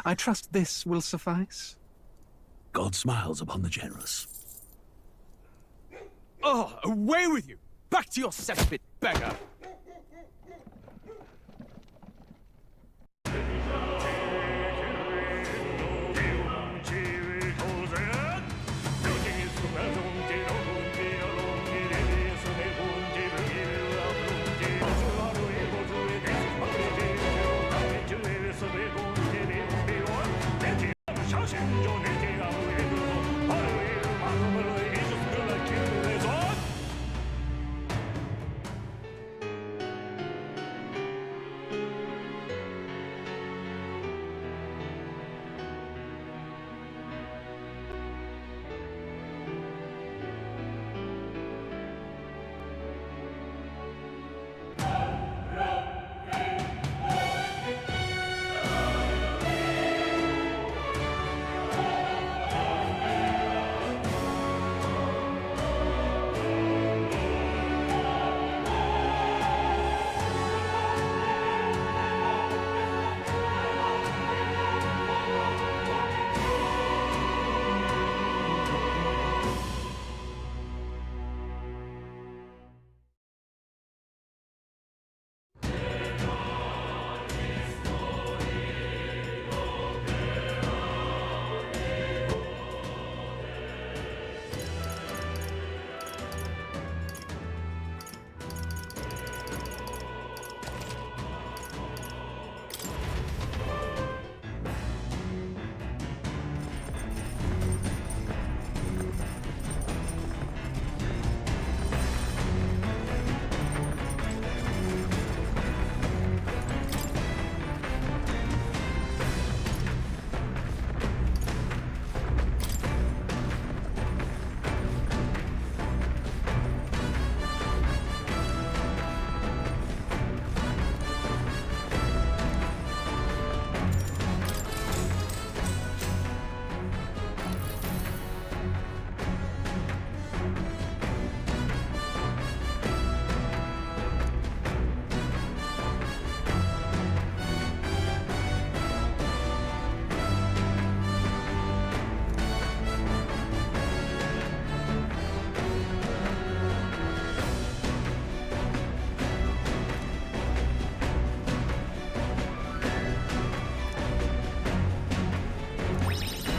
I trust this will suffice? God smiles upon the generous. Oh, away with you! Back to your cesspit, beggar!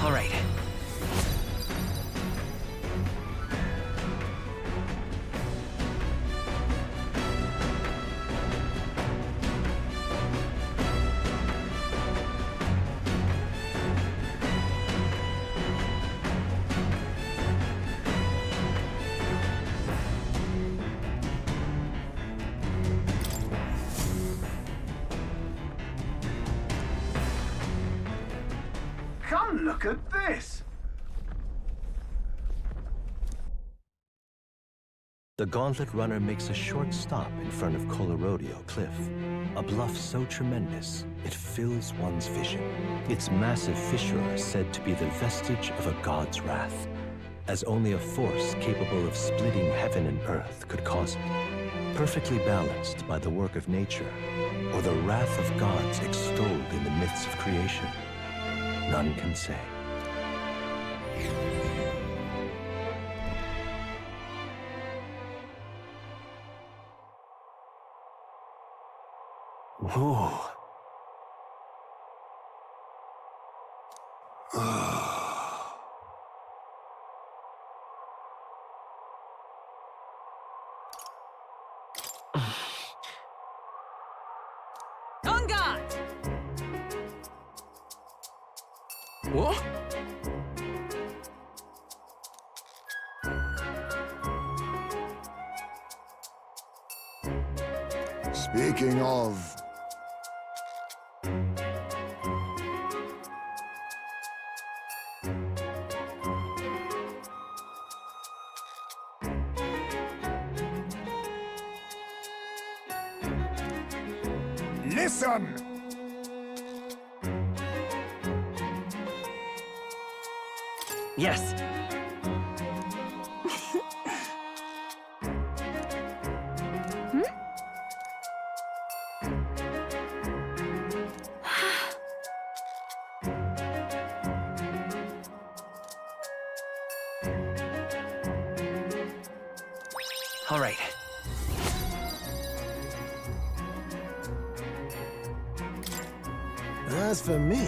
All right. Come look at this! The gauntlet runner makes a short stop in front of Kayleader Cliff, a bluff so tremendous it fills one's vision. Its massive fissure is said to be the vestige of a god's wrath, as only a force capable of splitting heaven and earth could cause it. Perfectly balanced by the work of nature, or the wrath of gods extolled in the myths of creation, none can say. Whoa. On guard! What? Speaking of... Listen! Yes. All right. As for me,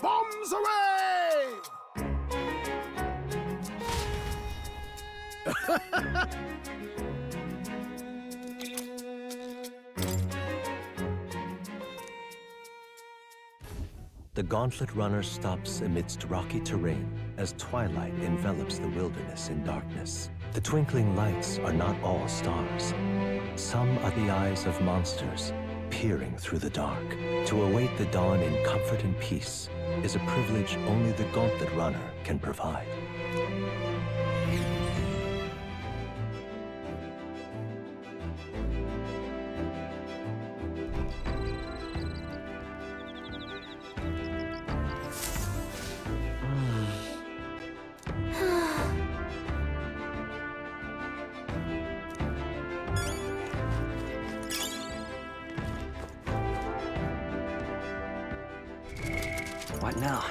Bombs away! The gauntlet runner stops amidst rocky terrain as twilight envelops the wilderness in darkness. The twinkling lights are not all stars. Some are the eyes of monsters peering through the dark. To await the dawn in comfort and peace is a privilege only the gauntlet runner can provide. What now?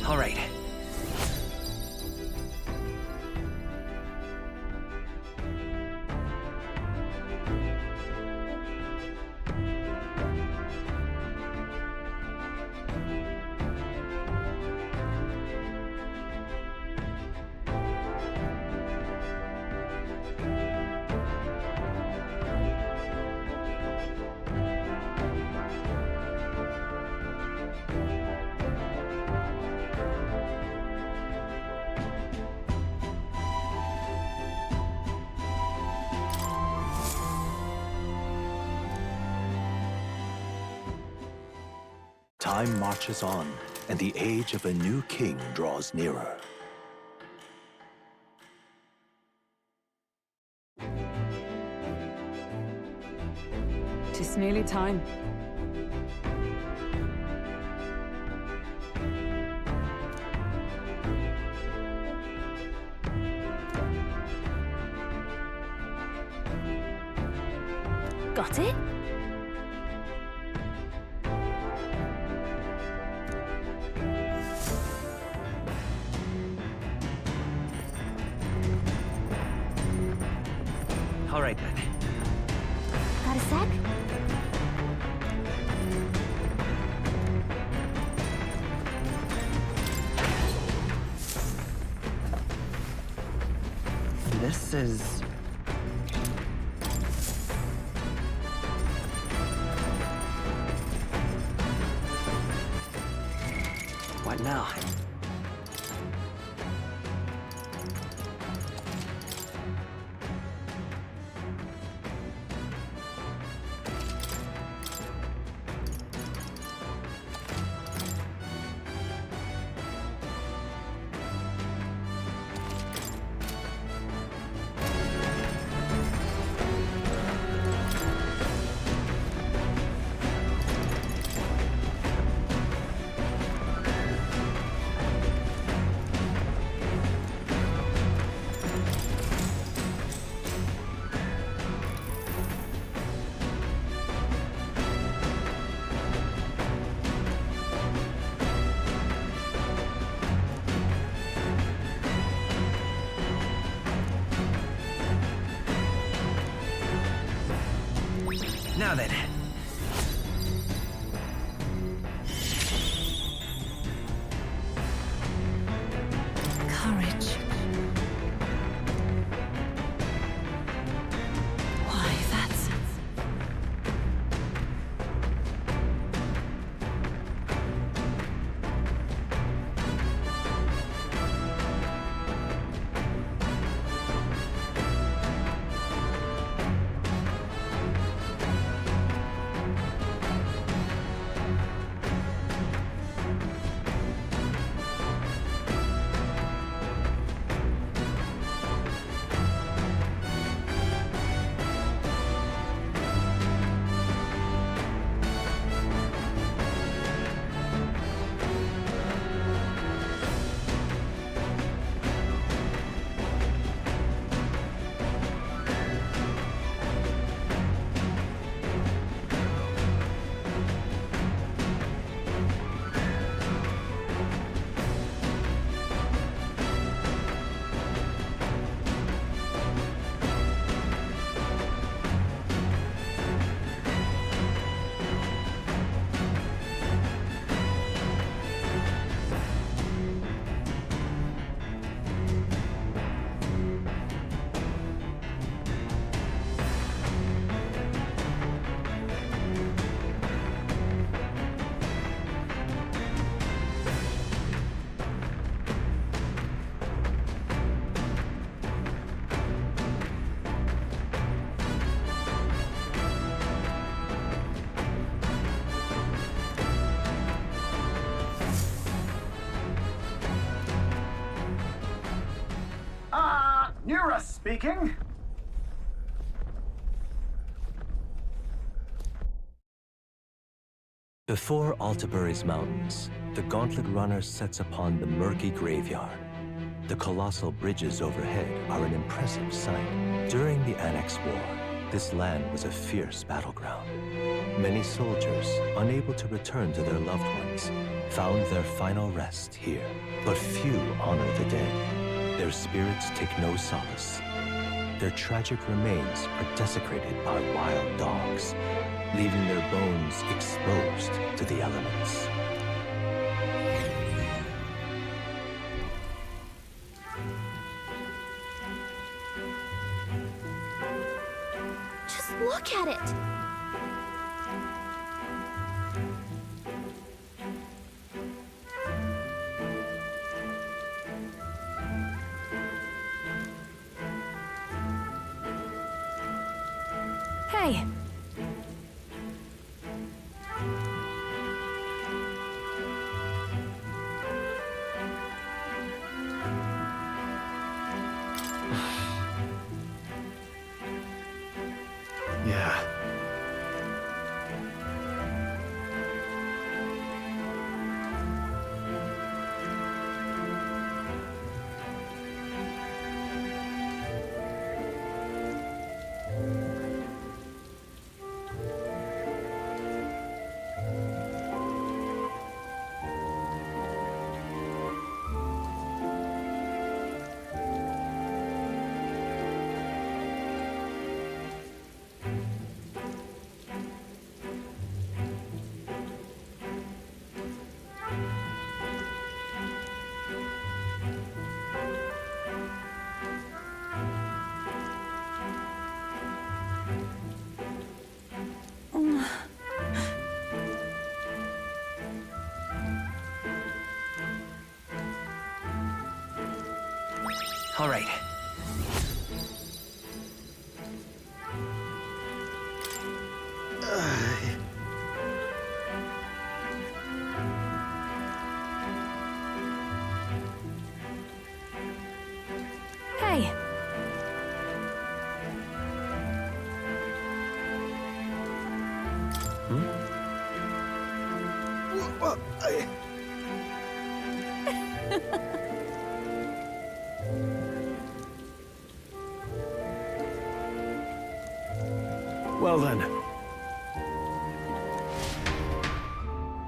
All right. Time marches on, and the age of a new king draws nearer. Tis nearly time. Got it? All right then. Got a sec? This is... What now? Now then. Courage. Why, that's... Nura speaking. Before Altabury's mountains, the Gauntlet Runner sets upon the murky graveyard. The colossal bridges overhead are an impressive sight. During the Annex War, this land was a fierce battleground. Many soldiers, unable to return to their loved ones, found their final rest here. But few honor the dead. Their spirits take no solace. Their tragic remains are desecrated by wild dogs, leaving their bones exposed to the elements. Just look at it! Hey! Yeah. All right. Hey! Well then.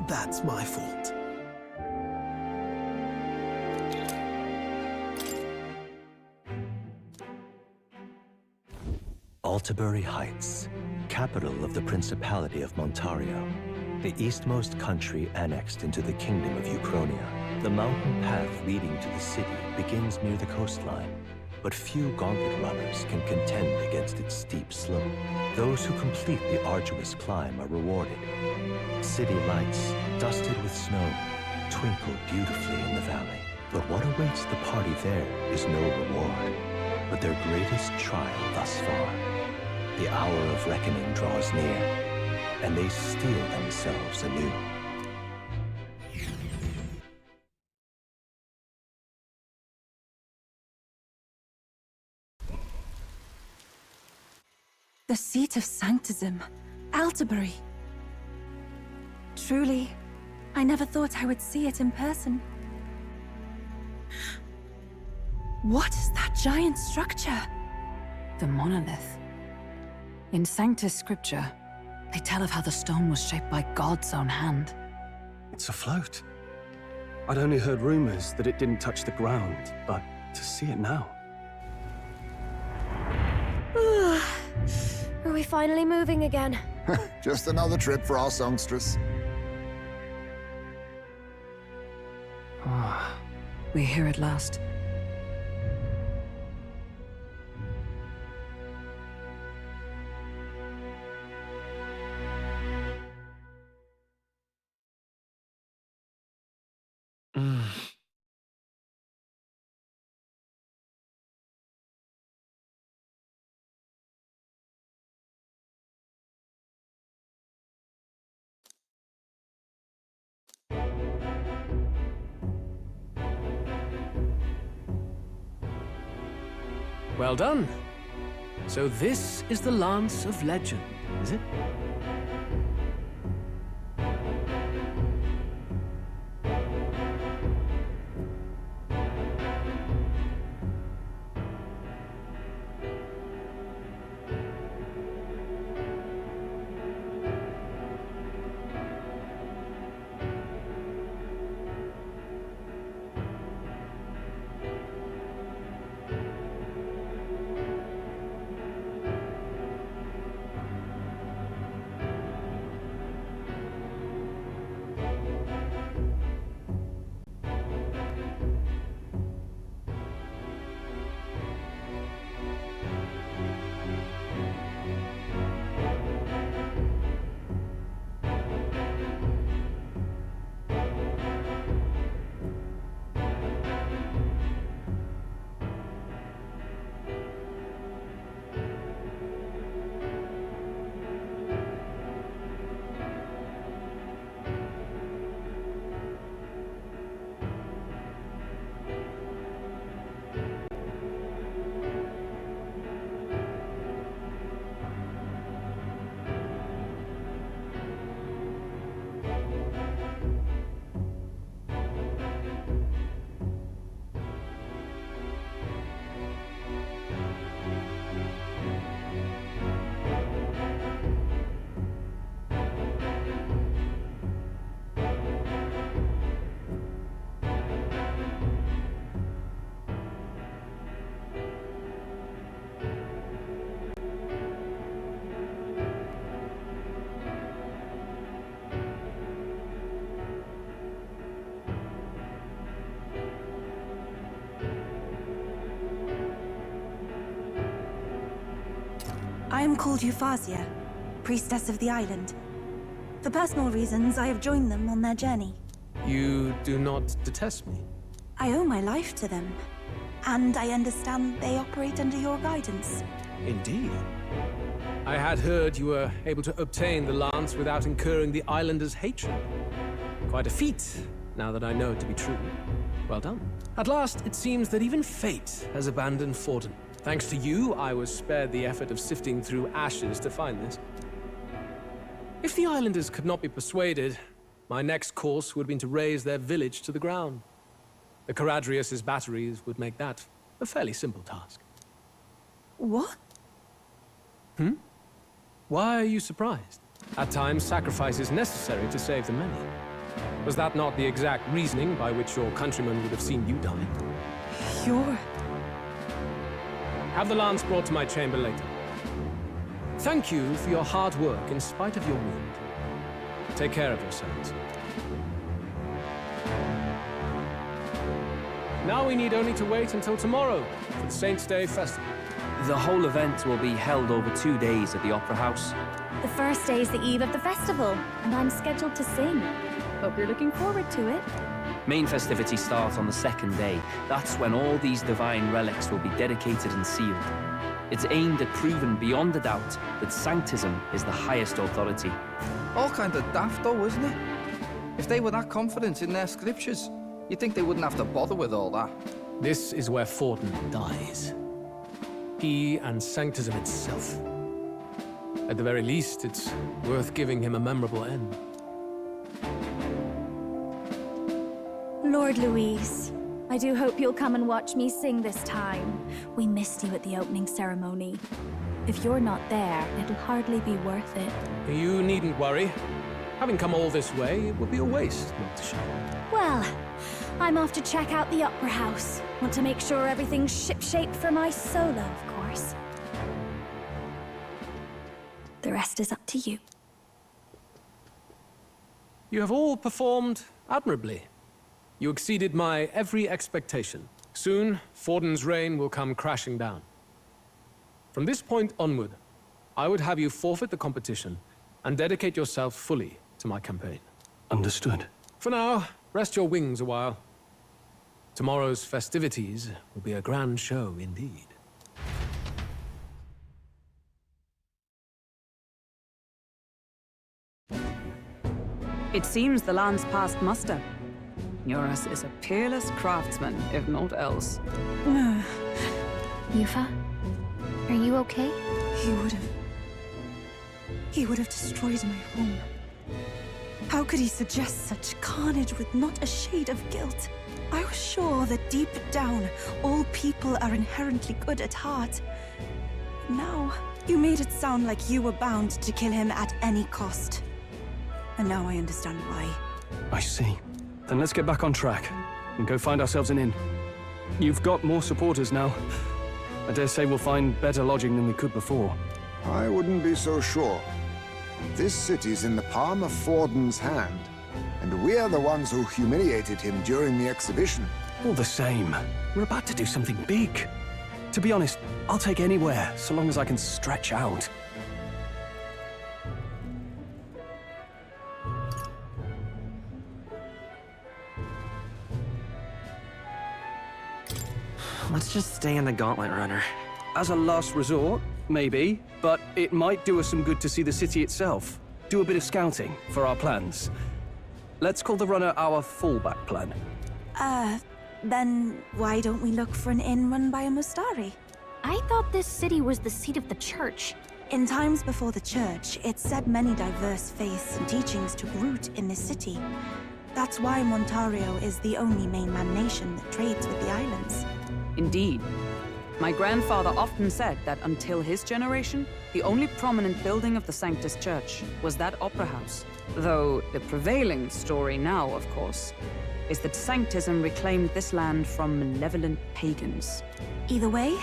That's my fault. Altabury Heights, capital of the Principality of Montario, the eastmost country annexed into the Kingdom of Uchronia. The mountain path leading to the city begins near the coastline, but few gauntlet runners can contend against its steep slope. Those who complete the arduous climb are rewarded. City lights, dusted with snow, twinkle beautifully in the valley. But what awaits the party there is no reward, but their greatest trial thus far. The hour of reckoning draws near, and they steel themselves anew. The seat of sanctism, Altabury. Truly, I never thought I would see it in person. What is that giant structure? The monolith. In Sanctus Scripture, they tell of how the stone was shaped by God's own hand. It's afloat. I'd only heard rumors that it didn't touch the ground, but to see it now. Are we finally moving again? Just another trip for our songstress. We're here at last. Well done. So this is the Lance of Legend, is it? I am called Euphazia, priestess of the island. For personal reasons, I have joined them on their journey. You do not detest me? I owe my life to them, and I understand they operate under your guidance. Indeed. I had heard you were able to obtain the lance without incurring the islanders' hatred. Quite a feat, now that I know it to be true. Well done. At last, it seems that even fate has abandoned Fortin. Thanks to you, I was spared the effort of sifting through ashes to find this. If the islanders could not be persuaded, my next course would have been to raze their village to the ground. The Caradrius' batteries would make that a fairly simple task. What? Why are you surprised? At times, sacrifice is necessary to save the many. Was that not the exact reasoning by which your countrymen would have seen you die? You're... Have the lance brought to my chamber later. Thank you for your hard work in spite of your wound. Take care of yourselves. Now we need only to wait until tomorrow for the Saints' Day Festival. The whole event will be held over 2 days at the Opera House. The first day is the eve of the festival, and I'm scheduled to sing. Hope you're looking forward to it. Main festivities start on the second day. That's when all these divine relics will be dedicated and sealed. It's aimed at proving beyond a doubt that Sanctism is the highest authority. All kind of daft though, isn't it? If they were that confident in their scriptures, you'd think they wouldn't have to bother with all that. This is where Forden dies. He and Sanctism itself. At the very least, it's worth giving him a memorable end. Lord Louise, I do hope you'll come and watch me sing this time. We missed you at the opening ceremony. If you're not there, it'll hardly be worth it. You needn't worry. Having come all this way, it would be a waste not to show. Well, I'm off to check out the Opera House. Want to make sure everything's shipshape for my solo, of course. The rest is up to you. You have all performed admirably. You exceeded my every expectation. Soon, Forden's reign will come crashing down. From this point onward, I would have you forfeit the competition and dedicate yourself fully to my campaign. Understood. For now, rest your wings a while. Tomorrow's festivities will be a grand show indeed. It seems the land's past muster. Eurus is a peerless craftsman, if not else. Yufa, are you okay? He would have destroyed my home. How could he suggest such carnage with not a shade of guilt? I was sure that deep down, all people are inherently good at heart. Now, you made it sound like you were bound to kill him at any cost. And now I understand why. I see. Then let's get back on track and go find ourselves an inn. You've got more supporters now. I dare say we'll find better lodging than we could before. I wouldn't be so sure. This city's in the palm of Forden's hand, and we're the ones who humiliated him during the exhibition. All the same, we're about to do something big. To be honest, I'll take anywhere, so long as I can stretch out. Let's just stay in the Gauntlet Runner. As a last resort, maybe, but it might do us some good to see the city itself. Do a bit of scouting for our plans. Let's call the runner our fallback plan. Then why don't we look for an inn run by a Mustari? I thought this city was the seat of the church. In times before the church, it said many diverse faiths and teachings took root in this city. That's why Montario is the only mainland nation that trades with the islands. Indeed. My grandfather often said that until his generation, the only prominent building of the Sanctus Church was that opera house. Though the prevailing story now, of course, is that Sanctism reclaimed this land from malevolent pagans. Either way,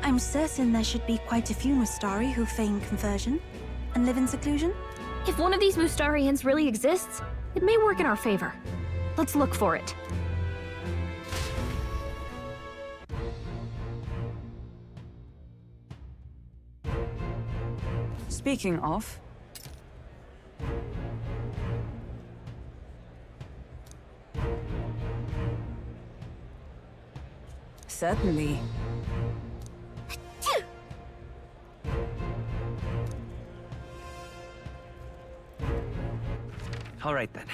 I'm certain there should be quite a few Mustari who feign conversion and live in seclusion. If one of these Mustarians really exists, it may work in our favor. Let's look for it. Speaking of... Certainly. All right then.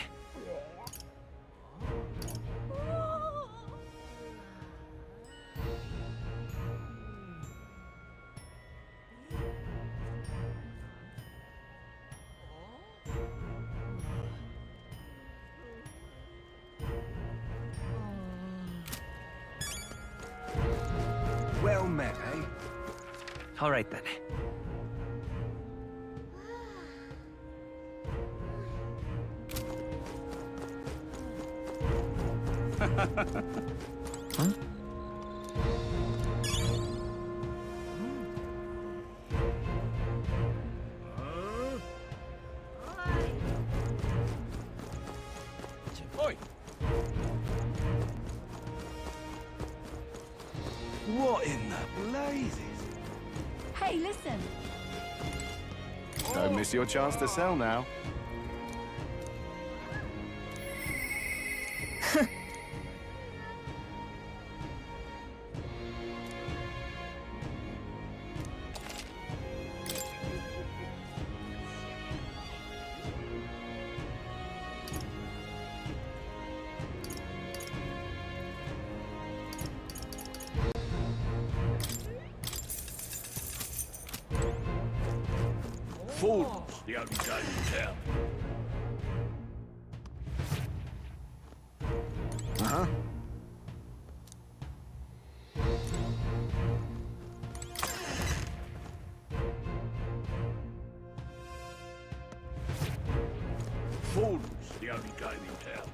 Well met, eh? All right then. Huh? Oi! What in the blazes? Hey, listen. Don't miss your chance to sell now. Fordham's the only game in town. Uh-huh. Fordham's the only game in town.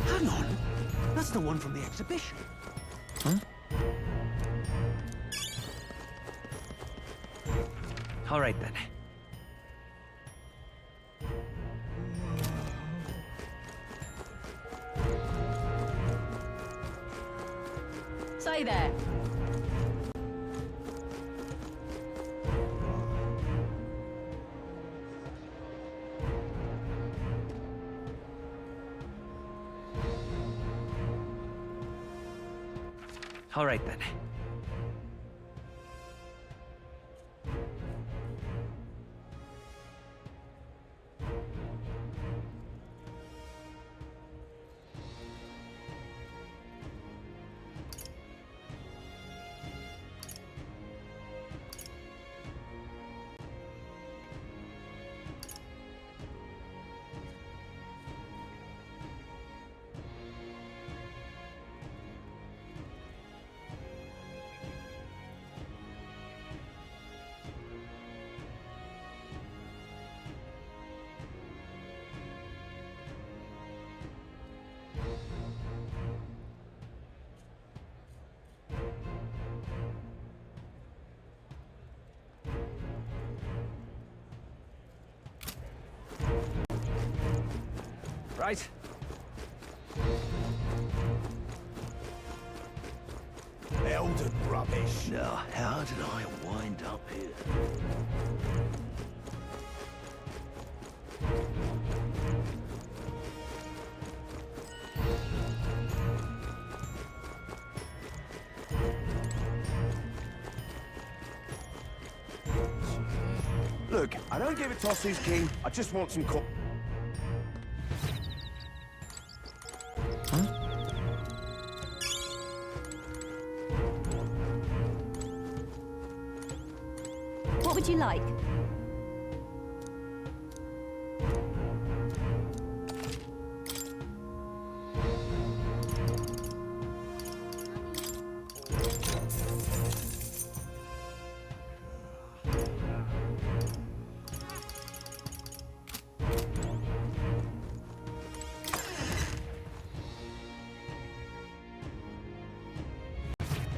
Hang on. That's the one from the exhibition. All right then. Say there. All right then. Right. Elden rubbish. Now, how did I wind up here? Look, I don't give a toss who's king. I just want some co- What would you like?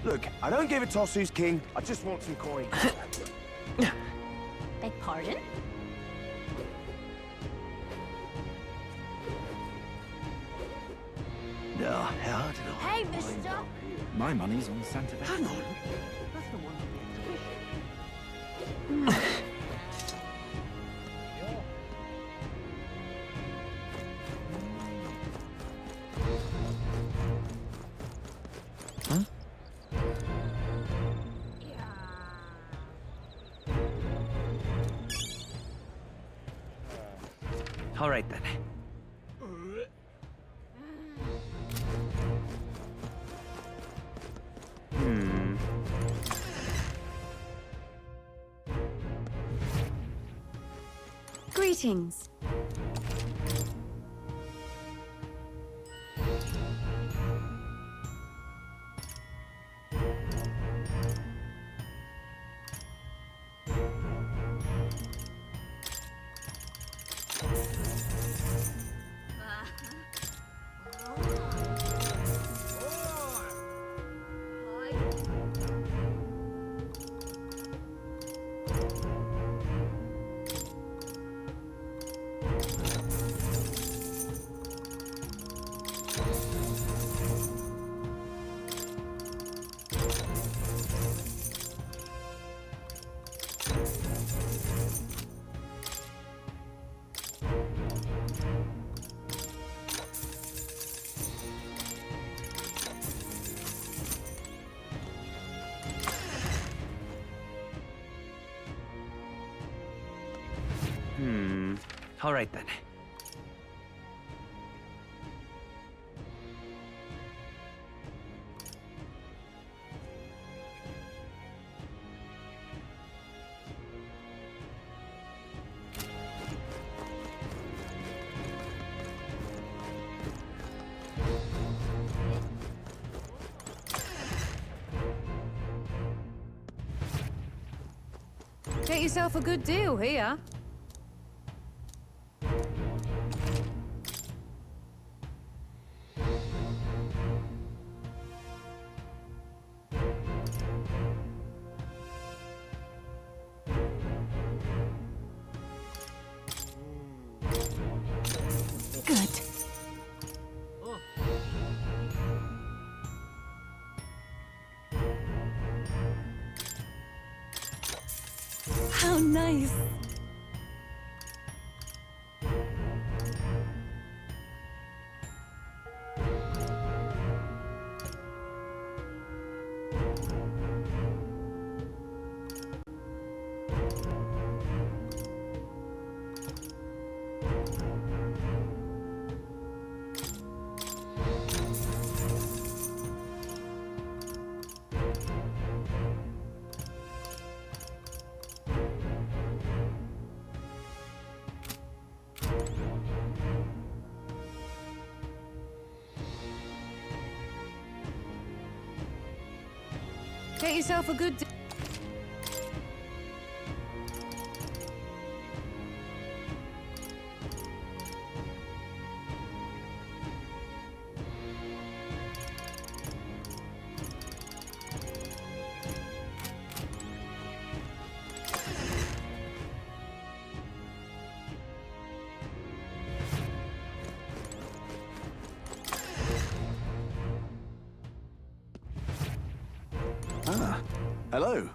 Look, I don't give a toss who's king. I just want some coin. Beg pardon? Now, how did I... Hey, mister! My money's on Santa Fe. Hang on. That's the one from the exhibition. All right then. Greetings. All right then. Get yourself a good deal here. Good. How nice. Get yourself a good deal. Ah, hello.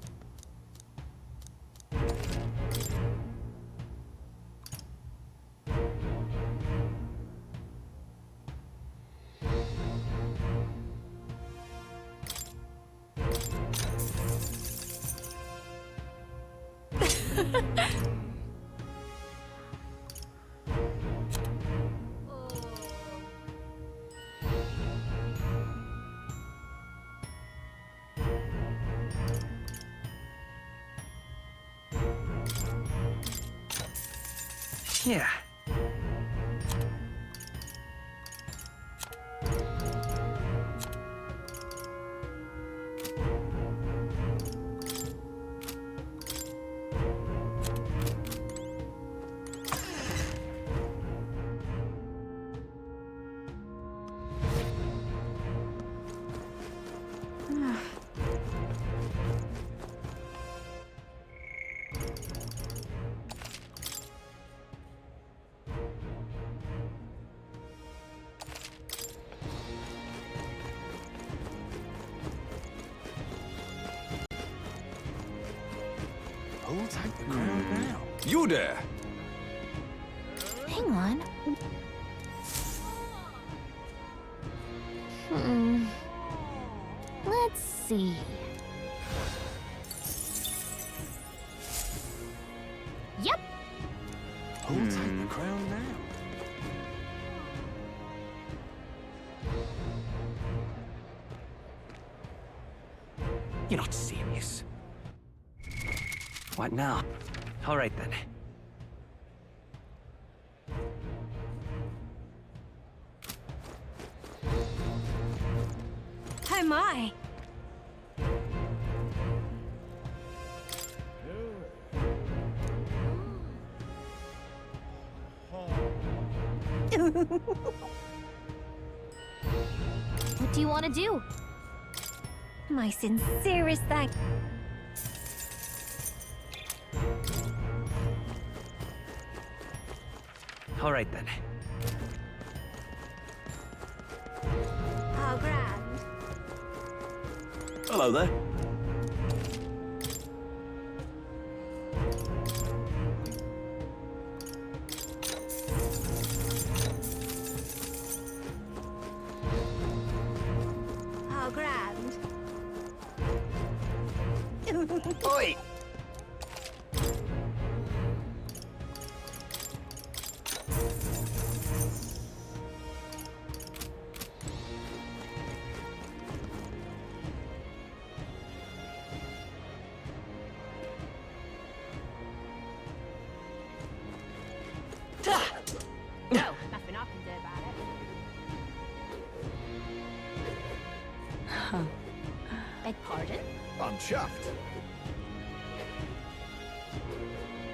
Yeah. Who'll take the crown now? You there! Hang on. Let's see. Yep. Who'll take the crown now? You're not serious. What now? All right then. Hi, my. What do you want to do? My sincerest thanks. All right then. How grand. Hello there. How grand. Oi! chuffed.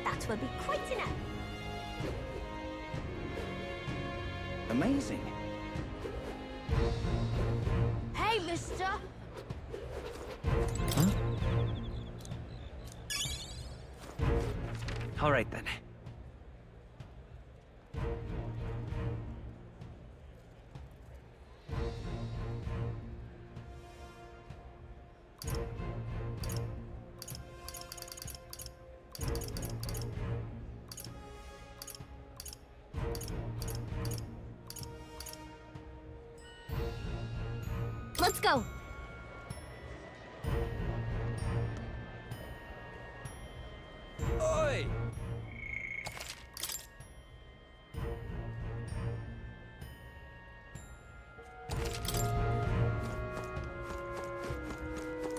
That will be quite enough. Amazing. Hey, mister! Huh? All right, then. Let's go! Oi!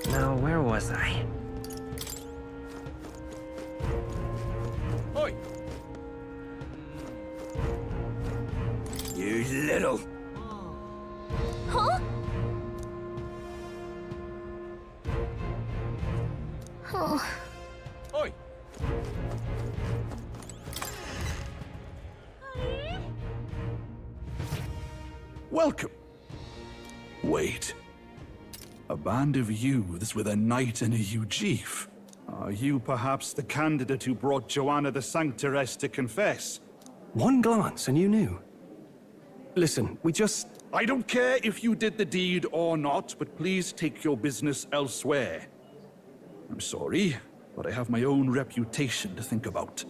Now, where was I? Oi! You little... Huh? Oh. Oi! Welcome. Wait. A band of youths with a knight and a eugif. Are you perhaps the candidate who brought Joanna the Sanctoress to confess? One glance and you knew. Listen, we just... I don't care if you did the deed or not, but please take your business elsewhere. I'm sorry, but I have my own reputation to think about.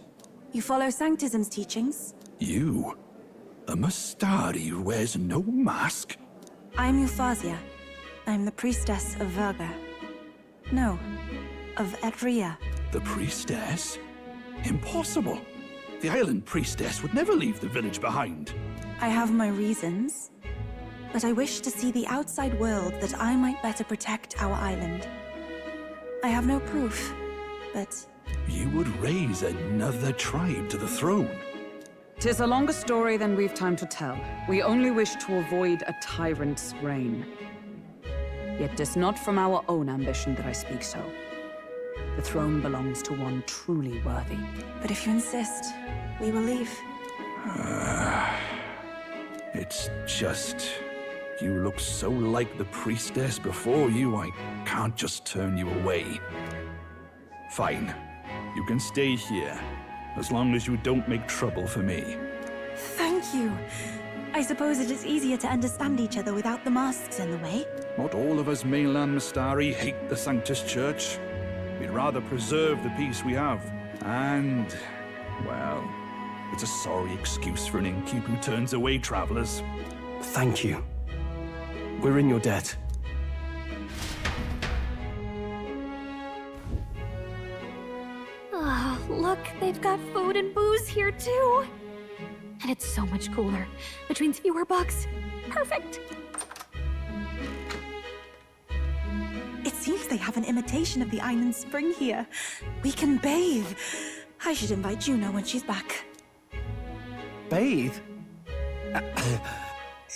You follow Sanctism's teachings? You? A Mastari who wears no mask? I'm Euphazia. I'm the priestess of Verga. No, of Edria. The priestess? Impossible. The island priestess would never leave the village behind. I have my reasons, but I wish to see the outside world that I might better protect our island. I have no proof, but... You would raise another tribe to the throne. 'Tis a longer story than we've time to tell. We only wish to avoid a tyrant's reign. Yet 'tis not from our own ambition that I speak so. The throne belongs to one truly worthy. But if you insist, we will leave. It's just... You look so like the priestess before you, I can't just turn you away. Fine. You can stay here, as long as you don't make trouble for me. Thank you. I suppose it is easier to understand each other without the masks in the way. Not all of us mainland Mastari hate the Sanctus Church. We'd rather preserve the peace we have. And, well, it's a sorry excuse for an innkeep who turns away travelers. Thank you. We're in your debt. Ah, look, they've got food and booze here too. And it's so much cooler. Which means fewer bugs. Perfect. It seems they have an imitation of the island spring here. We can bathe. I should invite Juno when she's back. Bathe?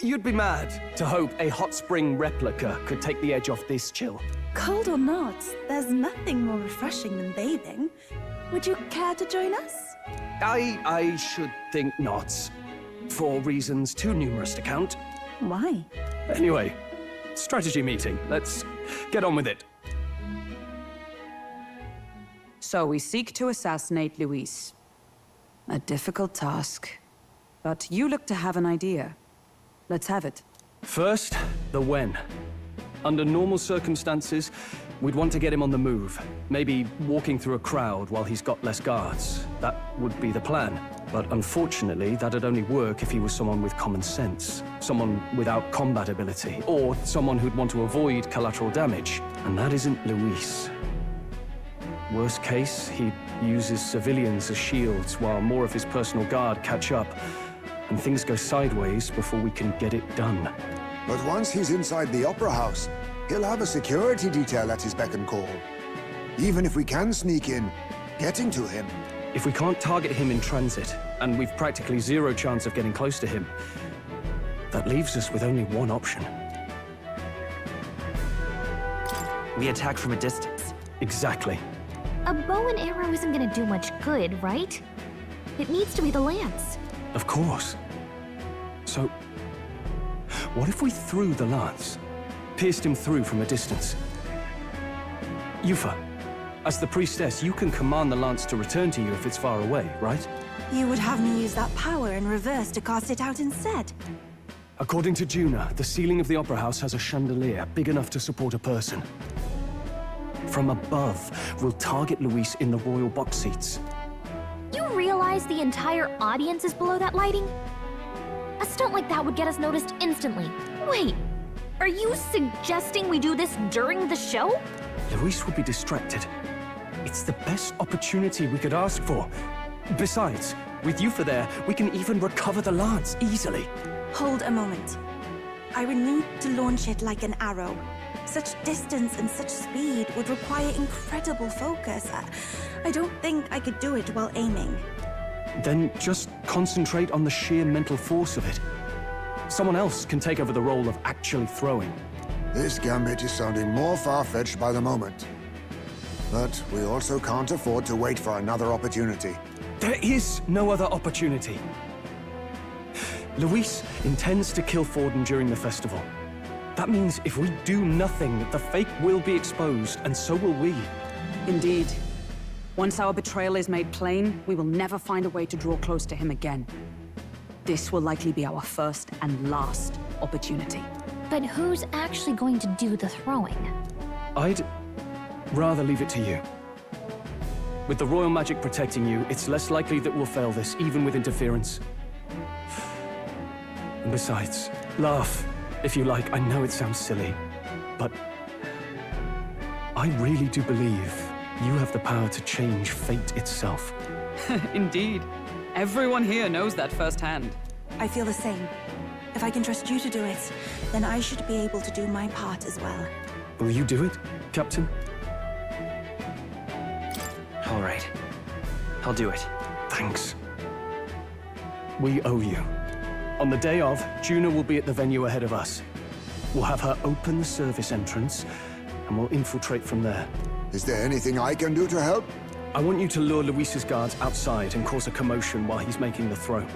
You'd be mad to hope a hot spring replica could take the edge off this chill. Cold or not, there's nothing more refreshing than bathing. Would you care to join us? I should think not. For reasons too numerous to count. Why? Anyway, strategy meeting. Let's get on with it. So we seek to assassinate Luis. A difficult task. But you look to have an idea. Let's have it. First, the when. Under normal circumstances, we'd want to get him on the move. Maybe walking through a crowd while he's got less guards. That would be the plan. But unfortunately, that'd only work if he was someone with common sense. Someone without combat ability. Or someone who'd want to avoid collateral damage. And that isn't Luis. Worst case, he'd use his civilians as shields while more of his personal guard catch up. And things go sideways before we can get it done. But once he's inside the Opera House, he'll have a security detail at his beck and call. Even if we can sneak in, getting to him. If we can't target him in transit, and we've practically zero chance of getting close to him, that leaves us with only one option. We attack from a distance. Exactly. A bow and arrow isn't gonna do much good, right? It needs to be the lance. Of course. So, what if we threw the lance? Pierced him through from a distance? Yufa, as the priestess, you can command the lance to return to you if it's far away, right? You would have me use that power in reverse to cast it out instead. According to Juna, the ceiling of the Opera House has a chandelier big enough to support a person. From above, we'll target Luis in the royal box seats. You realize the entire audience is below that lighting? A stunt like that would get us noticed instantly. Wait, are you suggesting we do this during the show? Luis would be distracted. It's the best opportunity we could ask for. Besides, with Yufa there, we can even recover the lance easily. Hold a moment. I would need to launch it like an arrow. Such distance and such speed would require incredible focus. I don't think I could do it while aiming. Then just concentrate on the sheer mental force of it. Someone else can take over the role of actually throwing. This gambit is sounding more far-fetched by the moment. But we also can't afford to wait for another opportunity. There is no other opportunity. Luis intends to kill Forden during the festival. That means if we do nothing, the fake will be exposed, and so will we. Indeed. Once our betrayal is made plain, we will never find a way to draw close to him again. This will likely be our first and last opportunity. But who's actually going to do the throwing? I'd rather leave it to you. With the royal magic protecting you, it's less likely that we'll fail this, even with interference. And besides, laugh, if you like. I know it sounds silly, but I really do believe you have the power to change fate itself. Indeed. Everyone here knows that firsthand. I feel the same. If I can trust you to do it, then I should be able to do my part as well. Will you do it, Captain? All right. I'll do it. Thanks. We owe you. On the day of, Juna will be at the venue ahead of us. We'll have her open the service entrance, and we'll infiltrate from there. Is there anything I can do to help? I want you to lure Luis's guards outside and cause a commotion while he's making the throw.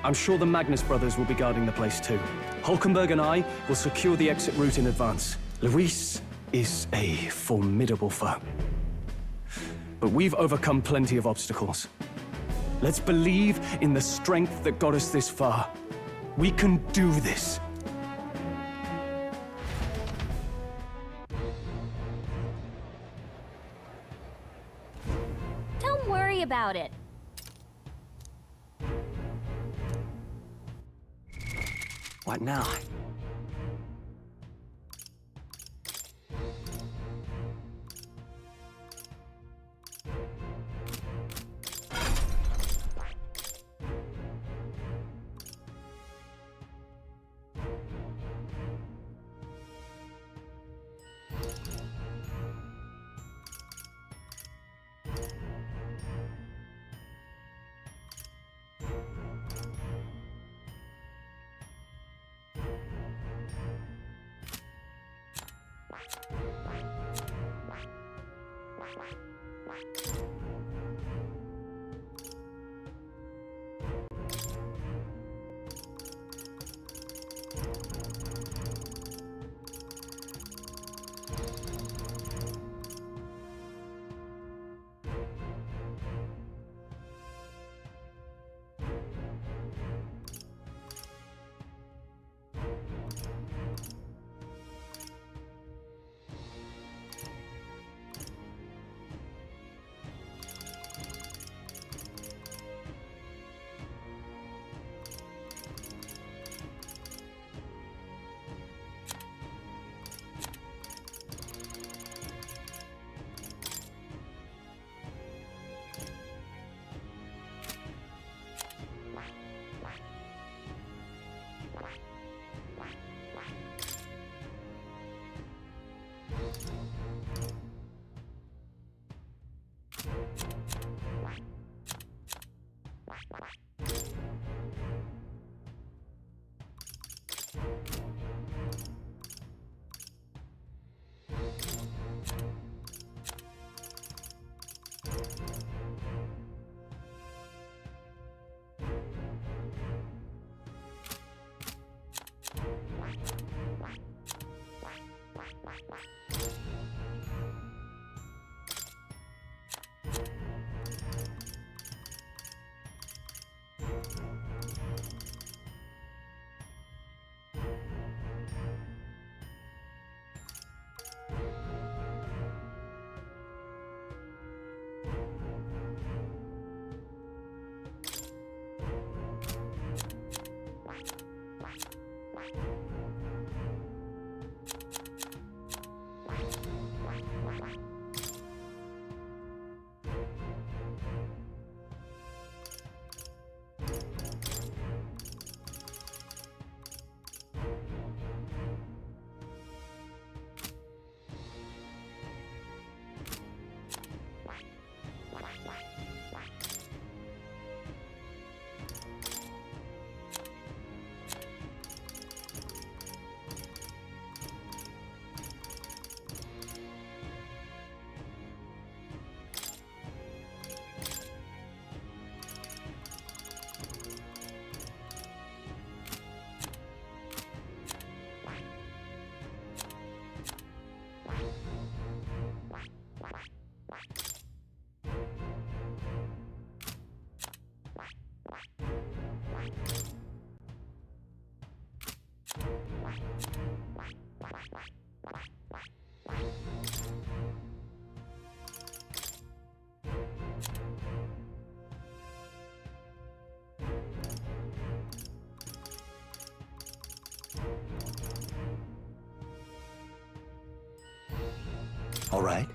I'm sure the Magnus brothers will be guarding the place too. Hulkenberg and I will secure the exit route in advance. Luis is a formidable foe. But we've overcome plenty of obstacles. Let's believe in the strength that got us this far. We can do this. Don't worry about it. What now? All right.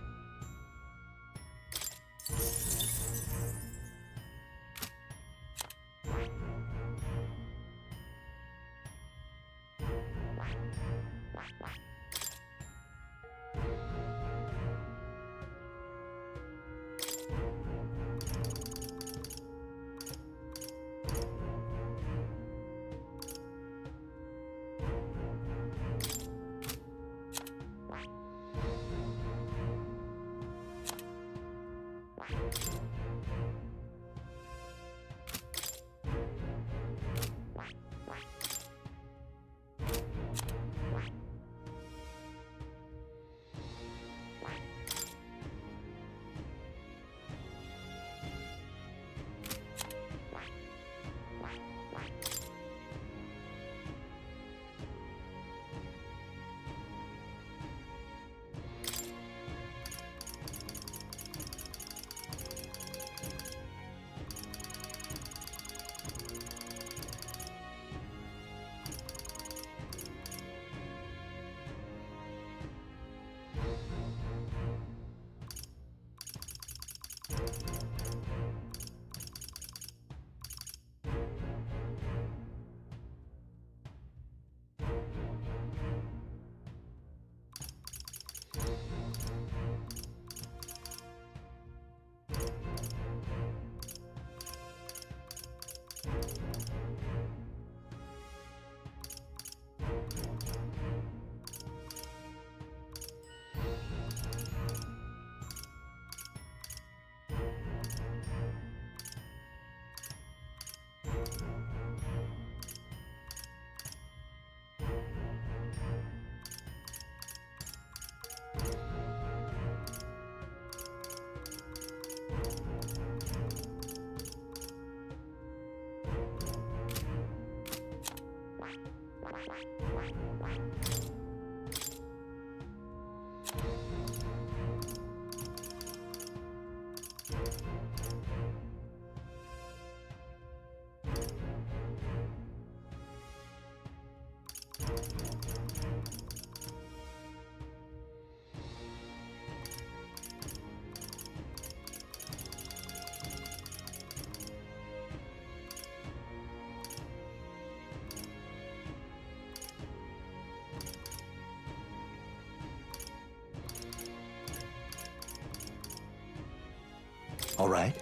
All right.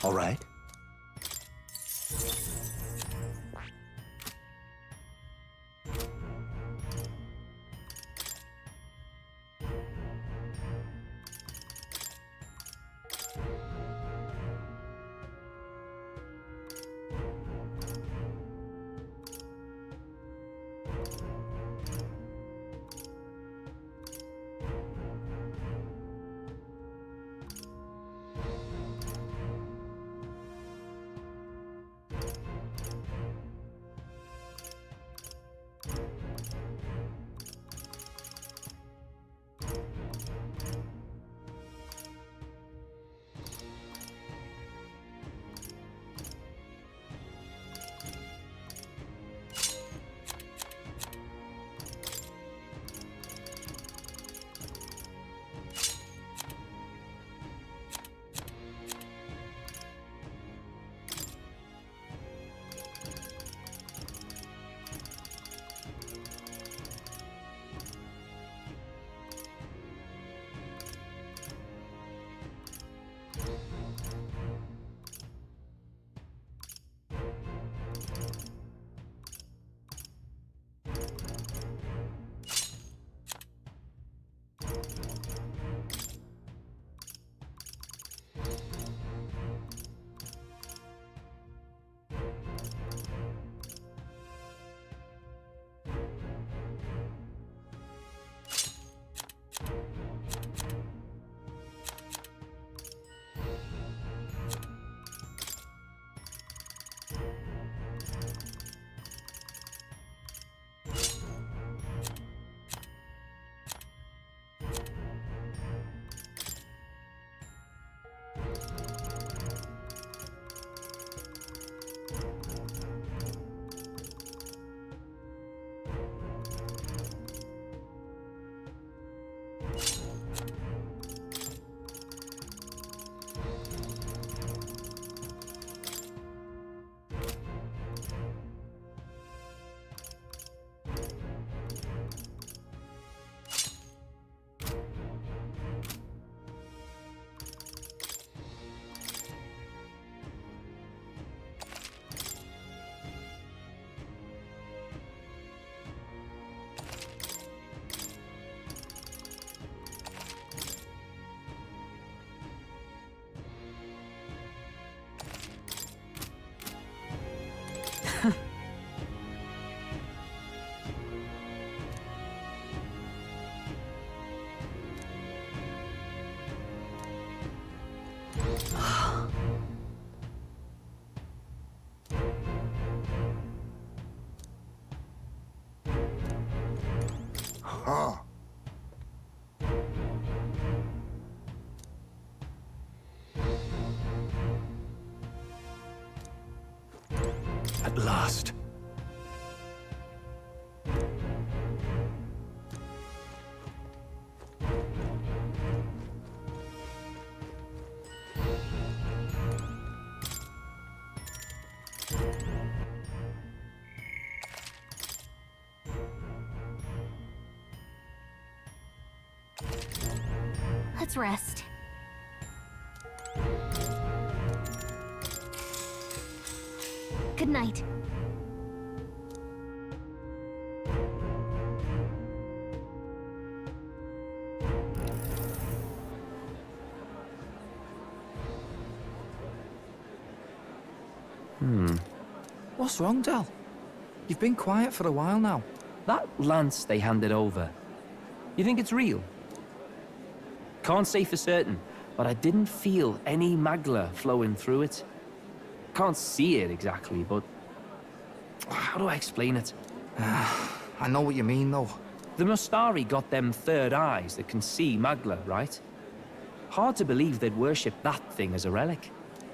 All right. Ah. At last. Let's rest. Good night. What's wrong, Del? You've been quiet for a while now. That lance they handed over, you think it's real? Can't say for certain, but I didn't feel any magla flowing through it. Can't see it exactly, but how do I explain it? I know what you mean, though. The Mustari got them third eyes that can see magla, right? Hard to believe they'd worship that thing as a relic.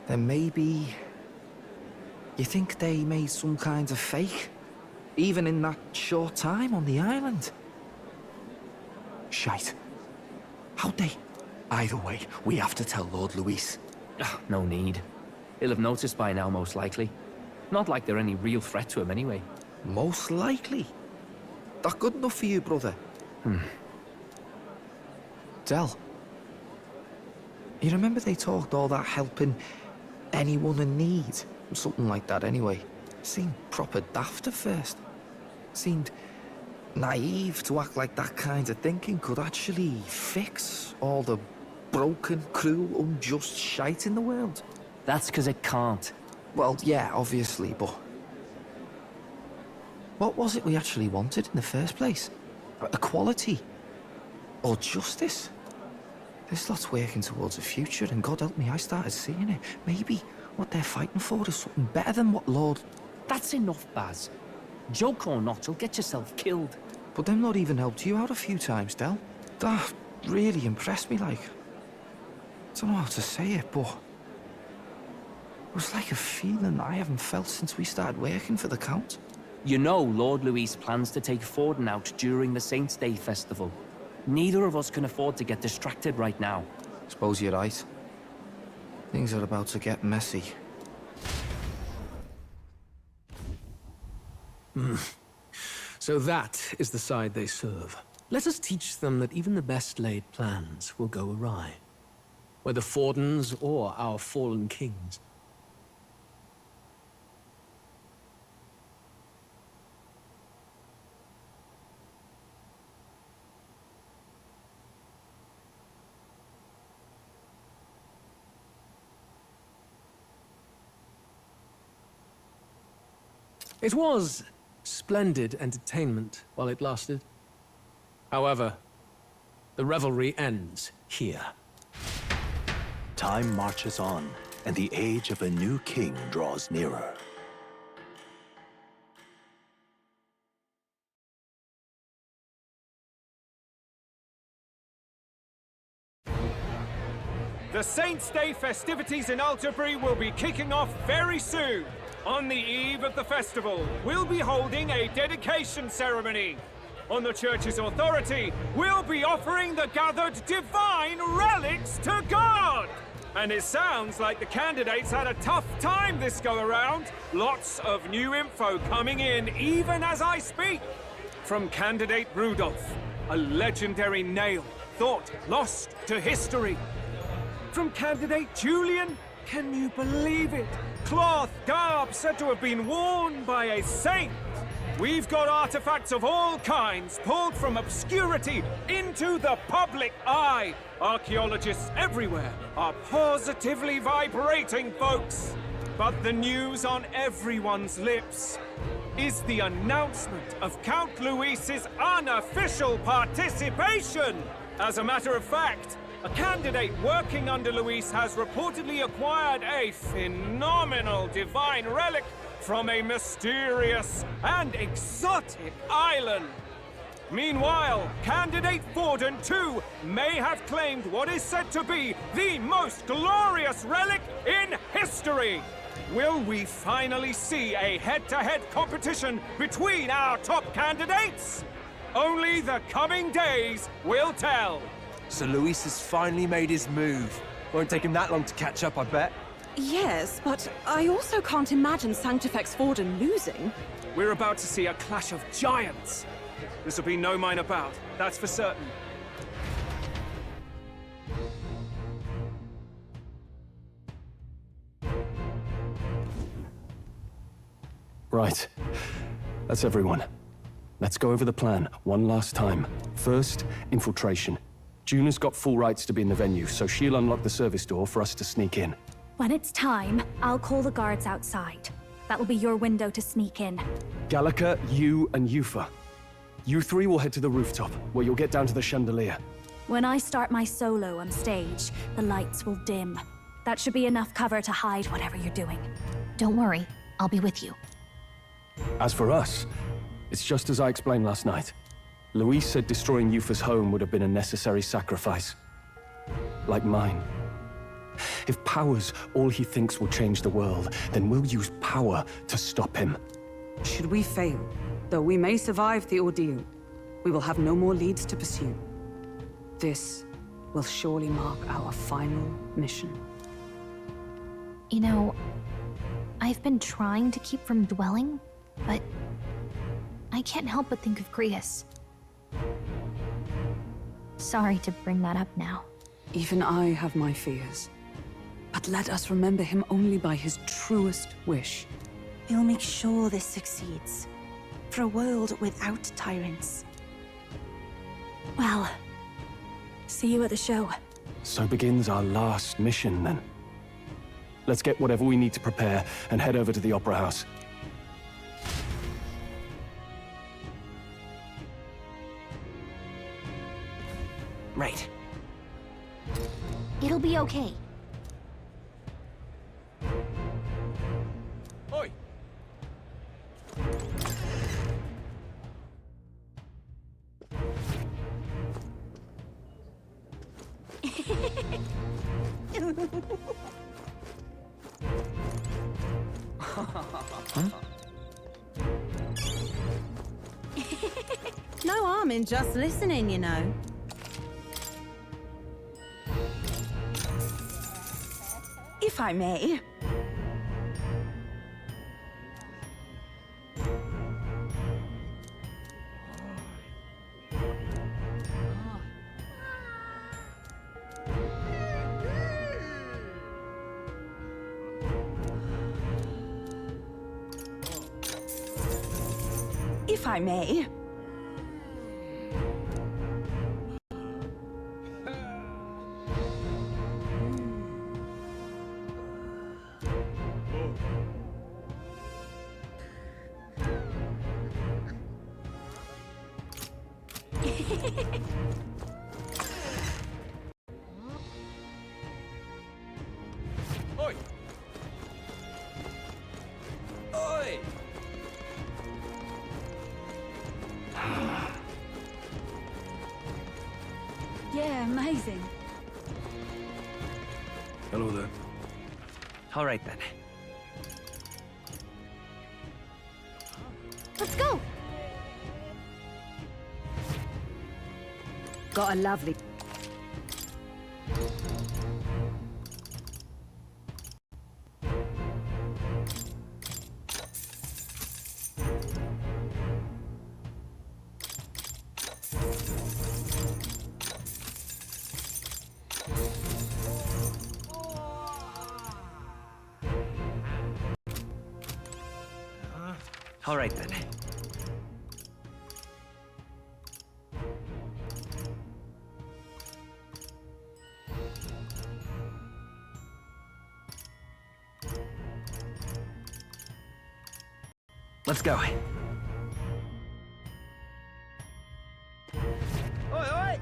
Then maybe... You think they made some kind of fake? Even in that short time on the island? Shite. How'd they? Either way, we have to tell Lord Luis. No need. He'll have noticed by now, most likely. Not like they're any real threat to him anyway. Most likely? That good enough for you, brother? Del, you remember they talked all that helping anyone in need? Something like that anyway. Seemed proper daft at first. Seemed naive to act like that kind of thinking could actually fix all the broken, cruel, unjust shite in the world. That's because it can't. Well, yeah, obviously, but... What was it we actually wanted in the first place? Equality? Or justice? This lot's working towards a future, and God help me, I started seeing it. Maybe what they're fighting for is something better than what Lord... That's enough, Baz. Joke or not, you'll get yourself killed. But them not even helped you out a few times, Del. That really impressed me, like... I don't know how to say it, but... It was like a feeling I haven't felt since we started working for the Count. You know Lord Luis plans to take Forden out during the Saints' Day festival. Neither of us can afford to get distracted right now. Suppose you're right. Things are about to get messy. So that is the side they serve. Let us teach them that even the best laid plans will go awry. Whether Forden's or our fallen kings. It was splendid entertainment while it lasted. However, the revelry ends here. Time marches on, and the age of a new king draws nearer. The Saints' Day festivities in Altabury will be kicking off very soon. On the eve of the festival, we'll be holding a dedication ceremony. On the church's authority, we'll be offering the gathered divine relics to God! And it sounds like the candidates had a tough time this go-around. Lots of new info coming in even as I speak. From candidate Rudolph, a legendary nail, thought lost to history. From candidate Julian, can you believe it? Cloth garb said to have been worn by a saint. We've got artifacts of all kinds pulled from obscurity into the public eye. Archaeologists everywhere are positively vibrating, folks. But the news on everyone's lips is the announcement of Count Luis's unofficial participation! As a matter of fact, a candidate working under Luis has reportedly acquired a phenomenal divine relic from a mysterious and exotic island. Meanwhile, candidate Forden, too, may have claimed what is said to be the most glorious relic in history. Will we finally see a head-to-head competition between our top candidates? Only the coming days will tell. So Luis has finally made his move. Won't take him that long to catch up, I bet. Yes, but I also can't imagine Sanctifex Forden losing. We're about to see a clash of giants. This will be no minor bout, that's for certain. Right. That's everyone. Let's go over the plan one last time. First, infiltration. Juna's got full rights to be in the venue, so she'll unlock the service door for us to sneak in. When it's time, I'll call the guards outside. That'll be your window to sneak in. Gallica, you, and Yufa. You three will head to the rooftop, where you'll get down to the chandelier. When I start my solo on stage, the lights will dim. That should be enough cover to hide whatever you're doing. Don't worry, I'll be with you. As for us, it's just as I explained last night. Luis said destroying Yufa's home would have been a necessary sacrifice. Like mine. If power's all he thinks will change the world, then we'll use power to stop him. Should we fail, though we may survive the ordeal, we will have no more leads to pursue. This will surely mark our final mission. You know, I've been trying to keep from dwelling, but I can't help but think of Grius. Sorry to bring that up now. Even I have my fears. But let us remember him only by his truest wish. We'll make sure this succeeds. For a world without tyrants. Well, see you at the show. So begins our last mission, then. Let's get whatever we need to prepare and head over to the Opera House. Right. It'll be okay. Oi! No harm in just listening, you know. If I may. If I may. Oi! Oi! Yeah, amazing. Hello there. All right then. Let's go! Got a lovely... All right then. Let's go. Oi, oi!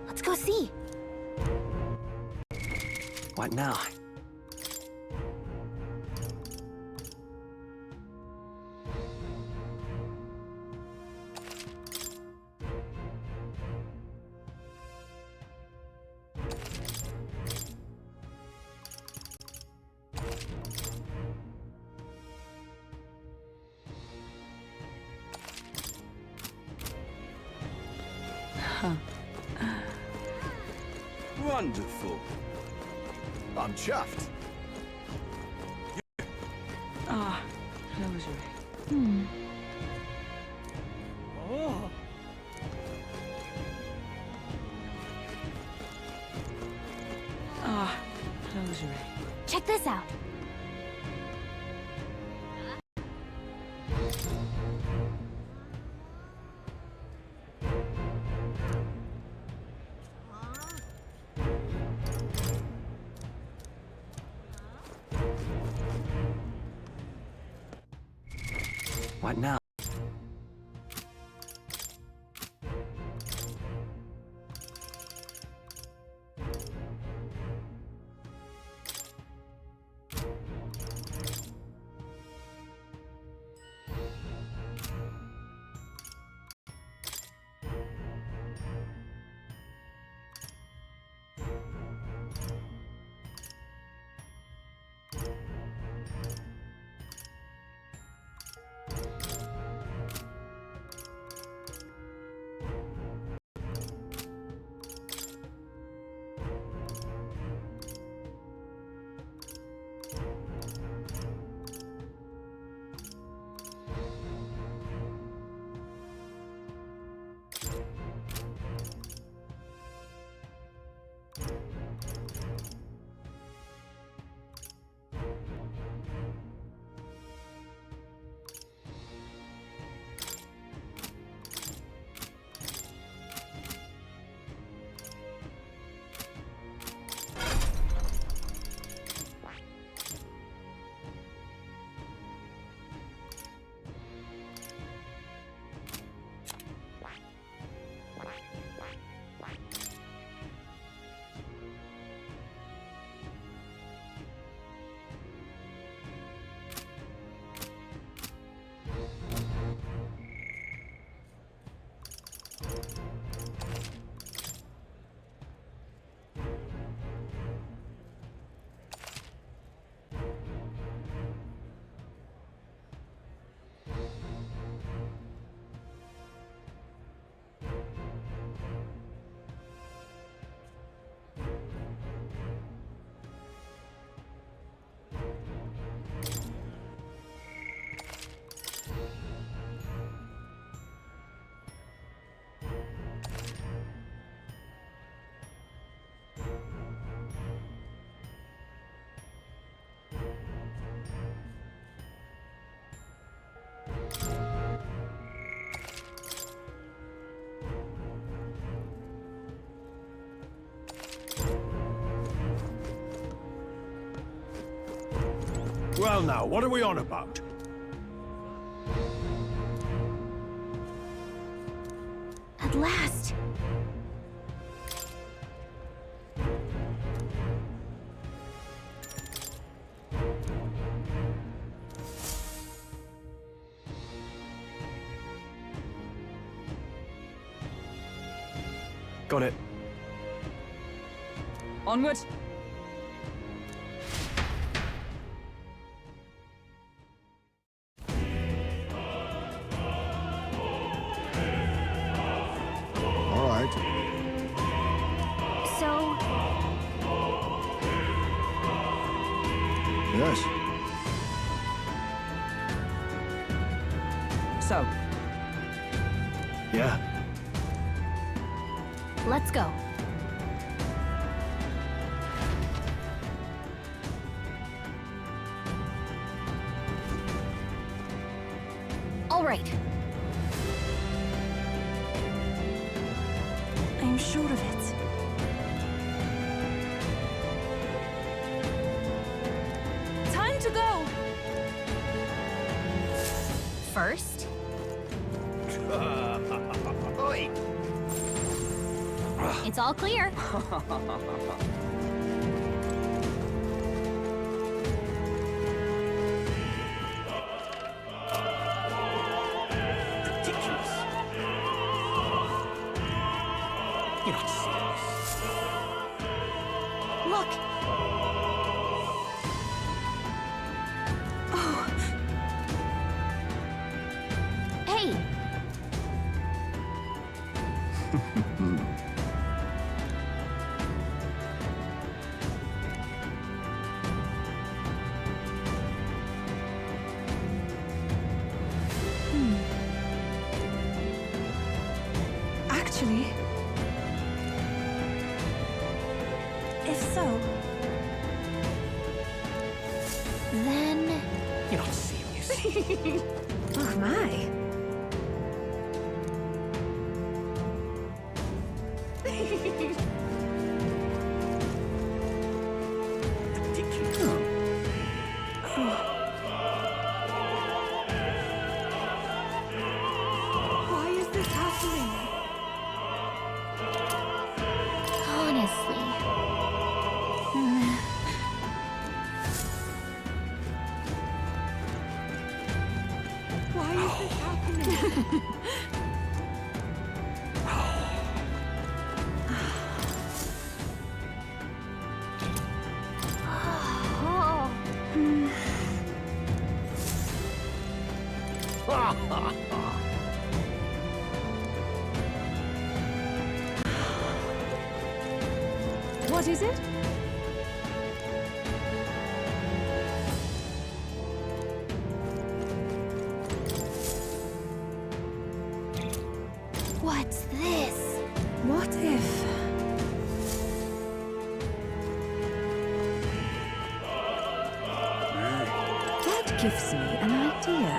Let's go see. What now? Wonderful. I'm chuffed. Ah, rosary. Oh. Ah, rosary. Check this out. What now? Well now, what are we on about? At last. Got it. Onward. All right. So, Yes. So, Yeah. let's go. All right. I'm sure of it. to go. First? Oi! It's all clear. Ridiculous. You're not serious. Look! Oh. Hey! Actually, if so, Then... You're not serious. oh my. Ridiculous. Why is this happening? Honestly... Why is this happening? Oh. What is it? What's this? What if... That gives me an idea.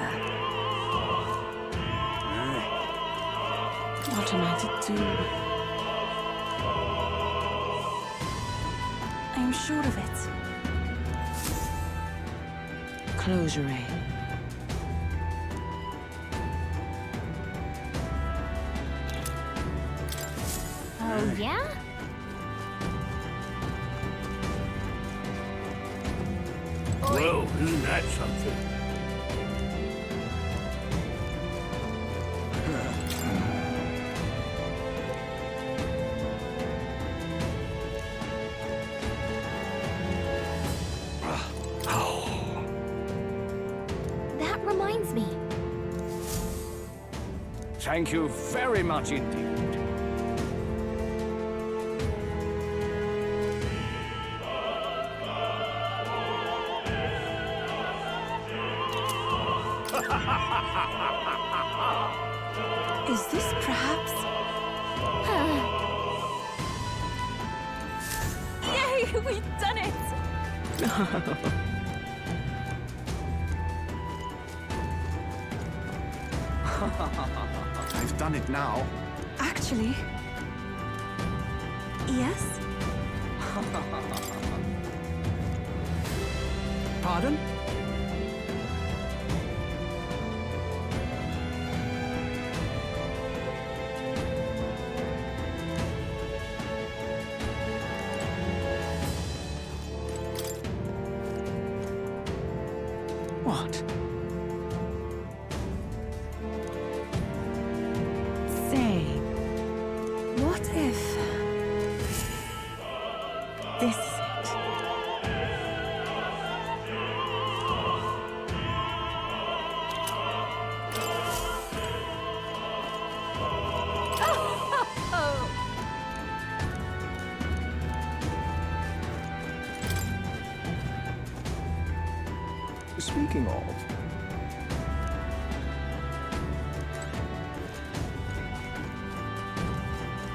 What am I to do? I'm sure of it. Close your eye. Oh, yeah? Whoa, isn't that something? That reminds me. Thank you very much indeed. Is this perhaps... Yay! We've done it! I've done it now. Actually... Yes? Pardon? What? Say, what if... This is it? Speaking of...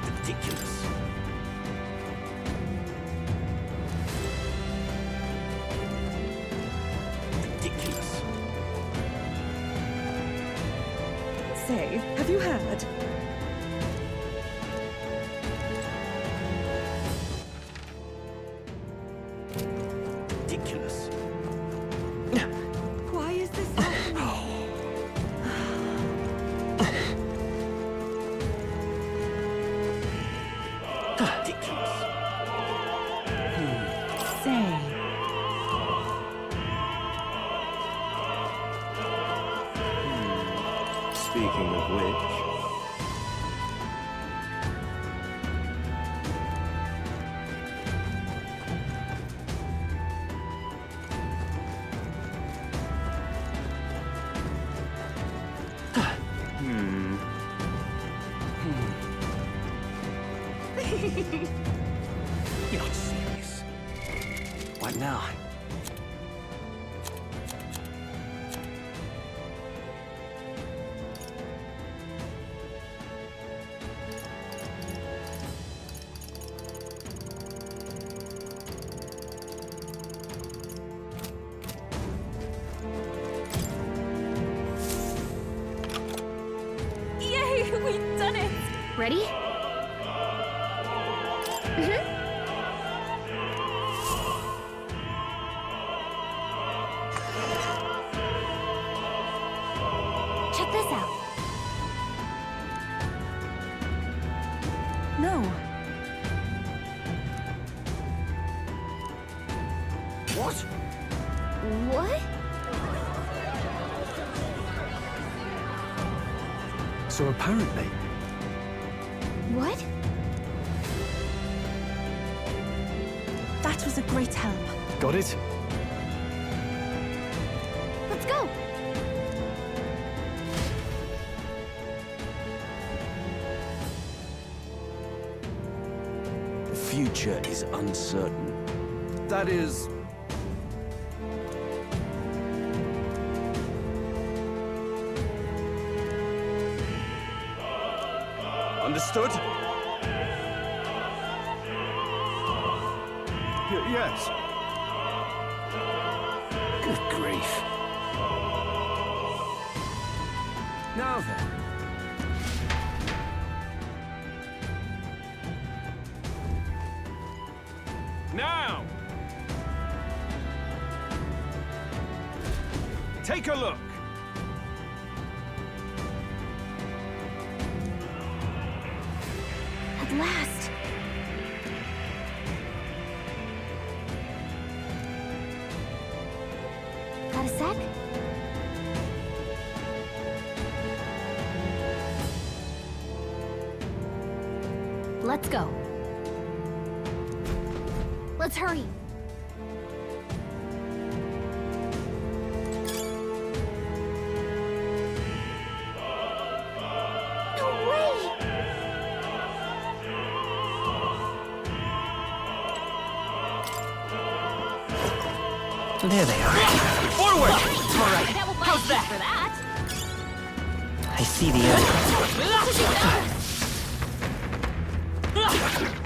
Ridiculous. Ridiculous. Say, have you heard? Ridiculous. Speaking of which... You're not serious. What now? Yay, we've done it! Ready? Check this out. No. What? What? So apparently... What? That was a great help. Got it? Let's go. The future is uncertain. That is... Understood? Yes. Good grief. Now then. Now! Take a look. At last. Got a sec? Let's go. Let's hurry. No way! There they are. Forward! All right. How's that? For that? I see the end.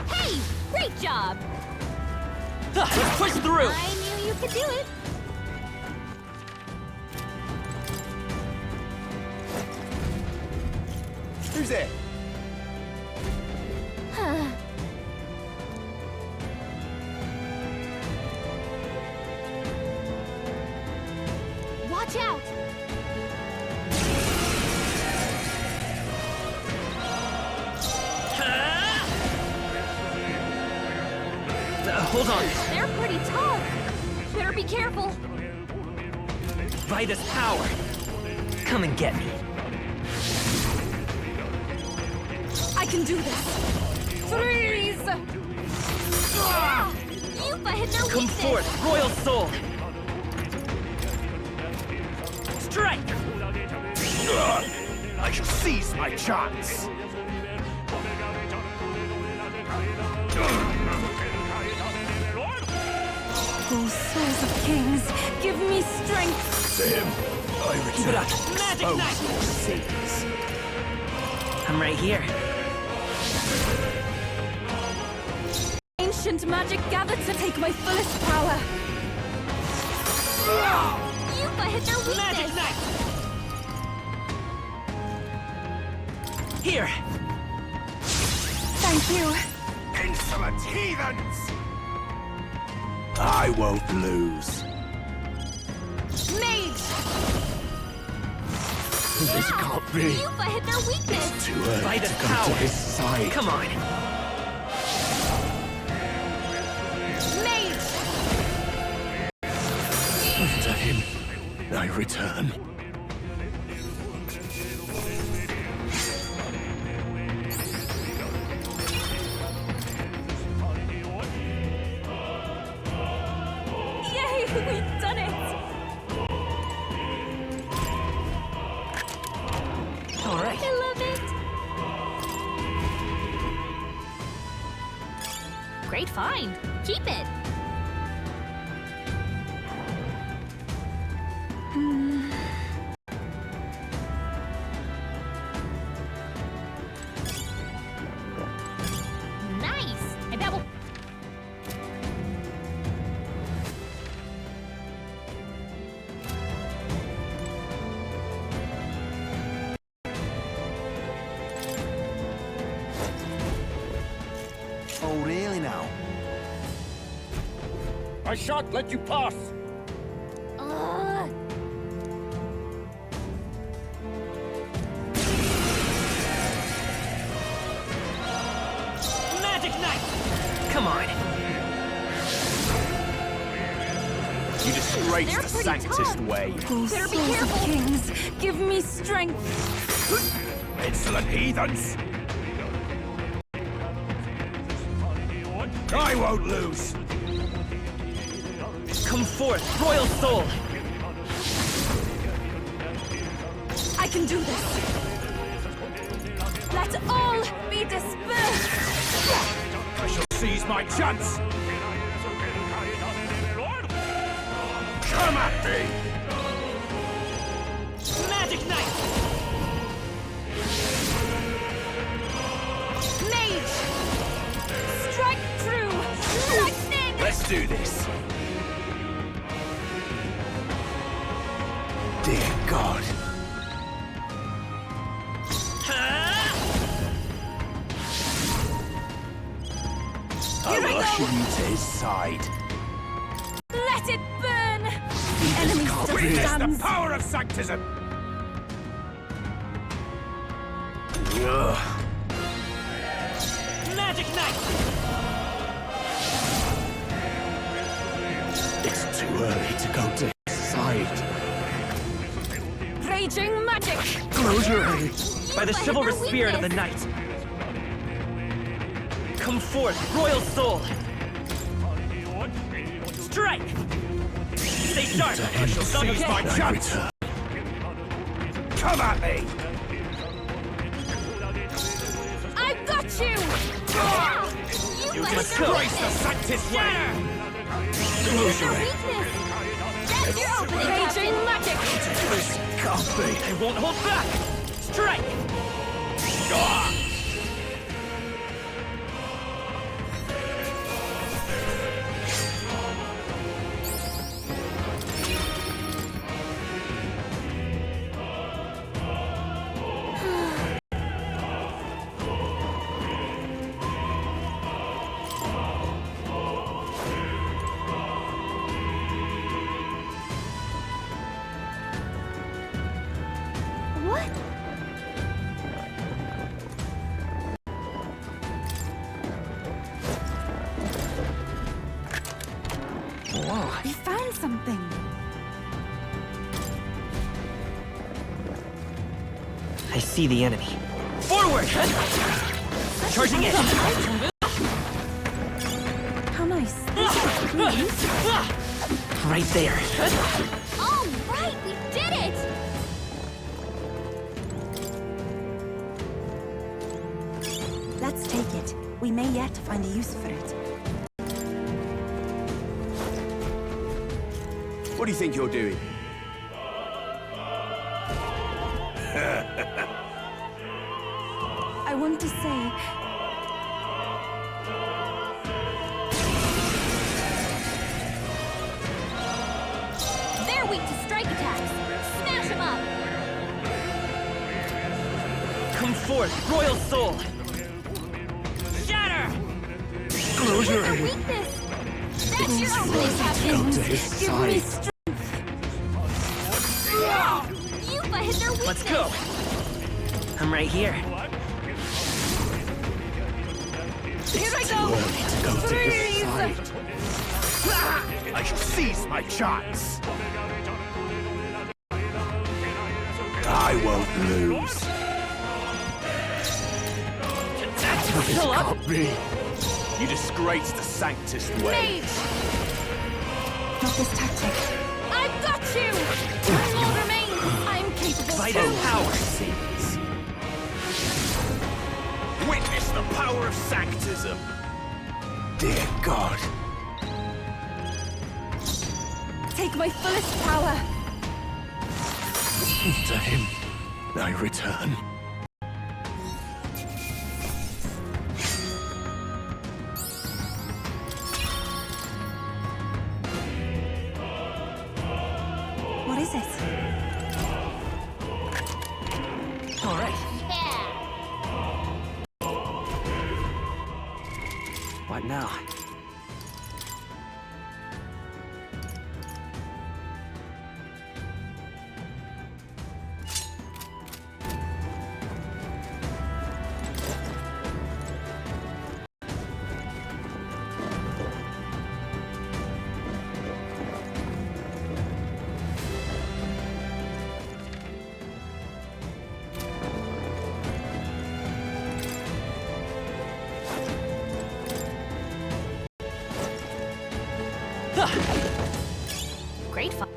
Hey! Great job! Let's push through! I knew you could do it. Who's there? Watch out! Hold on. They're pretty tall. Better be careful. Vitus power. Come and get me. I can do this! Freeze! Yupa had no Come weakness. forth, royal soul. Strike! I shall seize my chance. Oh, souls of kings, give me strength! To him, I return. Keep it up. Magic Oh, knife! your sins. I'm right here. Ancient magic gathered to take my fullest power! Yupa had no weakness. Magic knife! Here! Thank you! Insolent heathens! I won't lose. Mage! This can't be. Yupa had no weakness. Too early Vitus to come power. to his side. Come on. Mage! To him, I return. We've done it! All right. I love it! Great find. Keep it. Nice. I bet we'll... Oh, really now? I shan't let you pass! Magic knife! Come on. You disgrace They're the pretty Sanctist tough. way. Better be careful. Kings, give me strength. Insolent heathens! I won't lose! Come forth, royal soul! I can do this. Let all be dispersed. I shall seize my chance! Come at me! Magic knife! Mage! Strike through! Lightning! Let's do this. Dear God. I'll usher you to his side. Let it burn! The enemy still Witness the stands. power of Sanctism! Ugh. Magic knife! It's too early to go to his side. Raging magic! Close your eyes. By the chivalrous spirit of the night! Come forth, royal soul! Strike! Stay sharp! I shall seize my chance! Come at me! I've got you! You disgrace the Sanctist way! Close your eyes. That's your opening, Raging Captain. magic! This can't be. I won't hold back! Strike! What? Whoa, we found something. I see the enemy. Forward! Charging in! How nice. Right there. All right, we did it! Let's take it. We may yet find a use for it. What do you think you're doing? I want to say... They're weak to strike attacks. Smash them up! Come forth, royal soul! Shatter! Close your Their eyes. weakness! That's your opening, Captain! Go to his Give side. me strength! You've hit their weakness! Let's go! I'm right here. Here I Too early to go to his Freeze! side. I shall seize my chance. I won't lose. This Fill up! can't be. You disgrace the Sanctist way. Mage! not this tactic. I've got you! One more remains. I'm capable By too. the power scenes. Witness the power of sanctism. Dear God. Take my fullest power. To him I return. What is it? All right. What now? Great fun.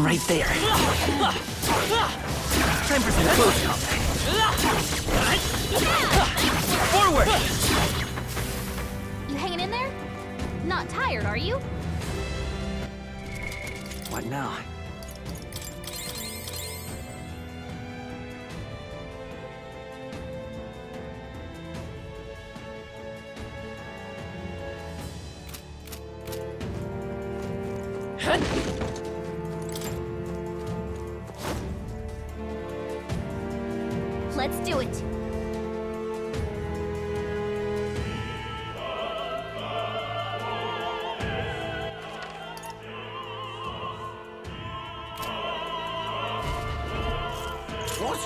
Right there. Time for some close combat. Forward! You hanging in there? Not tired, are you? What now? Let's do it. What?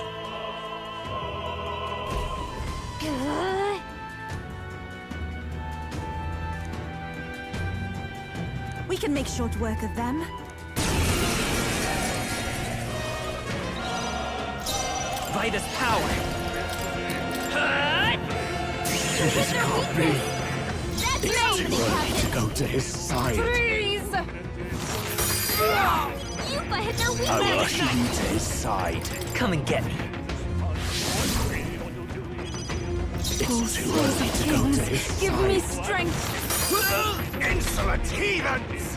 We can make short work of them. Vida's power. This can't be. It's too early to go to his side. Freeze! Yupa hit their I will weakness! usher you to his side. Come and get me. It's too early to go to his side. Give me strength! Insolent heathens!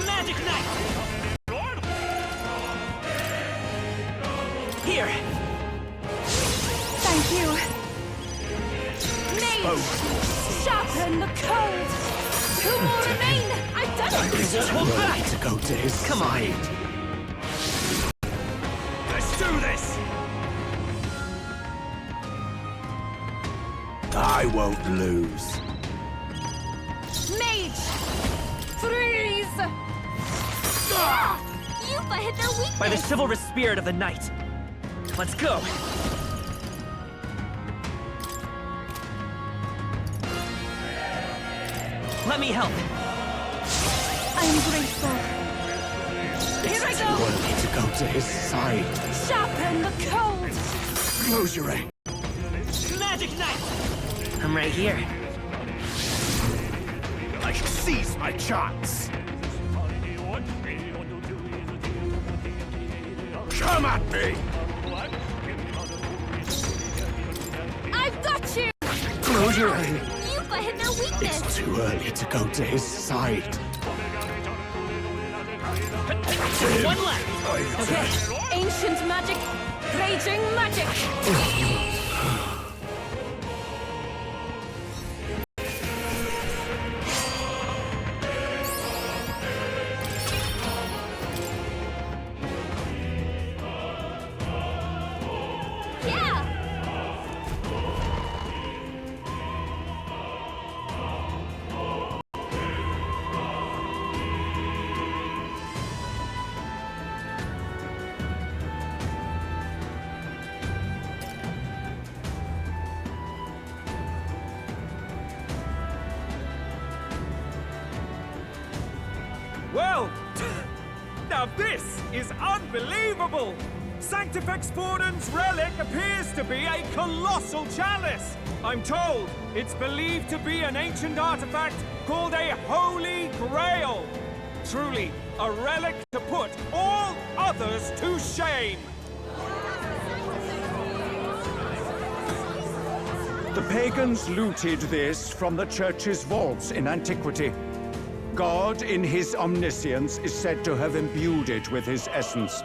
Magic knife! Here! Thank you. Mage! Sharpen the cold! Two more remain! I've done it! It's too early to go to his Come on. side. Let's do this! I won't lose. Mage! Freeze! Yupa hit their weakness! By the chivalrous spirit of the night. Let's go. Let me help. I'm grateful. Here I Too go! early to go to his side. Sharpen the cold! Close your eye. Magic knife! I'm right here. I shall seize my chance. Come at me! I've got you! Close your eye. Yupa hit their weakness! It's too early to go to his side. One left! Okay, ancient magic, raging magic! Now this is unbelievable! Sanctifex Forden's relic appears to be a colossal chalice. I'm told it's believed to be an ancient artifact called a Holy Grail. Truly, a relic to put all others to shame. The pagans looted this from the church's vaults in antiquity. God, in his omniscience, is said to have imbued it with his essence,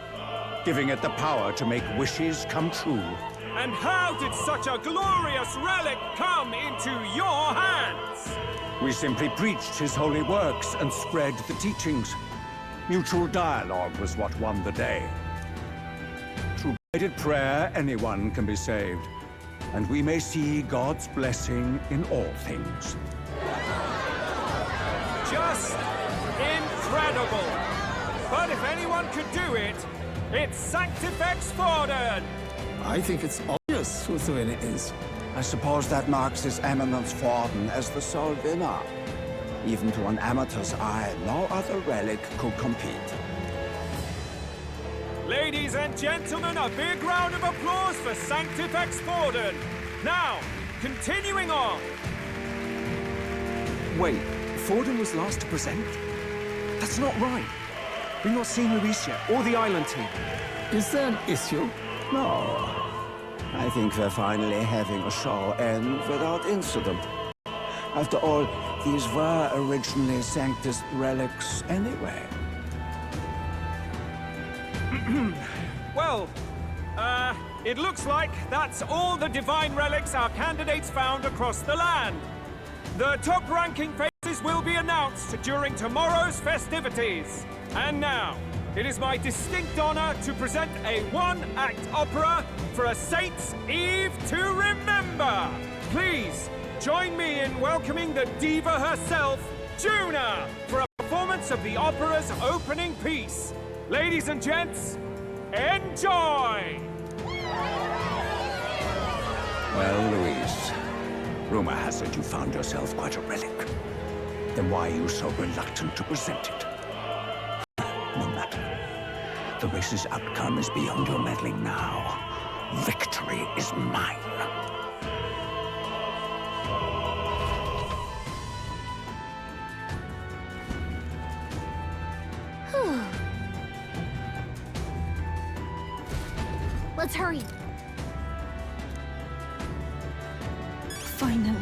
giving it the power to make wishes come true. And how did such a glorious relic come into your hands? We simply preached his holy works and spread the teachings. Mutual dialogue was what won the day. Through guided prayer, anyone can be saved, and we may see God's blessing in all things. Just incredible! But if anyone could do it, it's Sanctifex Forden! I think it's obvious whose win it is. I suppose that marks His Eminence Forden as the sole winner. Even to an amateur's eye, no other relic could compete. Ladies and gentlemen, a big round of applause for Sanctifex Forden! Now, continuing on! Wait, Forden was last to present? That's not right. We've not seen Luis yet, or the island team. Is there an issue? No. I think we're finally having a show end without incident. After all, these were originally Sanctus relics anyway. Well, it looks like that's all the divine relics our candidates found across the land. The top-ranking faces will be announced during tomorrow's festivities. And now, it is my distinct honor to present a one-act opera for a Saint's Eve to remember. Please, join me in welcoming the diva herself, Juna, for a performance of the opera's opening piece. Ladies and gents, enjoy! Well, Louise, rumor has it you found yourself quite a relic. Then why are you so reluctant to present it? No matter. The race's outcome is beyond your meddling now. Victory is mine. Let's hurry. Finally.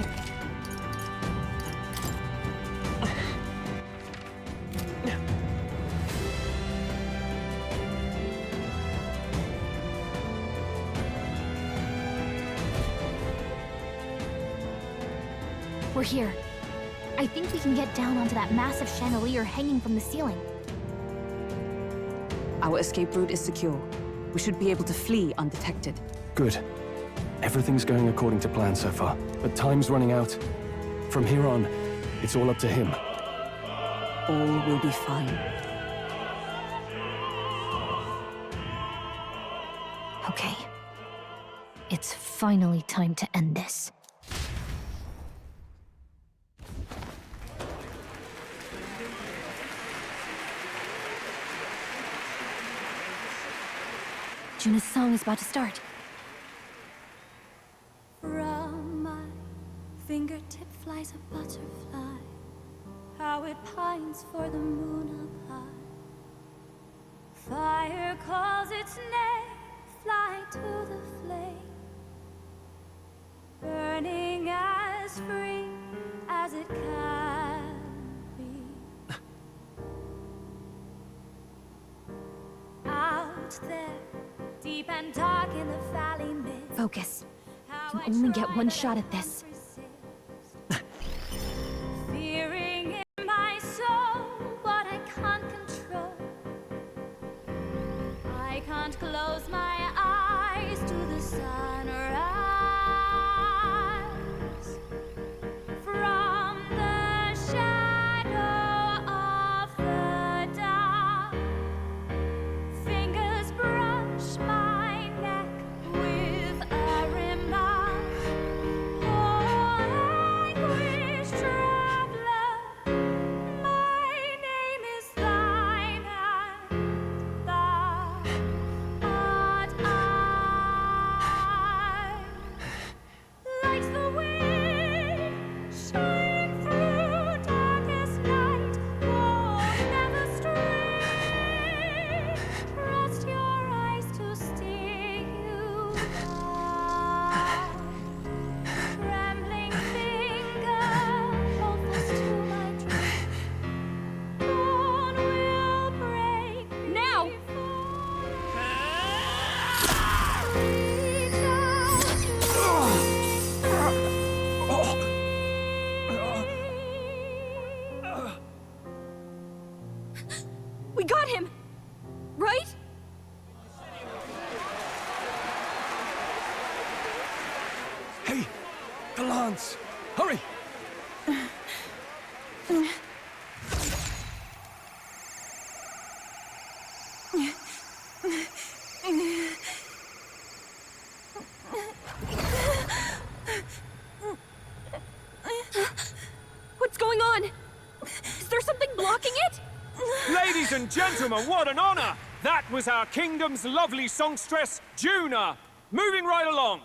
We're here. I think we can get down onto that massive chandelier hanging from the ceiling. Our escape route is secure. We should be able to flee undetected. Good. Everything's going according to plan so far, but time's running out. From here on, it's all up to him. All will be fine. Okay. It's finally time to end this. Juna's song is about to start. From my fingertip flies a butterfly, how it pines for the moon up high. Fire calls its name, fly to the flame, burning as free as it can be. Out there, deep and dark in the valley mid. Focus. You can only get one shot at this. Fearing in my soul what I can't control. I can't close my eyes to the sunrise. From the shadow of the dark, fingers brush my neck with a remark. Oh, anguish traveler, my name is thine, We got him! Right? Hey! The lance! Hurry! What's going on? Is there something blocking it? Ladies and gentlemen, what an honor! That was our kingdom's lovely songstress, Juna. Moving right along.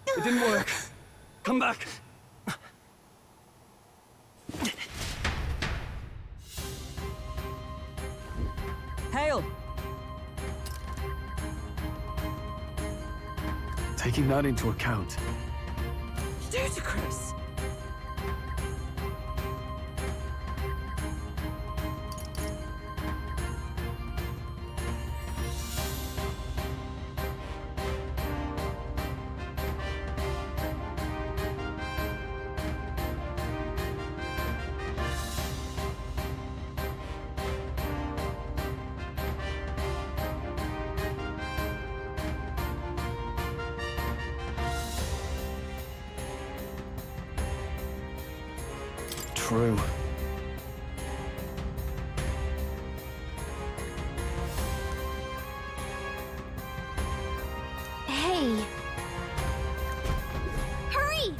It didn't work. Come back. Hail! Taking that into account. Ludicrous! True. Hey. Hurry!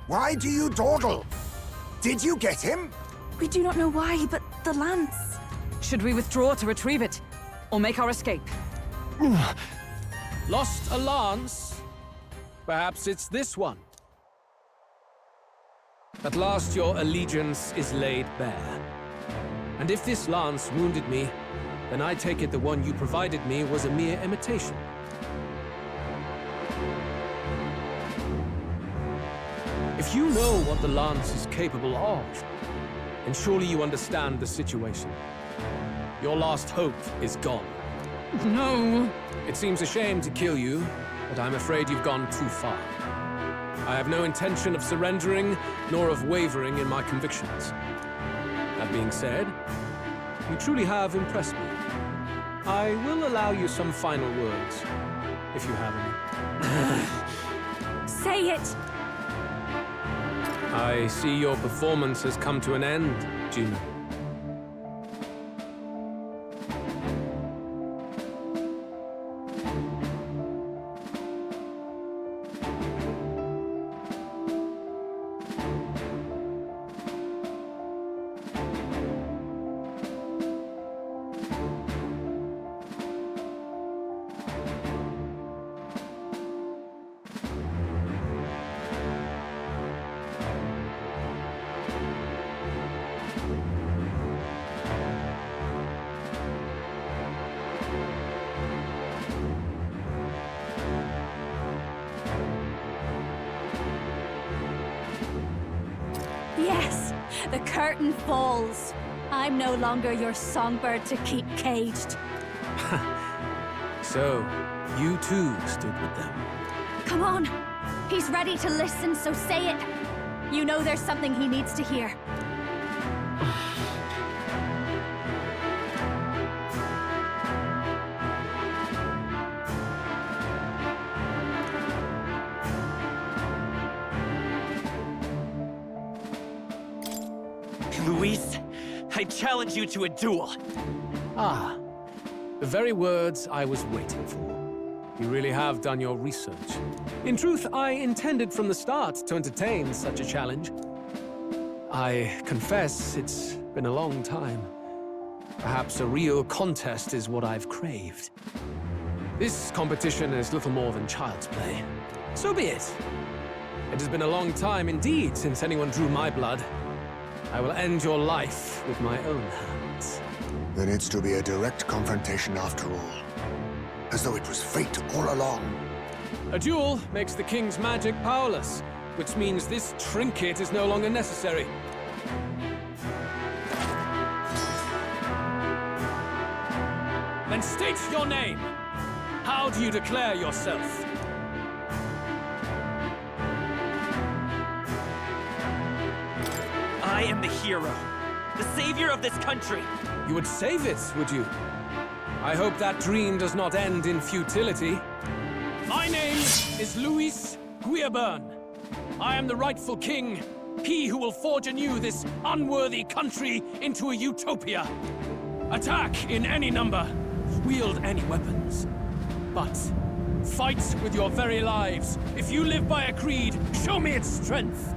Why do you dawdle? Did you get him? We do not know why, but the lance. Should we withdraw to retrieve it? Or make our escape? Lost a lance? Perhaps it's this one. At last your allegiance is laid bare. And if this lance wounded me, then I take it the one you provided me was a mere imitation. If you know what the lance is capable of, then surely you understand the situation. Your last hope is gone. No! It seems a shame to kill you, but I'm afraid you've gone too far. I have no intention of surrendering, nor of wavering in my convictions. That being said, you truly have impressed me. I will allow you some final words, if you have any. Say it! I see your performance has come to an end, Juna. Yes, the curtain falls. I'm no longer your songbird to keep caged. So, you too stood with them. Come on. He's ready to listen, so say it. You know there's something he needs to hear. Luis, I challenge you to a duel. Ah, the very words I was waiting for. You really have done your research. In truth, I intended from the start to entertain such a challenge. I confess it's been a long time. Perhaps a real contest is what I've craved. This competition is little more than child's play. So be it. It has been a long time indeed since anyone drew my blood. I will end your life with my own hands. Then it's to be a direct confrontation after all. As though it was fate all along. A duel makes the king's magic powerless, which means this trinket is no longer necessary. Then state your name. How do you declare yourself? I am the hero, the savior of this country. You would save it, would you? I hope that dream does not end in futility. My name is Luis Guiaburn. I am the rightful king, he who will forge anew this unworthy country into a utopia. Attack in any number, wield any weapons. But fight with your very lives. If you live by a creed, show me its strength.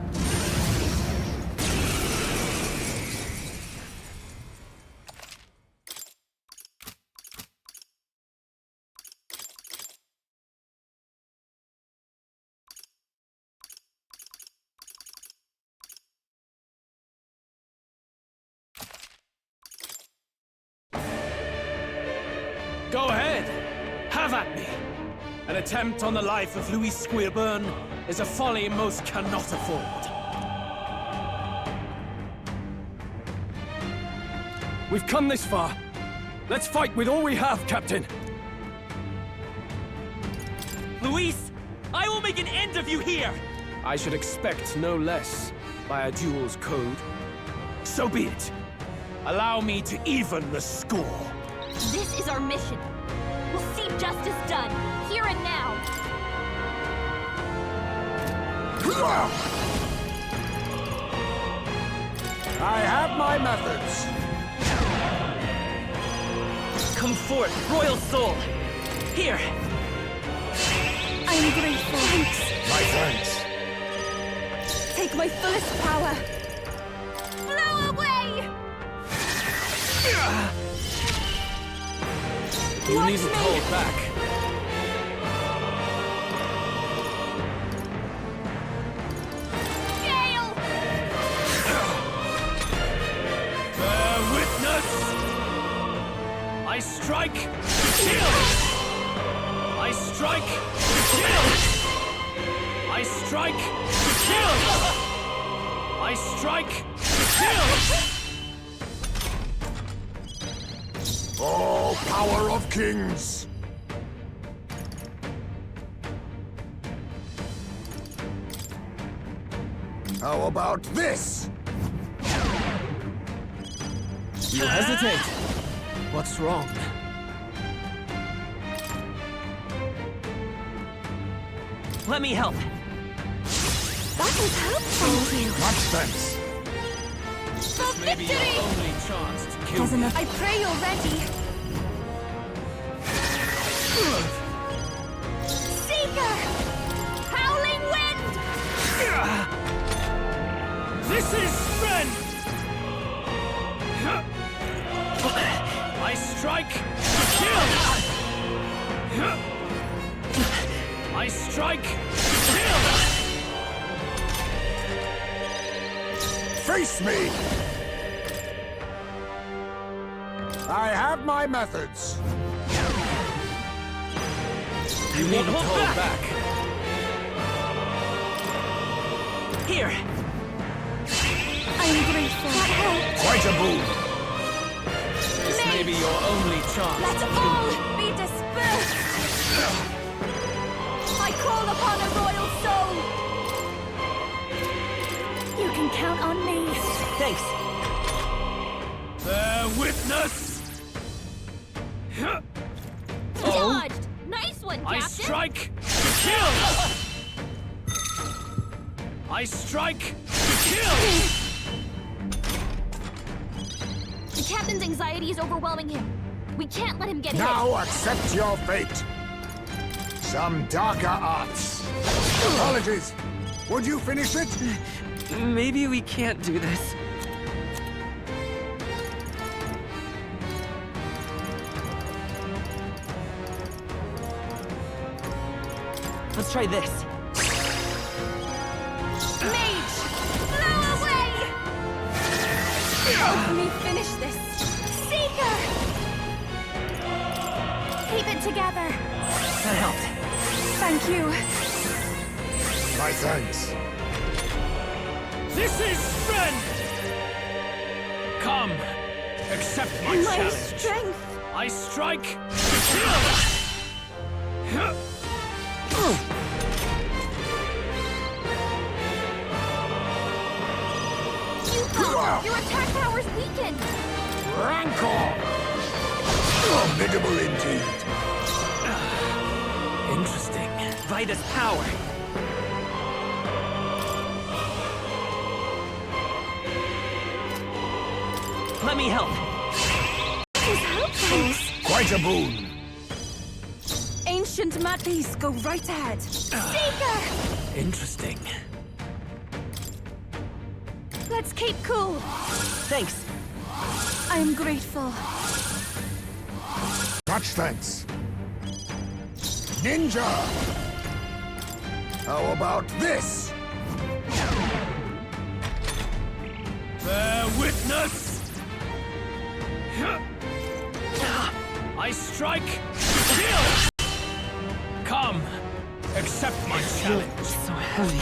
Go ahead! Have at me! An attempt on the life of Louis Squeerburn is a folly most cannot afford. We've come this far. Let's fight with all we have, Captain. Luis, I will make an end of you here! I should expect no less by a duel's code. So be it. Allow me to even the score. This is our mission. We'll see justice done, here and now. I have my methods. Come forth, royal soul. Here. I am grateful. Thanks. My thanks. Take my fullest power. Blow away! You needn't hold back. Gale! Bear witness! I strike, kill! I strike, kill! I strike, kill! I strike, kill! Oh, power of kings! How about this? You hesitate. What's wrong? Let me help. That was helpful. Much thanks. This may be your only chance to kill me. I pray you're ready. Seeker! Howling wind! This is strength! I strike, kill! I strike, kill! Face me! I have my methods. You needn't hold back. Here. I am grateful. That helped. Quite a move. This may be your only chance. Let all be dispersed. I call upon a royal soul! You can count on me. Thanks. Bear witness! Dodged! Nice one, I Captain! strike, kill! I strike, kill! The Captain's anxiety is overwhelming him. We can't let him get hit. Now accept your fate. Some darker arts. Apologies. Would you finish it? Maybe we can't do this. Let's try this. Mage! Blow away! Help me finish this. Seeker! Keep it together. That helped. Thank you. My thanks. This is strength! Come, accept my challenge. Strength. I strike. Your attack power's weakened! Rancor! Formidable indeed. Interesting. Vitus power. Let me help. Quite a boon. Ancient Matties, go right ahead. Seeker! Interesting. Let's keep cool. Thanks. I am grateful. Much thanks. Ninja! How about this? Bear witness! I strike. Kill! Come, accept my challenge. So heavy.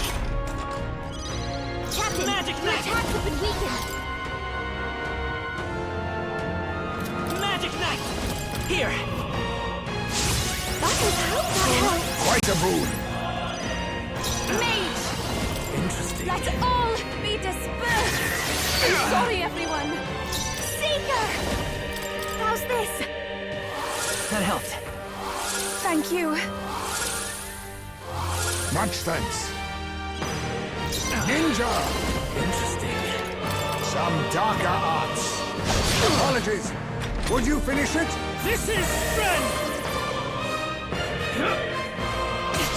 Captain, Magic your Knight! attacks have been weakened. Magic Knight! Here! That helped. Quite a boon. Mage! Interesting. Let's all be dispersed! I'm sorry, everyone. Seeker! How's this? That helped. Thank you. Much thanks. Ninja! Interesting. Some darker arts. Apologies. Would you finish it? This is strength!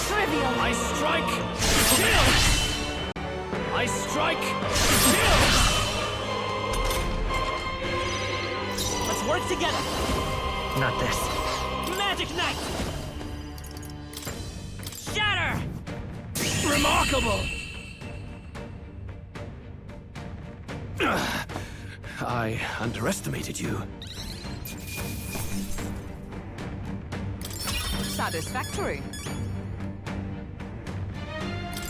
Trivial. I strike. Kill! I strike. Kill! Let's work together. Not this. Magic Knight! Shatter! Remarkable! I underestimated you. Satisfactory.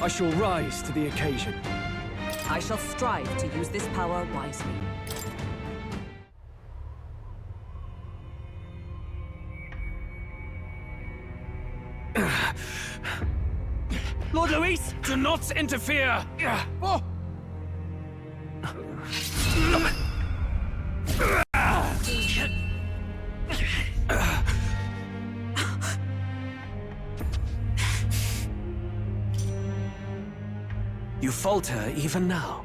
I shall rise to the occasion. I shall strive to use this power wisely. Lord Luis, do not interfere! Oh. You falter even now.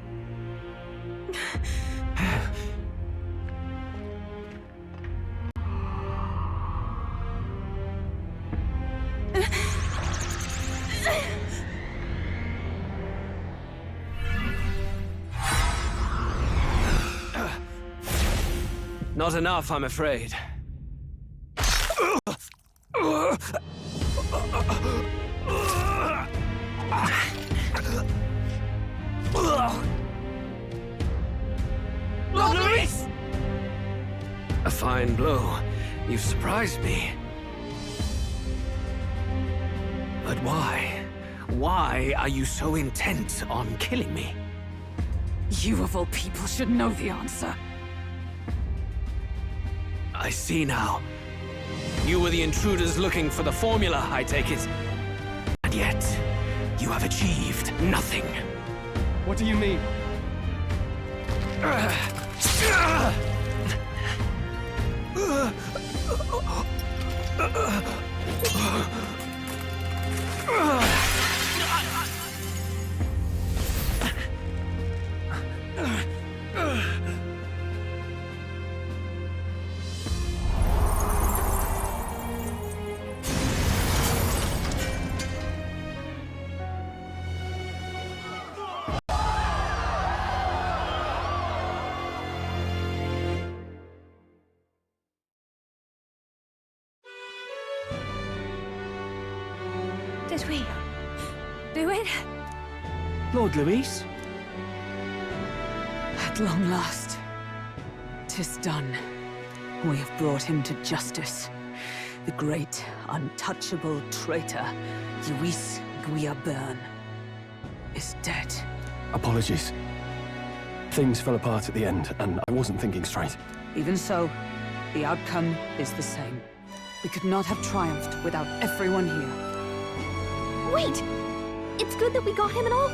Not enough, I'm afraid. Lord Luis! A fine blow. You've surprised me. But why? Why are you so intent on killing me? You of all people should know the answer. I see now. You were the intruders looking for the formula, I take it. And yet, you have achieved nothing. What do you mean? Did we do it? Lord Luis? At long last, 'tis done. We have brought him to justice. The great, untouchable traitor, Luis Guillaume, is dead. Apologies. Things fell apart at the end, and I wasn't thinking straight. Even so, the outcome is the same. We could not have triumphed without everyone here. Wait! It's good that we got him and all,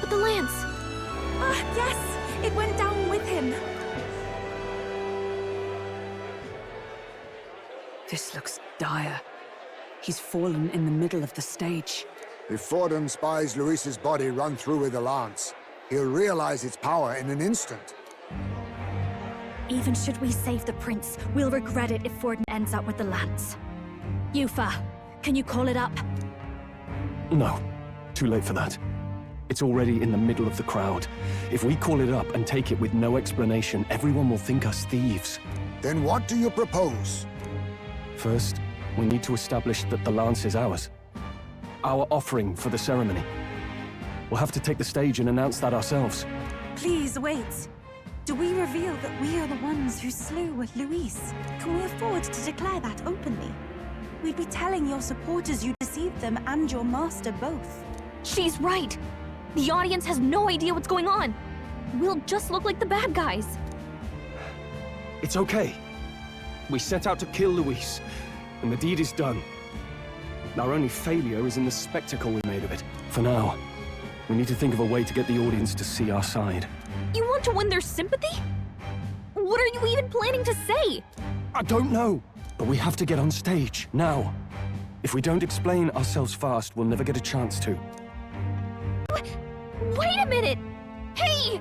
but the lance... Ah, yes! It went down with him! This looks dire. He's fallen in the middle of the stage. If Forden spies Luis's body run through with a lance, he'll realize its power in an instant. Even should we save the prince, we'll regret it if Forden ends up with the lance. Yufa, can you call it up? No. Too late for that. It's already in the middle of the crowd. If we call it up and take it with no explanation, everyone will think us thieves. Then what do you propose? First, we need to establish that the lance is ours. Our offering for the ceremony. We'll have to take the stage and announce that ourselves. Please, wait. Do we reveal that we are the ones who slew Luis? Can we afford to declare that openly? We'd be telling your supporters you deceived them and your master both. She's right! The audience has no idea what's going on! We'll just look like the bad guys. It's okay. We set out to kill Luis, and the deed is done. Our only failure is in the spectacle we made of it. For now, we need to think of a way to get the audience to see our side. You want to win their sympathy? What are you even planning to say? I don't know, but we have to get on stage, now. If we don't explain ourselves fast, we'll never get a chance to. Wait a minute! Hey!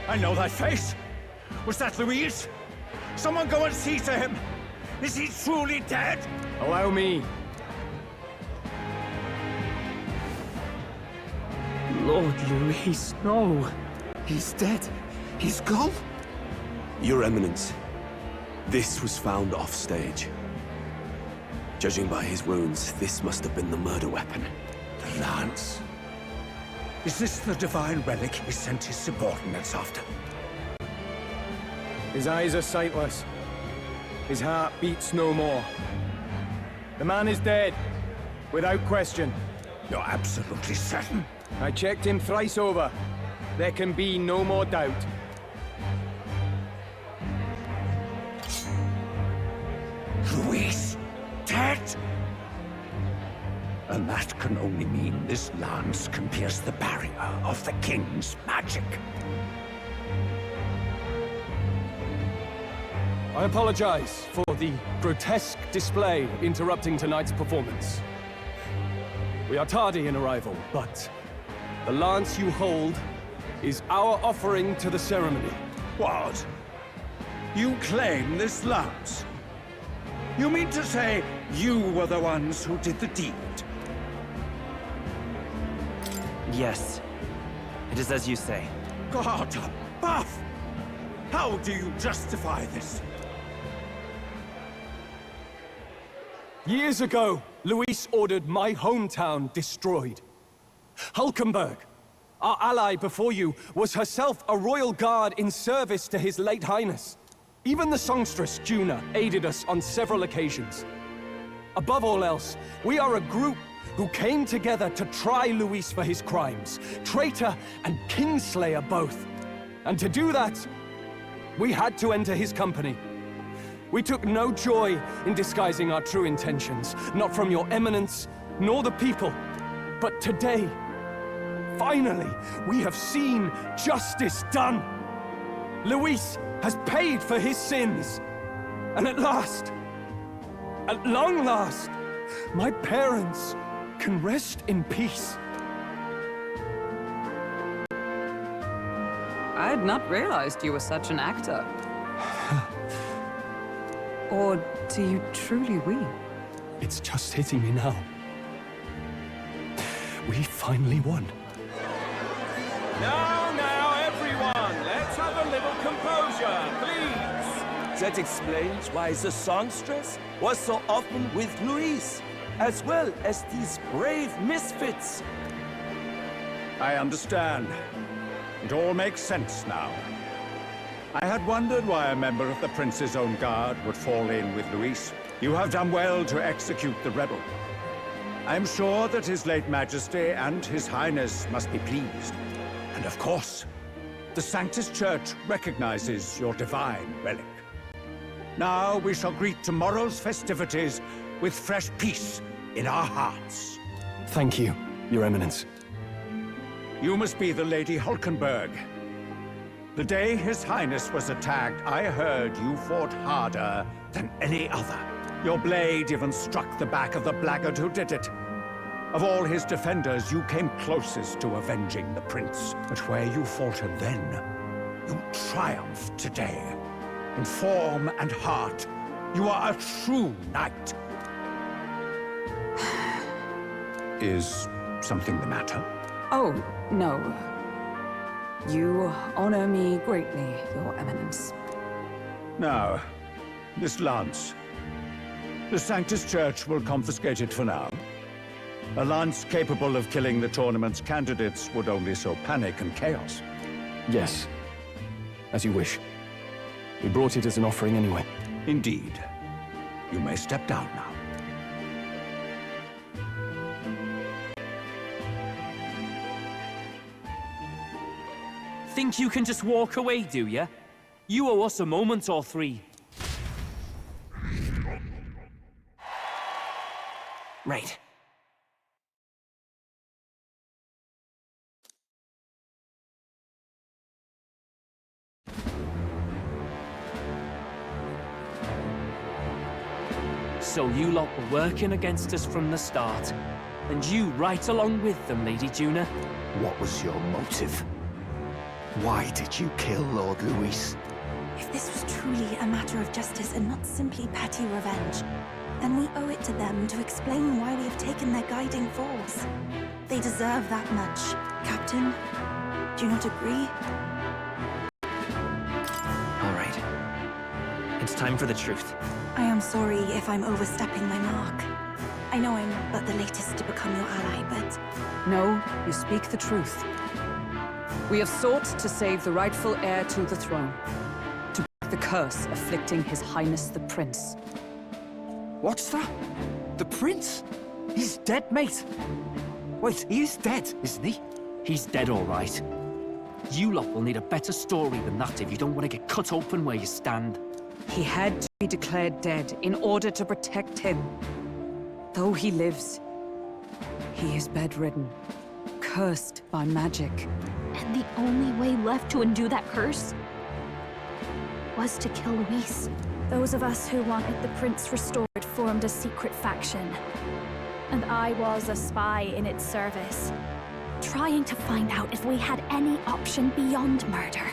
I know that face. Was that Luis? Someone go and see to him. Is he truly dead? Allow me. Lord Luis, no. He's dead. He's gone. Your Eminence, this was found off-stage. Judging by his wounds, this must have been the murder weapon. The lance. Is this the divine relic he sent his subordinates after? His eyes are sightless. His heart beats no more. The man is dead, without question. You're absolutely certain? I checked him thrice over. There can be no more doubt. Luis, dead? And that can only mean this lance can pierce the barrier of the king's magic. I apologize for the grotesque display interrupting tonight's performance. We are tardy in arrival, but the lance you hold is our offering to the ceremony. What? You claim this lance? You mean to say you were the ones who did the deed? Yes. It is as you say. God above! How do you justify this? Years ago, Luis ordered my hometown destroyed. Hulkenberg, our ally before you, was herself a royal guard in service to his late highness. Even the songstress, Juna, aided us on several occasions. Above all else, we are a group who came together to try Luis for his crimes, traitor and kingslayer both. And to do that, we had to enter his company. We took no joy in disguising our true intentions, not from your eminence, nor the people. But today, finally, we have seen justice done. Luis has paid for his sins. And at last, at long last, my parents can rest in peace. I had not realized you were such an actor. Or do you truly weep? It's just hitting me now. We finally won. Now, everyone, let's have a little composure, please. That explains why the songstress was so often with Louise, as well as these brave misfits. I understand. It all makes sense now. I had wondered why a member of the Prince's own guard would fall in with Louise. You have done well to execute the rebel. I am sure that His late Majesty and His Highness must be pleased. And of course, the Sanctus Church recognizes your divine relic. Now we shall greet tomorrow's festivities with fresh peace in our hearts. Thank you, Your Eminence. You must be the Lady Hulkenberg. The day His Highness was attacked, I heard you fought harder than any other. Your blade even struck the back of the blackguard who did it. Of all his defenders, you came closest to avenging the prince. But where you faltered then, you triumphed today. In form and heart, you are a true knight. Is something the matter? Oh, no. You honor me greatly, Your Eminence. Now, this lance. The Sanctus Church will confiscate it for now. A lance capable of killing the tournament's candidates would only sow panic and chaos. Yes. As you wish. We brought it as an offering anyway. Indeed. You may step down now. Think you can just walk away, do ya? You owe us a moment or three. Right. So you lot were working against us from the start. And you right along with them, Lady Juna. What was your motive? Why did you kill Lord Louis? If this was truly a matter of justice and not simply petty revenge, then we owe it to them to explain why we have taken their guiding force. They deserve that much. Captain, do you not agree? All right. It's time for the truth. I am sorry if I'm overstepping my mark. I know I'm but the latest to become your ally, but... No, you speak the truth. We have sought to save the rightful heir to the throne. To break the curse afflicting His Highness the Prince. What's that? The prince? He's dead, mate. Wait, he is dead, isn't he? He's dead, all right. You lot will need a better story than that if you don't want to get cut open where you stand. He had to be declared dead in order to protect him. Though he lives, he is bedridden, cursed by magic. And the only way left to undo that curse was to kill Luis. Those of us who wanted the prince restored formed a secret faction. And I was a spy in its service, trying to find out if we had any option beyond murder.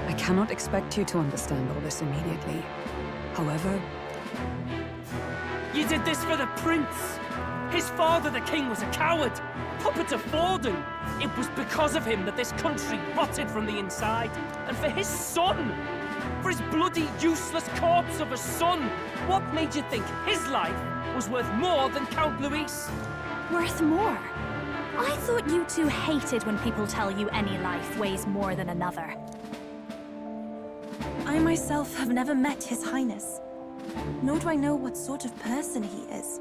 I cannot expect you to understand all this immediately. However... You did this for the prince! His father, the king, was a coward! Puppet of Forden! It was because of him that this country rotted from the inside. And for his son! For his bloody, useless corpse of a son! What made you think his life was worth more than Count Luis? Worth more? I thought you two hated when people tell you any life weighs more than another. I myself have never met His Highness, nor do I know what sort of person he is.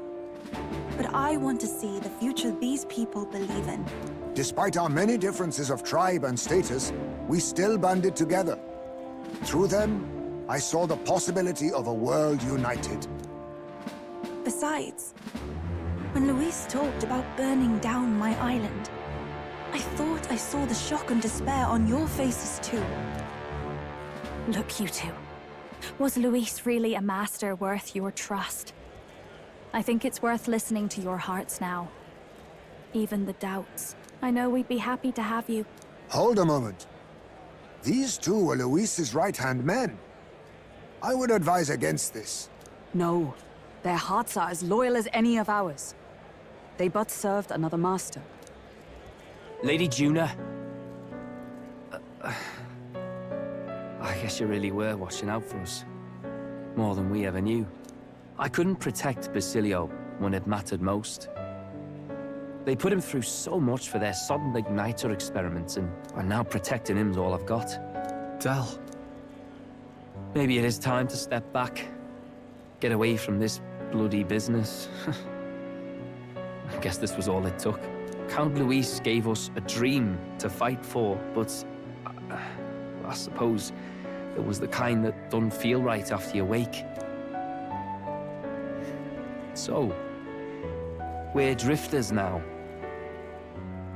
But I want to see the future these people believe in. Despite our many differences of tribe and status, we still banded together. Through them, I saw the possibility of a world united. Besides, when Luis talked about burning down my island, I thought I saw the shock and despair on your faces too. Look, you two. Was Luis really a master worth your trust? I think it's worth listening to your hearts now. Even the doubts. I know we'd be happy to have you. Hold a moment. These two were Luis's right-hand men. I would advise against this. No. Their hearts are as loyal as any of ours. They but served another master. Lady Juna. I guess you really were watching out for us. More than we ever knew. I couldn't protect Basilio when it mattered most. They put him through so much for their sodden igniter experiments, and now protecting him's all I've got. Del. Maybe it is time to step back. Get away from this bloody business. I guess this was all it took. Count Luis gave us a dream to fight for, but I suppose it was the kind that don't feel right after you wake. So, we're drifters now.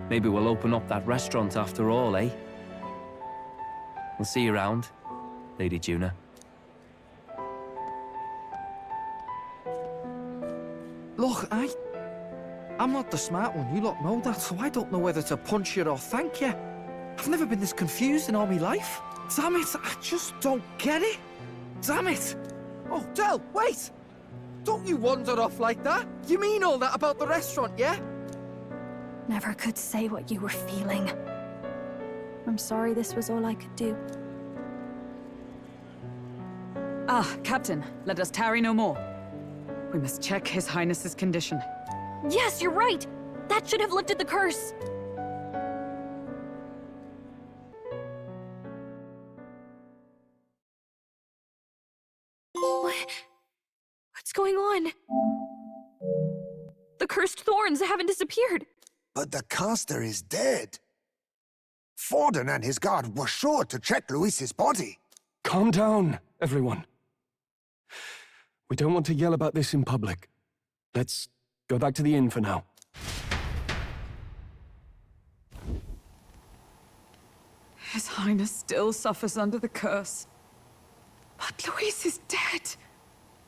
Maybe we'll open up that restaurant after all, eh? We'll see you around, Lady Juna. Look, I'm not the smart one, you lot know that, so I don't know whether to punch you or thank you. I've never been this confused in all my life. Damn it, I just don't get it. Damn it. Oh, Del, wait! Don't you wander off like that? You mean all that about the restaurant, yeah? Never could say what you were feeling. I'm sorry this was all I could do. Ah, Captain, let us tarry no more. We must check His Highness's condition. Yes, you're right! That should have lifted the curse! What's going on? The cursed thorns haven't disappeared. But the caster is dead. Forden and his guard were sure to check Luis's body. Calm down, everyone. We don't want to yell about this in public. Let's go back to the inn for now. His Highness still suffers under the curse. But Luis is dead.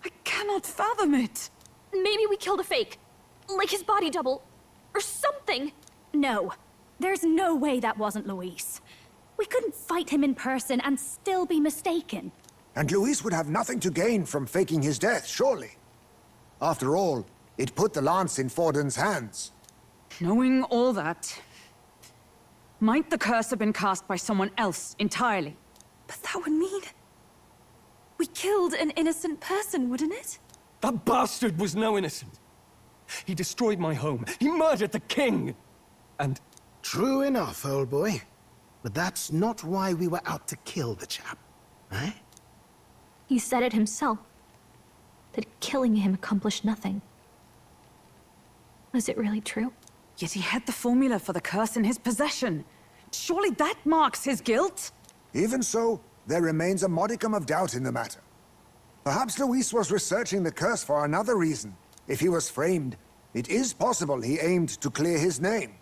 I cannot fathom it. Maybe we killed a fake. Like his body double. Or something. No. There's no way that wasn't Luis. We couldn't fight him in person and still be mistaken. And Luis would have nothing to gain from faking his death, surely. After all, it put the lance in Forden's hands. Knowing all that, might the curse have been cast by someone else entirely? But that would mean... we killed an innocent person, wouldn't it? That bastard was no innocent. He destroyed my home. He murdered the king. And... True enough, old boy. But that's not why we were out to kill the chap, eh? He said it himself. That killing him accomplished nothing. Was it really true? Yet he had the formula for the curse in his possession. Surely that marks his guilt? Even so, there remains a modicum of doubt in the matter. Perhaps Luis was researching the curse for another reason. If he was framed, it is possible he aimed to clear his name.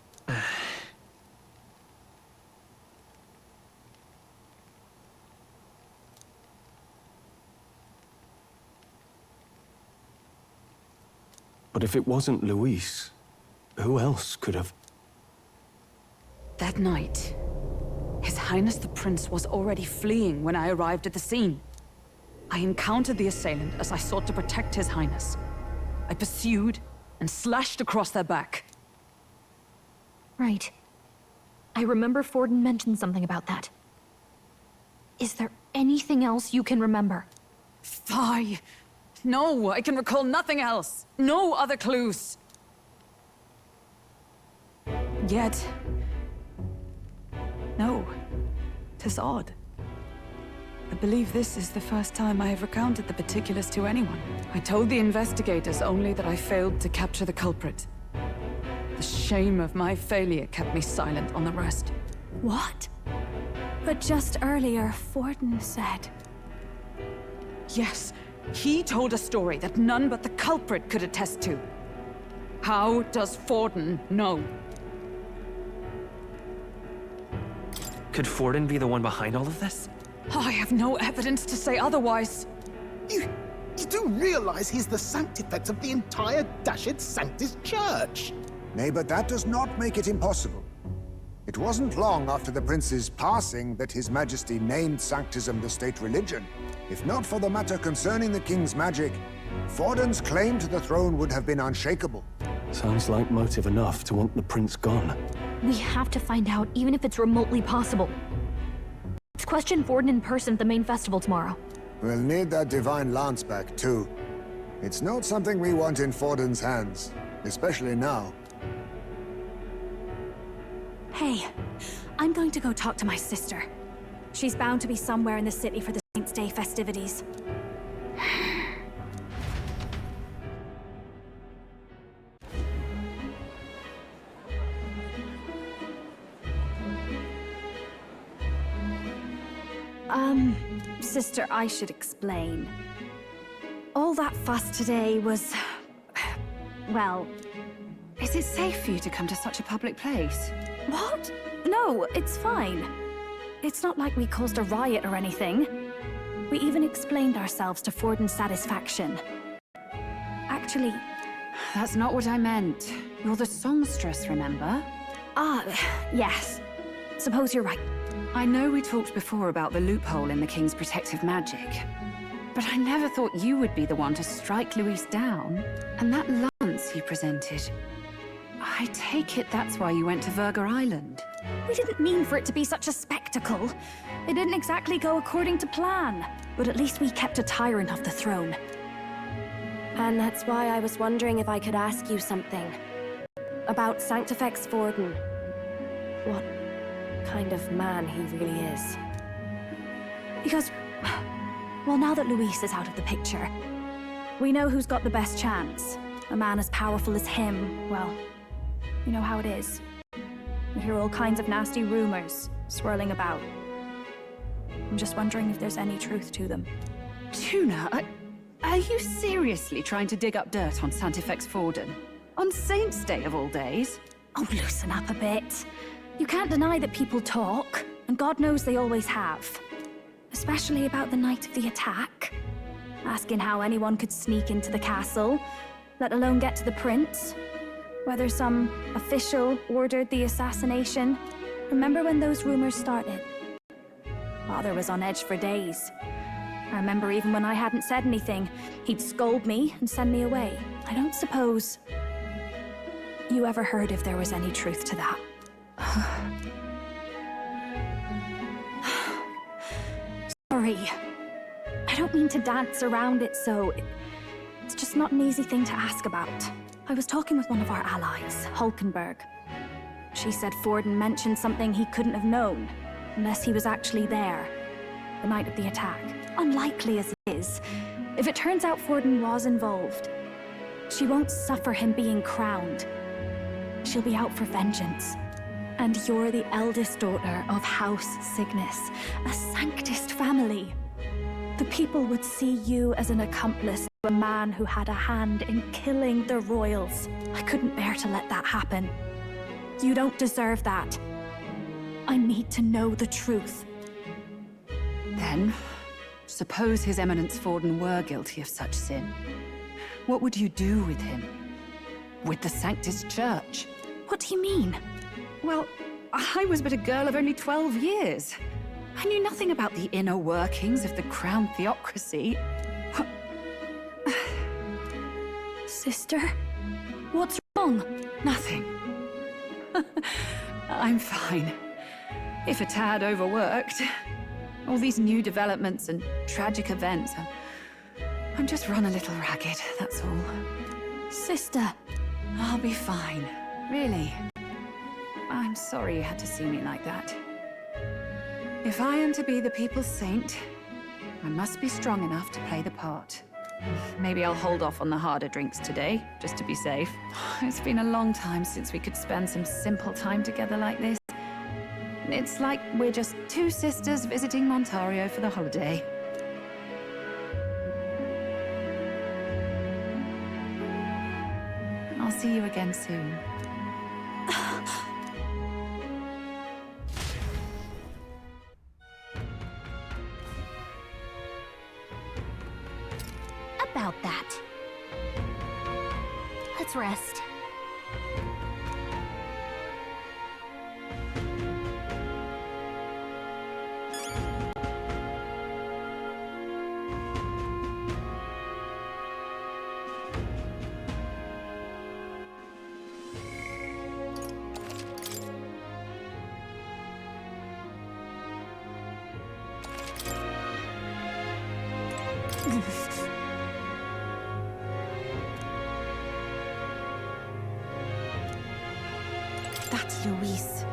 But if it wasn't Luis, who else could have... That night, His Highness the Prince was already fleeing when I arrived at the scene. I encountered the assailant as I sought to protect His Highness. I pursued and slashed across their back. Right. I remember Forden mentioned something about that. Is there anything else you can remember? Fie! No, I can recall nothing else. No other clues. Yet... no. 'Tis odd. I believe this is the first time I have recounted the particulars to anyone. I told the investigators only that I failed to capture the culprit. The shame of my failure kept me silent on the rest. What? But just earlier, Forden said... Yes, he told a story that none but the culprit could attest to. How does Forden know? Could Forden be the one behind all of this? I have no evidence to say otherwise. You do realize he's the sanctifex of the entire Dashed Sanctus Church? Nay, but that does not make it impossible. It wasn't long after the prince's passing that His Majesty named Sanctism the state religion. If not for the matter concerning the king's magic, Forden's claim to the throne would have been unshakable. Sounds like motive enough to want the prince gone. We have to find out, even if it's remotely possible. Let's question Forden in person at the main festival tomorrow. We'll need that divine lance back, too. It's not something we want in Forden's hands, especially now. Hey, I'm going to go talk to my sister. She's bound to be somewhere in the city for the Saints' Day festivities. Sister, I should explain. All that fuss today was... well... Is it safe for you to come to such a public place? What? No, it's fine. It's not like we caused a riot or anything. We even explained ourselves to Forden's satisfaction. Actually... That's not what I meant. You're the songstress, remember? Yes. Suppose you're right. I know we talked before about the loophole in the King's protective magic, but I never thought you would be the one to strike Luis down. And that lance he presented... I take it that's why you went to Virga Island. We didn't mean for it to be such a spectacle. It didn't exactly go according to plan. But at least we kept a tyrant off the throne. And that's why I was wondering if I could ask you something. About Sanctifex Forden. What kind of man he really is. Because... well, now that Luis is out of the picture, we know who's got the best chance. A man as powerful as him, well, you know how it is. We hear all kinds of nasty rumors swirling about. I'm just wondering if there's any truth to them. Tuna, are you seriously trying to dig up dirt on Sanctifex Forden? On Saints' Day of all days? Oh, loosen up a bit. You can't deny that people talk, and God knows they always have. Especially about the night of the attack. Asking how anyone could sneak into the castle, let alone get to the prince. Whether some official ordered the assassination. Remember when those rumors started? Father was on edge for days. I remember even when I hadn't said anything, he'd scold me and send me away. I don't suppose you ever heard if there was any truth to that. Sorry. I don't mean to dance around it, so... It's just not an easy thing to ask about. I was talking with one of our allies, Hulkenberg. She said Forden mentioned something he couldn't have known, unless he was actually there, the night of the attack. Unlikely as it is, if it turns out Forden was involved, she won't suffer him being crowned. She'll be out for vengeance. And you're the eldest daughter of House Cygnus, a Sanctist family. The people would see you as an accomplice to a man who had a hand in killing the royals. I couldn't bear to let that happen. You don't deserve that. I need to know the truth. Then, suppose His Eminence Forden were guilty of such sin. What would you do with him? With the Sanctist Church? What do you mean? Well, I was but a girl of only 12 years. I knew nothing about the inner workings of the crown theocracy. Sister? What's wrong? Nothing. I'm fine. If a tad overworked. All these new developments and tragic events. I'm just run a little ragged, that's all. Sister. I'll be fine. Really. I'm sorry you had to see me like that. If I am to be the people's saint, I must be strong enough to play the part. Maybe I'll hold off on the harder drinks today, just to be safe. It's been a long time since we could spend some simple time together like this. It's like we're just two sisters visiting Montario for the holiday. I'll see you again soon. About that. Let's rest. that Luis?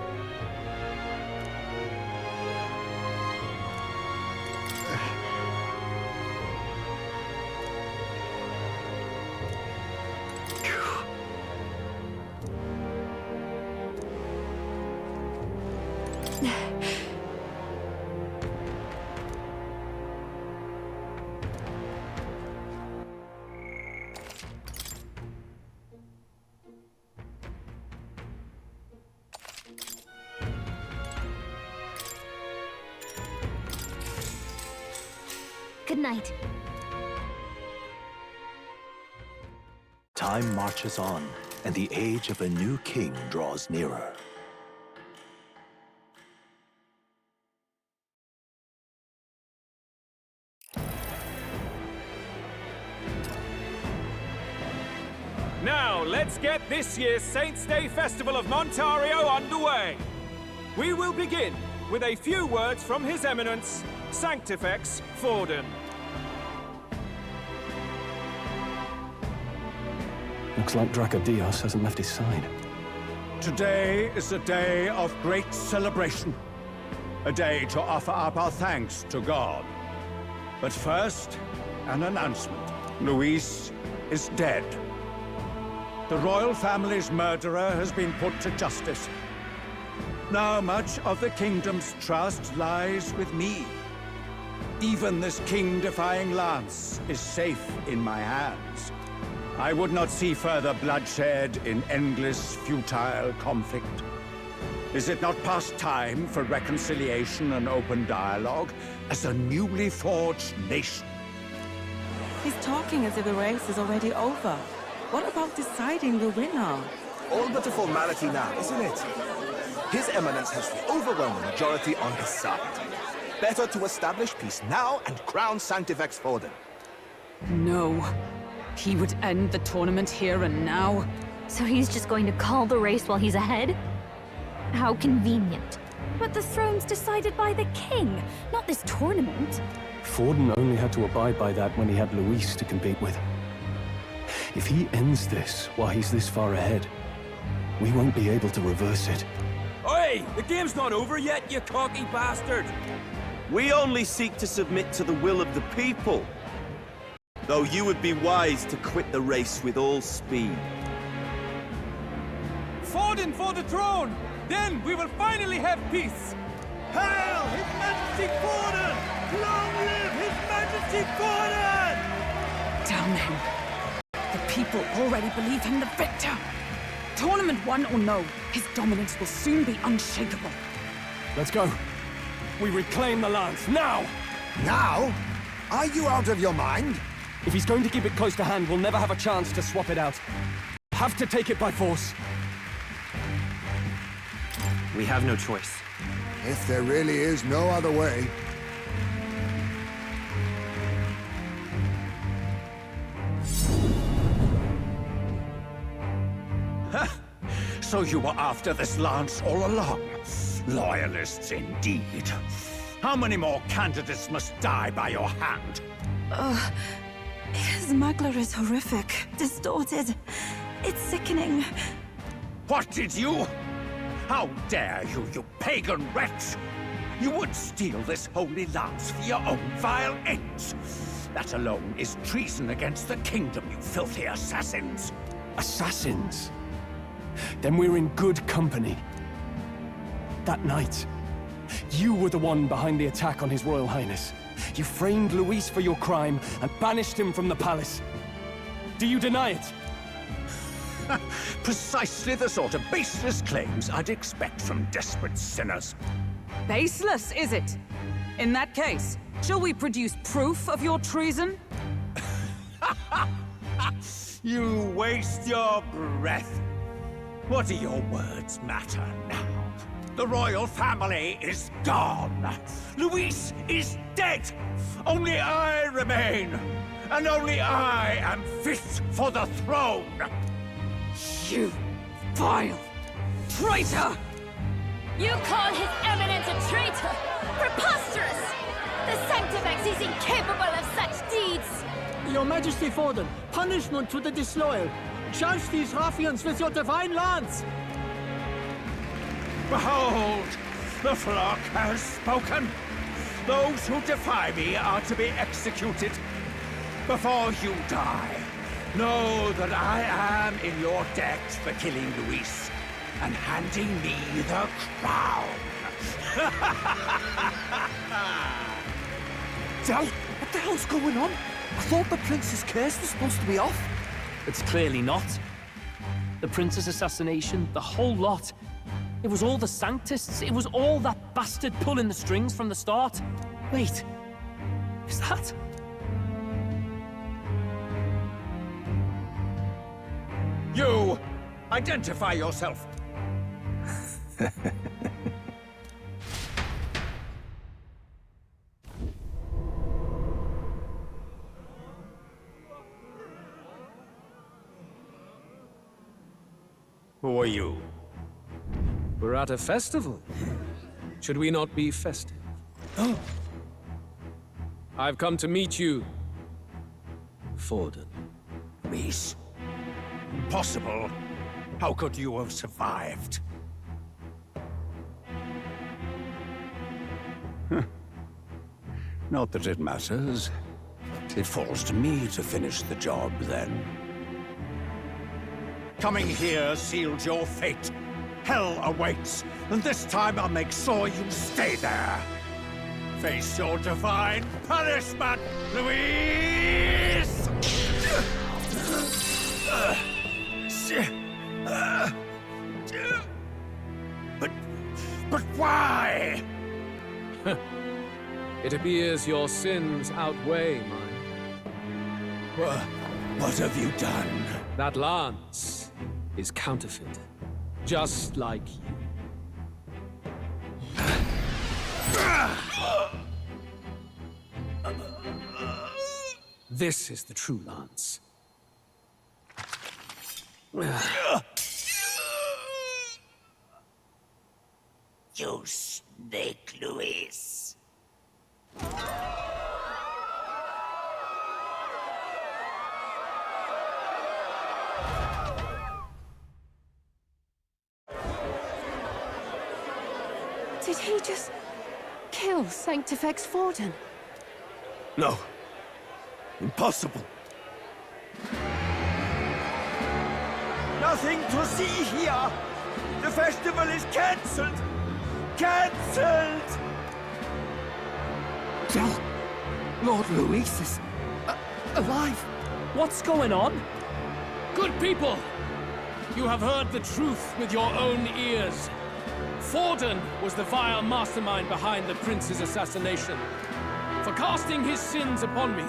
Good night. Time marches on, and the age of a new king draws nearer. Now, let's get this year's Saints' Day Festival of Montario underway. We will begin with a few words from His Eminence, Sanctifex Forden. Looks like Dracodios hasn't left his side. Today is a day of great celebration. A day to offer up our thanks to God. But first, an announcement. Luis is dead. The royal family's murderer has been put to justice. Now much of the kingdom's trust lies with me. Even this king-defying lance is safe in my hands. I would not see further bloodshed in endless, futile conflict. Is it not past time for reconciliation and open dialogue as a newly forged nation? He's talking as if the race is already over. What about deciding the winner? All but a formality now, isn't it? His Eminence has the overwhelming majority on his side. Better to establish peace now and crown Sanctifex Forden. No. He would end the tournament here and now. So he's just going to call the race while he's ahead? How convenient. But the throne's decided by the king, not this tournament. Forden only had to abide by that when he had Luis to compete with. If he ends this while he's this far ahead, we won't be able to reverse it. Oi! The game's not over yet, you cocky bastard! We only seek to submit to the will of the people. Though you would be wise to quit the race with all speed. Forden for the throne! Then we will finally have peace! Hail His Majesty Forden! Long live His Majesty Forden! Damn him. The people already believe him the victor. Tournament won or no, his dominance will soon be unshakable. Let's go. We reclaim the lance, now! Now? Are you out of your mind? If he's going to keep it close to hand, we'll never have a chance to swap it out. Have to take it by force. We have no choice. If there really is no other way. So you were after this lance all along? Loyalists indeed. How many more candidates must die by your hand? His Magler is horrific, distorted. It's sickening. What did you? How dare you, you pagan wretch! You would steal this holy lance for your own vile ends. That alone is treason against the kingdom, you filthy assassins. Assassins? Then we're in good company. That night, you were the one behind the attack on His Royal Highness. You framed Luis for your crime and banished him from the palace. Do you deny it? Precisely the sort of baseless claims I'd expect from desperate sinners. Baseless, is it? In that case, shall we produce proof of your treason? You waste your breath. What do your words matter now? The royal family is gone. Luis is dead. Only I remain. And only I am fit for the throne. You vile traitor! You call His Eminence a traitor? Preposterous! The Sanctifex is incapable of such deeds! Your Majesty Forden, punishment to the disloyal. Judge these ruffians with your divine lance! Behold, the flock has spoken. Those who defy me are to be executed. Before you die, know that I am in your debt for killing Luis and handing me the crown. Del, what the hell's going on? I thought the prince's curse was supposed to be off. It's clearly not. The prince's assassination, the whole lot. It was all the Sanctists. It was all that bastard pulling the strings from the start. Wait, is that? You! Identify yourself! Who are you? We're at a festival. Should we not be festive? I've come to meet you, Forden. Luis? Impossible. How could you have survived? Not that it matters. It falls to me to finish the job, then. Coming here sealed your fate. Hell awaits, and this time I'll make sure you stay there. Face your divine punishment, Luis! But why? It appears your sins outweigh mine. What have you done? That lance is counterfeit, just like you. This is the true lance. You snake, Luis. Did he just kill Sanctifex Forden? No. Impossible. Nothing to see here. The festival is cancelled. Cancelled! Del, Lord Luis is alive. What's going on? Good people! You have heard the truth with your own ears. Forden was the vile mastermind behind the prince's assassination. For casting his sins upon me,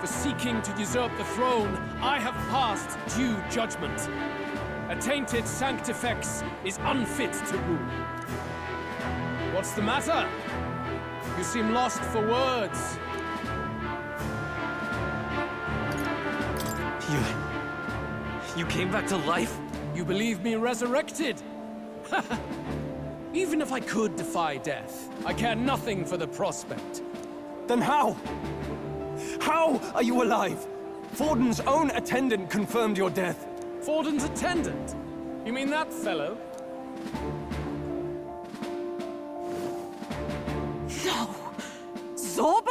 for seeking to usurp the throne, I have passed due judgment. A tainted Sanctifex is unfit to rule. What's the matter? You seem lost for words. You came back to life? You believe me resurrected? Even if I could defy death, I care nothing for the prospect. Then how? How are you alive? Forden's own attendant confirmed your death. Forden's attendant? You mean that fellow? No! Zorba?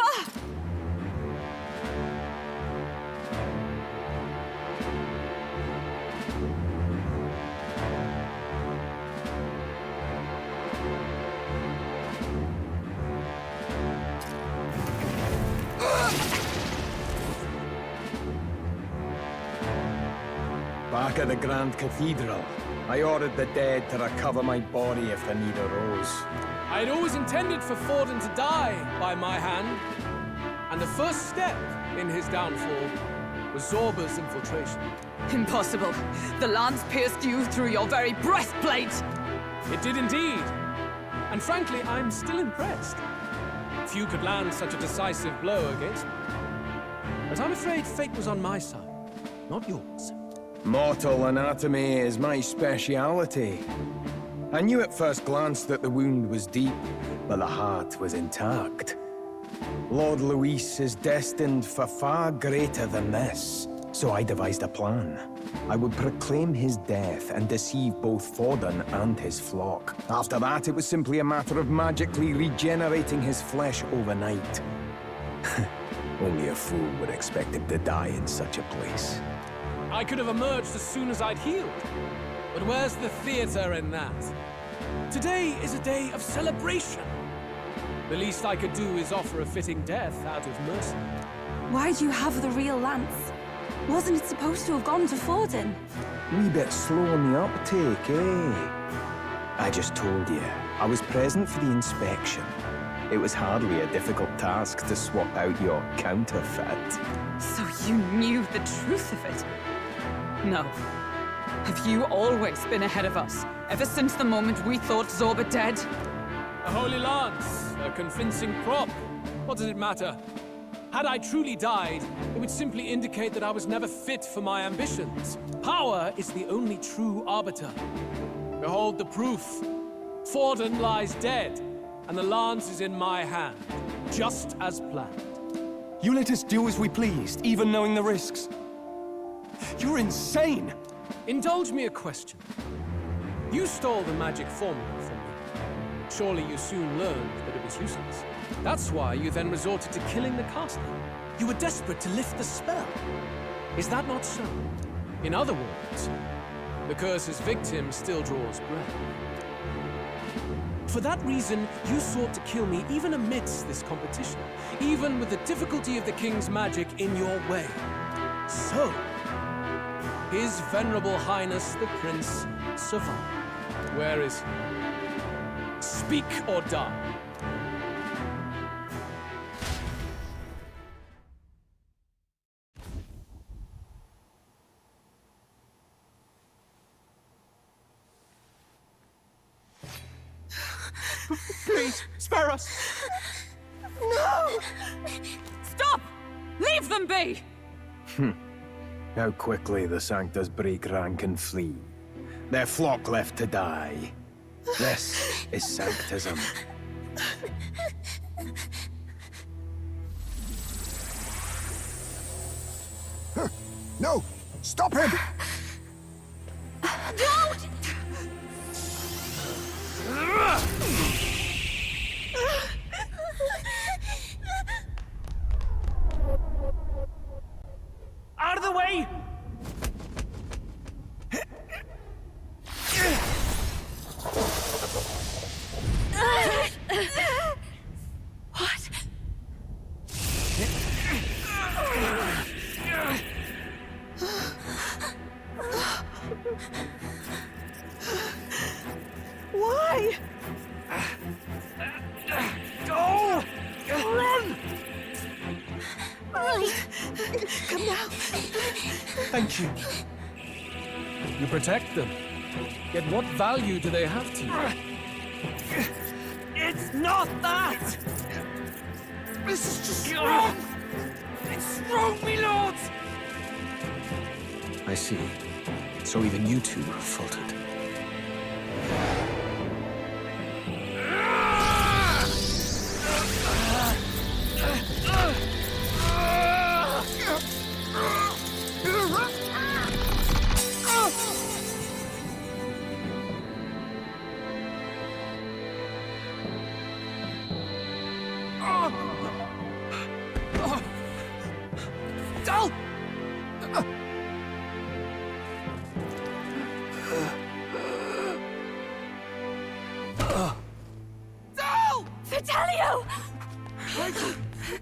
Back at the Grand Cathedral, I ordered the dead to recover my body if the need arose. I had always intended for Forden to die by my hand, and the first step in his downfall was Zorba's infiltration. Impossible. The lance pierced you through your very breastplate! It did indeed. And frankly, I'm still impressed. Few could land such a decisive blow against me. But I'm afraid fate was on my side, not yours. Mortal anatomy is my speciality. I knew at first glance that the wound was deep, but the heart was intact. Lord Luis is destined for far greater than this, so I devised a plan. I would proclaim his death and deceive both Forden and his flock. After that, it was simply a matter of magically regenerating his flesh overnight. Only a fool would expect him to die in such a place. I could have emerged as soon as I'd healed. But where's the theater in that? Today is a day of celebration. The least I could do is offer a fitting death out of mercy. Why do you have the real lance? Wasn't it supposed to have gone to Forden? Wee bit slow on the uptake, eh? I just told you, I was present for the inspection. It was hardly a difficult task to swap out your counterfeit. So you knew the truth of it? No. Have you always been ahead of us? Ever since the moment we thought Zorba dead? A holy lance, a convincing prop. What does it matter? Had I truly died, it would simply indicate that I was never fit for my ambitions. Power is the only true arbiter. Behold the proof. Forden lies dead, and the lance is in my hand, just as planned. You let us do as we pleased, even knowing the risks. You're insane! Indulge me a question. You stole the magic formula from me. Surely you soon learned that it was useless. That's why you then resorted to killing the caster. You were desperate to lift the spell. Is that not so? In other words, the curse's victim still draws breath. For that reason, you sought to kill me even amidst this competition, even with the difficulty of the king's magic in your way. So, His Venerable Highness the Prince survived. Where is he? Speak or die. Please, spare us! No! Stop! Leave them be! How quickly the Sanctus break rank and flee. Their flock left to die. This is Sanctism. No! Stop him! Don't! Out of the way! What? Why? Go! Run! Come now. Thank you. You protect them. Yet what value do they have to you? It's not that! This is just wrong! It's wrong, me lords! I see. So even you two faltered. Vitelio!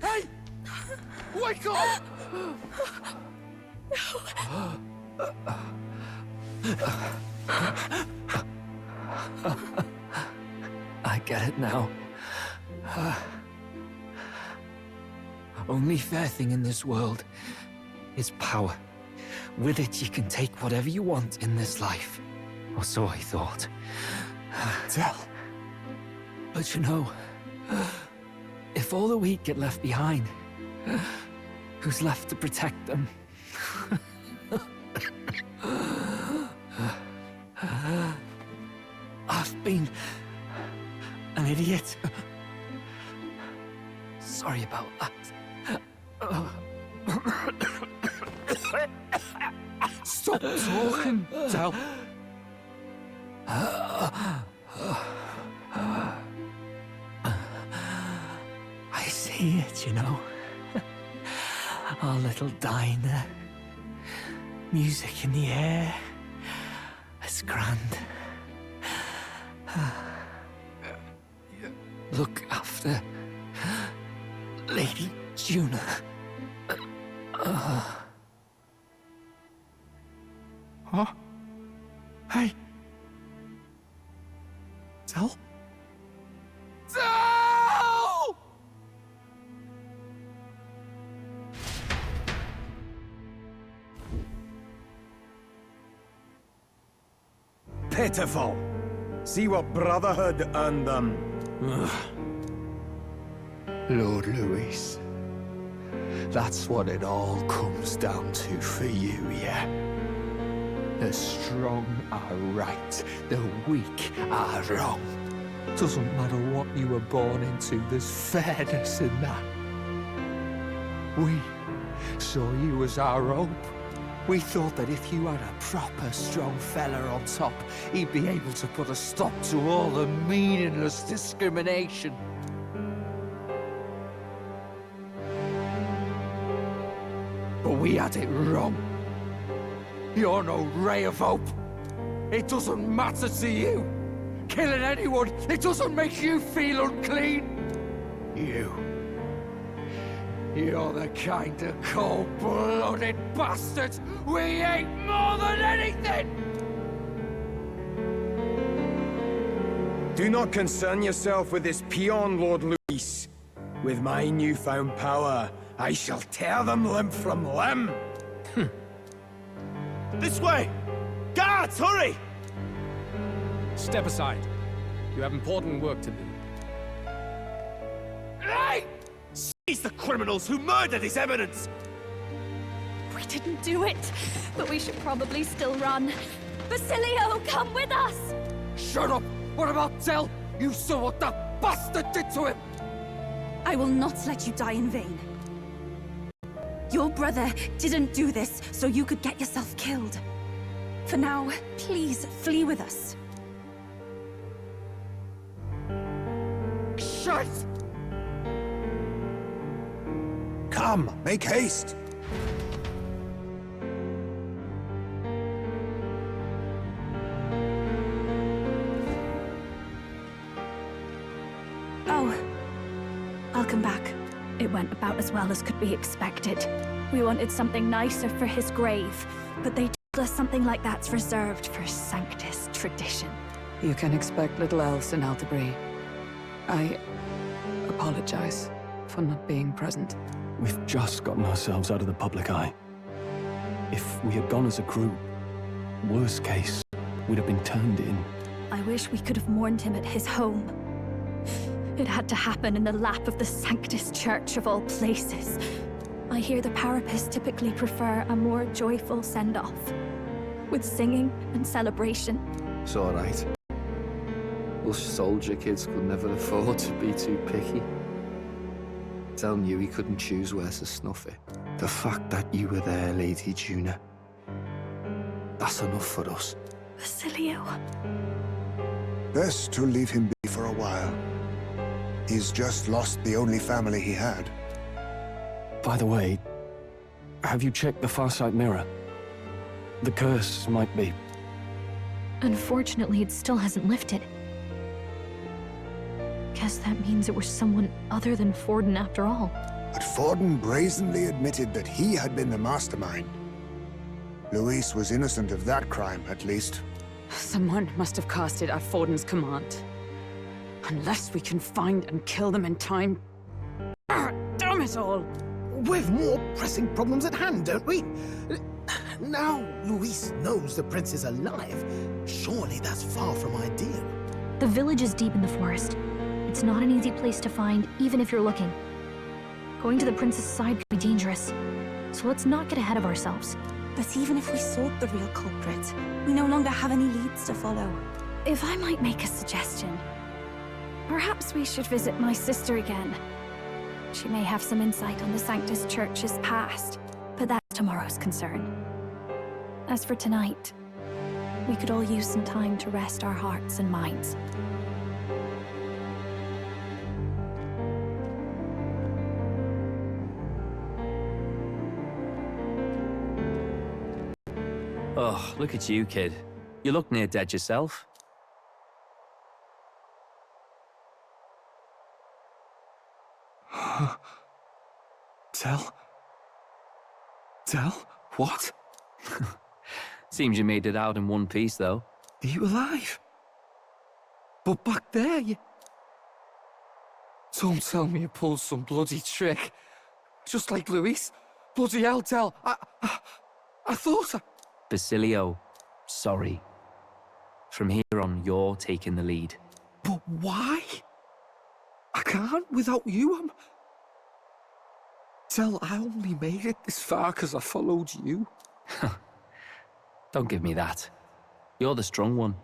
Hey! Wake up! I get it now. Only fair thing in this world is power. With it, you can take whatever you want in this life. Or so I thought. Tell. But you know, if all the weak get left behind, who's left to protect them? I've been an idiot. Sorry about that. Stop talking, Del. I see it, you know. Our little diner. Music in the air. It's grand. Look after Lady Juna. Huh? Hey. Del? Del! Pitiful. See what Brotherhood earned them. Lord Louis. That's what it all comes down to for you, yeah? The strong are right, the weak are wrong. Doesn't matter what you were born into, there's fairness in that. We saw you as our hope. We thought that if you had a proper strong fella on top, he'd be able to put a stop to all the meaningless discrimination. But we had it wrong. You're no ray of hope. It doesn't matter to you. Killing anyone, it doesn't make you feel unclean. You're the kind of cold-blooded bastard we hate more than anything! Do not concern yourself with this peon, Lord Louis. With my newfound power, I shall tear them limb from limb. This way! Guards, hurry! Step aside. You have important work to do. Hey! Seize the criminals who murdered His Eminence! We didn't do it, but we should probably still run. Basilio, come with us! Shut up! What about Del? You saw what that bastard did to him! I will not let you die in vain. Your brother didn't do this so you could get yourself killed. For now, please flee with us. Shit! Come, make haste! Oh, I'll come back. It went about as well as could be expected. We wanted something nicer for his grave, but they told us something like that's reserved for Sanctus tradition. You can expect little else in Altabury. I apologize for not being present. We've just gotten ourselves out of the public eye. If we had gone as a group, worst case, we'd have been turned in. I wish we could have mourned him at his home. It had to happen in the lap of the Sanctus Church of all places. I hear the Parapists typically prefer a more joyful send-off, with singing and celebration. It's all right. Us soldier kids could never afford to be too picky. Del knew he couldn't choose where to snuff it. The fact that you were there, Lady Juna, that's enough for us. Basilio. Best to leave him be for a while. He's just lost the only family he had. By the way, have you checked the Farsight mirror? The curse might be... Unfortunately, it still hasn't lifted. Guess that means it was someone other than Forden after all. But Forden brazenly admitted that he had been the mastermind. Luis was innocent of that crime, at least. Someone must have cast it at Forden's command. Unless we can find and kill them in time... Damn it all! We've more pressing problems at hand, don't we? Now Luis knows the prince is alive. Surely that's far from ideal. The village is deep in the forest. It's not an easy place to find, even if you're looking. Going to the prince's side could be dangerous. So let's not get ahead of ourselves. But even if we sought the real culprit, we no longer have any leads to follow. If I might make a suggestion, perhaps we should visit my sister again. She may have some insight on the Sanctus Church's past, but that's tomorrow's concern. As for tonight, we could all use some time to rest our hearts and minds. Oh, look at you, kid. You look near dead yourself. Tell? What? Seems you made it out in one piece, though. Are you alive? But back there, you... Don't tell me you pulled some bloody trick. Just like Luis. Bloody hell, Del. I thought I... Basilio, sorry. From here on, you're taking the lead. But why? I can't without you. Del, I only made it this far because I followed you. Don't give me that. You're the strong one.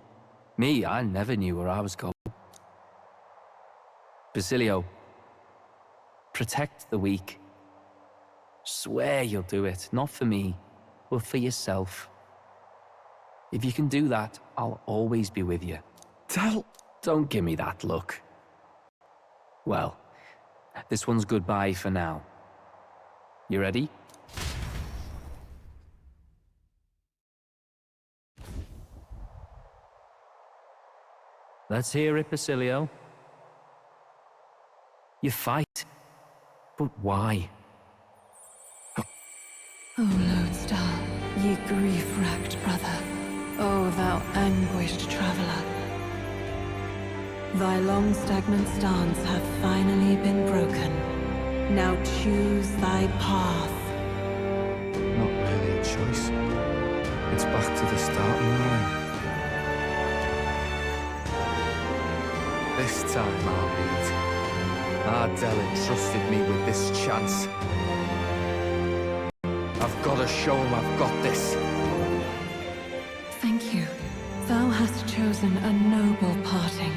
Me, I never knew where I was going. Basilio, protect the weak. Swear you'll do it, not for me, but for yourself. If you can do that, I'll always be with you. Del... Don't give me that look. Well, this one's goodbye for now. You ready? Let's hear it, Basilio. You fight, but why? O Lodestar, ye grief-racked brother, O thou anguished traveler. Thy long stagnant stance hath finally been broken. Now choose thy path. Not really a choice. It's back to the starting line. This time I'll lead. Ardell entrusted me with this chance. I've got to show him I've got this. Thank you. Thou hast chosen a noble parting.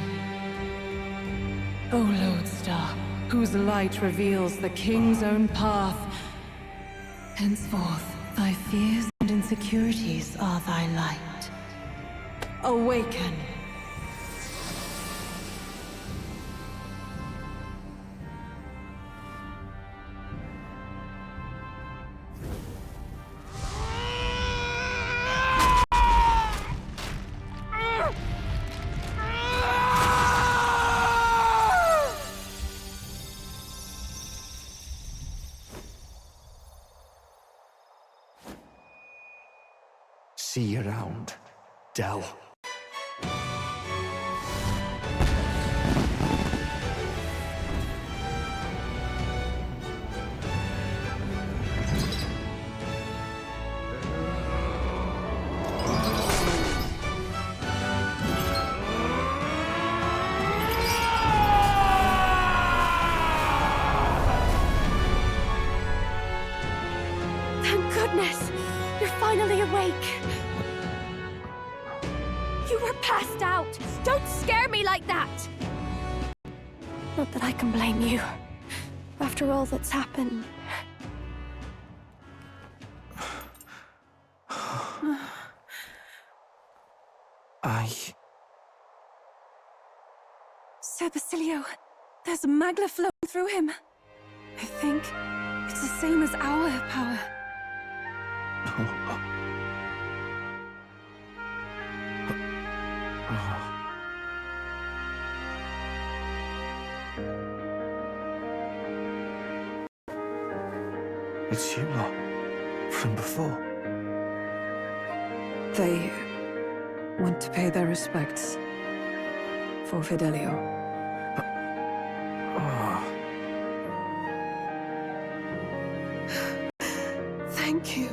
O Lodestar, whose light reveals the king's own path. Henceforth, thy fears and insecurities are thy light. Awaken! See you around, Del. Thank goodness! You're finally awake! You were passed out! Don't scare me like that! Not that I can blame you. After all that's happened. Sir Basilio, there's magla flowing through him. I think it's the same as our power. It's you lot. From before. They went to pay their respects for Fidelio. Thank you.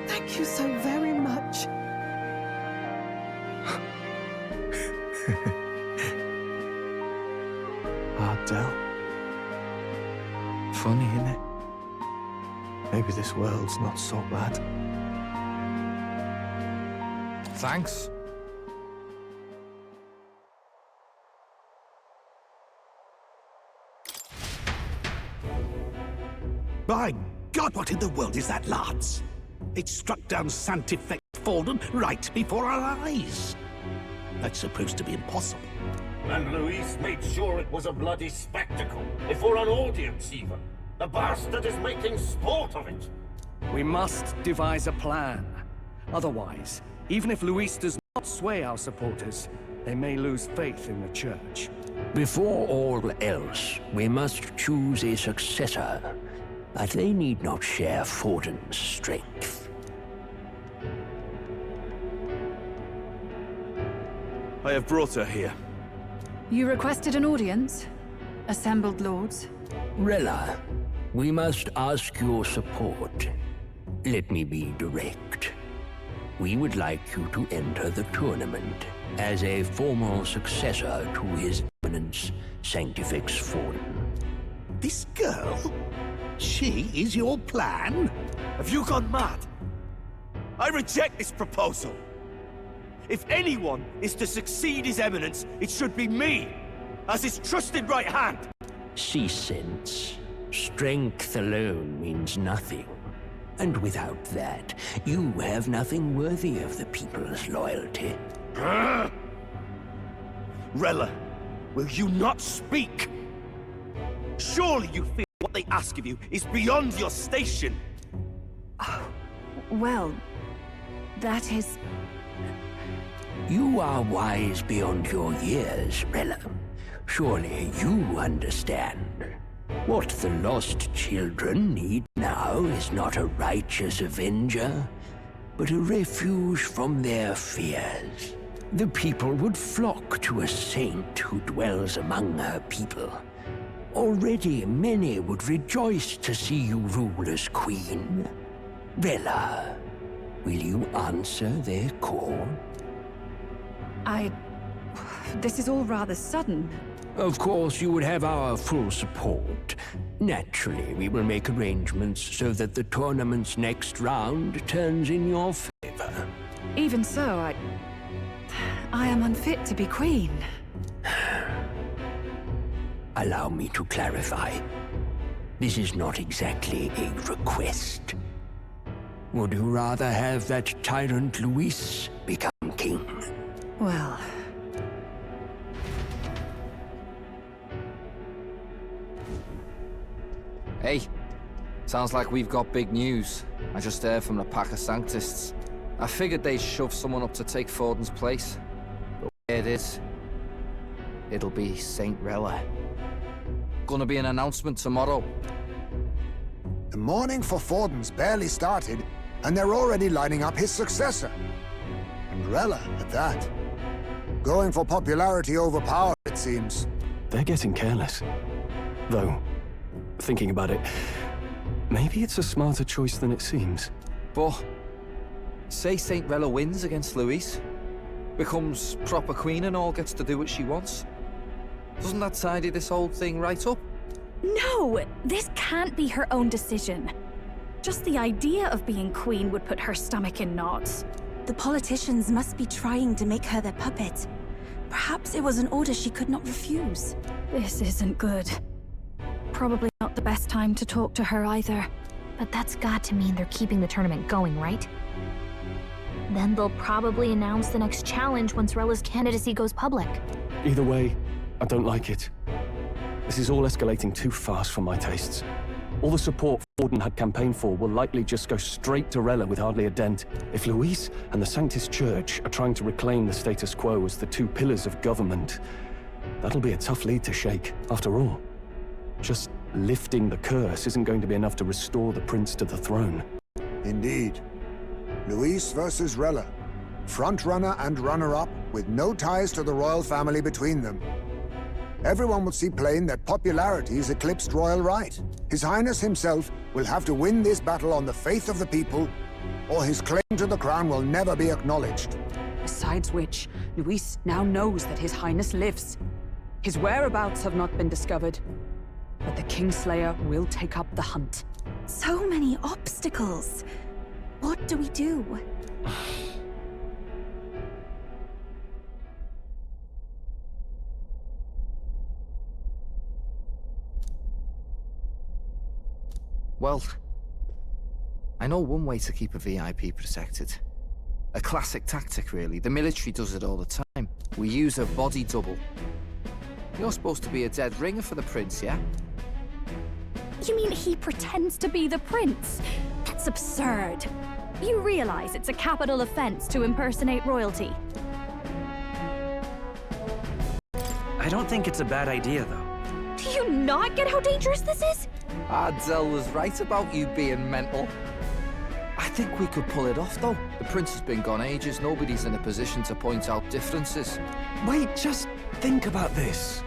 Thank you so very much. Ardell. Funny, innit? Maybe this world's not so bad. Thanks. My God, what in the world is that, lads? It struck down Sanctifex Forden right before our eyes. That's supposed to be impossible. And Luis made sure it was a bloody spectacle, before an audience even. The bastard is making sport of it. We must devise a plan. Otherwise, even if Luis does not sway our supporters, they may lose faith in the church. Before all else, we must choose a successor. But they need not share Forden's strength. I have brought her here. You requested an audience? Assembled lords? Rella, we must ask your support. Let me be direct. We would like you to enter the tournament as a formal successor to His Eminence Sanctifex Forden. This girl? She is your plan? Have you gone mad? I reject this proposal. If anyone is to succeed His Eminence, it should be me, as his trusted right hand. Cease sense. Strength alone means nothing. And without that, you have nothing worthy of the people's loyalty. Rella, will you not speak? Surely you feel what they ask of you is beyond your station. Well, that is... You are wise beyond your years, Rella. Surely you understand. What the lost children need now is not a righteous avenger, but a refuge from their fears. The people would flock to a saint who dwells among her people. Already many would rejoice to see you rule as queen. Rella, will you answer their call? This is all rather sudden. Of course, you would have our full support. Naturally, we will make arrangements so that the tournament's next round turns in your favor. Even so, I am unfit to be queen. Allow me to clarify. This is not exactly a request. Would you rather have that tyrant Luis become king? Well... Hey, sounds like we've got big news. I just heard from the pack of Sanctists. I figured they'd shove someone up to take Forden's place. But where it is, it'll be Saint Rella. Gonna be an announcement tomorrow. The mourning for Forden's barely started, and they're already lining up his successor. And Rella, at that. Going for popularity over power, it seems. They're getting careless. Though, thinking about it, maybe it's a smarter choice than it seems. But, say Saint Rella wins against Luis, becomes proper queen and all gets to do what she wants. Doesn't that tidy this whole thing right up? No! This can't be her own decision. Just the idea of being queen would put her stomach in knots. The politicians must be trying to make her their puppet. Perhaps it was an order she could not refuse. This isn't good. Probably not the best time to talk to her either. But that's got to mean they're keeping the tournament going, right? Then they'll probably announce the next challenge once Rella's candidacy goes public. Either way, I don't like it. This is all escalating too fast for my tastes. All the support Forden had campaigned for will likely just go straight to Rella with hardly a dent. If Luis and the Sanctist Church are trying to reclaim the status quo as the two pillars of government, that'll be a tough lead to shake. After all, just lifting the curse isn't going to be enough to restore the prince to the throne. Indeed. Luis versus Rella. Frontrunner and runner-up, with no ties to the royal family between them. Everyone will see plain that popularity's eclipsed royal right. His Highness himself will have to win this battle on the faith of the people, or his claim to the crown will never be acknowledged. Besides which, Luis now knows that His Highness lives. His whereabouts have not been discovered, but the Kingslayer will take up the hunt. So many obstacles. What do we do? Well, I know one way to keep a VIP protected. A classic tactic, really. The military does it all the time. We use a body double. You're supposed to be a dead ringer for the prince, yeah? You mean he pretends to be the prince? That's absurd. You realize it's a capital offense to impersonate royalty? I don't think it's a bad idea, though. Do you not get how dangerous this is? Ardell was right about you being mental. I think we could pull it off, though. The prince has been gone ages. Nobody's in a position to point out differences. Wait, just think about this.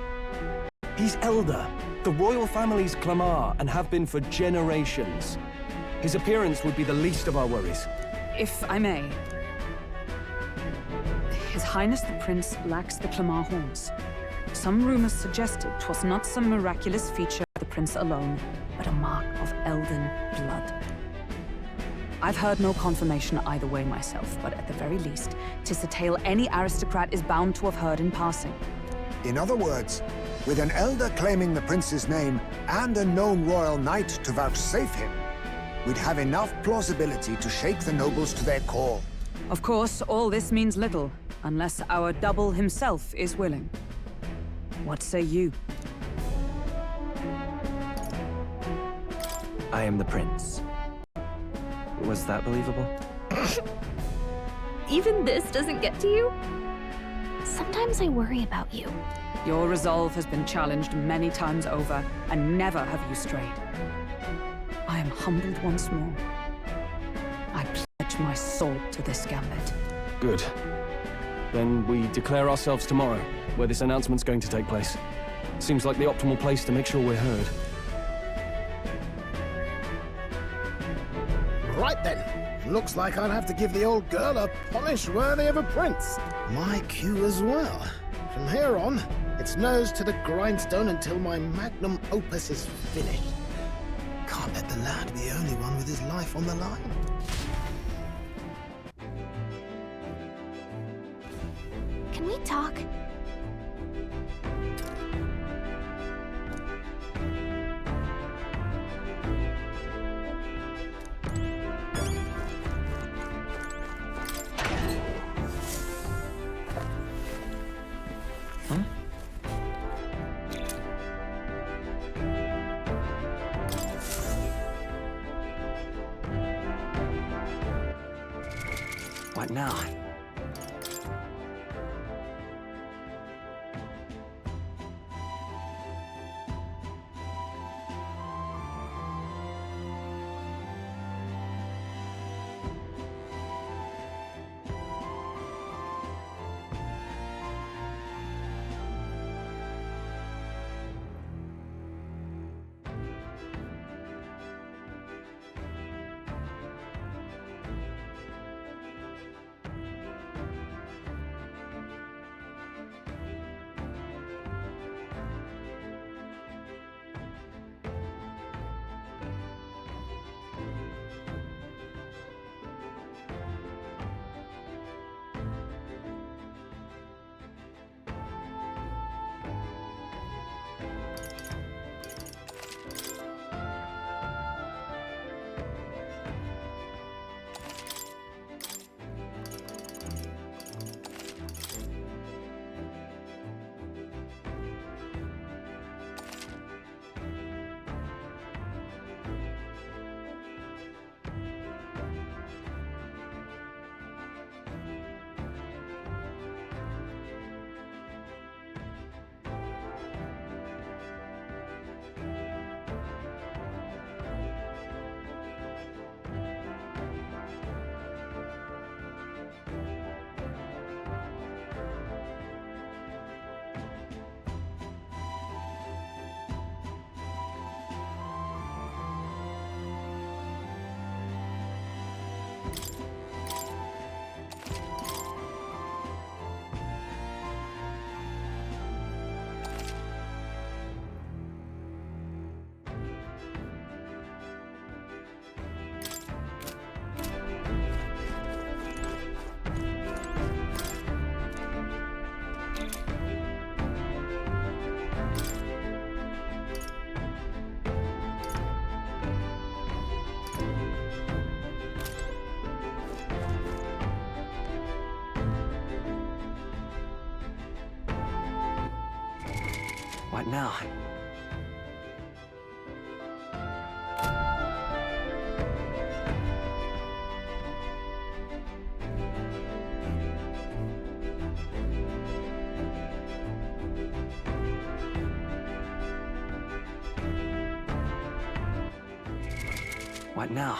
He's elder. The royal family's Clamar and have been for generations. His appearance would be the least of our worries. If I may. His Highness the Prince lacks the Clamar horns. Some rumors suggested 'twas not some miraculous feature of the prince alone, but a mark of elden blood. I've heard no confirmation either way myself, but at the very least, 'tis a tale any aristocrat is bound to have heard in passing. In other words, with an elder claiming the prince's name and a known royal knight to vouchsafe him, we'd have enough plausibility to shake the nobles to their core. Of course, all this means little, unless our double himself is willing. What say you? I am the prince. Was that believable? Even this doesn't get to you? Sometimes I worry about you. Your resolve has been challenged many times over, and never have you strayed. I am humbled once more. I pledge my soul to this gambit. Good. Then we declare ourselves tomorrow, where this announcement's going to take place. Seems like the optimal place to make sure we're heard. Right then. Looks like I'll have to give the old girl a polish worthy of a prince. My cue as well. From here on, it's nose to the grindstone until my magnum opus is finished. Can't let the lad be the only one with his life on the line. Can we talk? What now? What now? What now?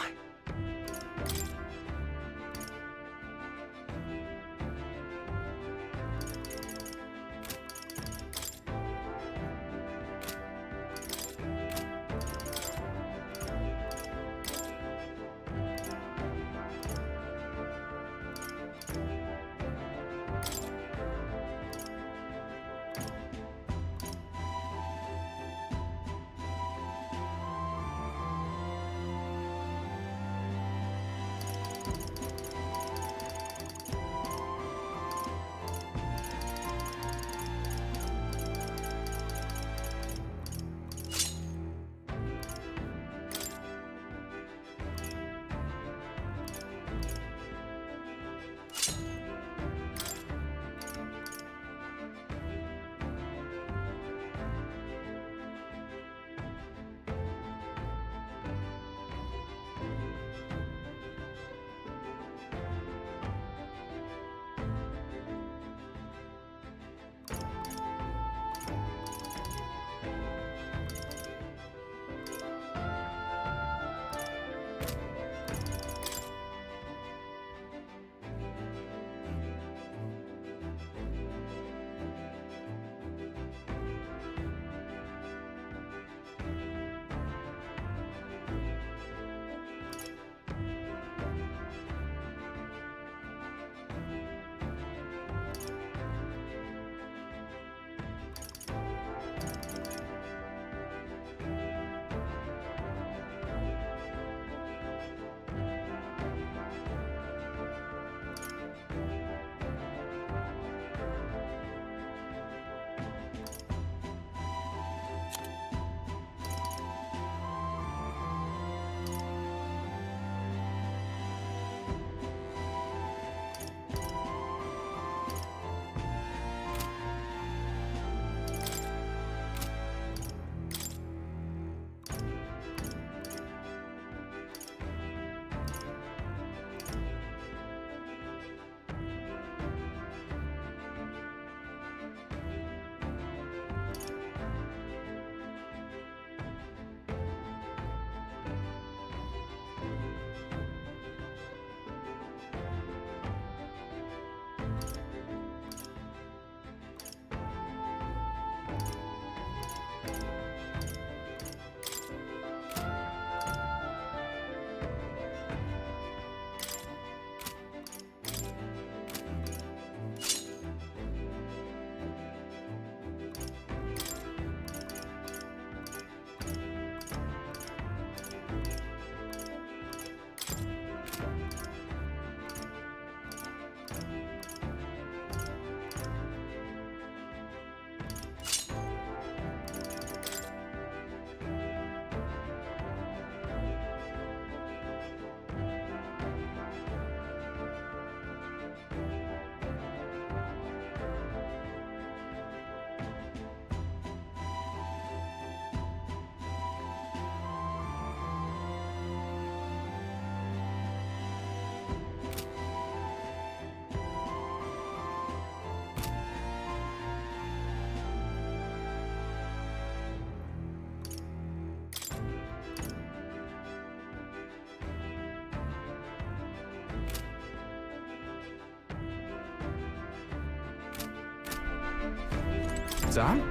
Sam?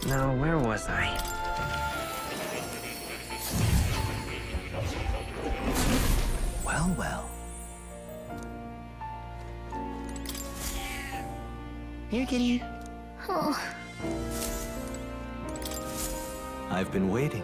Now, where was I? Well, well. Here, kitty. Oh. I've been waiting.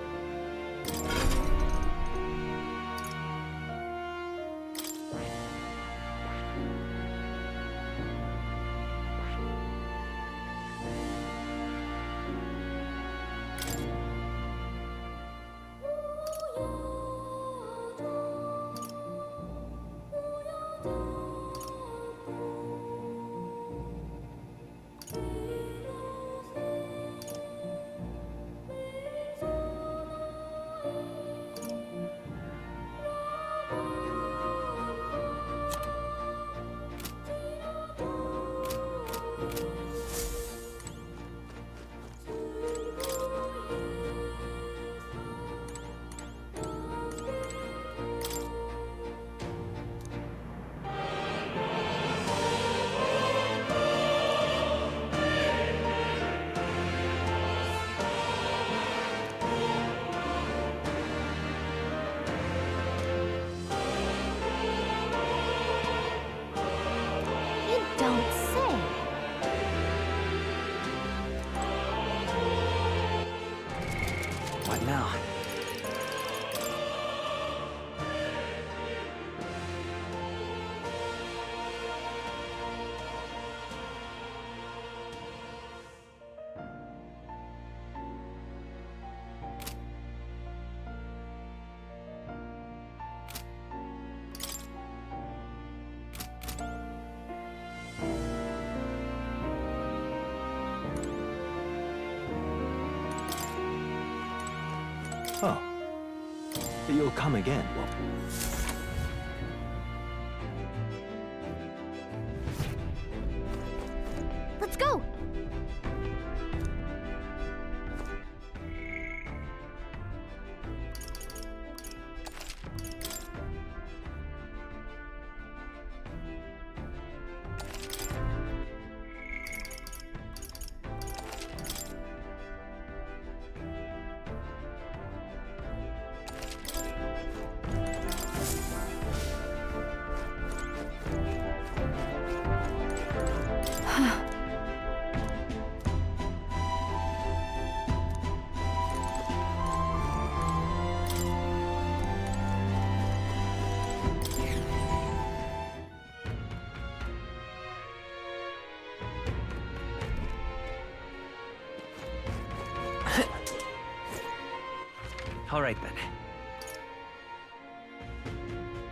Don't say. What now? Oh. But you'll come again, won't you? Let's go. All right, then.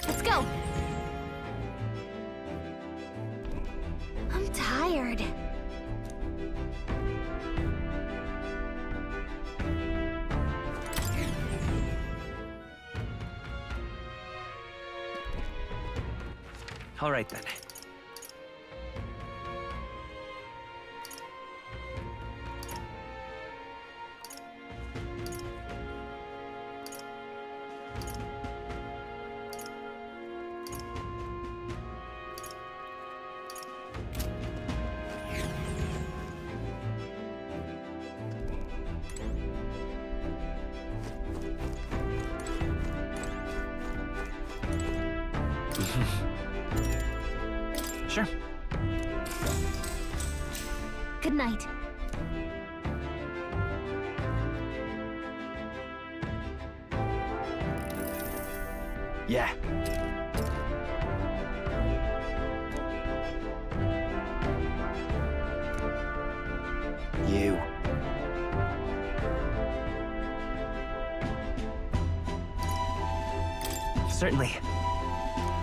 Let's go. I'm tired. All right, then. Sure. Good night. Yeah. You. Certainly.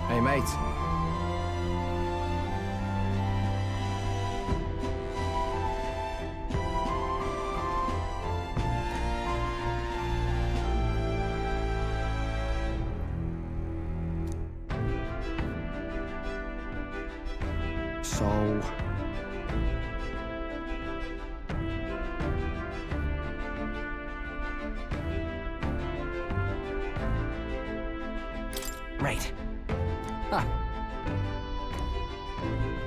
Hey, mate. So... Right. Huh.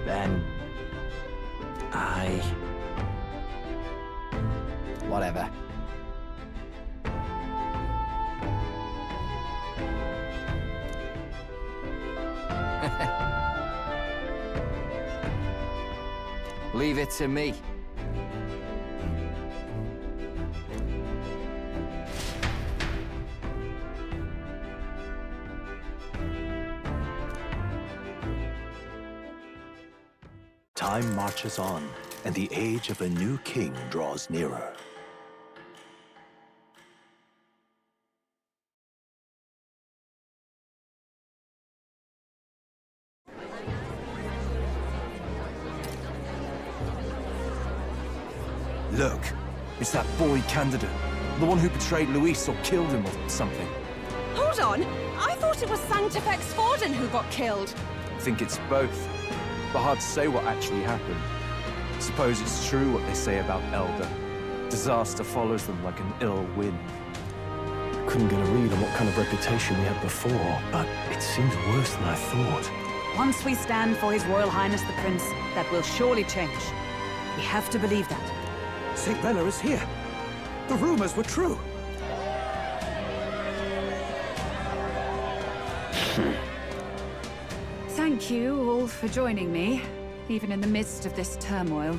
Then... Whatever. Leave it to me. Time marches on, and the age of a new king draws nearer. Look, it's that boy candidate. The one who betrayed Luis or killed him or something. Hold on! I thought it was Sanctifex Forden who got killed. I think it's both. But hard to say what actually happened. Suppose it's true what they say about Elder. Disaster follows them like an ill wind. Couldn't get a read on what kind of reputation we had before, but it seems worse than I thought. Once we stand for His Royal Highness the Prince, that will surely change. We have to believe that. St. Rella is here. The rumors were true. Thank you all for joining me, even in the midst of this turmoil.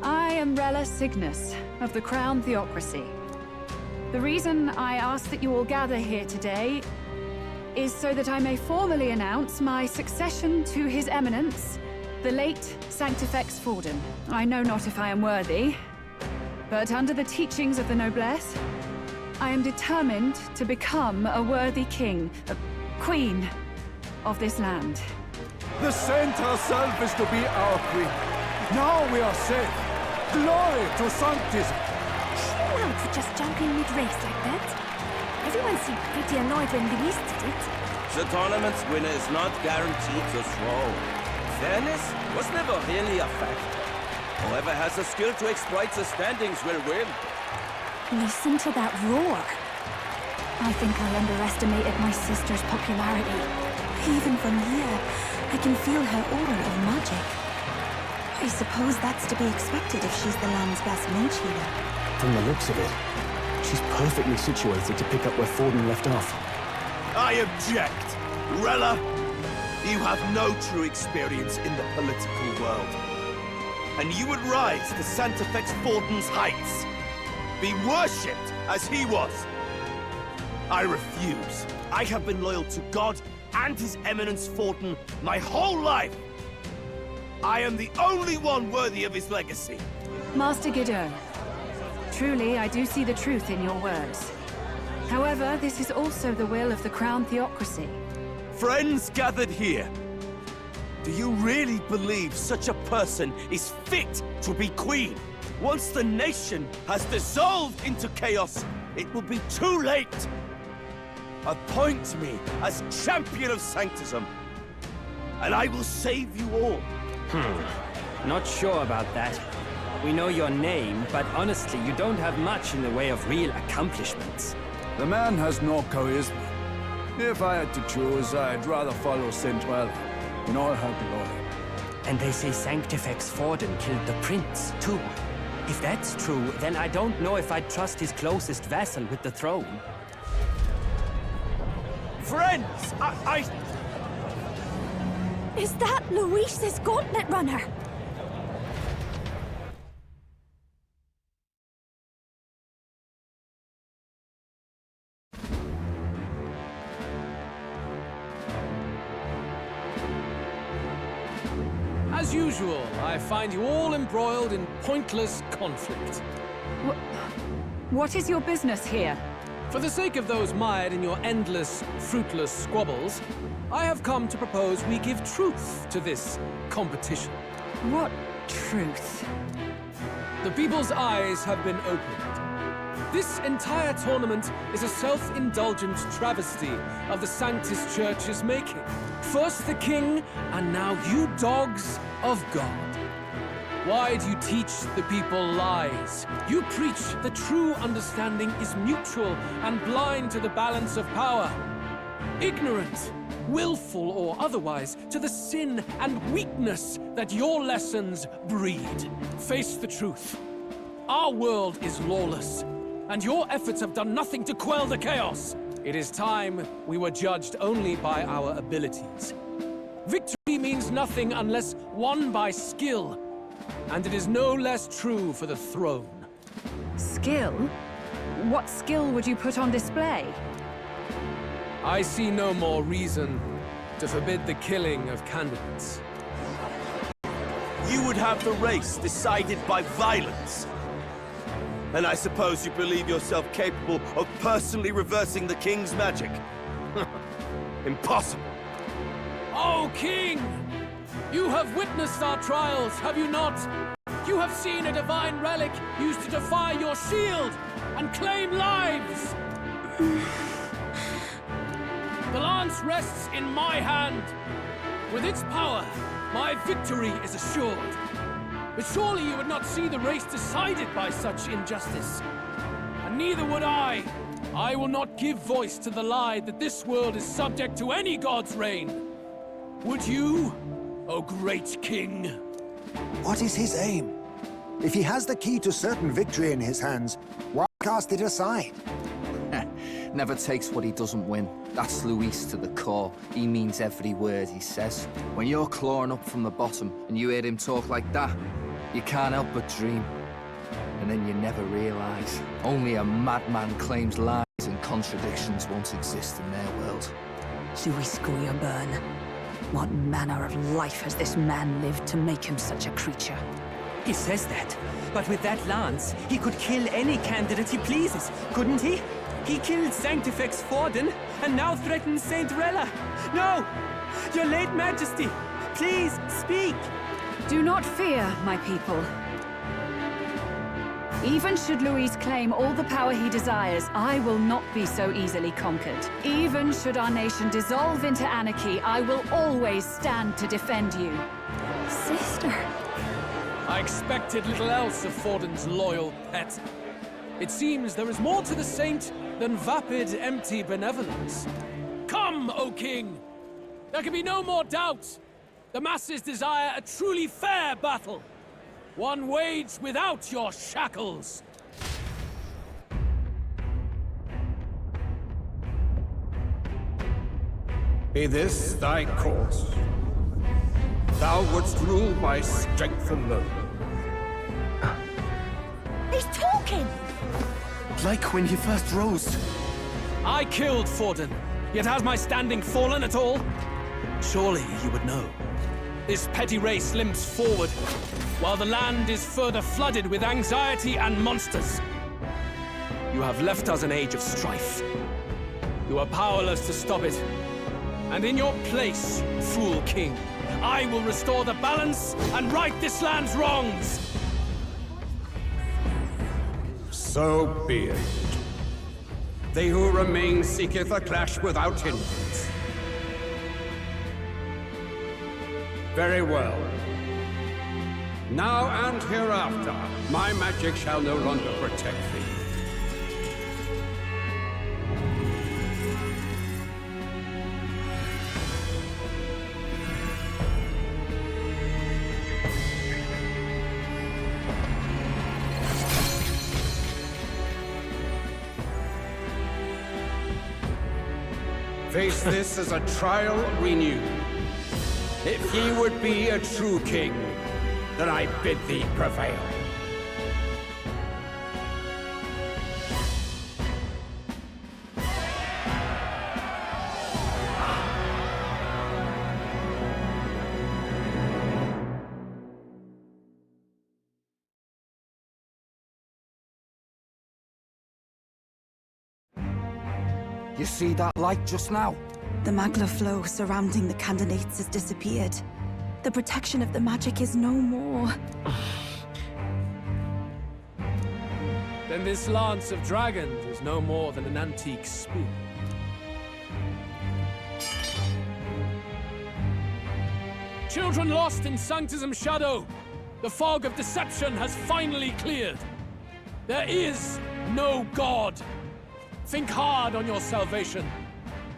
I am Rella Cygnus, of the Crown Theocracy. The reason I ask that you all gather here today is so that I may formally announce my succession to His Eminence, the late Sanctifex Forden. I know not if I am worthy, but under the teachings of the noblesse, I am determined to become a worthy king, a queen of this land. The saint herself is to be our queen. Now we are safe. Glory to Sanctism. Not for just jumping mid-race like that. Everyone seemed pretty annoyed when Luis did it. The tournament's winner is not guaranteed to throw. Fairness was never really a fact. Whoever has the skill to exploit the standings will win. Listen to that roar. I think I underestimated my sister's popularity. Even from here, I can feel her aura of magic. I suppose that's to be expected if she's the land's best mage healer. From the looks of it, she's perfectly situated to pick up where Forden left off. I object! Rella, you have no true experience in the political world. And you would rise to Sanctifex Forden's heights. Be worshipped as he was. I refuse. I have been loyal to God and His Eminence Forden my whole life. I am the only one worthy of his legacy. Master Guido, truly I do see the truth in your words. However, this is also the will of the Crown Theocracy. Friends gathered here, do you really believe such a person is fit to be queen? Once the nation has dissolved into chaos, it will be too late. Appoint me as champion of Sanctism, and I will save you all. Not sure about that. We know your name, but honestly, you don't have much in the way of real accomplishments. The man has no charisma. If I had to choose, I'd rather follow St. Rella in all her glory. And they say Sanctifex Forden killed the prince, too. If that's true, then I don't know if I'd trust his closest vassal with the throne. Friends, Is that Luis's gauntlet runner? As usual, I find you all embroiled in pointless conflict. What is your business here? For the sake of those mired in your endless, fruitless squabbles, I have come to propose we give truth to this competition. What truth? The people's eyes have been opened. This entire tournament is a self-indulgent travesty of the Sanctus Church's making. First the king, and now you dogs of God. Why do you teach the people lies? You preach that true understanding is mutual and blind to the balance of power. Ignorant, willful or otherwise, to the sin and weakness that your lessons breed. Face the truth. Our world is lawless, and your efforts have done nothing to quell the chaos. It is time we were judged only by our abilities. Victory means nothing unless won by skill, and it is no less true for the throne. Skill? What skill would you put on display? I see no more reason to forbid the killing of candidates. You would have the race decided by violence. And I suppose you believe yourself capable of personally reversing the king's magic? Impossible. Oh, King! You have witnessed our trials, have you not? You have seen a divine relic used to defy your shield and claim lives! The lance rests in my hand. With its power, my victory is assured. But surely you would not see the race decided by such injustice. And neither would I. I will not give voice to the lie that this world is subject to any god's reign. Would you, O great king? What is his aim? If he has the key to certain victory in his hands, why cast it aside? Never takes what he doesn't win. That's Luis to the core. He means every word he says. When you're clawing up from the bottom and you hear him talk like that, you can't help but dream. And then you never realise. Only a madman claims lies and contradictions won't exist in their world. Luis Goyerburn. What manner of life has this man lived to make him such a creature? He says that, but with that lance, he could kill any candidate he pleases, couldn't he? He killed Sanctifex Forden, and now threatens Saint Rella. No! Your late Majesty, please, speak! Do not fear, my people. Even should Luis claim all the power he desires, I will not be so easily conquered. Even should our nation dissolve into anarchy, I will always stand to defend you. Sister. I expected little else of Forden's loyal pet. It seems there is more to the saint than vapid, empty benevolence. Come, O king! There can be no more doubt. The masses desire a truly fair battle. One waged without your shackles. Be this thy course. Thou wouldst rule by strength alone. He's talking! Like when he first rose. I killed Forden, yet has my standing fallen at all? Surely you would know. This petty race limps forward, while the land is further flooded with anxiety and monsters. You have left us an age of strife. You are powerless to stop it. And in your place, fool king, I will restore the balance and right this land's wrongs! So be it. They who remain seeketh a clash without hindrance. Very well. Now and hereafter, my magic shall no longer protect thee. Face this as a trial renewed. If ye would be a true king, then I bid thee prevail. You see that light just now? The magla flow surrounding the candidates has disappeared. The protection of the magic is no more. Then this lance of dragons is no more than an antique spear. Children lost in Sanctism's shadow! The fog of deception has finally cleared! There is no God! Think hard on your salvation,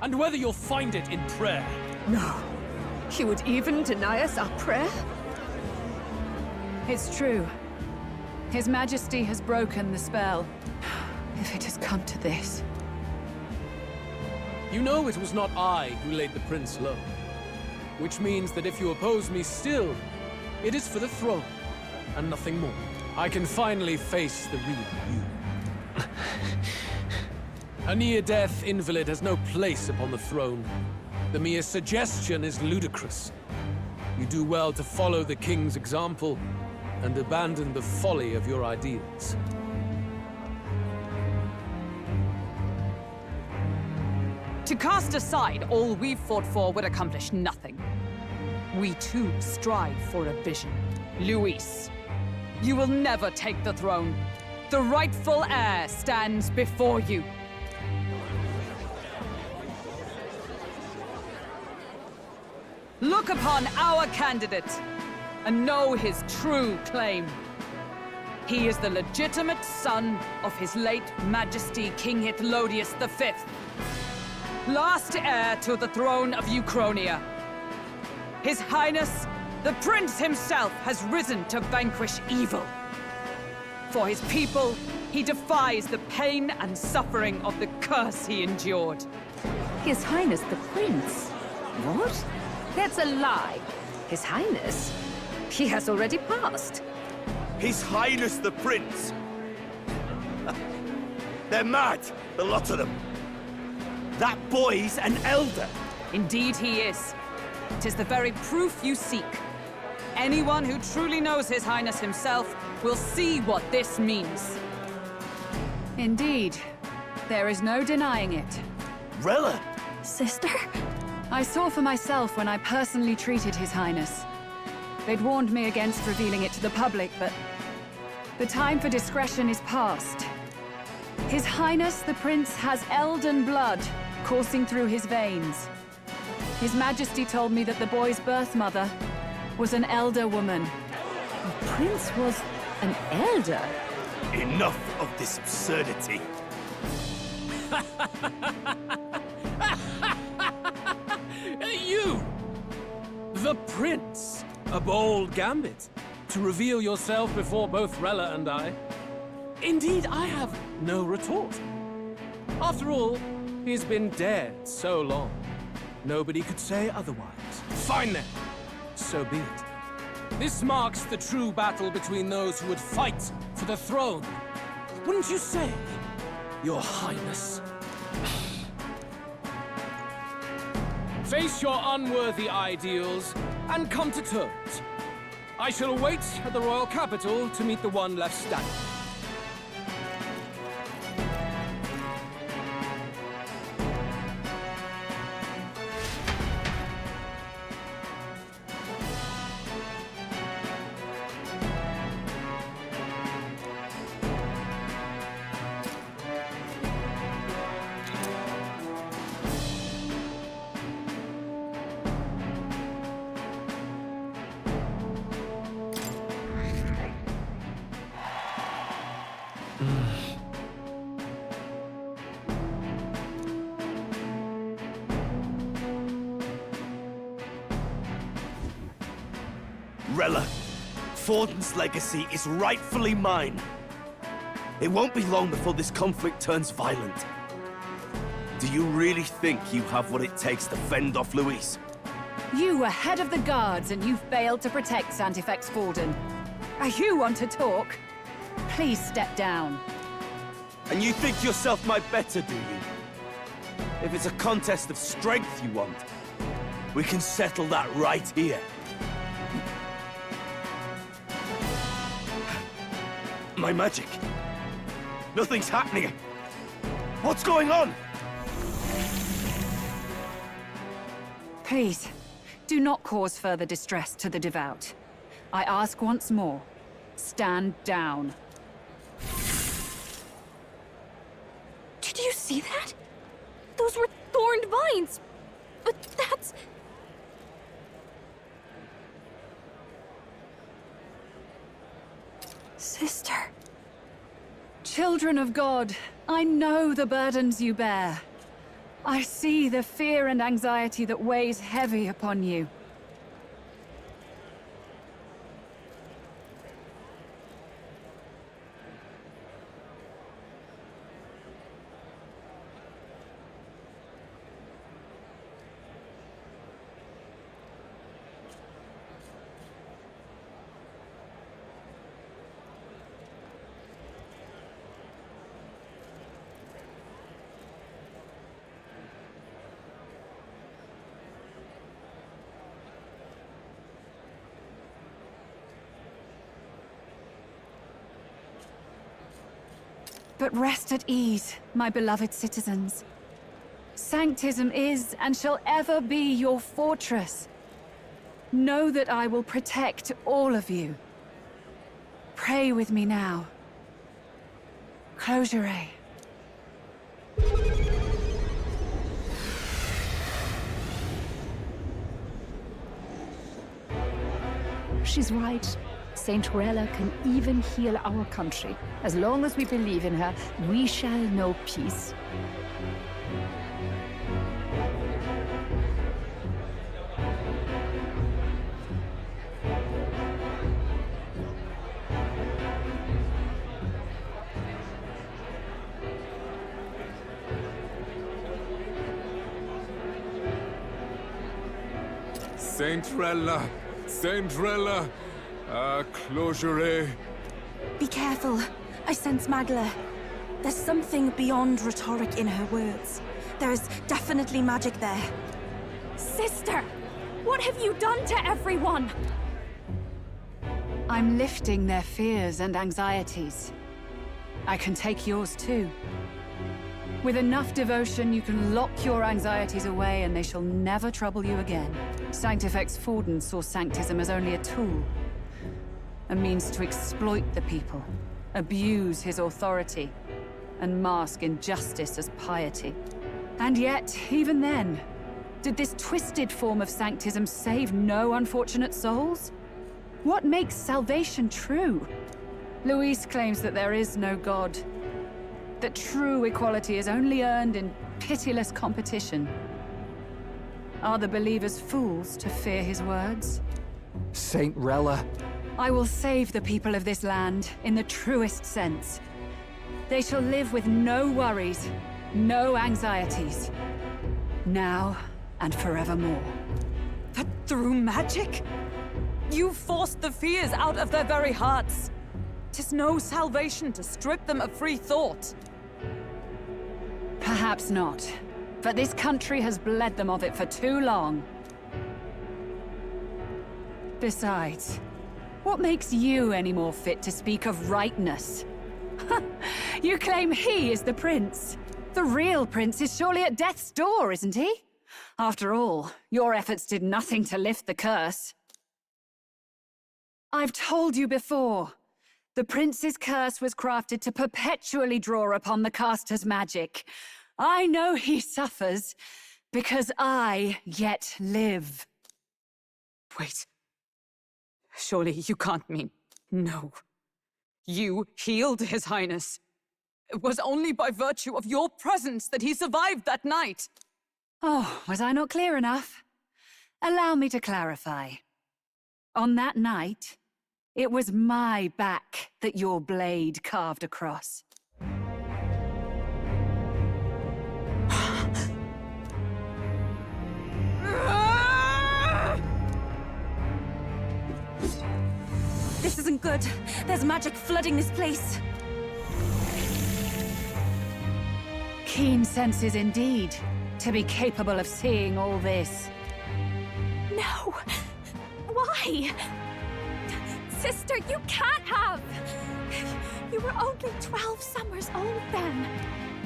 and whether you'll find it in prayer. No. He would even deny us our prayer? It's true. His Majesty has broken the spell. If it has come to this. You know it was not I who laid the prince low. Which means that if you oppose me still, it is for the throne, and nothing more. I can finally face the real you. A near-death invalid has no place upon the throne. The mere suggestion is ludicrous. You do well to follow the king's example and abandon the folly of your ideals. To cast aside all we've fought for would accomplish nothing. We too strive for a vision. Luis, you will never take the throne. The rightful heir stands before you. Look upon our candidate. and know his true claim. He is the legitimate son of his late Majesty King Hytlodius V, last heir to the throne of Uchronia. His Highness, the Prince himself, has risen to vanquish evil. For his people, he defies the pain and suffering of the curse he endured. His Highness the Prince? What? That's a lie. His Highness? He has already passed. His Highness the Prince! They're mad, the lot of them. That boy's an elder. Indeed he is. 'Tis the very proof you seek. Anyone who truly knows His Highness himself will see what this means. Indeed, there is no denying it. Rella! Sister? I saw for myself when I personally treated His Highness. They'd warned me against revealing it to the public, but the time for discretion is past. His Highness the Prince has Elden blood coursing through his veins. His Majesty told me that the boy's birth mother was an elder woman. The Prince was an elder? Enough of this absurdity. You! The Prince! A bold gambit. To reveal yourself before both Rella and I. Indeed, I have no retort. After all, he's been dead so long. Nobody could say otherwise. Fine then. So be it. This marks the true battle between those who would fight for the throne. Wouldn't you say, Your Highness? Face your unworthy ideals and come to terms. I shall await at the royal capital to meet the one left standing. Rella, Forden's legacy is rightfully mine. It won't be long before this conflict turns violent. Do you really think you have what it takes to fend off Louise? You were head of the guards and you failed to protect Santifex Forden. Are you want to talk? Please step down. And you think yourself my better, do you? If it's a contest of strength you want, we can settle that right here. My magic. Nothing's happening. What's going on? Please, do not cause further distress to the devout. I ask once more, stand down. Did you see that? Those were thorned vines. But that's... Sister. Children of God, I know the burdens you bear. I see the fear and anxiety that weighs heavy upon you. But rest at ease, my beloved citizens. Sanctism is and shall ever be your fortress. Know that I will protect all of you. Pray with me now. Closure. She's right. Saint Rella can even heal our country. As long as we believe in her, we shall know peace. Saint Rella! Saint Rella! Closure. Be careful. I sense Magla. There's something beyond rhetoric in her words. There is definitely magic there. Sister! What have you done to everyone? I'm lifting their fears and anxieties. I can take yours too. With enough devotion, you can lock your anxieties away and they shall never trouble you again. Sanctifex Forden saw Sanctism as only a tool. A means to exploit the people, abuse his authority, and mask injustice as piety. And yet, even then, did this twisted form of Sanctism save no unfortunate souls? What makes salvation true? Luis claims that there is no God, that true equality is only earned in pitiless competition. Are the believers fools to fear his words? Saint Rella. I will save the people of this land in the truest sense. They shall live with no worries, no anxieties. Now and forevermore. But through magic? You forced the fears out of their very hearts. 'Tis no salvation to strip them of free thought. Perhaps not. But this country has bled them of it for too long. Besides, what makes you any more fit to speak of rightness? You claim he is the prince. The real prince is surely at death's door, isn't he? After all, your efforts did nothing to lift the curse. I've told you before. The prince's curse was crafted to perpetually draw upon the caster's magic. I know he suffers, because I yet live. Wait. Surely you can't mean... No. You healed His Highness. It was only by virtue of your presence that he survived that night. Oh, was I not clear enough? Allow me to clarify. On that night, it was my back that your blade carved across. This isn't good. There's magic flooding this place. Keen senses indeed, to be capable of seeing all this. No! Why? Sister, you can't have! You were only 12 summers old then.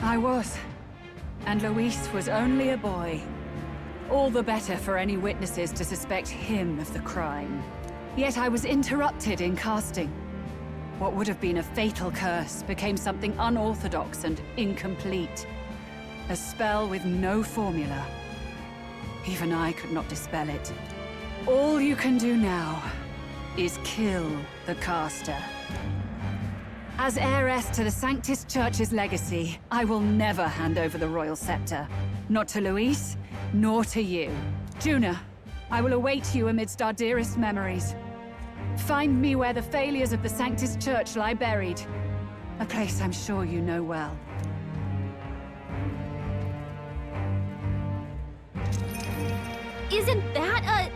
I was. And Luis was only a boy. All the better for any witnesses to suspect him of the crime. Yet I was interrupted in casting. What would have been a fatal curse became something unorthodox and incomplete. A spell with no formula. Even I could not dispel it. All you can do now is kill the caster. As heiress to the Sanctis Church's legacy, I will never hand over the royal scepter. Not to Luis, nor to you. Juna, I will await you amidst our dearest memories. Find me where the failures of the Sanctis Church lie buried. A place I'm sure you know well. Isn't that a...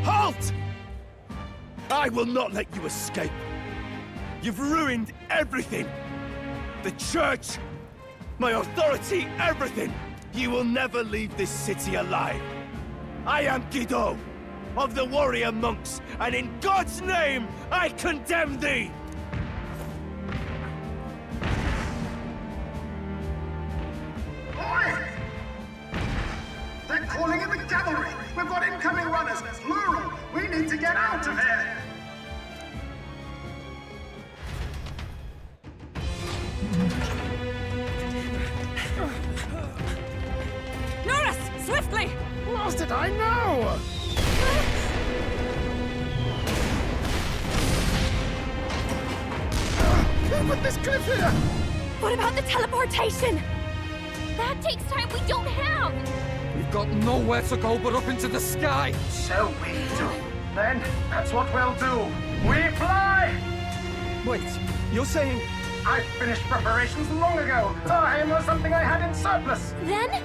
Halt! I will not let you escape. You've ruined everything. The church, my authority, everything. You will never leave this city alive. I am Guido, of the warrior monks, and in God's name, I condemn thee! Oi! They're calling in the cavalry! We've got incoming runners, plural! We need to get out of here! swiftly! What did I know? Who put this cliff here? What about the teleportation? That takes time we don't have! We've got nowhere to go but up into the sky! So we do. Then, that's what we'll do. We fly! Wait, you're saying... I finished preparations long ago. Time was something I had in surplus. Then?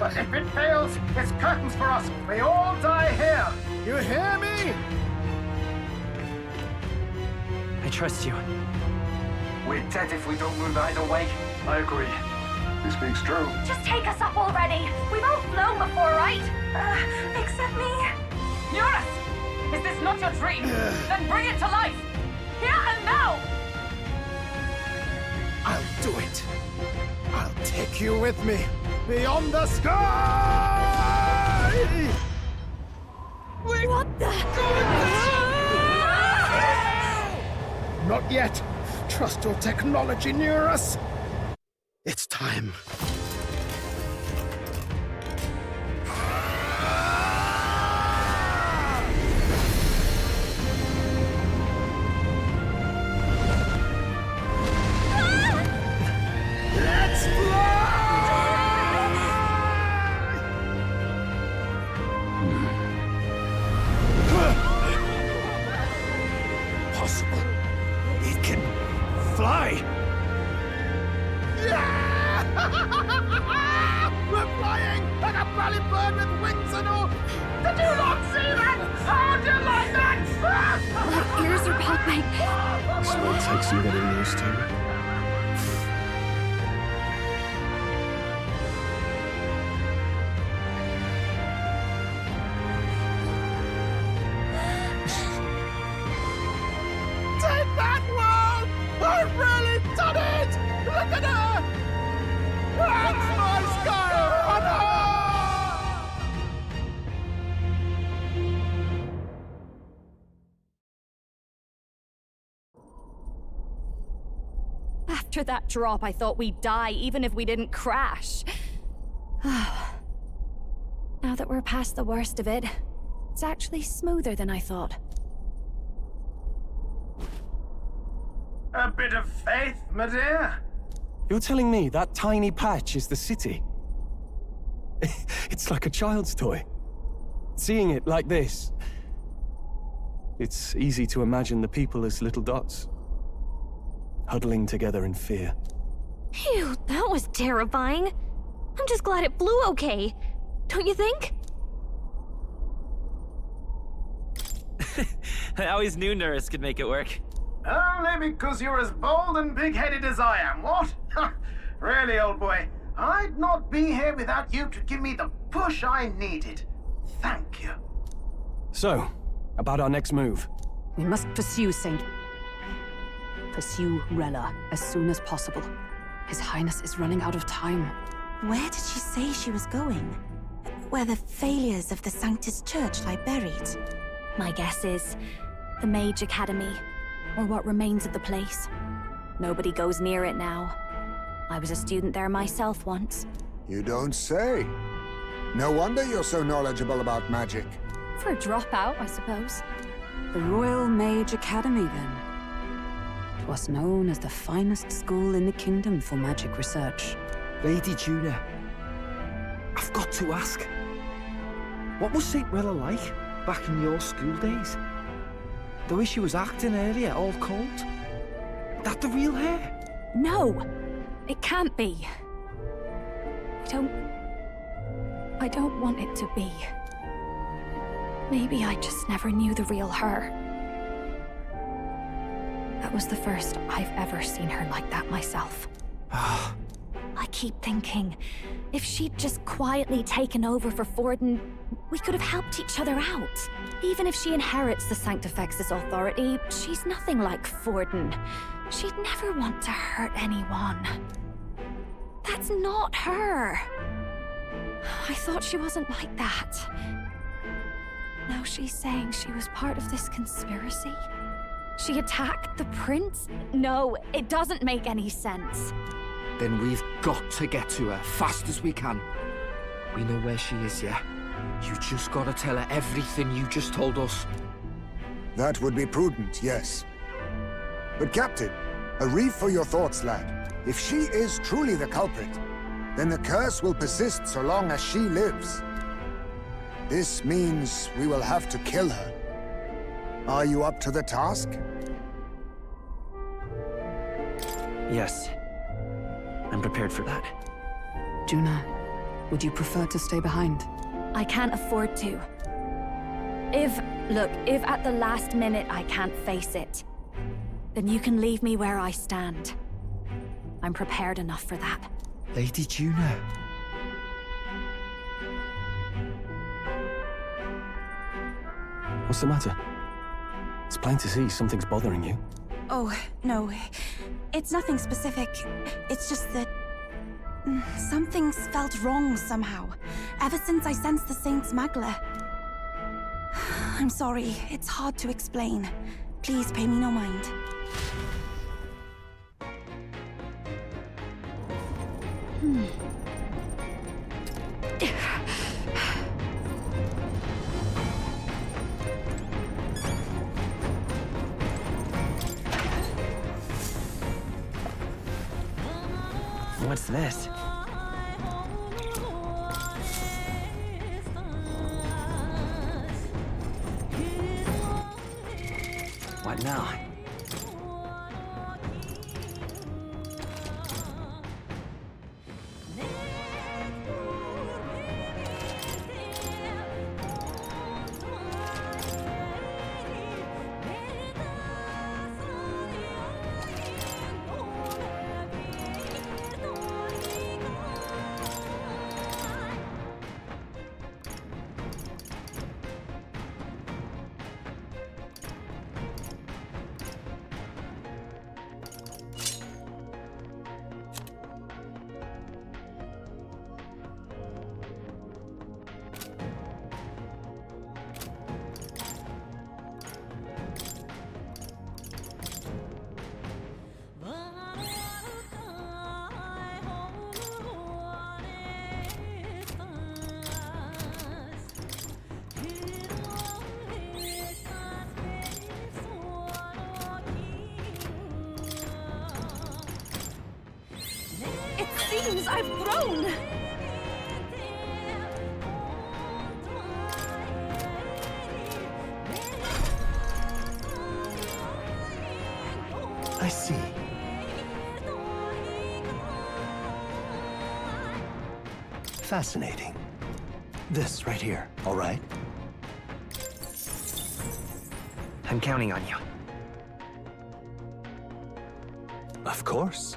But if it fails, it's curtains for us. We all die here. You hear me? I trust you. We're dead if we don't move either way. I agree. He speaks true. Just take us up already. We've all flown before, right? Except me. Eurus! Is this not your dream? Then bring it to life! Here and now! I'll do it. I'll take you with me. Beyond the sky! What the? Not yet. Trust your technology, Eurus. It's time. Let's fly! Possible. It can fly! Yeah! We're flying like a bally bird with wings and all! Did you not see that? How do you like that? My ears are popping. This will take some getting used to. Take that, world! I've really done it! Look at her! That's my sky runner! After that drop, I thought we'd die, even if we didn't crash. Now that we're past the worst of it, it's actually smoother than I thought. A bit of faith, my dear. You're telling me that tiny patch is the city? It's like a child's toy. Seeing it like this, it's easy to imagine the people as little dots, huddling together in fear. Phew, that was terrifying. I'm just glad it flew okay. Don't you think? I always knew Nurse could make it work. Only because you're as bold and big-headed as I am, what? Really, old boy, I'd not be here without you to give me the push I needed. Thank you. So, about our next move. We must pursue Rella as soon as possible. His Highness is running out of time. Where did she say she was going? Where the failures of the Sanctus Church lie buried? My guess is the Mage Academy, or what remains of the place. Nobody goes near it now. I was a student there myself once. You don't say. No wonder you're so knowledgeable about magic. For a dropout, I suppose. The Royal Mage Academy, then. It was known as the finest school in the kingdom for magic research. Lady Juna, I've got to ask. What was St. Rella like back in your school days? The way she was acting earlier, all cold? That the real hair? No! It can't be. I don't want it to be. Maybe I just never knew the real her. That was the first I've ever seen her like that myself. I keep thinking, if she'd just quietly taken over for Forden, we could have helped each other out. Even if she inherits the Sanctifex's authority, she's nothing like Forden. She'd never want to hurt anyone. That's not her. I thought she wasn't like that. Now she's saying she was part of this conspiracy? She attacked the prince? No, it doesn't make any sense. Then we've got to get to her fast as we can. We know where she is, yeah? You just gotta tell her everything you just told us. That would be prudent, yes. But Captain, a reef for your thoughts, lad. If she is truly the culprit, then the curse will persist so long as she lives. This means we will have to kill her. Are you up to the task? Yes. I'm prepared for that. Juna, would you prefer to stay behind? I can't afford to. If at the last minute I can't face it, then you can leave me where I stand. I'm prepared enough for that. Lady Juna. What's the matter? It's plain to see something's bothering you. Oh, no. It's nothing specific. It's just that... something's felt wrong somehow, ever since I sensed the Saint's Magla. I'm sorry, it's hard to explain. Please pay me no mind. What's this? What now? Seems I've grown! I see. Fascinating. This right here, all right? I'm counting on you. Of course.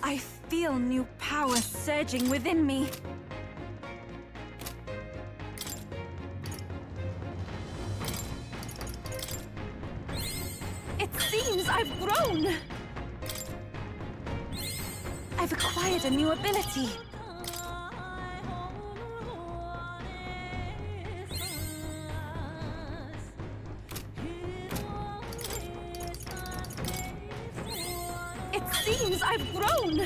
I feel new power surging within me. It seems I've grown! I've acquired a new ability. It seems I've grown!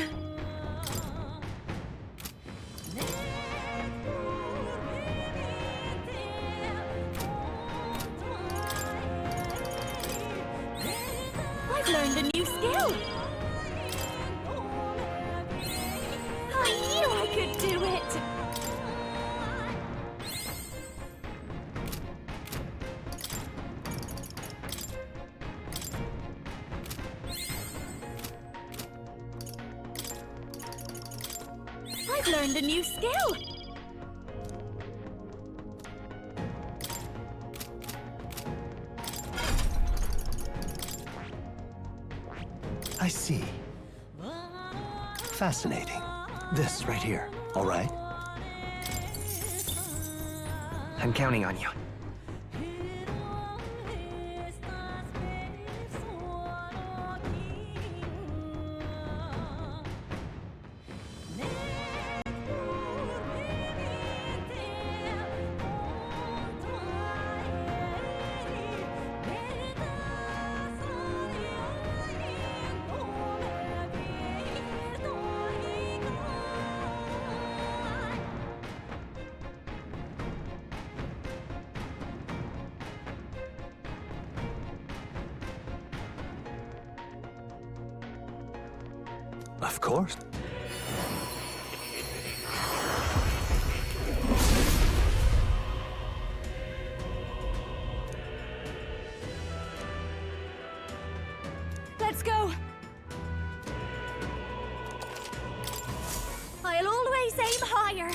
I've learned a new skill! I knew I could do it! I've learned a new skill! I see. Fascinating. This right here, all right? I'm counting on you. Of course. Let's go! I'll always aim higher!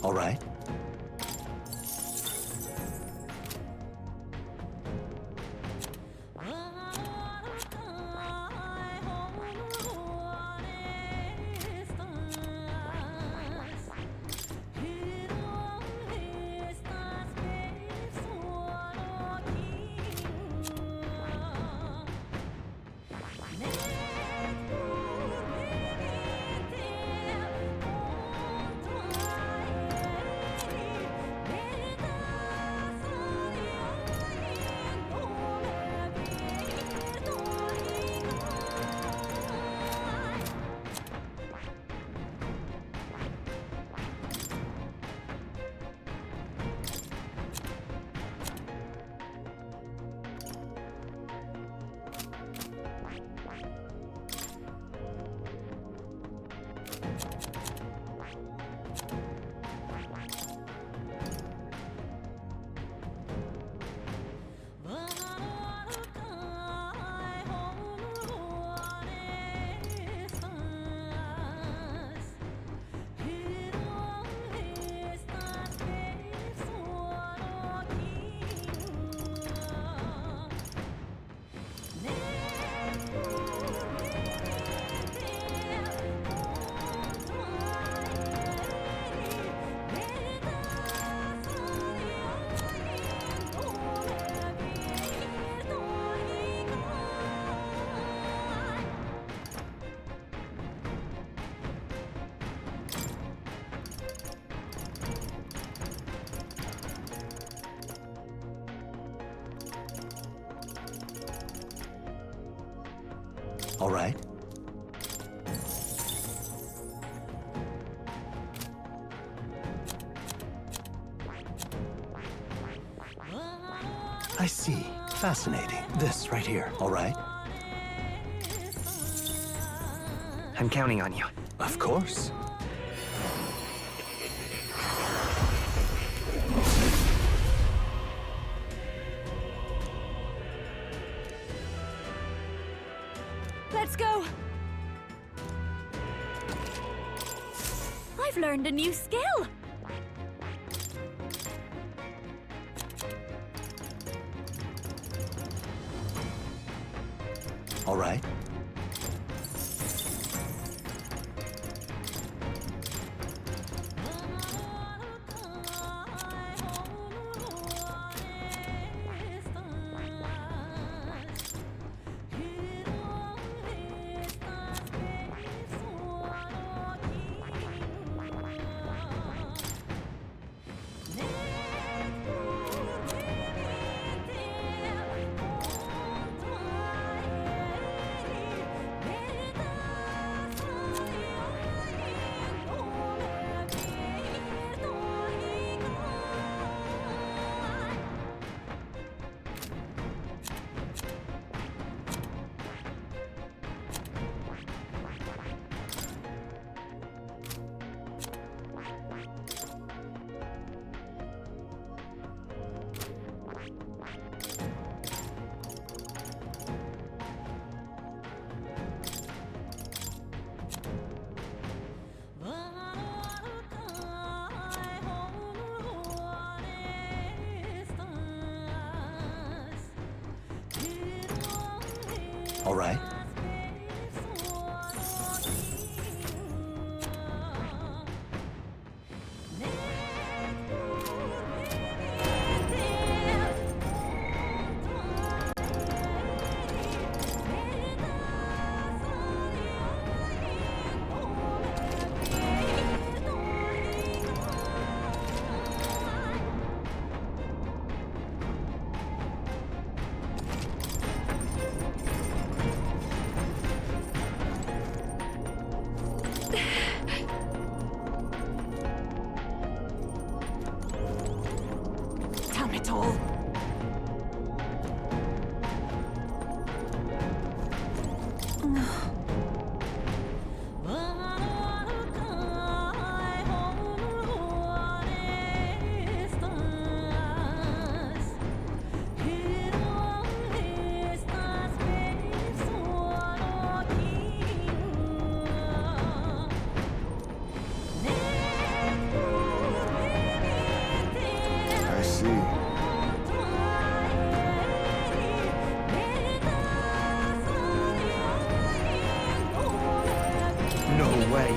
All right. All right. I see. Fascinating. This right here. All right. I'm counting on you. Of course. Let's go! I've learned a new skill! All right. All right. Damn it all. I see. No way.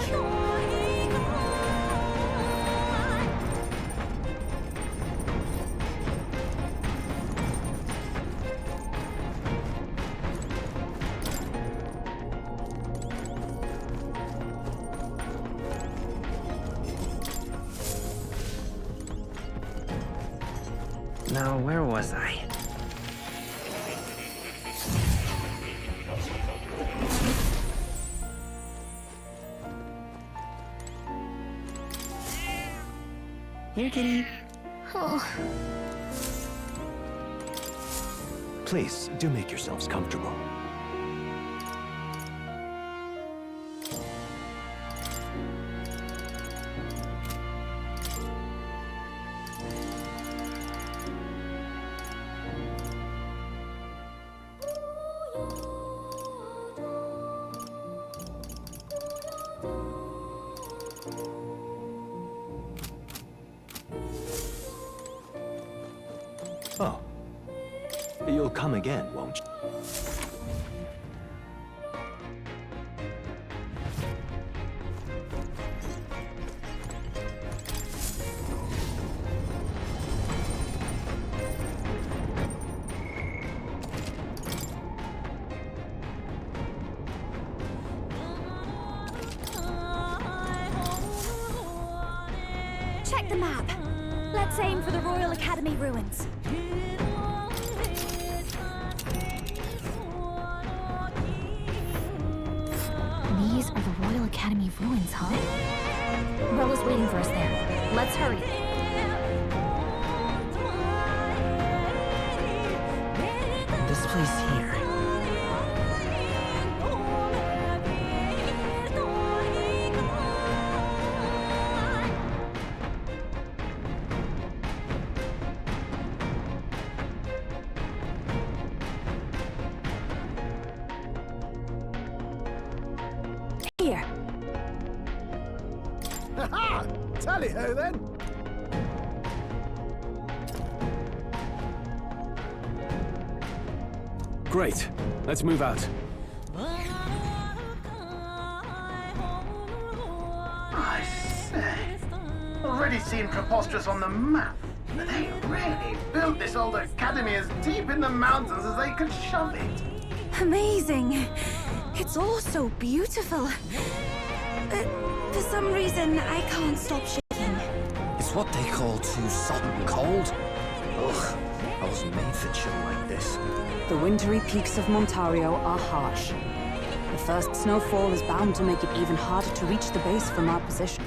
Now, where was I? Here, kitty. Oh. Please, do make yourselves comfortable. Oh. You'll come again, won't you? Check the map. Let's aim for the Royal Academy ruins. These are the Royal Academy ruins, huh? Bella's waiting for us there. Let's hurry. This place here. Here. Ha-ha! Tally-ho, then! Great. Let's move out. already seen Preposterous on the map, but they really built this old academy as deep in the mountains as they could shove it. Amazing. It's all so beautiful. For some reason, I can't stop shaking. It's what they call too sodden cold. Ugh, I wasn't made for chill like this. The wintry peaks of Montario are harsh. The first snowfall is bound to make it even harder to reach the base from our position.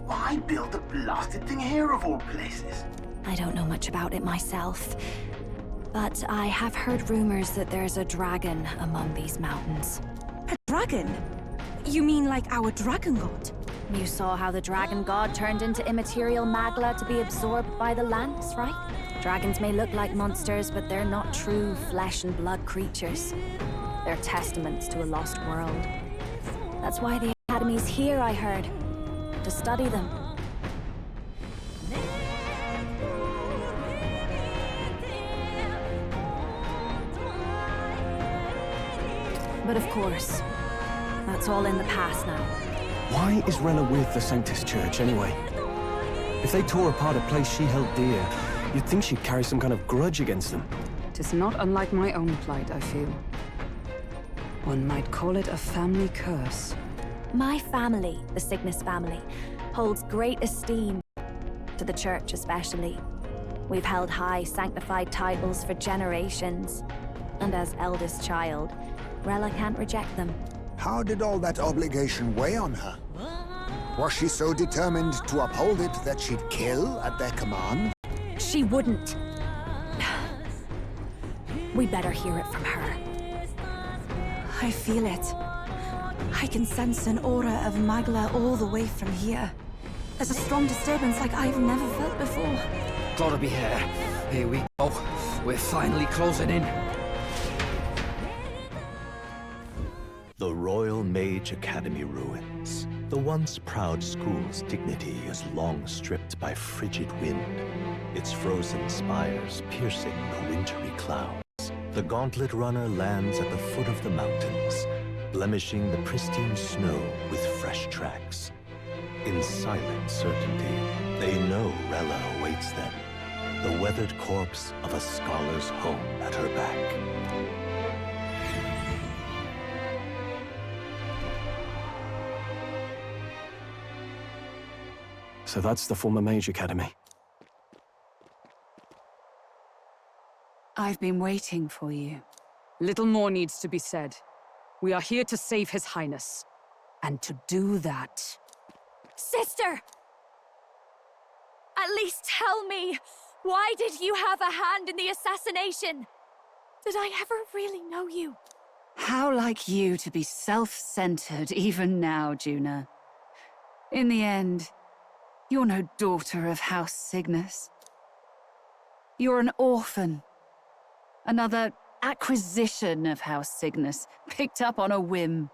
Why build a blasted thing here of all places? I don't know much about it myself, but I have heard rumors that there's a dragon among these mountains. A dragon? You mean like our dragon god? You saw how the dragon god turned into immaterial magla to be absorbed by the lance, right? Dragons may look like monsters, but they're not true flesh and blood creatures. They're testaments to a lost world. That's why the Academy's here, I heard. To study them. But of course, that's all in the past now. Why is Rella with the Sanctus Church, anyway? If they tore apart a place she held dear, you'd think she'd carry some kind of grudge against them. Tis not unlike my own plight, I feel. One might call it a family curse. My family, the Cygnus family, holds great esteem, to the Church especially. We've held high sanctified titles for generations, and as eldest child, Rella can't reject them. How did all that obligation weigh on her? Was she so determined to uphold it that she'd kill at their command? She wouldn't. We better hear it from her. I feel it. I can sense an aura of Magla all the way from here. There's a strong disturbance like I've never felt before. Gotta be here. Here we go. We're finally closing in. The Royal Mage Academy ruins. The once proud school's dignity is long stripped by frigid wind, its frozen spires piercing the wintry clouds. The gauntlet runner lands at the foot of the mountains, blemishing the pristine snow with fresh tracks. In silent certainty, they know Rella awaits them, the weathered corpse of a scholar's home at her back. So that's the former Mage Academy. I've been waiting for you. Little more needs to be said. We are here to save His Highness. And to do that... Sister! At least tell me, why did you have a hand in the assassination? Did I ever really know you? How like you to be self-centered even now, Juna. In the end, you're no daughter of House Cygnus. You're an orphan. Another acquisition of House Cygnus, picked up on a whim.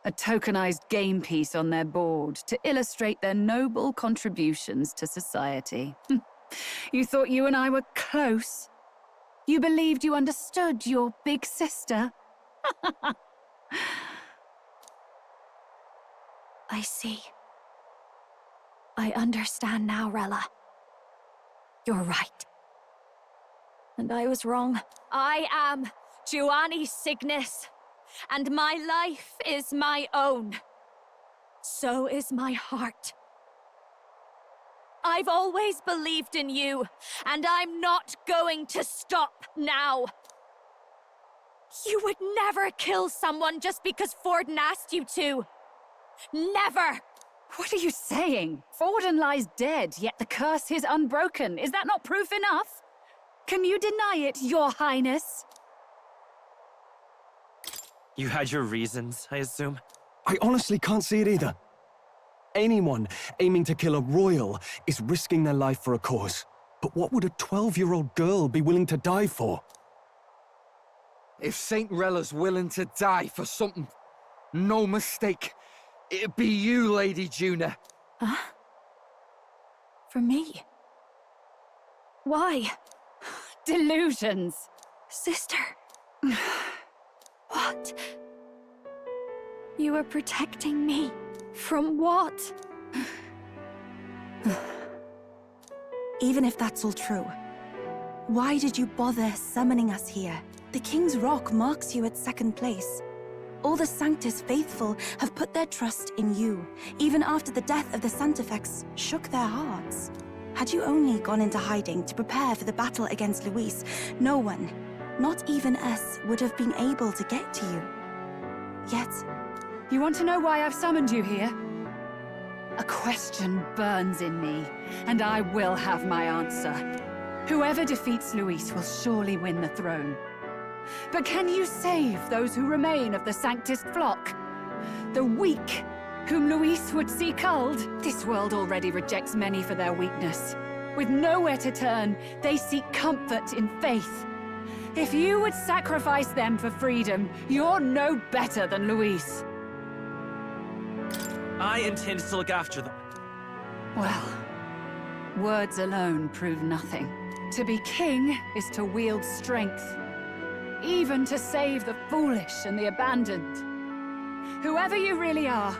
A tokenized game piece on their board to illustrate their noble contributions to society. You thought you and I were close? You believed you understood your big sister? I see. I understand now, Rella. You're right. And I was wrong. I am Giovanni Cygnus, and my life is my own. So is my heart. I've always believed in you, and I'm not going to stop now. You would never kill someone just because Forden asked you to. Never! What are you saying? Forden lies dead, yet the curse is unbroken. Is that not proof enough? Can you deny it, Your Highness? You had your reasons, I assume? I honestly can't see it either. Anyone aiming to kill a royal is risking their life for a cause. But what would a 12-year-old girl be willing to die for? If Saint Rella's willing to die for something, no mistake, it'd be you, Lady Juna. Huh? For me? Why? Delusions. Sister. What? You were protecting me? From what? Even if that's all true, why did you bother summoning us here? The King's Rock marks you at second place. All the Sanctus faithful have put their trust in you, even after the death of the Santafex shook their hearts. Had you only gone into hiding to prepare for the battle against Luis, no one, not even us, would have been able to get to you. Yet... You want to know why I've summoned you here? A question burns in me, and I will have my answer. Whoever defeats Luis will surely win the throne. But can you save those who remain of the Sanctus flock? The weak, whom Luis would see culled? This world already rejects many for their weakness. With nowhere to turn, they seek comfort in faith. If you would sacrifice them for freedom, you're no better than Luis. I intend to look after them. Well, words alone prove nothing. To be king is to wield strength, even to save the foolish and the abandoned. Whoever you really are,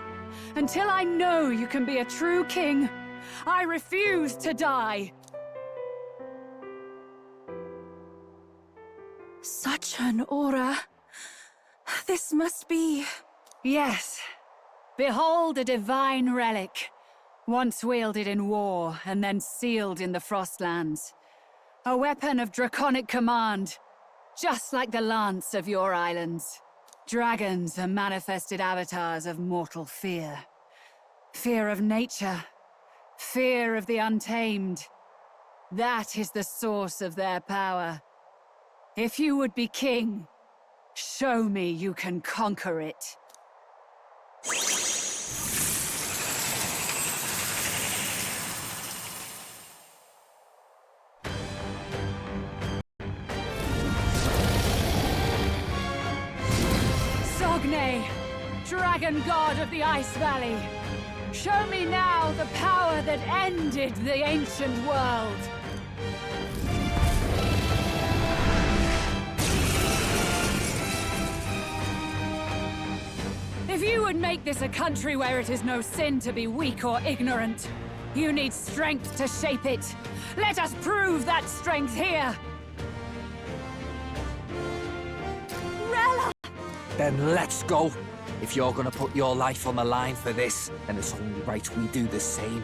until I know you can be a true king, I refuse to die. Such an aura. This must be... Yes. Behold a divine relic, once wielded in war and then sealed in the Frostlands. A weapon of draconic command, just like the lance of your islands. Dragons are manifested avatars of mortal fear. Fear of nature, fear of the untamed. That is the source of their power. If you would be king, show me you can conquer it. Dragon god of the Ice Valley, show me now the power that ended the ancient world. If you would make this a country where it is no sin to be weak or ignorant, you need strength to shape it. Let us prove that strength here. Rella! Then let's go. If you're gonna put your life on the line for this, then it's only right we do the same.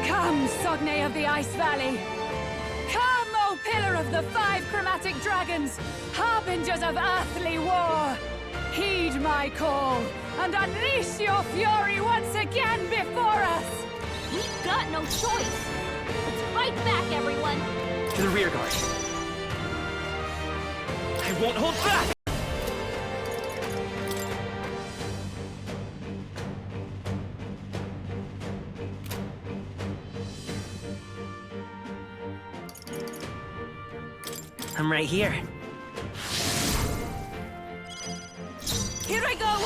Come, Sogne of the Ice Valley! Come, O Pillar of the 5 chromatic dragons, harbingers of earthly war! Heed my call, and unleash your fury once again before us! We've got no choice! Let's fight back, everyone! To the rear guard. I won't hold back! I'm right here. Here I go!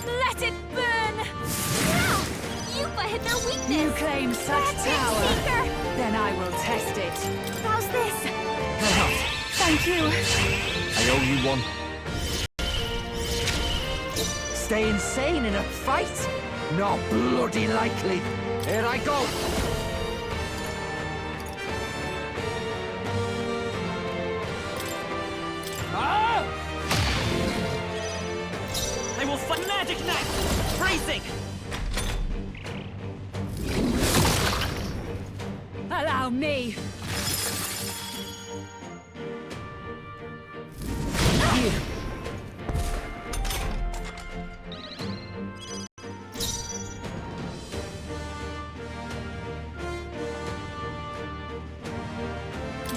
Let it burn! Yeah! Yupa hit their weakness! You claim such power, Seeker! then I will test it. How's this? Thank you. I owe you one. Stay insane in a fight? Not bloody likely. Here I go. Ah! I will fight Magic Knife! Bracing! Allow me!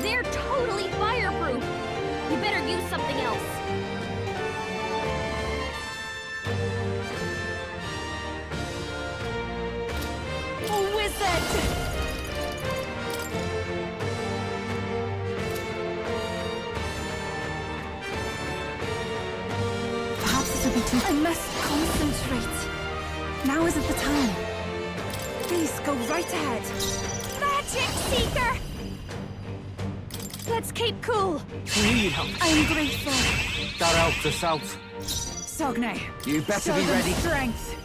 They're totally fireproof! You better use something else. A wizard! Perhaps this will be too... I must concentrate. Now isn't the time. Please go right ahead. Magic Seeker! Let's keep cool. Need help. I'm grateful. That helped us out. Sogne, You better show be them ready. strength.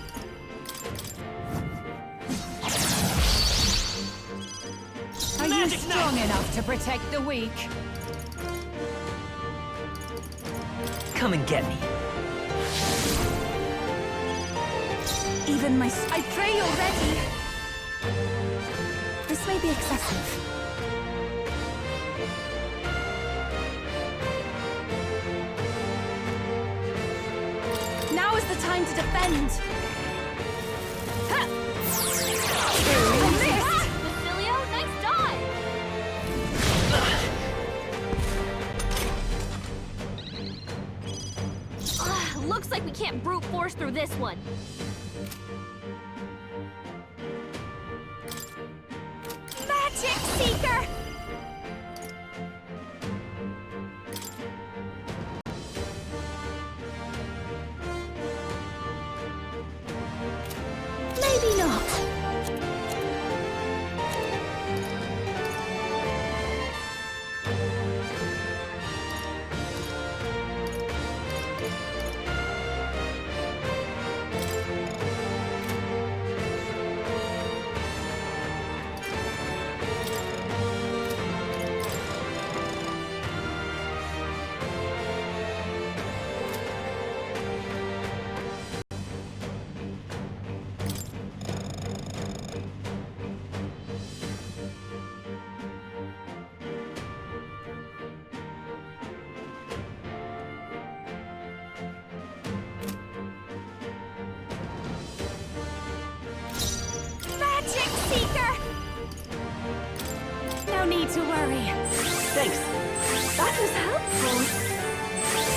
Are you strong enough to protect the weak? Come and get me. Even my... I pray you're ready. This may be excessive. Now is the time to defend. Ha! Basilio, nice dodge! Looks like we can't brute force through this one. Magic Seeker! Maybe not. Magic Seeker! No need to worry. Thanks. That was helpful.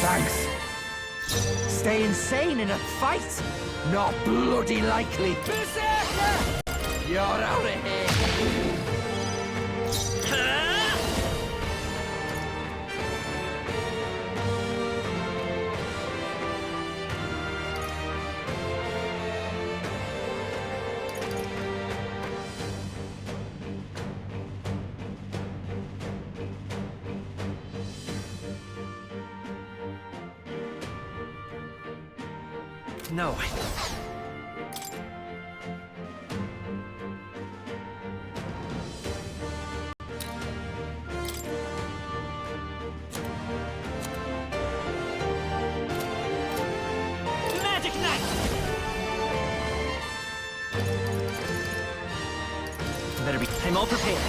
Thanks. Stay insane in a fight? Not bloody likely. You're out of here. No. Magic Knight! Better be. I'm all prepared.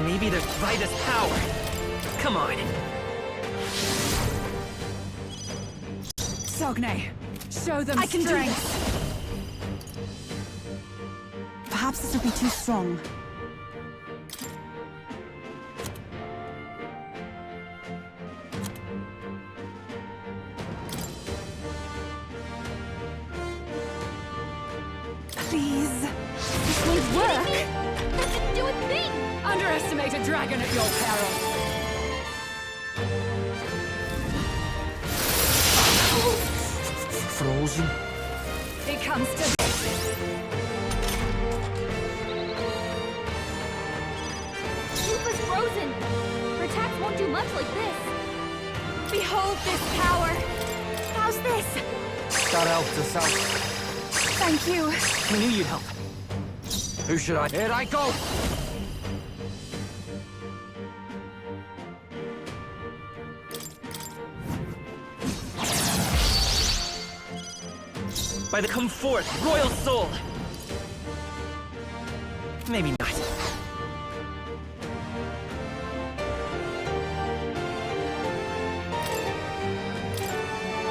Maybe there's Vida's power. Come on. Sogne, show them I can do strength. Perhaps this will be too strong. Please. This won't work. That didn't do a thing! Underestimate a dragon at your peril. Frozen? It comes to this. Koopa's frozen. Her attacks won't do much like this. Behold this power. How's this? That helped us out. Thank you. I knew you'd help. Who should I? Here I go! By the come forth, royal soul! Maybe not.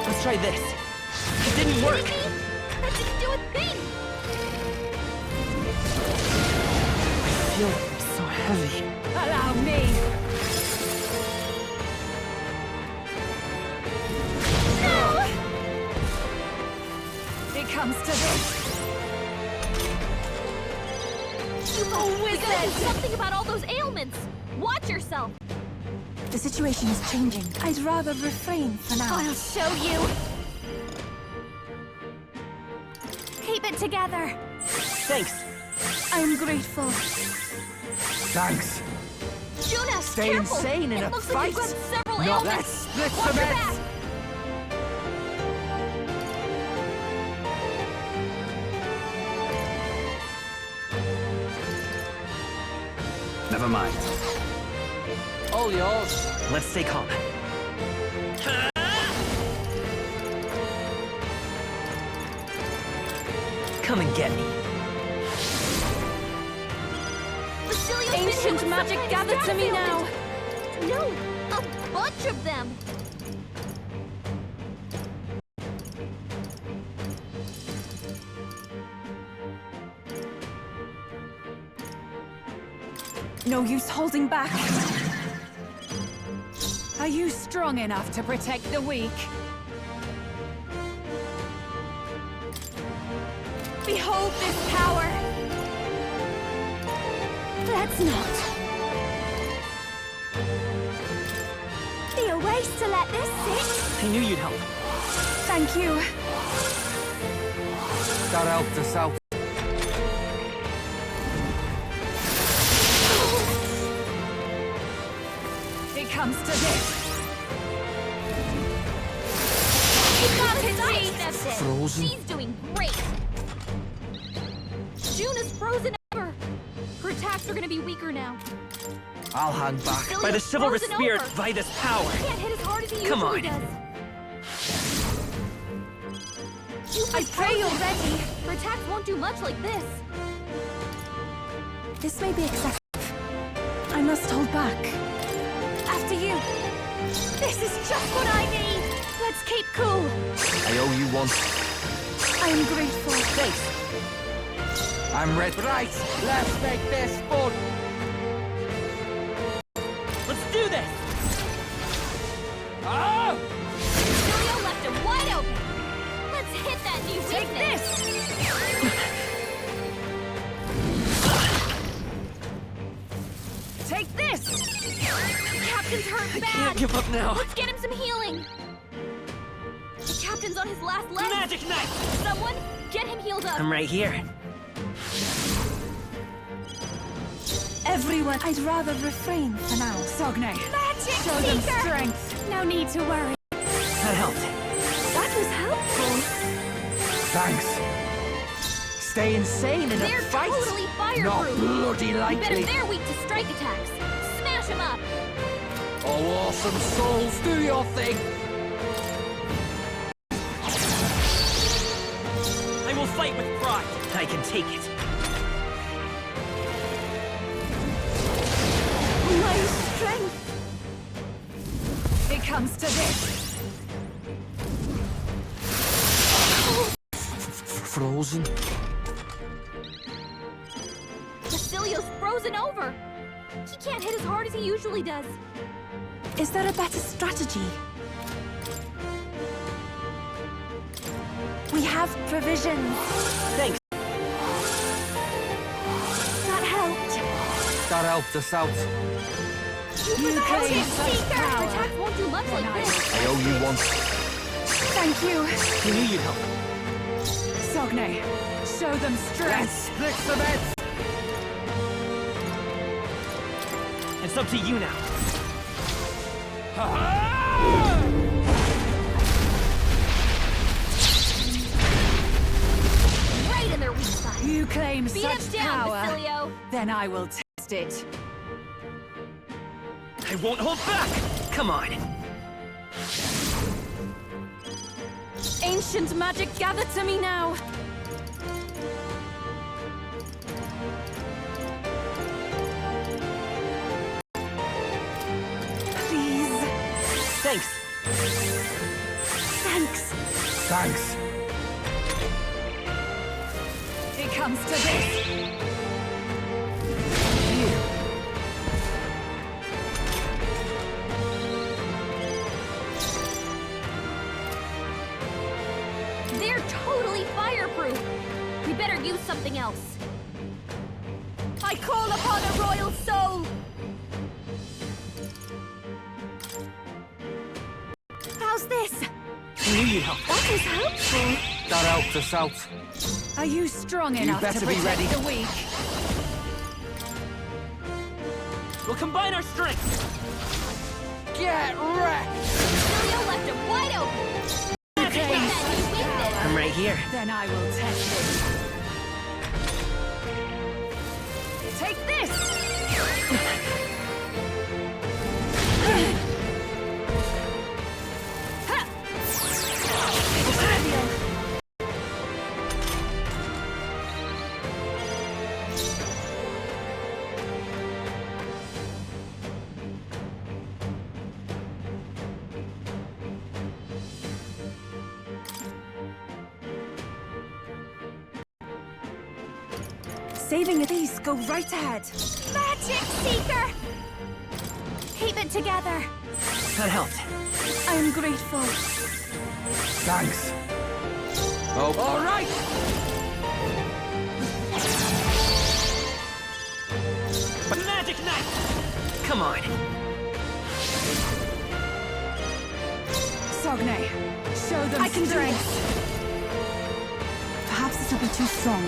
Let's try this. It didn't work! That didn't do a thing! I feel so heavy. Allow me. No! It comes to this. You we gotta do something about all those ailments. Watch yourself. The situation is changing. I'd rather refrain for now. I'll show you. Keep it together. Thanks. I'm grateful. Thanks. Juna, Stay careful. insane in it a looks fight. like you've got several No, ailments. let's split Watch some your heads. back. Never mind. All yours. Let's stay calm. Come and get me. Ancient magic, gather to me now. No, a bunch of them. No use holding back. Are you strong enough to protect the weak? Behold this power. Let's not. Be a waste to let this sit. I knew you'd help. Thank you. That helped us out. It comes to this. He got his ice. Frozen. She's doing great. Juna's frozen over. Her attacks are gonna be weaker now. I'll hang back. Cecilia's By the chivalrous frozen spirit, over. by this power. He can't hit as hard as he Come usually on. does. I pray you're ready. Her attacks won't do much like this. This may be excessive. I must hold back. After you. This is just what I need. Let's keep cool. I owe you one. I am grateful. Thanks. I'm ready. Right, let's make this fun. Let's do this. Oh! Cecilia left him wide open. Let's hit that new Take weakness. Take this! The captain's hurt bad. Can't give up now. Let's get him some healing. The captain's on his last leg. Magic knife. Someone, get him healed up. I'm right here. Everyone, I'd rather refrain for now. Sogne, Magic show them seeker. strength. No need to worry. That helped. That was helpful. Thanks. Stay insane in a They're fight. totally fireproof. Not bloody You better likely. they're weak to strike attacks. Smash him up. Oh, awesome souls, do your thing. I will fight with pride. I can take it. My strength. It comes to this. Frozen. Cecilia's frozen over. He can't hit as hard as he usually does. Is there a better strategy? We have provisions. Thanks. That helped. That helped us out. You claim Magic such seeker. Her power. attacks won't do much like this. I owe you one. Thank you. I knew you'd help. Sogne, show them strength. Split some heads. It's up to you now. Right in their weak spot. You claim Beat such him down, power. Basilio. Then I will test it. I won't hold back. Come on. Ancient magic, gather to me now. Please. Thanks. Thanks. Thanks. It comes to this. They're totally fireproof. We better use something else. I call upon a royal soul! How's this? I knew you'd help. That is helpful. That helped us out. Are you strong enough better to be protect ready. the weak? We'll combine our strength. Get wrecked! Julio left him wide open. I'm right here. Then I will test it. Take this! Saving of these, go right ahead. Magic Seeker! Keep it together. That helped. I am grateful. Thanks. Oh, All right! Magic knife! Come on. Sogne, show them I can do strength. this. Perhaps this will be too strong.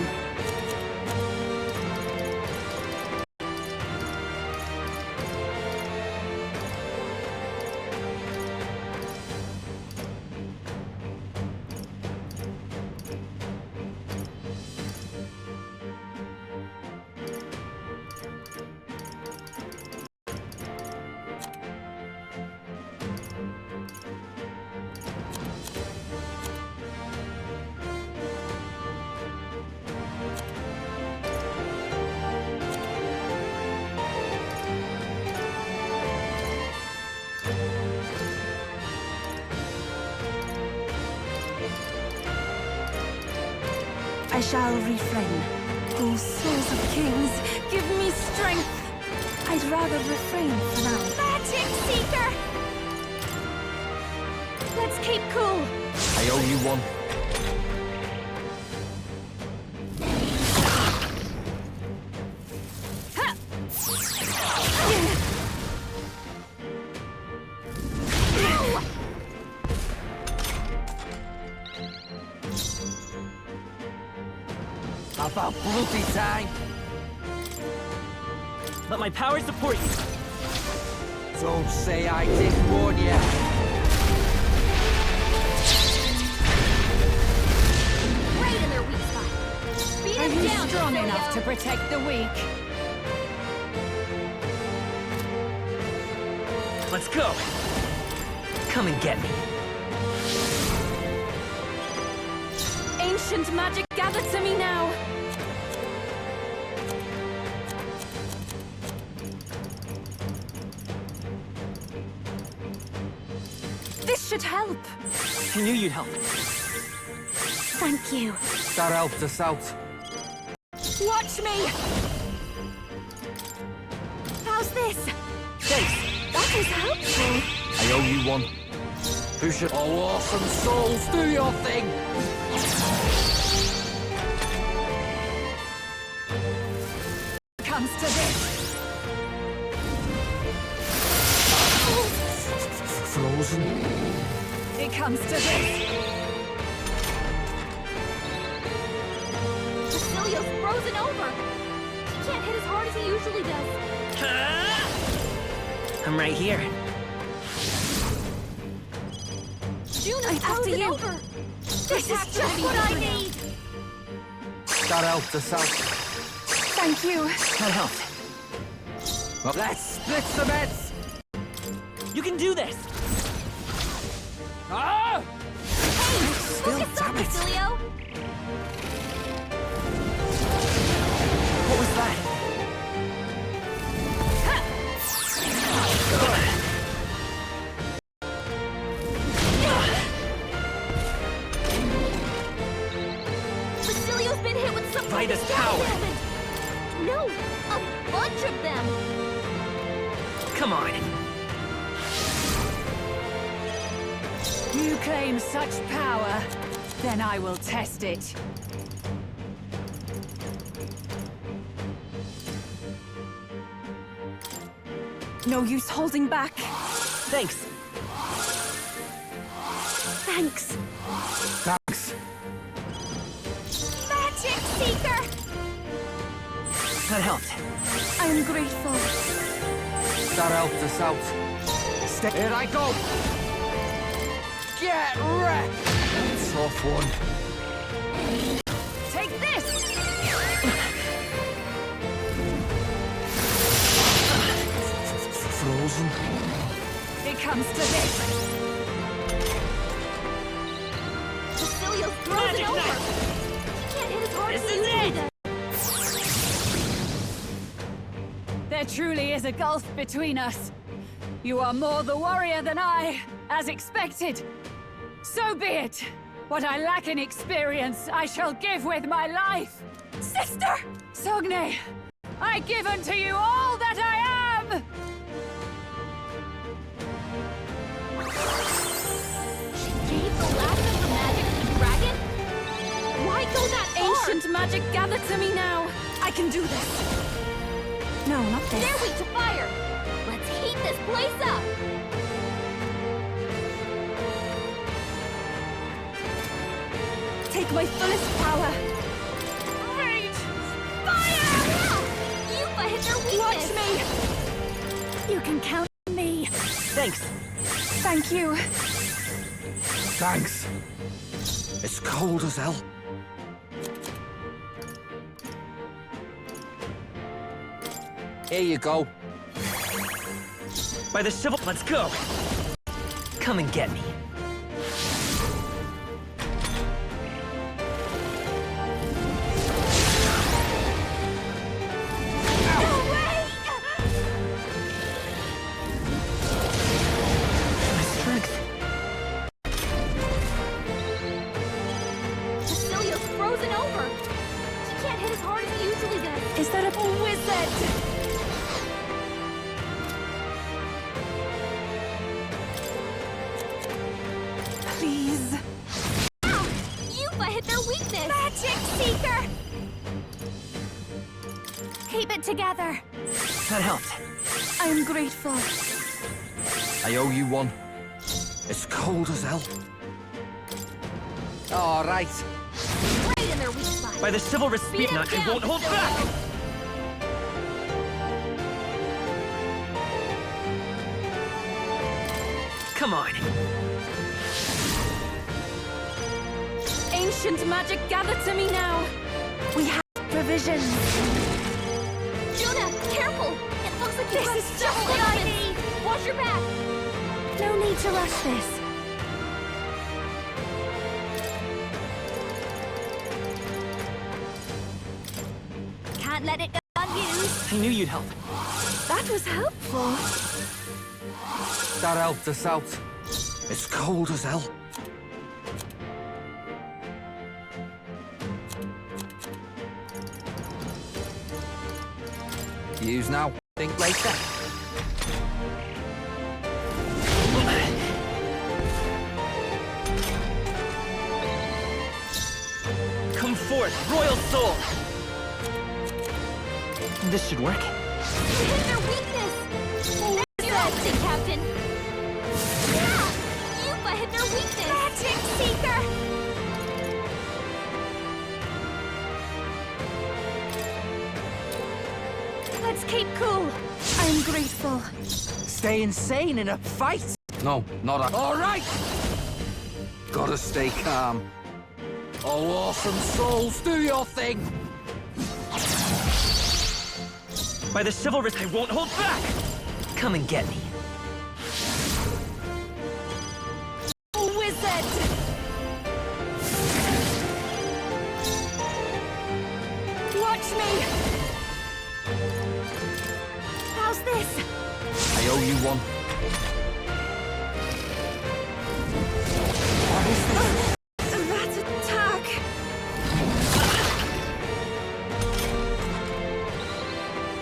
I shall refrain. Oh, souls of kings, give me strength. I'd rather refrain for now. Magic Seeker! Let's keep cool. I owe you one. About bloopy time. Let my power support you. Don't say I didn't warn you. Right in their weak spot. Beat Are him you down, strong Julio. enough to protect the weak? Let's go. Come and get me. Ancient magic, gather to me now. This should help. I knew you'd help. Thank you. That helped us out. Watch me. How's this? Thanks. That is helpful. I owe you one. Who should... Oh, awesome souls, do your thing! Comes to this. Frozen? It comes to this. Basilio's frozen over. He can't hit as hard as he usually does. I'm right here. Juno's frozen over. This is just what I need. That helped us out. Thank you. That helped. Well, let's split some heads! You can do this. Ah! Focus up, Basilio. What was that? Basilio's been hit with some Vitus gas power. element. No, a bunch of them. Come on. You claim such power, then I will test it. No use holding back. Thanks. Thanks. Thanks. Magic Seeker! That helped. I am grateful. That helped us out. Here I go! Get wrecked! Tough one. Take this! Frozen. It comes to this. Cecilia's frozen over! He can't hit as hard as he usually does. There truly is a gulf between us. You are more the warrior than I, as expected. So be it. What I lack in experience, I shall give with my life. Sister! Sogne, I give unto you all that I am! She gave the last of the magic to the dragon? Why go that far? Ancient magic, gather to me now. I can do this. No, not this. They're weak to fire! Let's heat this place up! Take my fullest power. Rage! Fire! Yupa hit their weakness! Watch me! You can count on me. Thanks. Thank you. Thanks. It's cold as hell. Here you go. By the civil... Let's go. Come and get me. My strength. Cecilia's frozen over! She can't hit as hard as he usually does. Is that a wizard? Please. Ow! Yupa hit their weakness! Magic Seeker! Keep it together. That helped. I am grateful. I owe you one. It's cold as hell. All right. Right in their weak spot. By the civil respect, I won't hold back. Come on. Ancient magic, gather to me now. We have provisions. Juna, careful! It looks like you This have is just several what I elements. need. Watch your back! No need to rush this. Can't let it go unused. I knew you'd help. That was helpful. That helped us out. It's cold as hell. Use now. Think later. Come forth, royal soul. This should work. You hit their weakness! You're ousted, Captain! Yeah! Yupa hit their weakness! Magic Seeker! Let's keep cool. I am grateful. Stay insane in a fight? No, not a... All right! Gotta stay calm. Oh, awesome souls, do your thing! By the chivalrous, I won't hold back! Come and get me. Wizard! Watch me! How's this? I owe you one. That attack!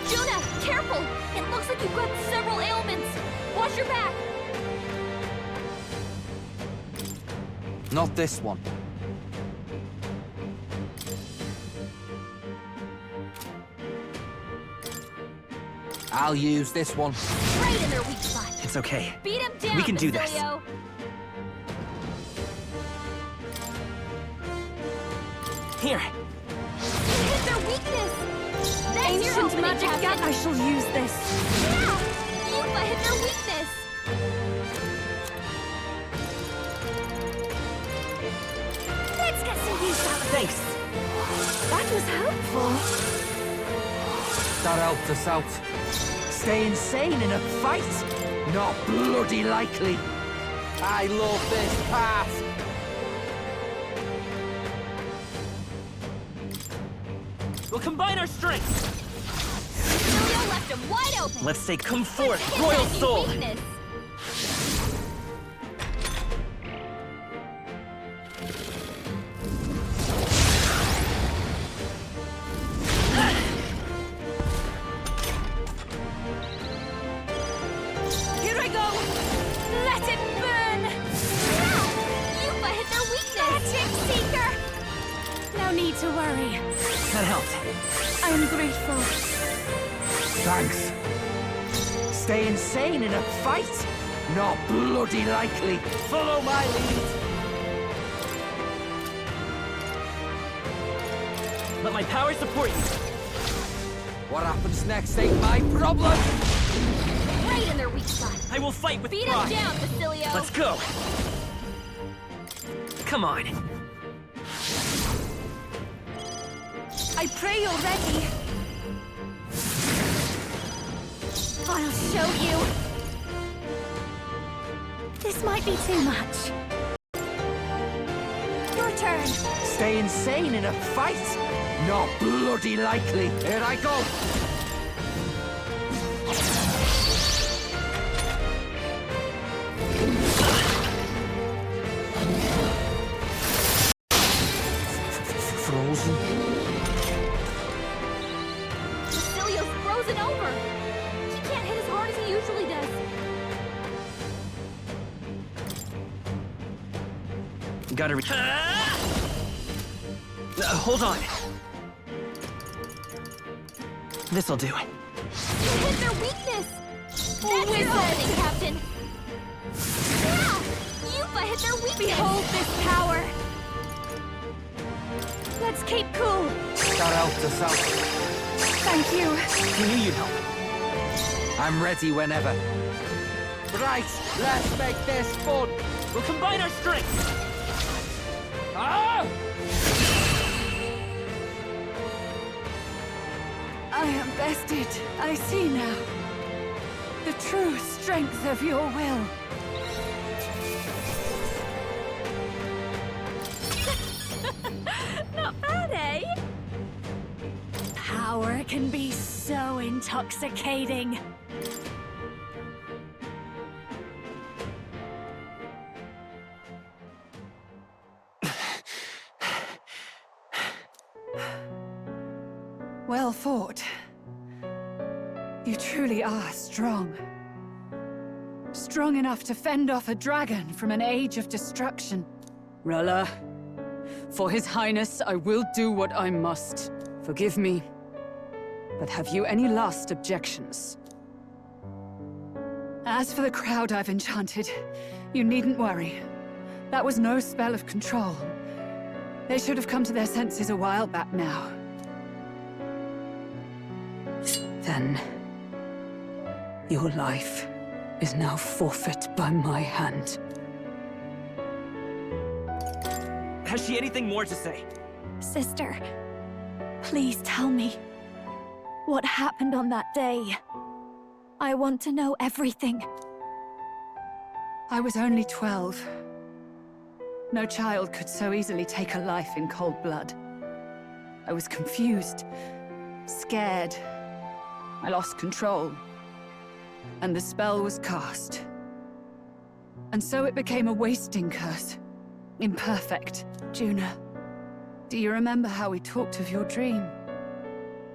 Juna, careful! It looks like you've got several ailments. Watch your back! Not this one. I'll use this one. Right in their weak spot. It's okay. Beat them down, We can do this. Basilio. Here. Hit their weakness. That's your Ancient opening, magic Captain. gun. I shall use this. Yeah! Yupa hit their weakness. Let's get some use out of Thanks. That was helpful. That helped us out. Stay insane in a fight? Not bloody likely. I love this path. We'll combine our strengths. Basilio left him wide open. Let's say come forth, Hit Royal that new Soul. weakness. Here I go. Let it burn. Yupa hit their weakness. Magic Seeker. No need to worry. That helped. I am grateful. Thanks. Stay insane in a fight? Not bloody likely. Follow my lead. Let my power support you. What happens next ain't my problem. Right in their weak spot. I will fight with Beat him pride. down, Basilio. Let's go. Come on. I pray you're ready. I'll show you. This might be too much. Your turn. Stay insane in a fight? Not bloody likely. Here I go. Frozen. Basilio's frozen over. He can't hit as hard as he usually does. Gotta hold on. This'll do. You hit their weakness. That's your opening, Captain. Yeah! Yupa hit their weakness. Behold this power. Let's keep cool. That helped us out. Thank you. You knew you'd help. I'm ready whenever. Right, let's make this fun. We'll combine our strengths. Ah! I am bested. I see now. The true strength of your will. Not bad, eh? Power can be so intoxicating. Well fought. You truly are strong. Strong enough to fend off a dragon from an age of destruction. Rella, for His Highness, I will do what I must. Forgive me, but have you any last objections? As for the crowd I've enchanted, you needn't worry. That was no spell of control. They should have come to their senses a while back now. Then, your life is now forfeit by my hand. Has she anything more to say? Sister, please tell me what happened on that day. I want to know everything. I was only 12. No child could so easily take a life in cold blood. I was confused, scared. I lost control. And the spell was cast. And so it became a wasting curse. Imperfect. Juna, do you remember how we talked of your dream?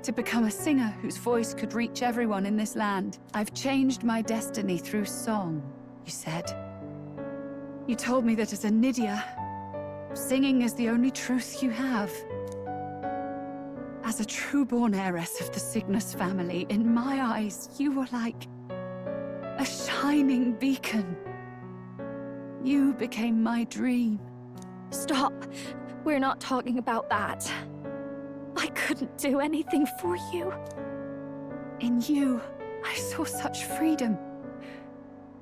To become a singer whose voice could reach everyone in this land. I've changed my destiny through song, you said. You told me that as a Nydia, singing is the only truth you have. As As a true-born heiress of the Cygnus family, in my eyes, you were like a shining beacon. You became my dream. Stop. We're not talking about that. I couldn't do anything for you. In you, I saw such freedom.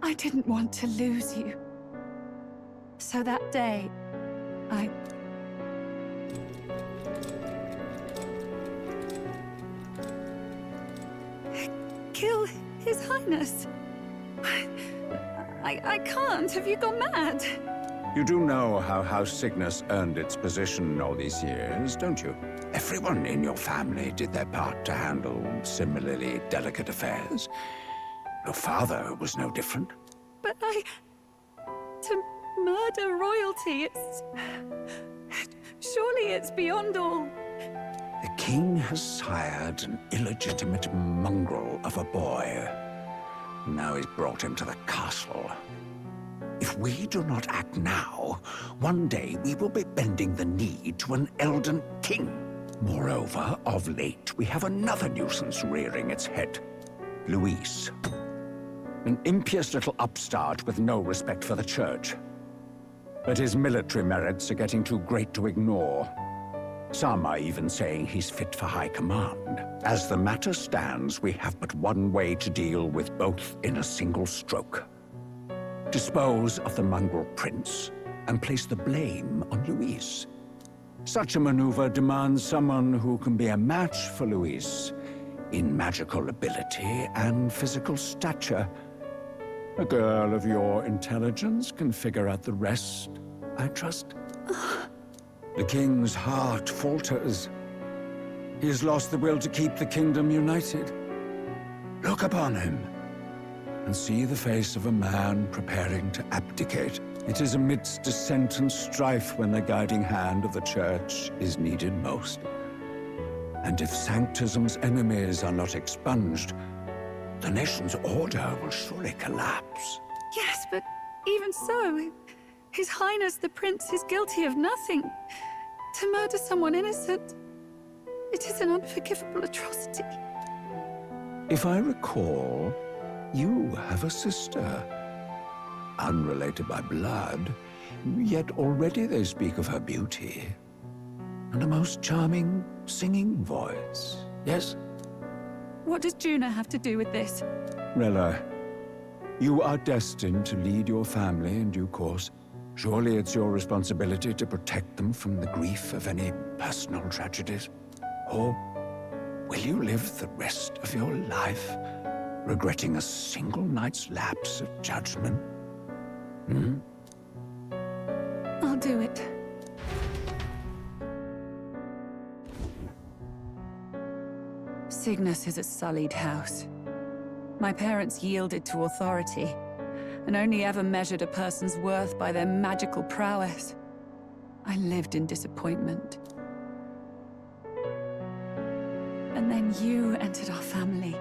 I didn't want to lose you. So that day, I kill His Highness. I can't. Have you gone mad? You do know how House Cygnus earned its position all these years, don't you? Everyone in your family did their part to handle similarly delicate affairs. Your father was no different. But to murder royalty, surely it's beyond all. The king has sired an illegitimate mongrel of a boy. Now he's brought him to the castle. If we do not act now, one day we will be bending the knee to an Elden king. Moreover, of late, we have another nuisance rearing its head. Luis. An impious little upstart with no respect for the church. But his military merits are getting too great to ignore. Some are even saying he's fit for high command. As the matter stands, we have but one way to deal with both in a single stroke. Dispose of the mongrel prince and place the blame on Luis. Such a maneuver demands someone who can be a match for Luis in magical ability and physical stature. A girl of your intelligence can figure out the rest, I trust. The king's heart falters. He has lost the will to keep the kingdom united. Look upon him and see the face of a man preparing to abdicate. It is amidst dissent and strife when the guiding hand of the church is needed most. And if Sanctism's enemies are not expunged, the nation's order will surely collapse. Yes, but even so, His Highness the Prince is guilty of nothing. To murder someone innocent, it is an unforgivable atrocity. If I recall, you have a sister. Unrelated by blood, yet already they speak of her beauty. And a most charming singing voice, yes? What does Juna have to do with this? Rella, you are destined to lead your family in due course. Surely it's your responsibility to protect them from the grief of any personal tragedies. Or will you live the rest of your life regretting a single night's lapse of judgment? I'll do it. Cygnus is a sullied house. My parents yielded to authority, and only ever measured a person's worth by their magical prowess. I lived in disappointment. And then you entered our family.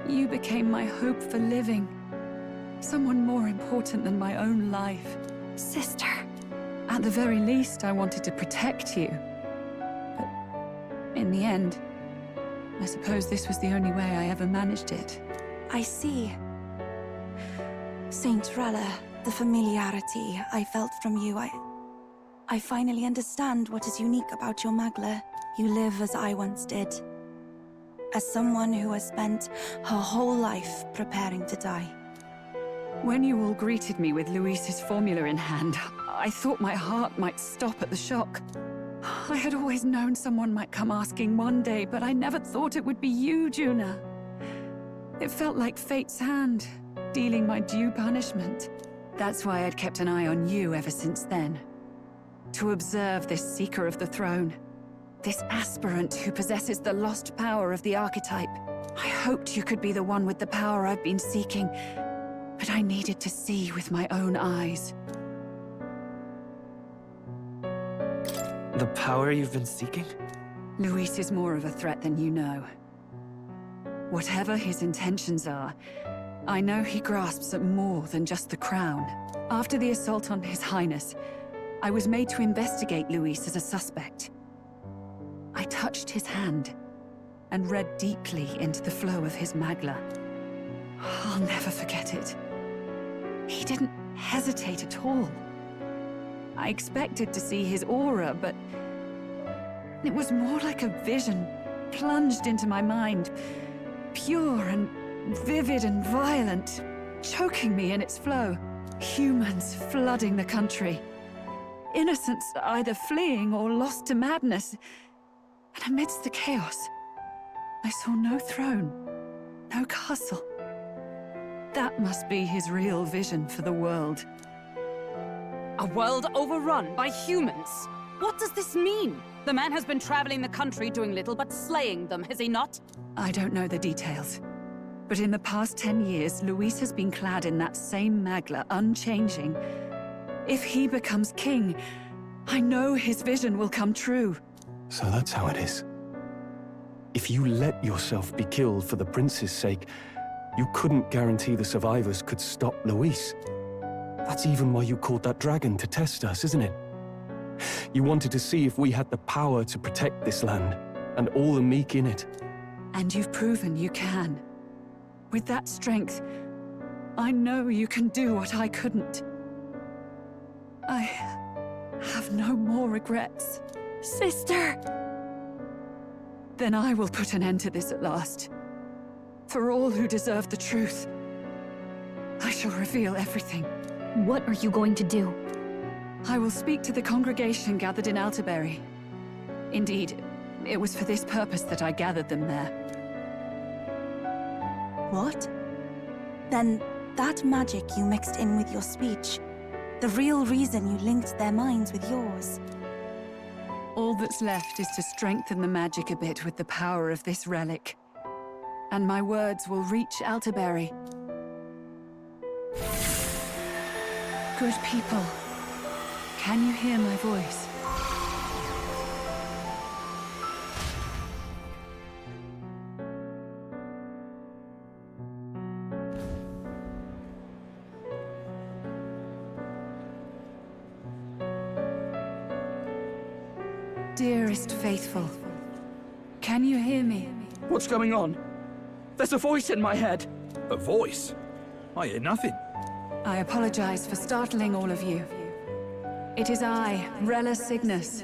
You became my hope for living. Someone more important than my own life. Sister. At the very least, I wanted to protect you. But in the end, I suppose this was the only way I ever managed it. I see. Saint Rella, the familiarity I felt from you, I finally understand what is unique about your Magla. You live as I once did. As someone who has spent her whole life preparing to die. When you all greeted me with Luis's formula in hand, I thought my heart might stop at the shock. I had always known someone might come asking one day, but I never thought it would be you, Juna. It felt like fate's hand, dealing my due punishment. That's why I'd kept an eye on you ever since then. To observe this seeker of the throne. This aspirant who possesses the lost power of the archetype. I hoped you could be the one with the power I've been seeking, but I needed to see with my own eyes. The power you've been seeking? Luis is more of a threat than you know. Whatever his intentions are, I know he grasps at more than just the crown. After the assault on His Highness, I was made to investigate Luis as a suspect. I touched his hand and read deeply into the flow of his magla. I'll never forget it. He didn't hesitate at all. I expected to see his aura, but it was more like a vision plunged into my mind, pure and vivid and violent, choking me in its flow. Humans flooding the country. Innocents either fleeing or lost to madness. And amidst the chaos, I saw no throne, no castle. That must be his real vision for the world. A world overrun by humans? What does this mean? The man has been traveling the country doing little but slaying them, has he not? I don't know the details. But in the past 10 years, Luis has been clad in that same magla, unchanging. If he becomes king, I know his vision will come true. So that's how it is. If you let yourself be killed for the prince's sake, you couldn't guarantee the survivors could stop Luis. That's even why you called that dragon to test us, isn't it? You wanted to see if we had the power to protect this land, and all the meek in it. And you've proven you can. With that strength, I know you can do what I couldn't. I have no more regrets. Sister! Then I will put an end to this at last. For all who deserve the truth, I shall reveal everything. What are you going to do? I will speak to the congregation gathered in Altabury. Indeed, it was for this purpose that I gathered them there. What? Then that magic you mixed in with your speech, the real reason you linked their minds with yours. All that's left is to strengthen the magic a bit with the power of this relic. And my words will reach Altabury. Good people, can you hear my voice? Dearest faithful, can you hear me? What's going on? There's a voice in my head. A voice? I hear nothing. I apologize for startling all of you. It is I, Rella Cygnus.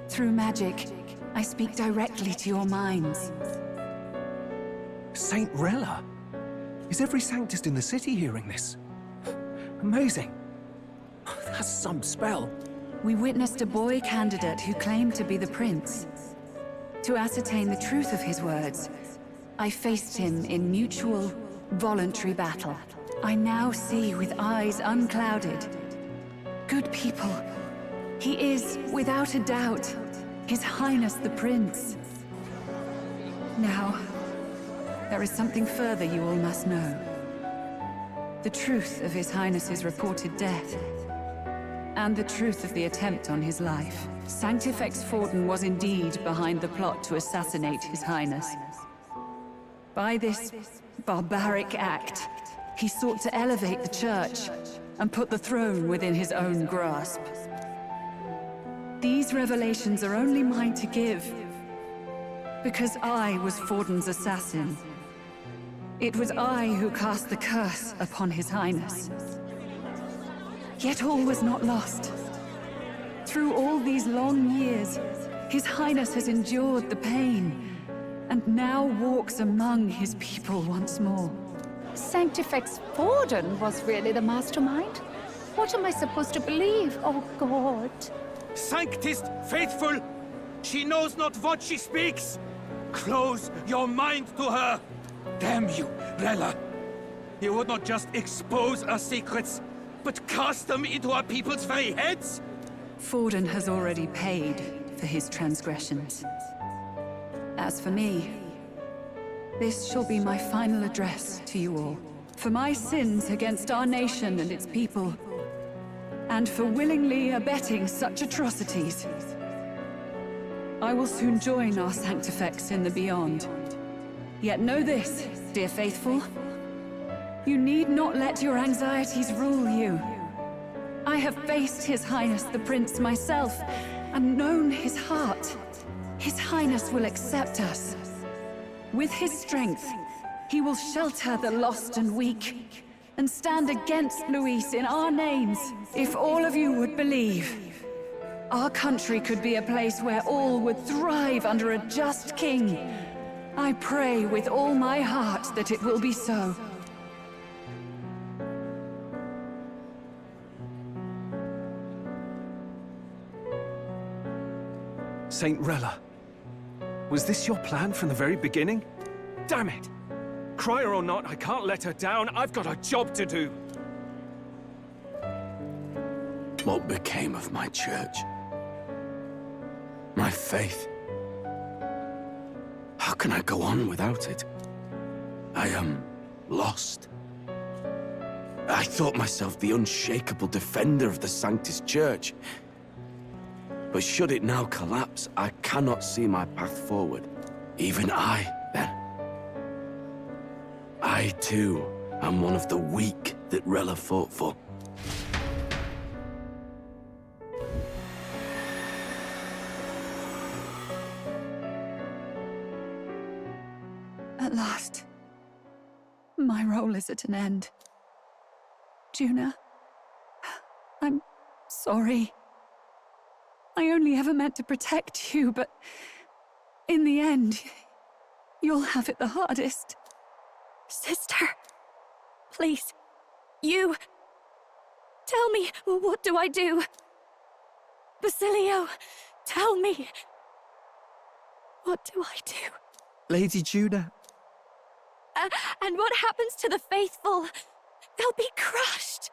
Through magic, I speak directly to your minds. Saint Rella? Is every Sanctist in the city hearing this? Amazing. That's some spell. We witnessed a boy candidate who claimed to be the prince. To ascertain the truth of his words, I faced him in mutual, voluntary battle. I now see with eyes unclouded. Good people, he is, without a doubt, His Highness the Prince. Now, there is something further you all must know. The truth of His Highness's reported death, and the truth of the attempt on his life. Sanctifex Forden was indeed behind the plot to assassinate His Highness. By this barbaric act, he sought to elevate the Church and put the throne within his own grasp. These revelations are only mine to give, because I was Forden's assassin. It was I who cast the curse upon His Highness. Yet all was not lost. Through all these long years, His Highness has endured the pain, and now walks among his people once more. Sanctifex Forden was really the mastermind? What am I supposed to believe? Oh, God. Sanctist faithful! She knows not what she speaks! Close your mind to her! Damn you, Rella! You would not just expose our secrets, but cast them into our people's very heads? Forden has already paid for his transgressions. As for me, this shall be my final address to you all. For my sins against our nation and its people, and for willingly abetting such atrocities. I will soon join our Sanctifex in the Beyond. Yet know this, dear faithful. You need not let your anxieties rule you. I have faced His Highness the Prince myself, and known his heart. His Highness will accept us. With his strength, he will shelter the lost and weak, and stand against Luis in our names. If all of you would believe, our country could be a place where all would thrive under a just king. I pray with all my heart that it will be so. Saint Rella, was this your plan from the very beginning? Damn it! Crier or not, I can't let her down. I've got a job to do. What became of my church? My faith? How can I go on without it? I am lost. I thought myself the unshakable defender of the Sanctus Church. But should it now collapse, I cannot see my path forward. Even I, then. I, too, am one of the weak that Rella fought for. At last, my role is at an end. Juna, I'm sorry. I only ever meant to protect you, but in the end, you'll have it the hardest. Sister, please, you... Tell me, what do I do? Basilio, tell me. What do I do? Lady Juna. And what happens to the faithful? They'll be crushed.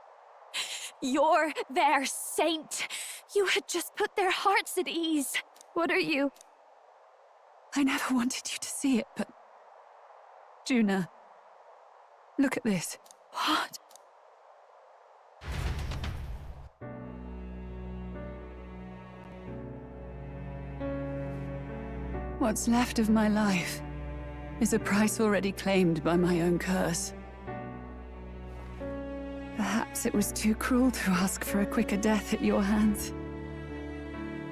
You're their saint. You had just put their hearts at ease. What are you? I never wanted you to see it, but... Juna, look at this. What? What's left of my life is a price already claimed by my own curse. Perhaps it was too cruel to ask for a quicker death at your hands.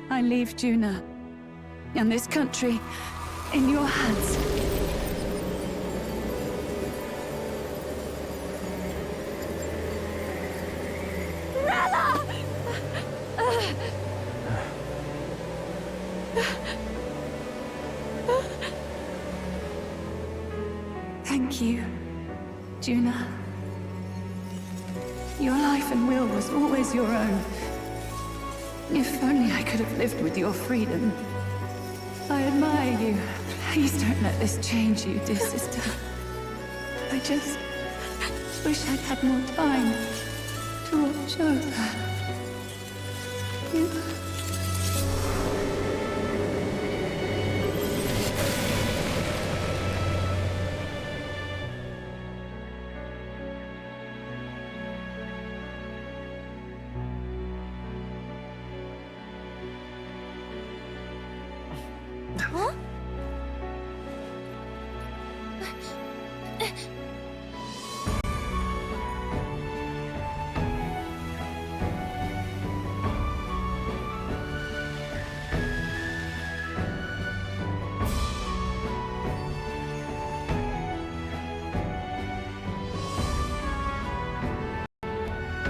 I leave Juna and this country in your hands. Rella! Thank you, Juna. Your life and will was always your own. If only I could have lived with your freedom. I admire you. Please don't let this change you, dear sister. I just wish I'd had more time to watch over you. Huh?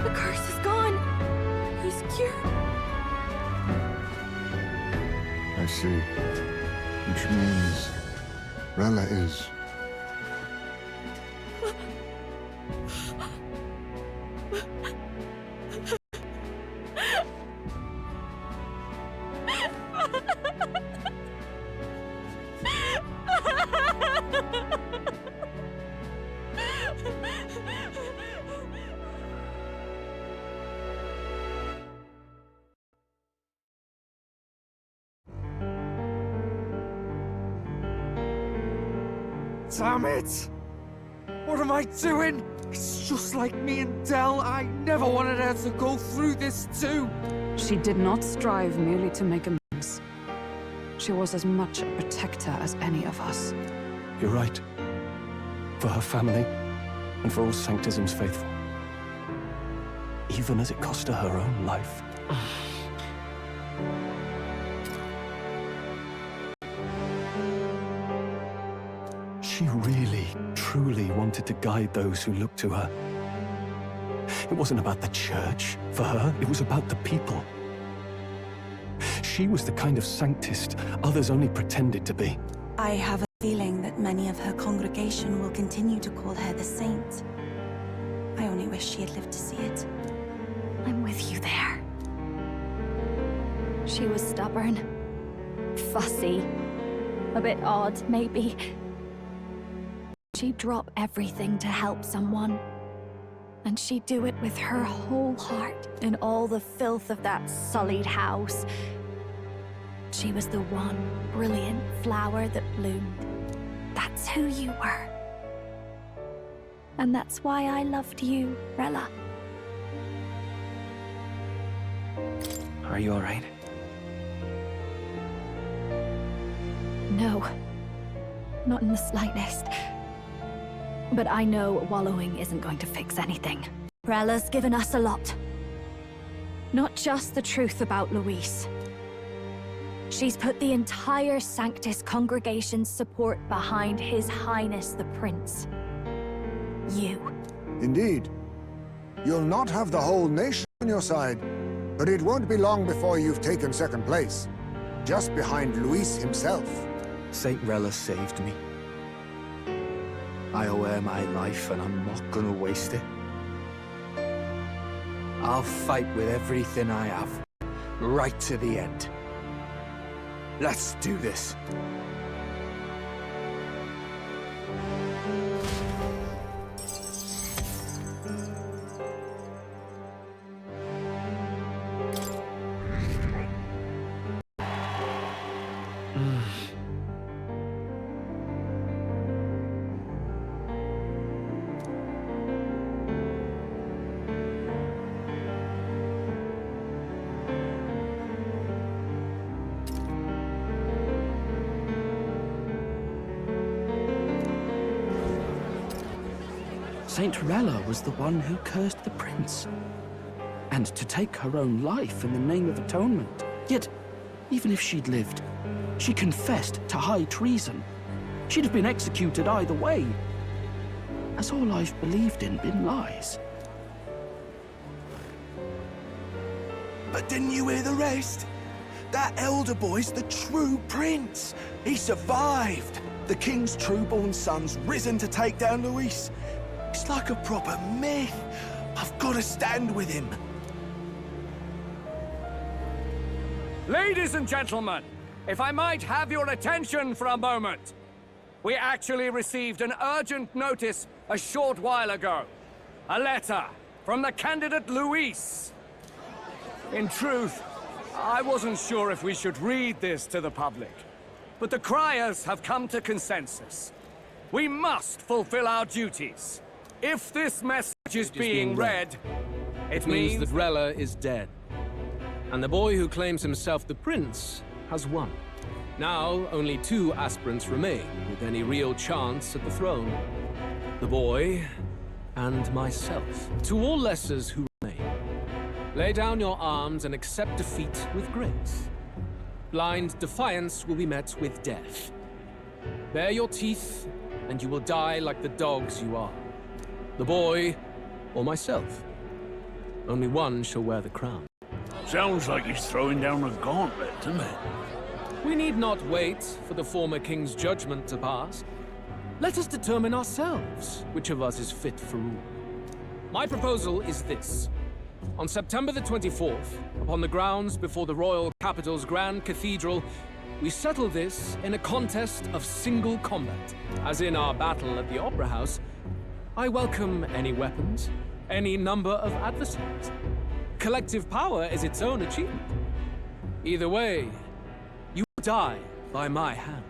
The curse is gone. He's cured. I see. Which means Rella is... Damn it! What am I doing? It's just like me and Del. I never wanted her to go through this too. She did not strive merely to make amends. She was as much a protector as any of us. You're right. For her family, and for all Sanctism's faithful. Even as it cost her her own life. She really, truly wanted to guide those who looked to her. It wasn't about the church, for her. It was about the people. She was the kind of sanctist others only pretended to be. I have a feeling that many of her congregation will continue to call her the saint. I only wish she had lived to see it. I'm with you there. She was stubborn, fussy, a bit odd, maybe. She'd drop everything to help someone. And she'd do it with her whole heart in all the filth of that sullied house. She was the one brilliant flower that bloomed. That's who you were. And that's why I loved you, Rella. Are you all right? No. Not in the slightest. But I know wallowing isn't going to fix anything. Rella's given us a lot. Not just the truth about Luis. She's put the entire Sanctus congregation's support behind His Highness the Prince. You. Indeed. You'll not have the whole nation on your side, but it won't be long before you've taken second place. Just behind Luis himself. Saint Rella saved me. I owe her my life, and I'm not gonna waste it. I'll fight with everything I have, right to the end. Let's do this. Saint Rella was the one who cursed the prince. And to take her own life in the name of atonement. Yet, even if she'd lived, she confessed to high treason. She'd have been executed either way. Has all I've believed in been lies? But didn't you hear the rest? That elder boy's the true prince. He survived. The king's true-born son's risen to take down Luis. It's like a proper myth. I've got to stand with him. Ladies and gentlemen, if I might have your attention for a moment. We actually received an urgent notice a short while ago. A letter from the candidate Luis. In truth, I wasn't sure if we should read this to the public. But the criers have come to consensus. We must fulfill our duties. If this message is being read, it means that Rella is dead. And the boy who claims himself the prince has won. Now, only 2 aspirants remain with any real chance at the throne. The boy and myself. To all lessers who remain, lay down your arms and accept defeat with grace. Blind defiance will be met with death. Bare your teeth, and you will die like the dogs you are. The boy, or myself. Only one shall wear the crown. Sounds like he's throwing down a gauntlet, doesn't it? We need not wait for the former king's judgment to pass. Let us determine ourselves which of us is fit for rule. My proposal is this. On September the 24th, upon the grounds before the royal capital's Grand Cathedral, we settle this in a contest of single combat. As in our battle at the Opera House, I welcome any weapons, any number of adversaries. Collective power is its own achievement. Either way, you die by my hand.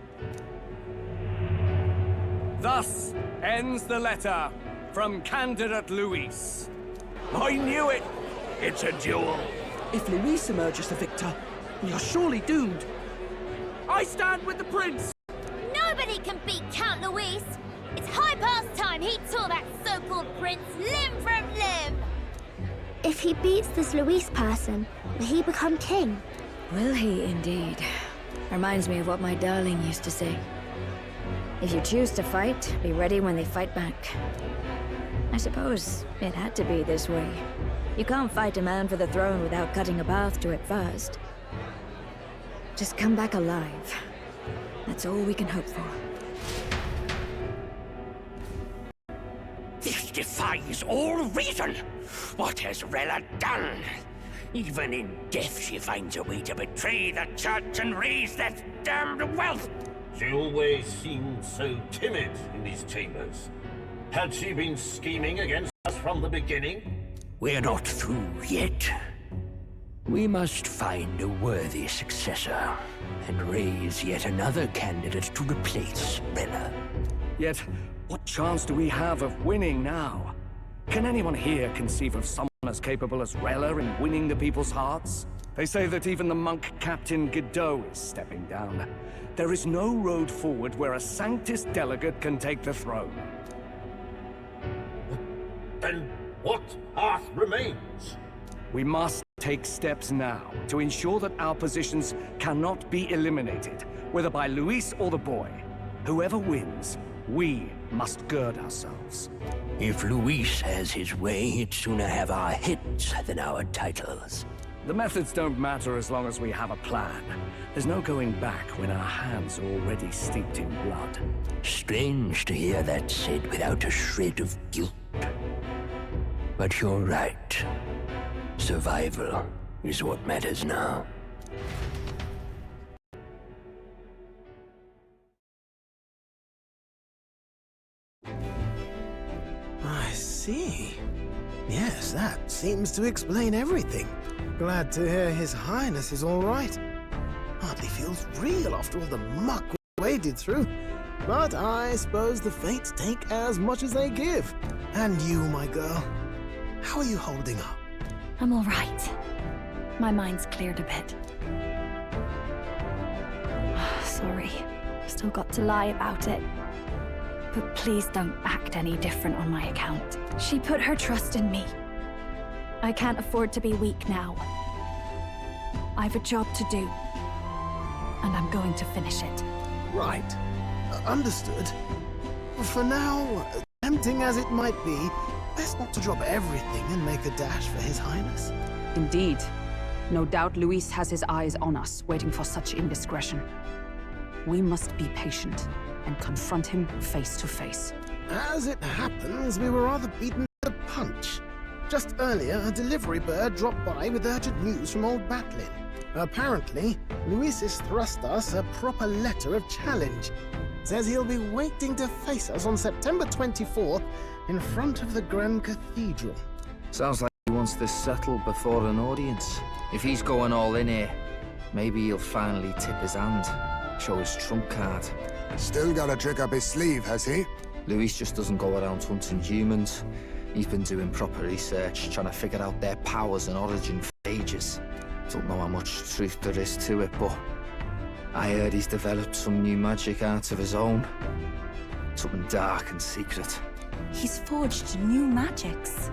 Thus ends the letter from candidate Luis. I knew it! It's a duel. If Luis emerges the victor, we are surely doomed. I stand with the prince! Nobody can beat Count Luis! It's high past time he tore that so-called prince limb from limb! If he beats this Luis person, will he become king? Will he indeed? Reminds me of what my darling used to say. If you choose to fight, be ready when they fight back. I suppose it had to be this way. You can't fight a man for the throne without cutting a path to it first. Just come back alive. That's all we can hope for. This defies all reason! What has Rella done? Even in death she finds a way to betray the church and raise that damned wealth! She always seemed so timid in these chambers. Had she been scheming against us from the beginning? We're not through yet. We must find a worthy successor, and raise yet another candidate to replace Rella. Yet, what chance do we have of winning now? Can anyone here conceive of someone as capable as Rella in winning the people's hearts? They say that even the monk Captain Godot is stepping down. There is no road forward where a Sanctus delegate can take the throne. Then what path remains? We must take steps now to ensure that our positions cannot be eliminated, whether by Luis or the boy. Whoever wins, we must gird ourselves. If Luis has his way, he'd sooner have our heads than our titles. The methods don't matter as long as we have a plan. There's no going back when our hands are already steeped in blood. Strange to hear that said without a shred of guilt. But you're right. Survival is what matters now. I see. Yes, that seems to explain everything. Glad to hear His Highness is all right. Hardly feels real after all the muck we waded through. But I suppose the fates take as much as they give. And you, my girl, how are you holding up? I'm all right. My mind's cleared a bit. Sorry. Still got to lie about it. But please don't act any different on my account. She put her trust in me. I can't afford to be weak now. I've a job to do. And I'm going to finish it. Right. Understood. For now, tempting as it might be, best not to drop everything and make a dash for His Highness. Indeed. No doubt Luis has his eyes on us, waiting for such indiscretion. We must be patient and confront him face to face. As it happens, we were rather beaten to the punch. Just earlier, a delivery bird dropped by with urgent news from old Batlin. Apparently, Luis has thrust us a proper letter of challenge. Says he'll be waiting to face us on September 24th in front of the Grand Cathedral. Sounds like he wants this settled before an audience. If he's going all in here, maybe he'll finally tip his hand, show his trump card. Still got a trick up his sleeve, has he? Luis just doesn't go around hunting humans. He's been doing proper research, trying to figure out their powers and origin for ages. Don't know how much truth there is to it, but I heard he's developed some new magic art of his own. Something dark and secret. He's forged new magics.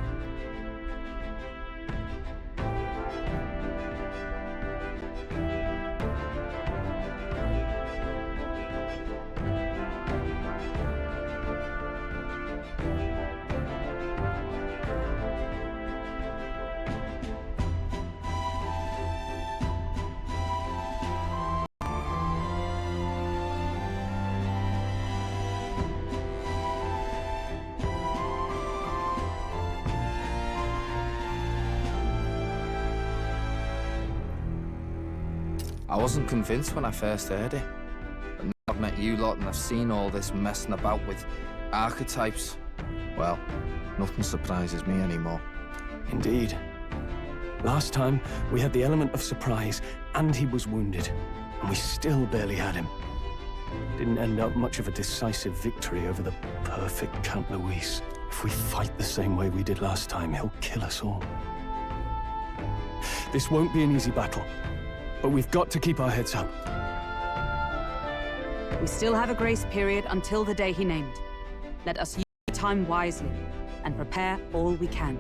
I wasn't convinced when I first heard it. But now I've met you lot and I've seen all this messing about with archetypes. Well, nothing surprises me anymore. Indeed. Last time, we had the element of surprise, and he was wounded, and we still barely had him. Didn't end up much of a decisive victory over the perfect Count Luis. If we fight the same way we did last time, he'll kill us all. This won't be an easy battle, but we've got to keep our heads up. We still have a grace period until the day he named. Let us use the time wisely and prepare all we can.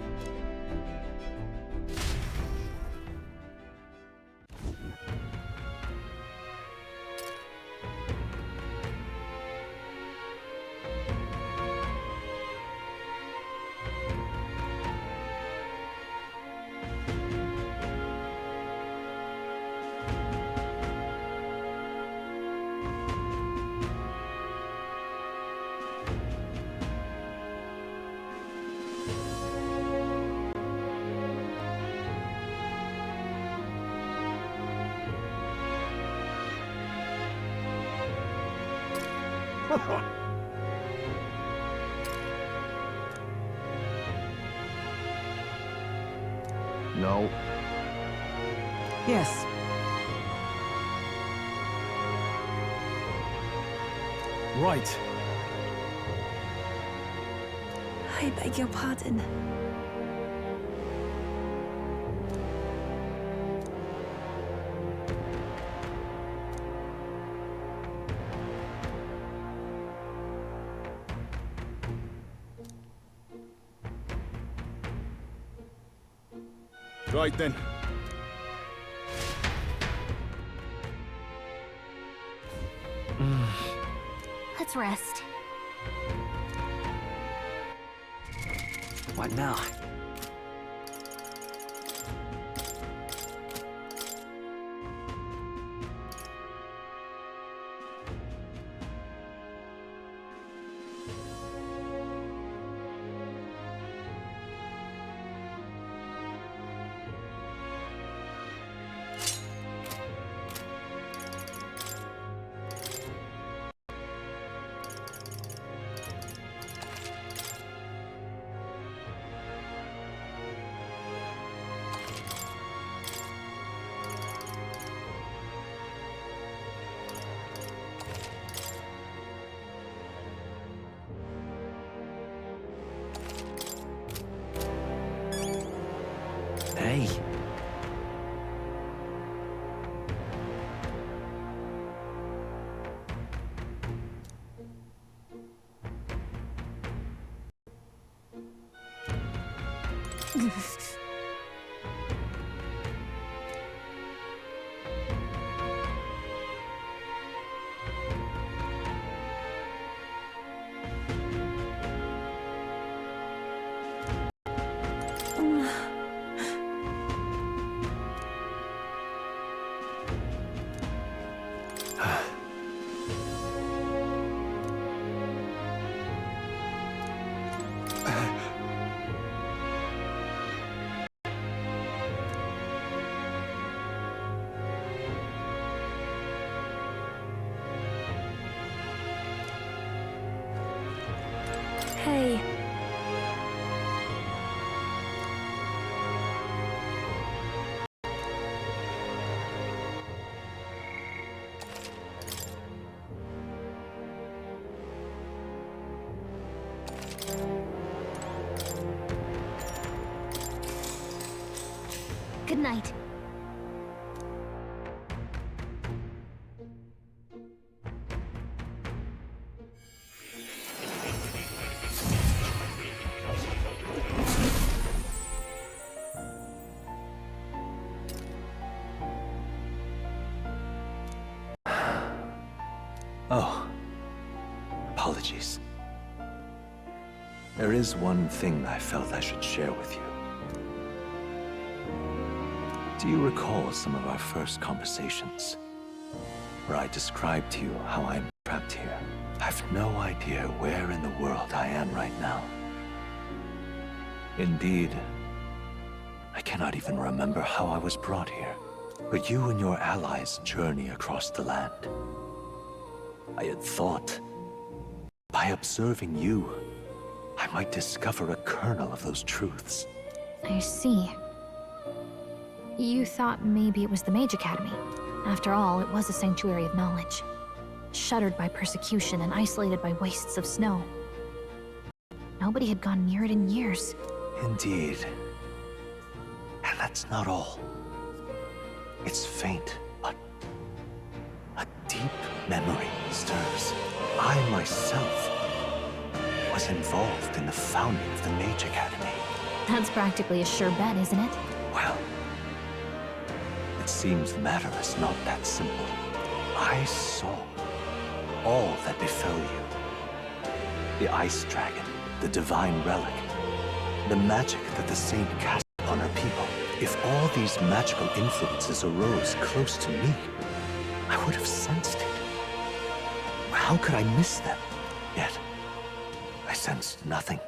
No. Yes. Right. I beg your pardon. Right then. Let's rest. What now? Hey. Hey. Good night. Oh. Apologies. There is one thing I felt I should share with you. Do you recall some of our first conversations? Where I described to you how I'm trapped here? I've no idea where in the world I am right now. Indeed, I cannot even remember how I was brought here. But you and your allies journey across the land. I had thought, by observing you, I might discover a kernel of those truths. I see. You thought maybe it was the Mage Academy. After all, it was a sanctuary of knowledge. Shuttered by persecution and isolated by wastes of snow. Nobody had gone near it in years. Indeed. And that's not all. It's faint, but a deep memory stirs. I myself was involved in the founding of the Mage Academy. That's practically a sure bet, isn't it? Well, it seems the matter is not that simple. I saw all that befell you. The Ice Dragon, the Divine Relic, the magic that the Saint cast upon her people. If all these magical influences arose close to me, I would have sensed it. How could I miss them? Yet, I sensed nothing.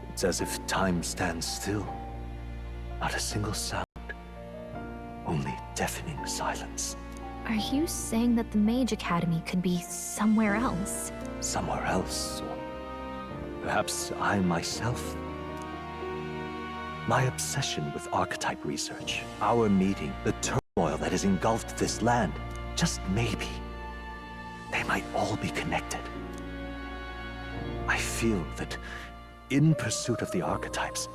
It's as if time stands still. Not a single sound. Only deafening silence. Are you saying that the Mage Academy could be somewhere else? Somewhere else, or perhaps I myself? My obsession with archetype research, our meeting, the turmoil that has engulfed this land, just maybe, they might all be connected. I feel that in pursuit of the archetypes,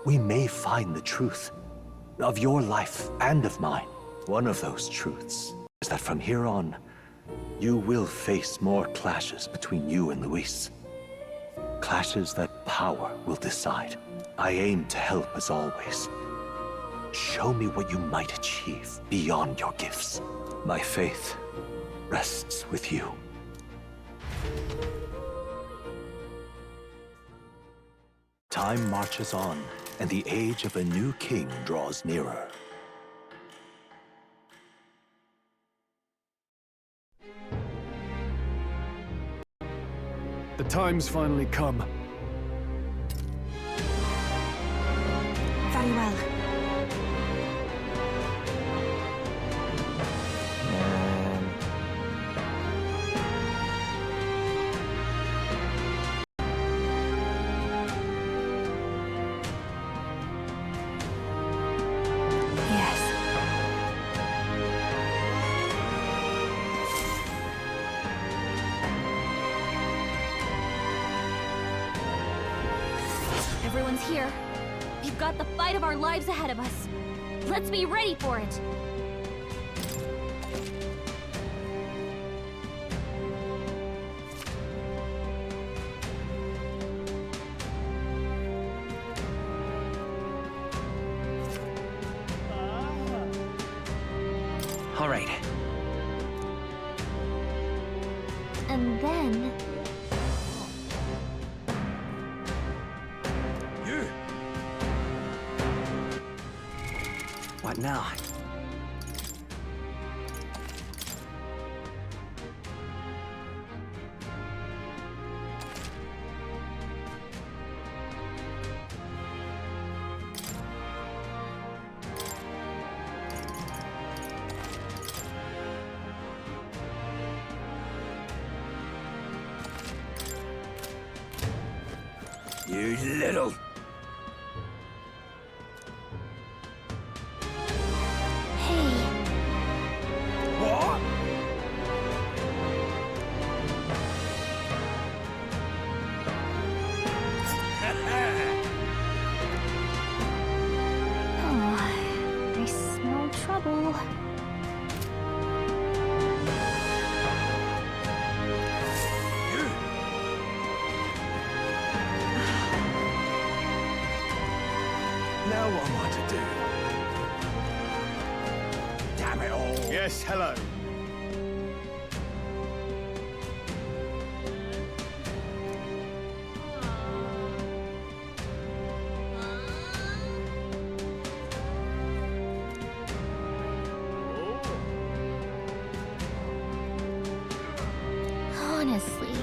we may find the truth of your life and of mine. One of those truths is that from here on, you will face more clashes between you and Luis. Clashes that power will decide. I aim to help as always. Show me what you might achieve beyond your gifts. My faith rests with you. Time marches on, and the age of a new king draws nearer. The time's finally come. Very well. Everyone's here. We've got the fight of our lives ahead of us. Let's be ready for it. All right. And then... What now? You little... Now what am I to do? Damn it all! Yes, hello. Honestly.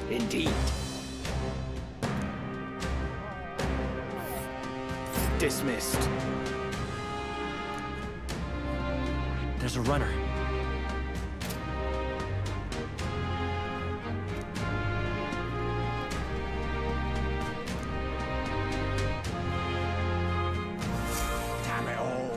Indeed. Dismissed. There's a runner. Damn it all!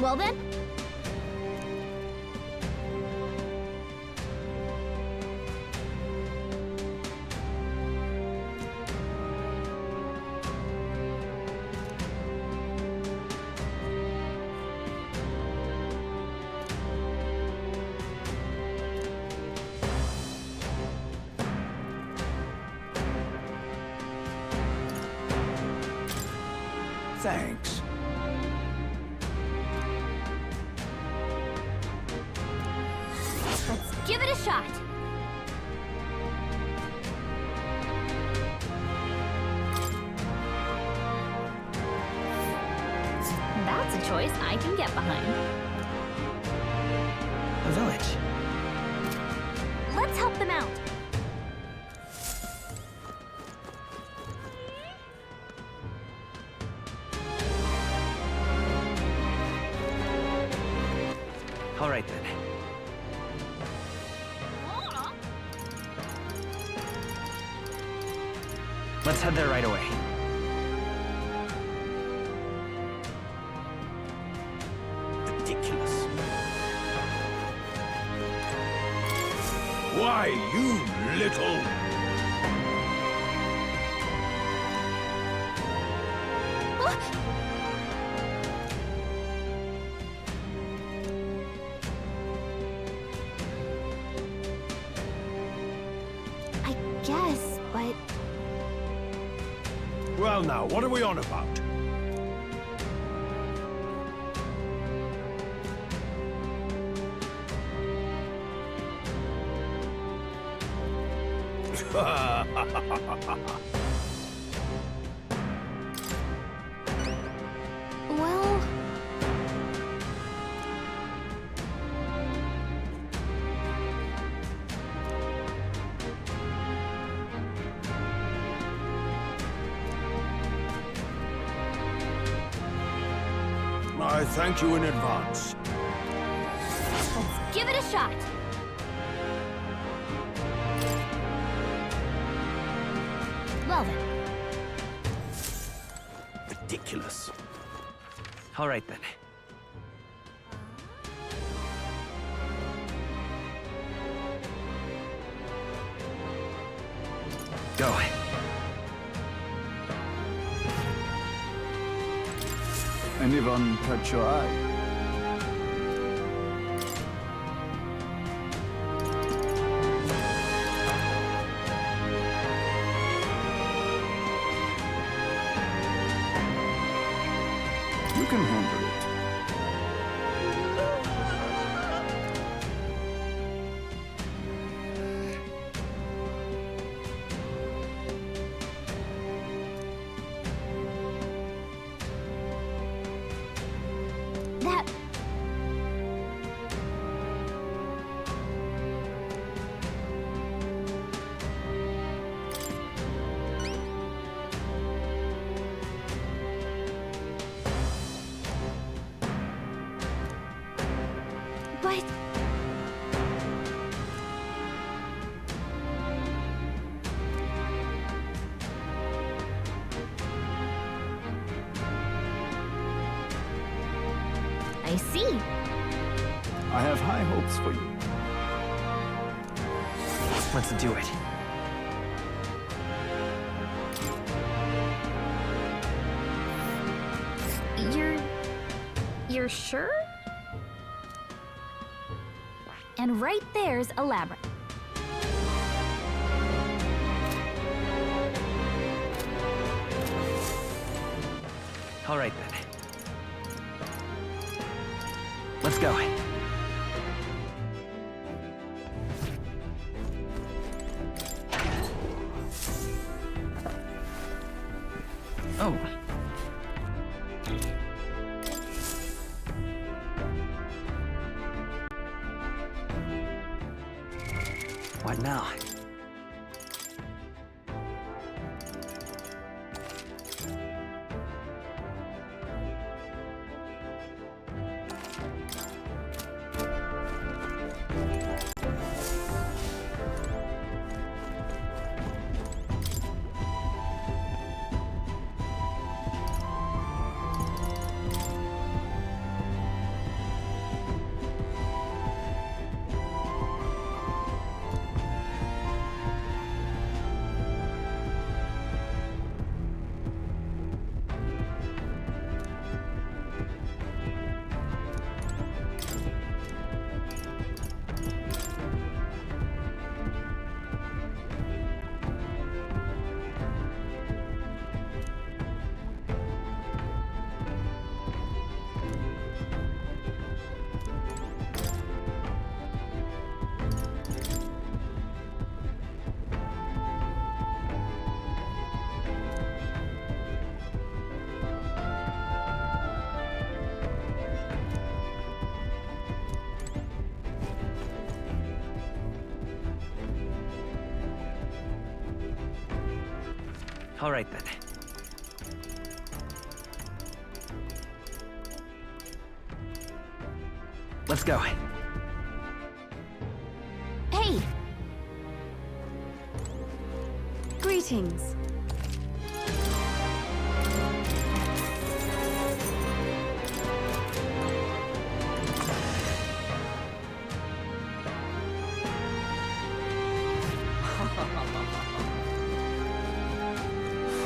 Well then? Thanks. Let's give it a shot. That's a choice I can get behind. A village. Let's help them out. All right then. Let's head there right away. Ridiculous. Why, you little... I guess, but... Well now, what are we on about? Well... I thank you in advance. Let's give it a shot. Well then. Ridiculous. All right then. Go. Anyone catch your eye? You can handle it. That... But... I see. I have high hopes for you. Let's do it. You're sure? And right there's a labyrinth. All right then. Let's go. Oh. What now? All right, then. Let's go. Hey! Greetings.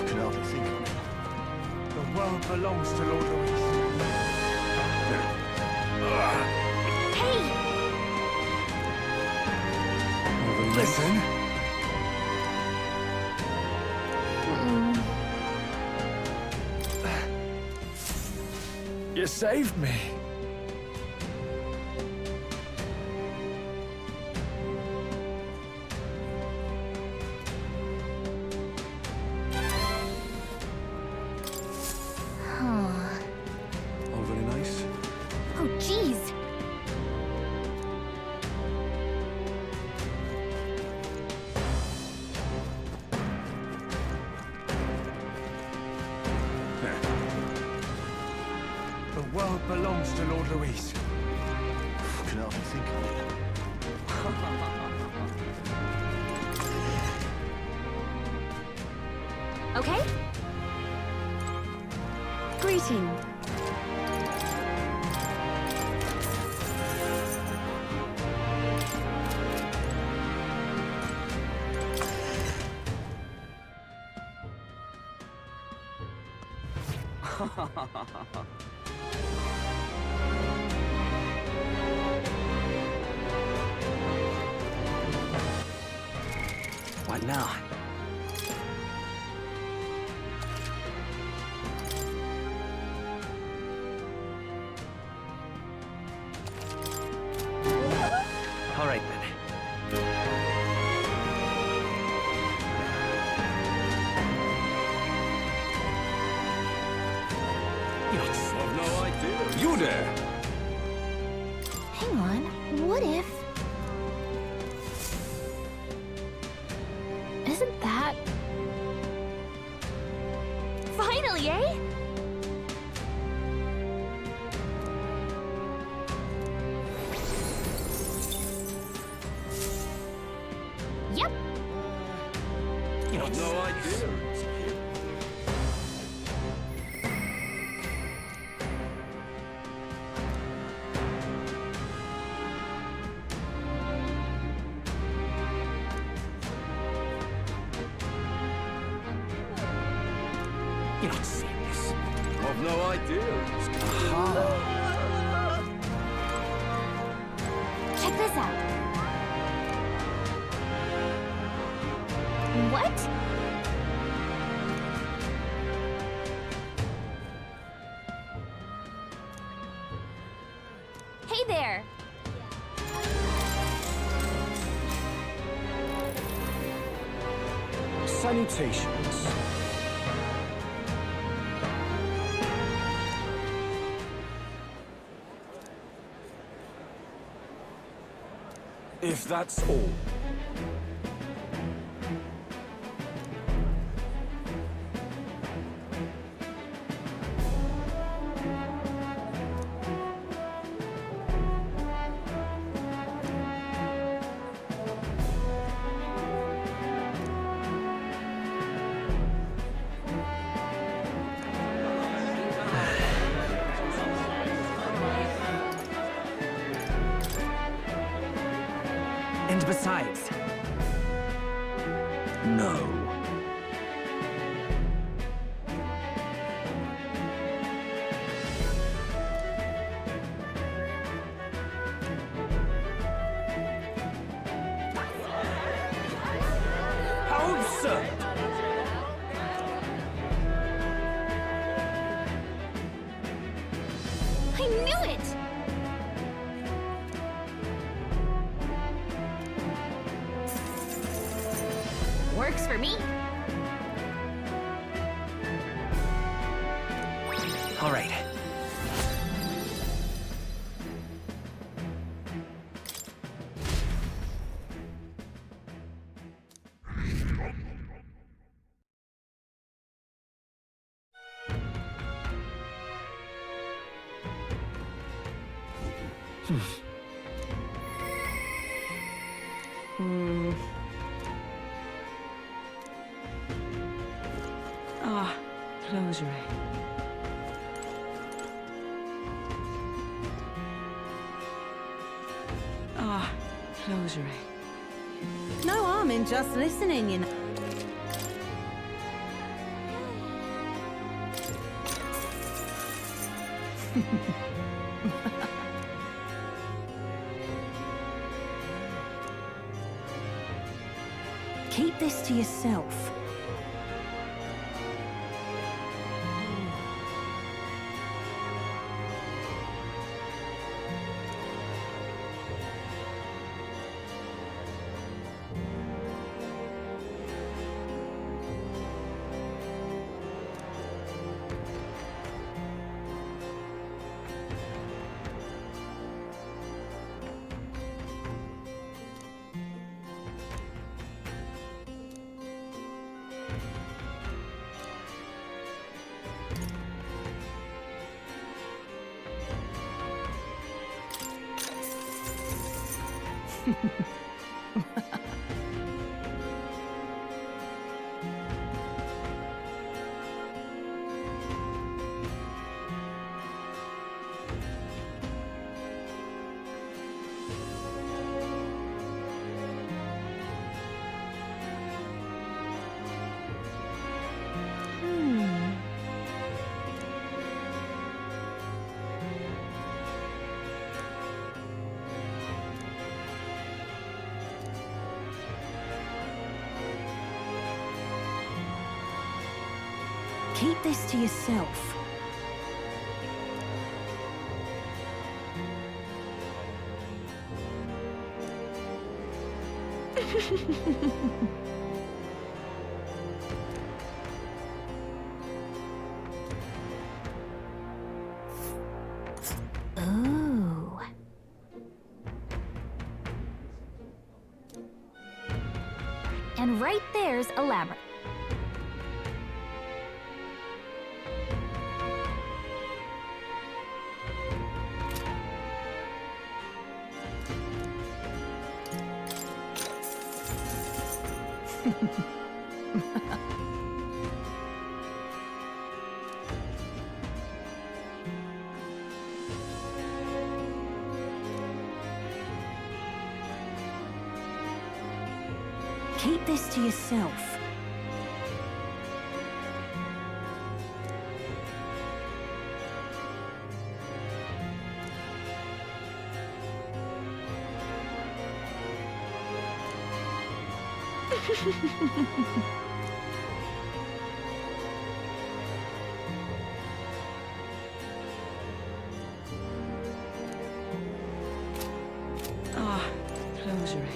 Can hardly think of it. The world belongs to Lord Louis. Hey! Listen. You saved me. All very nice. Oh, jeez! The world belongs to Lord Louis. Can hardly think of it. Okay? Greeting. What now? All right, then. I've no idea. You dare! Hang on. What if... Isn't that... Finally, eh? Yep. I've no idea. You're not serious. I've no idea. Check this out. What? Hey there! Salutations. If that's all. And besides... No. How absurd! I knew it! Works for me. All right. Ah, closure. Ah, closure. No harm in just listening, you know. Keep this to yourself. Keep this to yourself. Ooh. And right there's a labyrinth. Keep this to yourself. Ah, closure.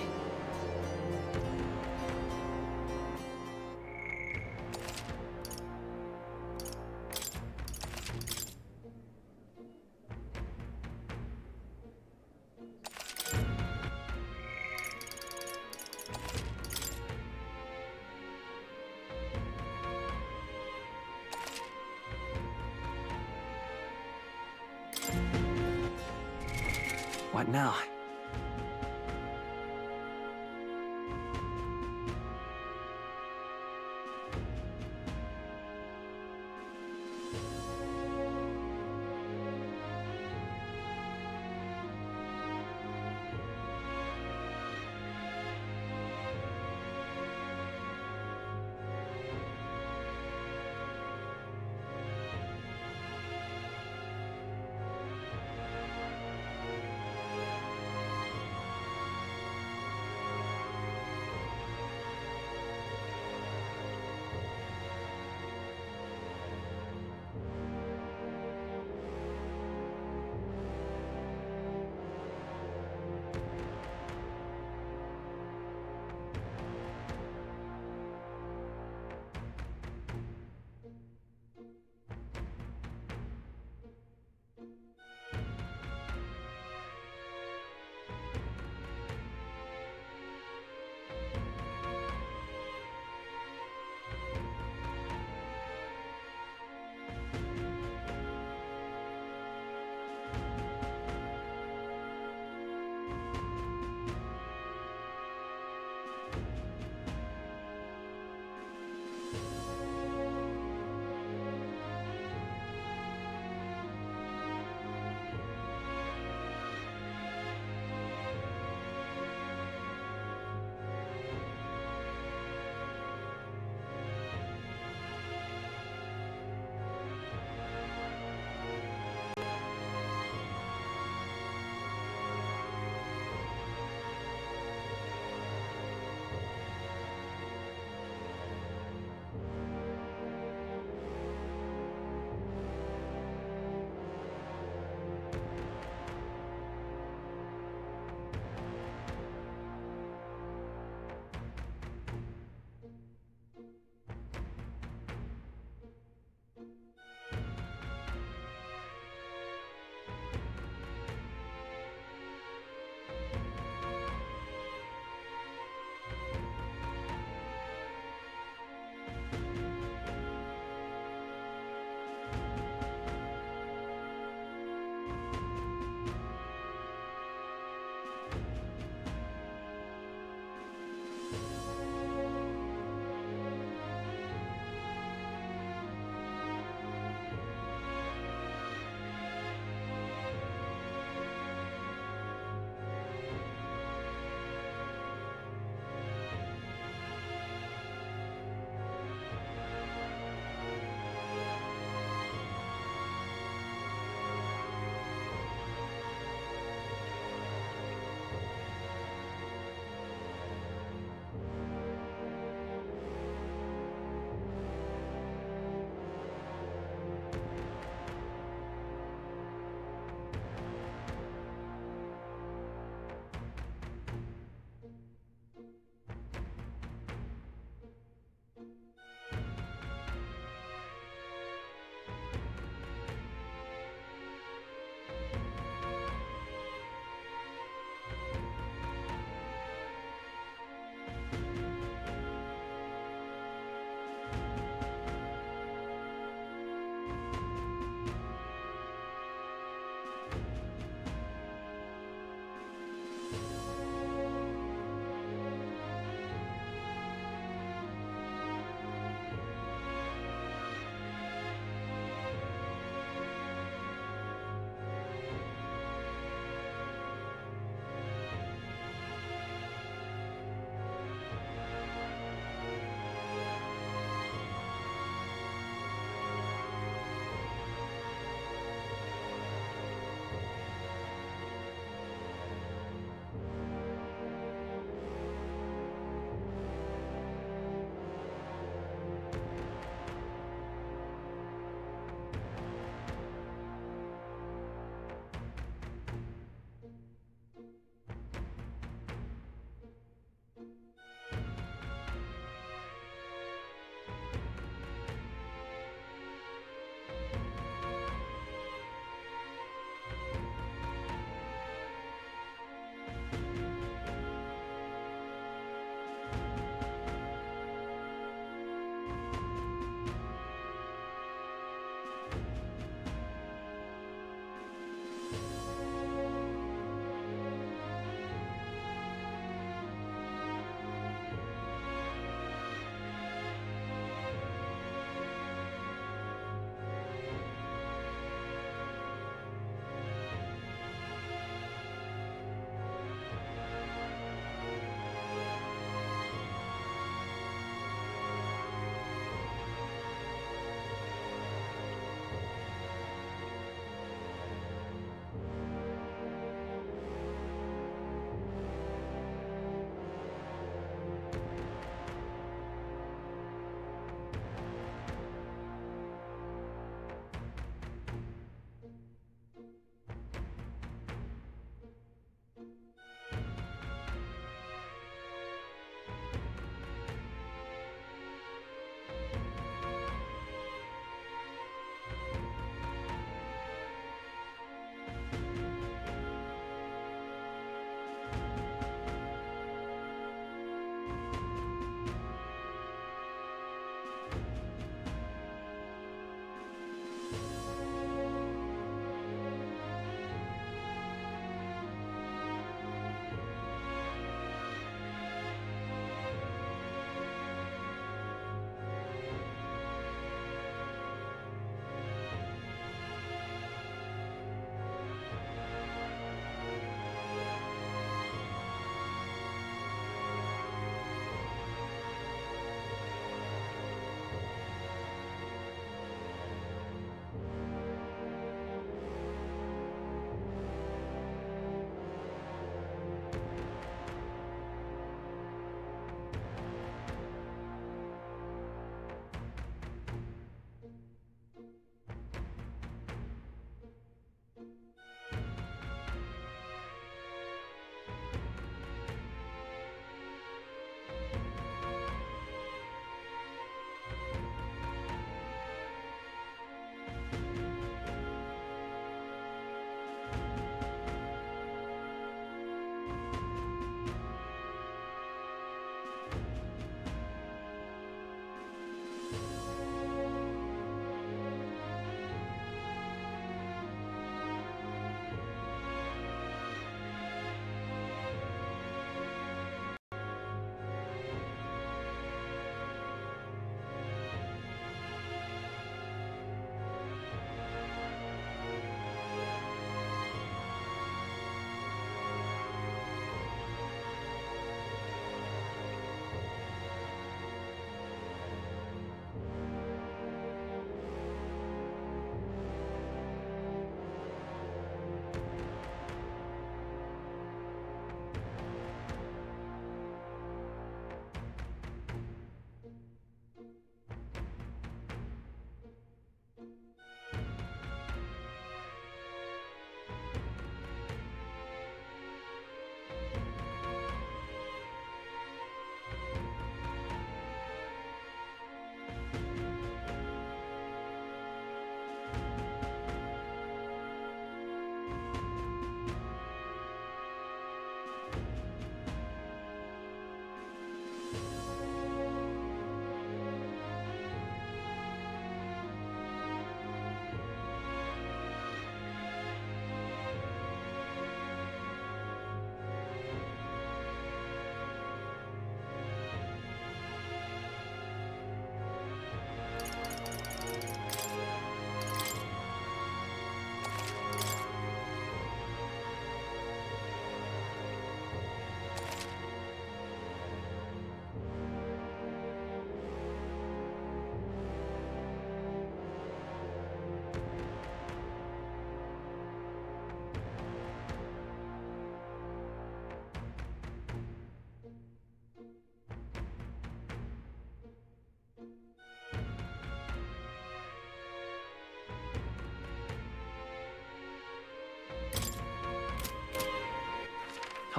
What now?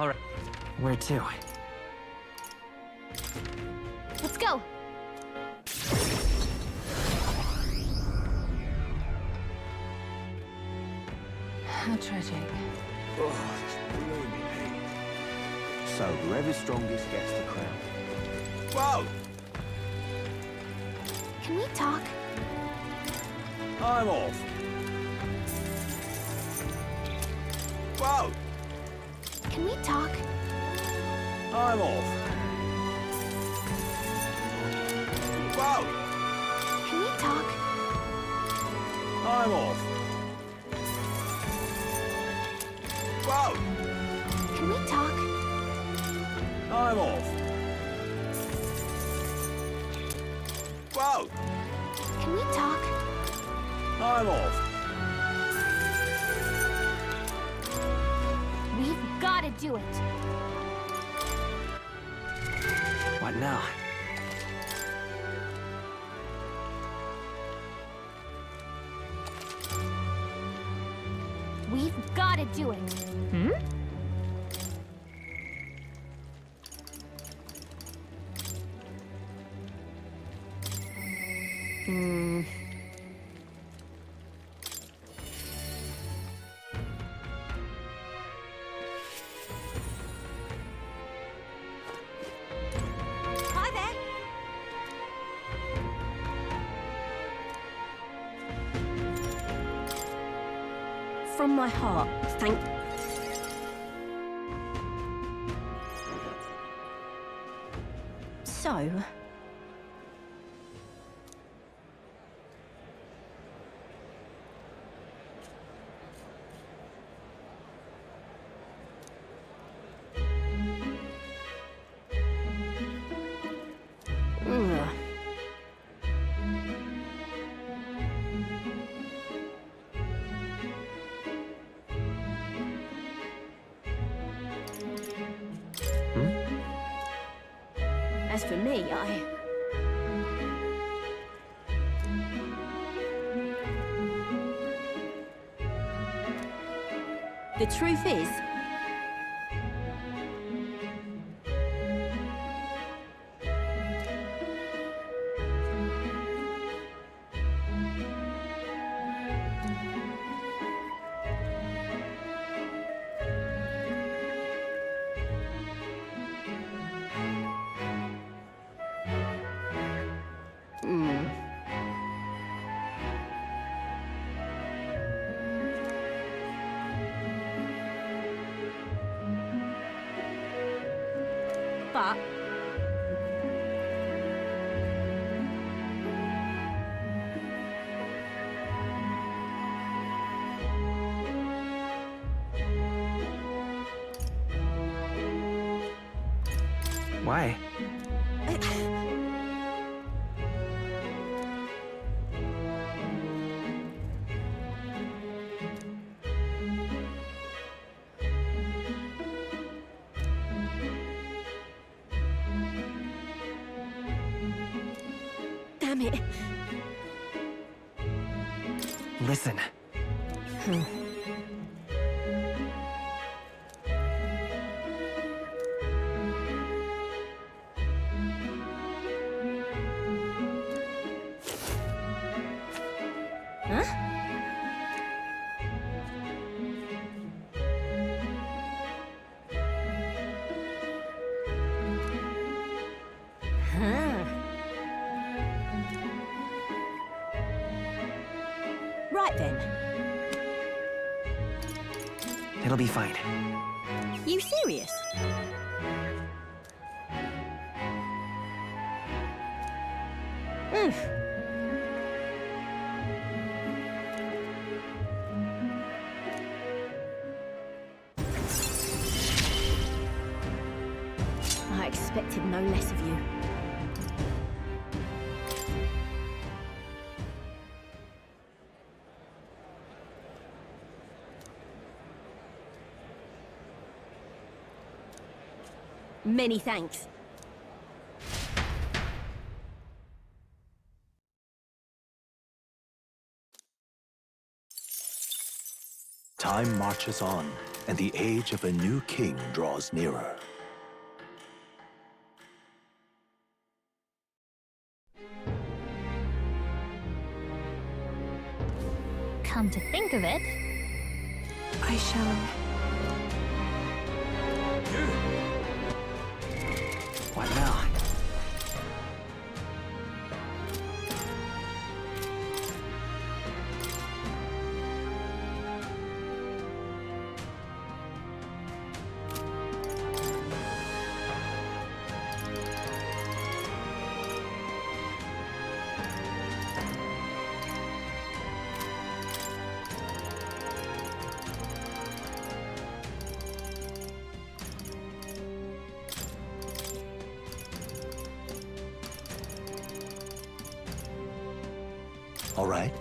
All right. Where to? Let's go. How tragic. Oh, it's really me. So, whoever's strongest gets the crown. Whoa! Can we talk? I'm off. Whoa! Can we talk? I'm off. Whoa! Can we talk? I'm off. Whoa! Can we talk? I'm off. Whoa! Can we talk? I'm off. We've got to do it. What now? We've got to do it. Hmm? Hi there. From my heart, thank... So... Ugh. As for me, The truth is... But... Why? Damn it. Listen. Huh? Huh. Right then. It'll be fine. You serious? I expected no less of you. Many thanks. Time marches on, and the age of a new king draws nearer. Come to think of it, I shall... What now? All right.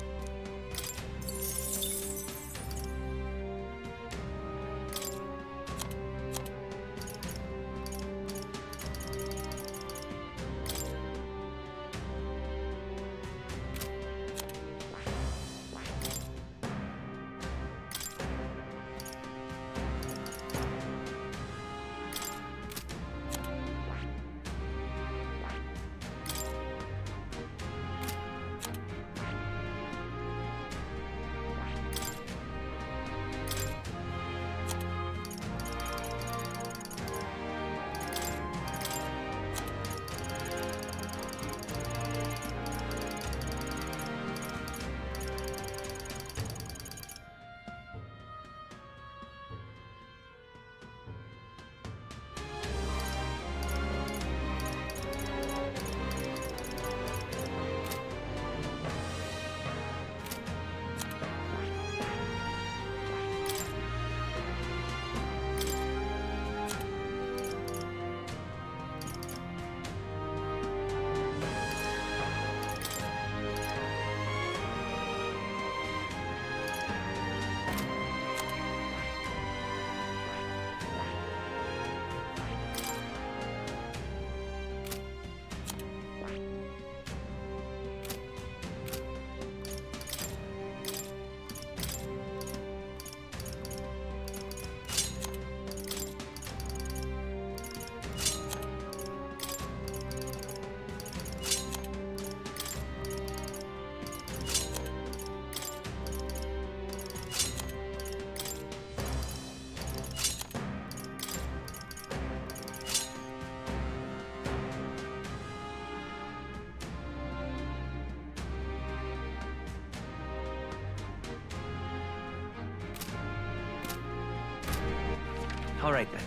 All right, then.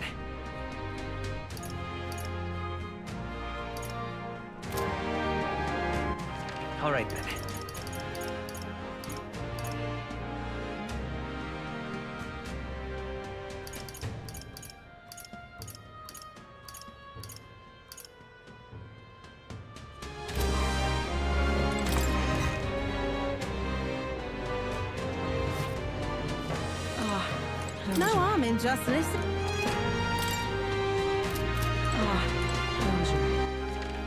All right, then. No harm in just listening.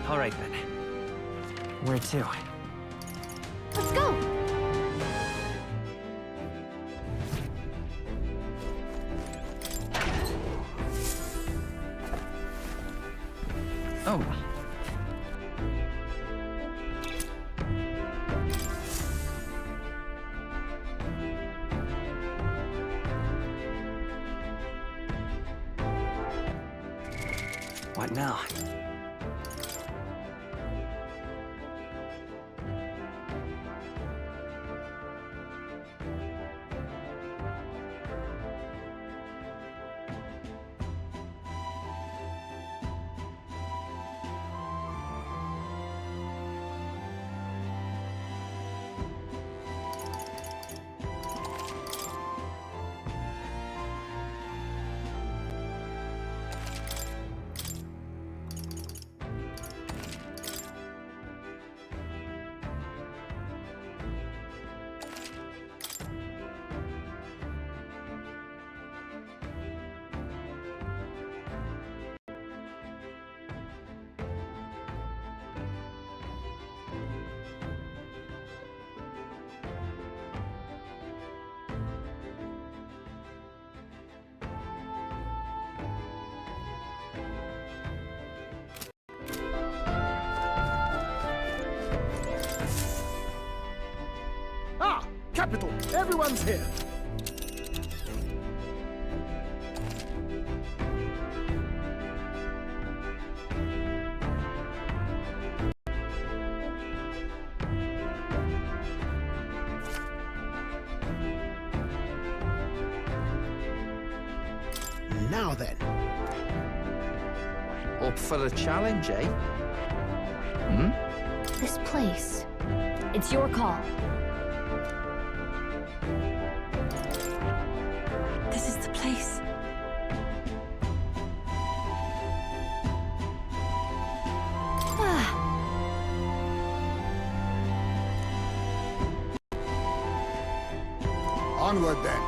All right, then. Where to? Let's go! Oh. What now? capital. Everyone's here. Now then. Up for a challenge, eh? This place. It's your call. This is the place. Onward, then.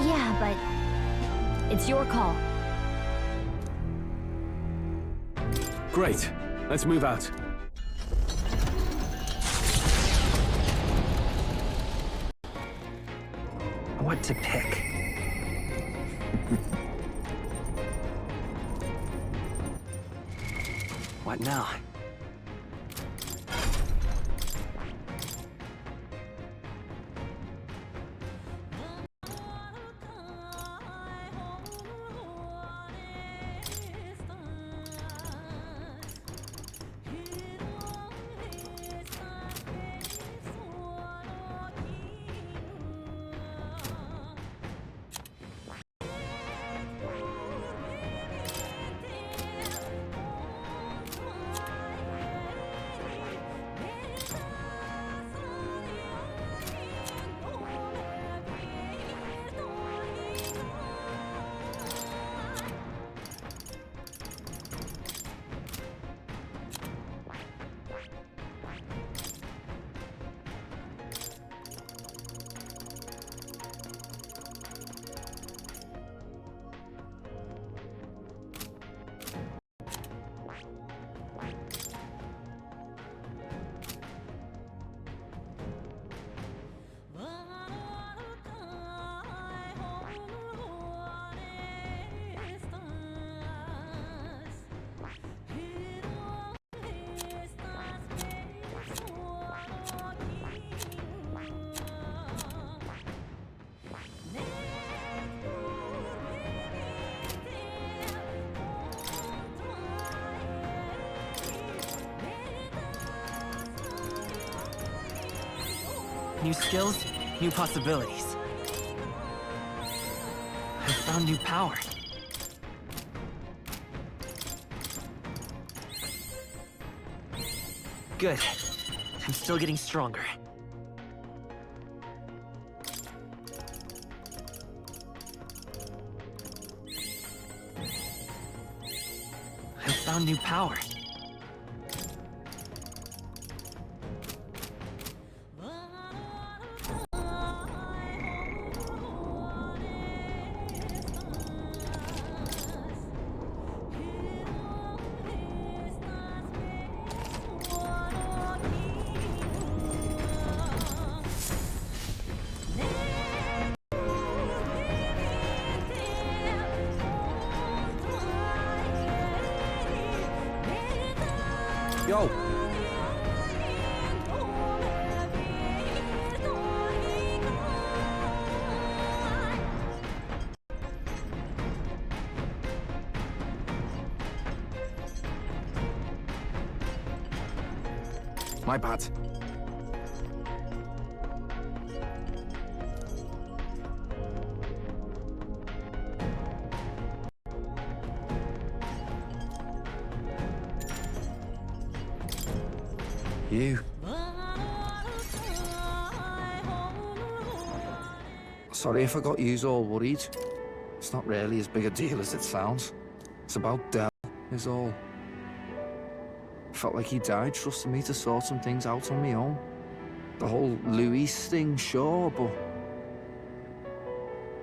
Yeah, but it's your call. Great. Let's move out. What to pick? What now? New skills, new possibilities. I found new power. Good. I'm still getting stronger. I found new power. Yo! My bad. You. Sorry if I got yous all worried. It's not really as big a deal as it sounds. It's about Del, is all. Felt like he died trusting me to sort some things out on my own. The whole Luis thing, sure, but...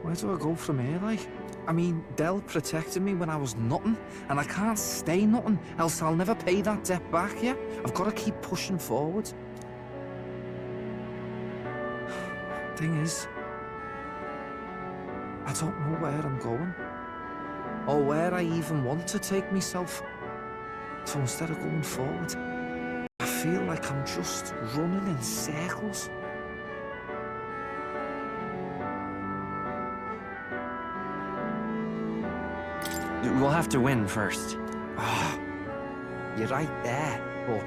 where do I go from here, like? I mean, Del protected me when I was nothing, and I can't stay nothing, else I'll never pay that debt back, yeah? I've got to keep pushing forward. Thing is, I don't know where I'm going, or where I even want to take myself. So instead of going forward, I feel like I'm just running in circles. We'll have to win first. You're right there, but...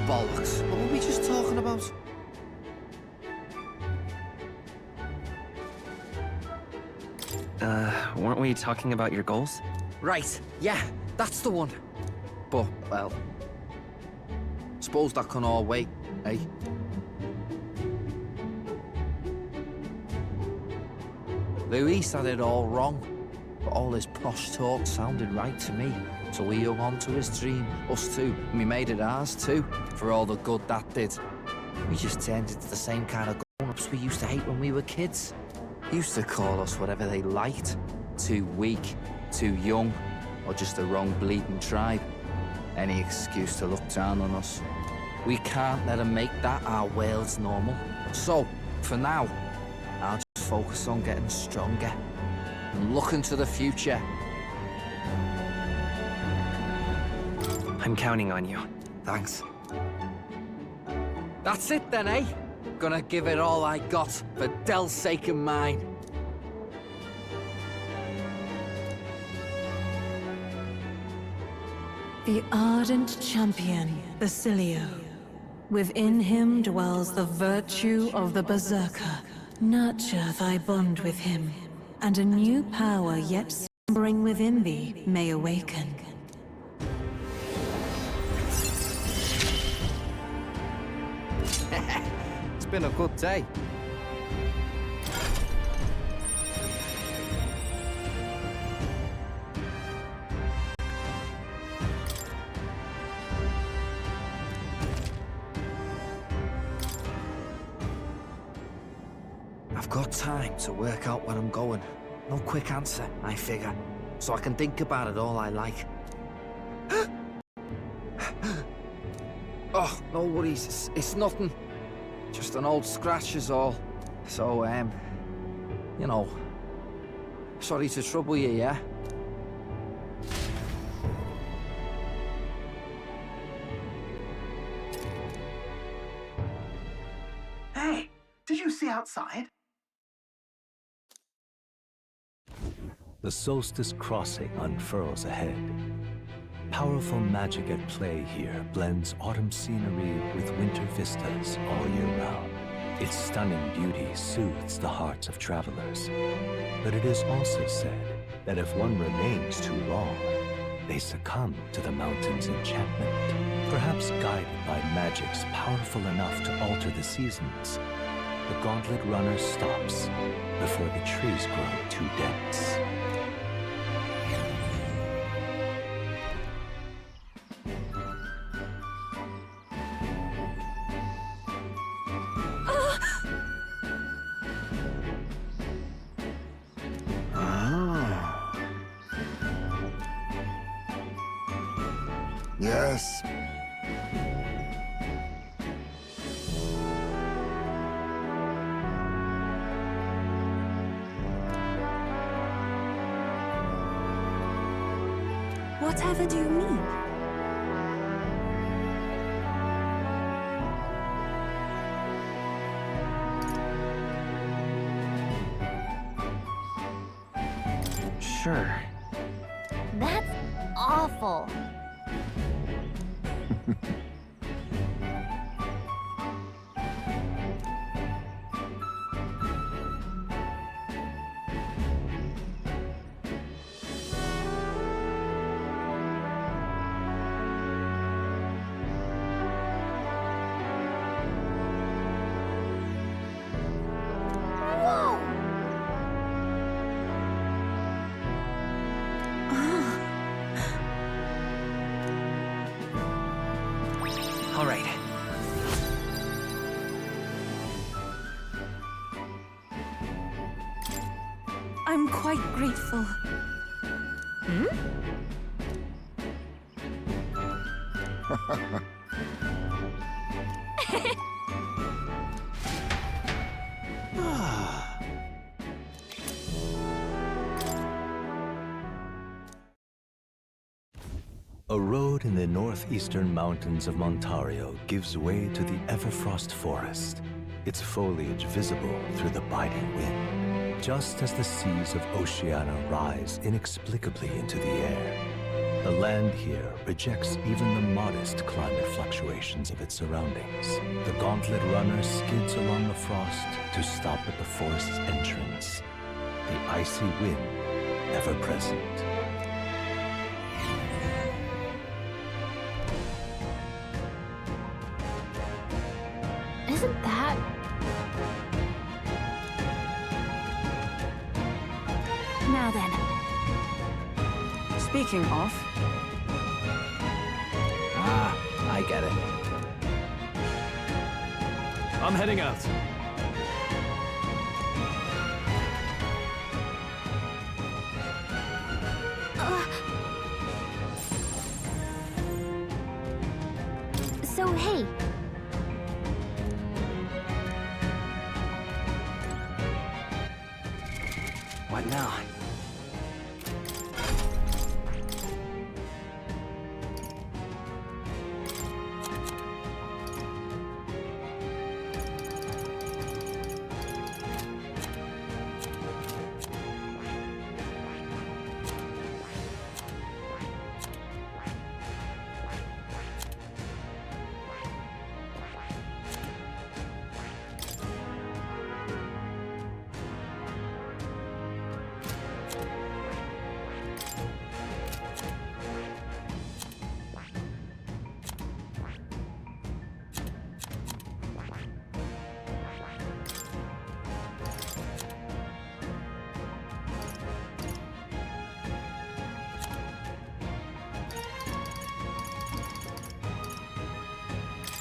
bollocks. What were we just talking about? Weren't we talking about your goals? Right, yeah, that's the one. But, well... suppose that can all wait, eh? Luis had it all wrong, but all his posh talk sounded right to me. So we hung on to his dream, us two, and we made it ours too, for all the good that did. We just turned into the same kind of grown-ups we used to hate when we were kids. Used to call us whatever they liked. Too weak, too young, or just the wrong bleeding tribe. Any excuse to look down on us. We can't let them make that our world's normal. So, for now, I'll just focus on getting stronger and looking to the future. I'm counting on you. Thanks. That's it then, eh? Gonna give it all I got for Del's sake and mine. The ardent champion, Basilio. Within him dwells the virtue of the Berserker. Nurture thy bond with him, and a new power yet slumbering within thee may awaken. It's been a good day. I've got time to work out where I'm going. No quick answer, I figure. So I can think about it all I like. Oh, no worries. It's nothing. Just an old scratch is all. So, you know, sorry to trouble you, yeah? Hey, did you see outside? The Solstice Crossing unfurls ahead. Powerful magic at play here blends autumn scenery with winter vistas all year round. Its stunning beauty soothes the hearts of travelers. But it is also said that if one remains too long, they succumb to the mountain's enchantment. Perhaps guided by magics powerful enough to alter the seasons, the Gauntlet Runner stops before the trees grow too dense. Yes. Whatever do you mean? Sure. That's awful. All right. quite grateful. Hmm? A road in the northeastern mountains of Montario gives way to the Everfrost Forest, its foliage visible through the biting wind, just as the seas of Oceania rise inexplicably into the air. The land here rejects even the modest climate fluctuations of its surroundings. The gauntlet runner skids along the frost to stop at the forest's entrance, the icy wind ever present. Isn't that... Now then. Speaking of... Ah, I get it. I'm heading out. So, hey. What now?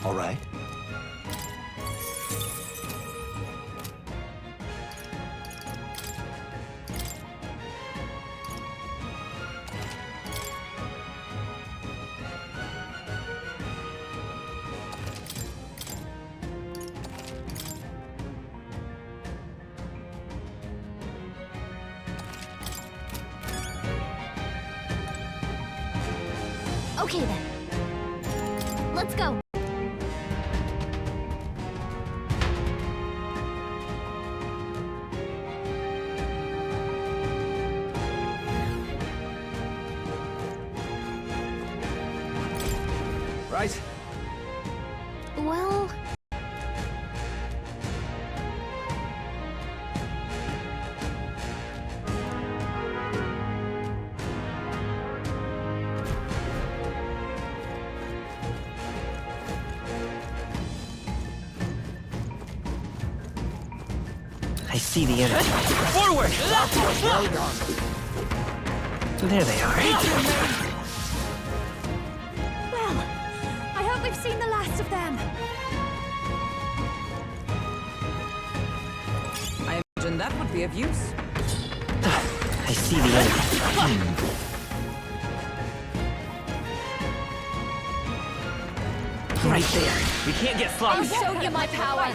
All right. Okay then. Let's go. Right? Well... I see the enemy. Forward! Well done. So there they are. Well, I hope we've seen the last of them. I imagine that would be of use. I see the enemy. Right there. We can't get sloppy. I'll show you my power.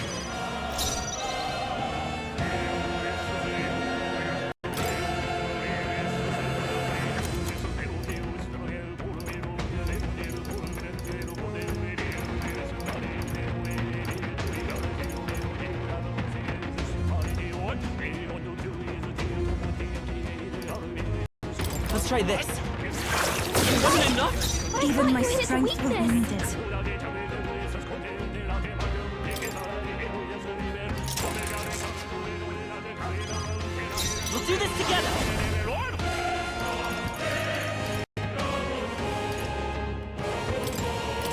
Let's try this. Wasn't enough? Even my strength will be needed. We'll do this together.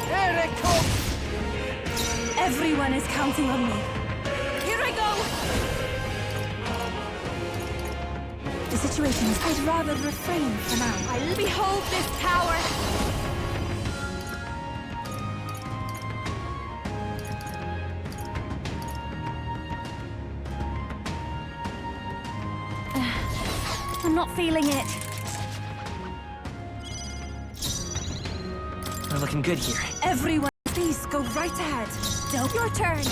Here it comes! Everyone is counting on me. Here I go! The situation is... I'd rather refrain for now. I'll behold this power. not feeling it. We're looking good here. Everyone, please go right ahead. Don't your turn.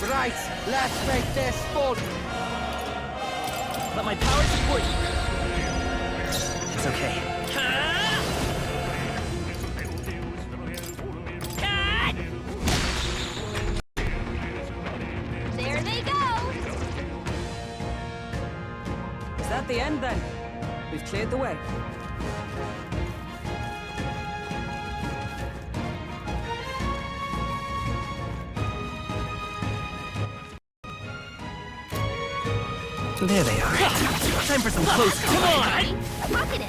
Right, let's make this fun. Let my power support you. It's okay. There they go! Is that the end then? We've cleared the way. There they are. Time for some close combat. Come on! Rocket it!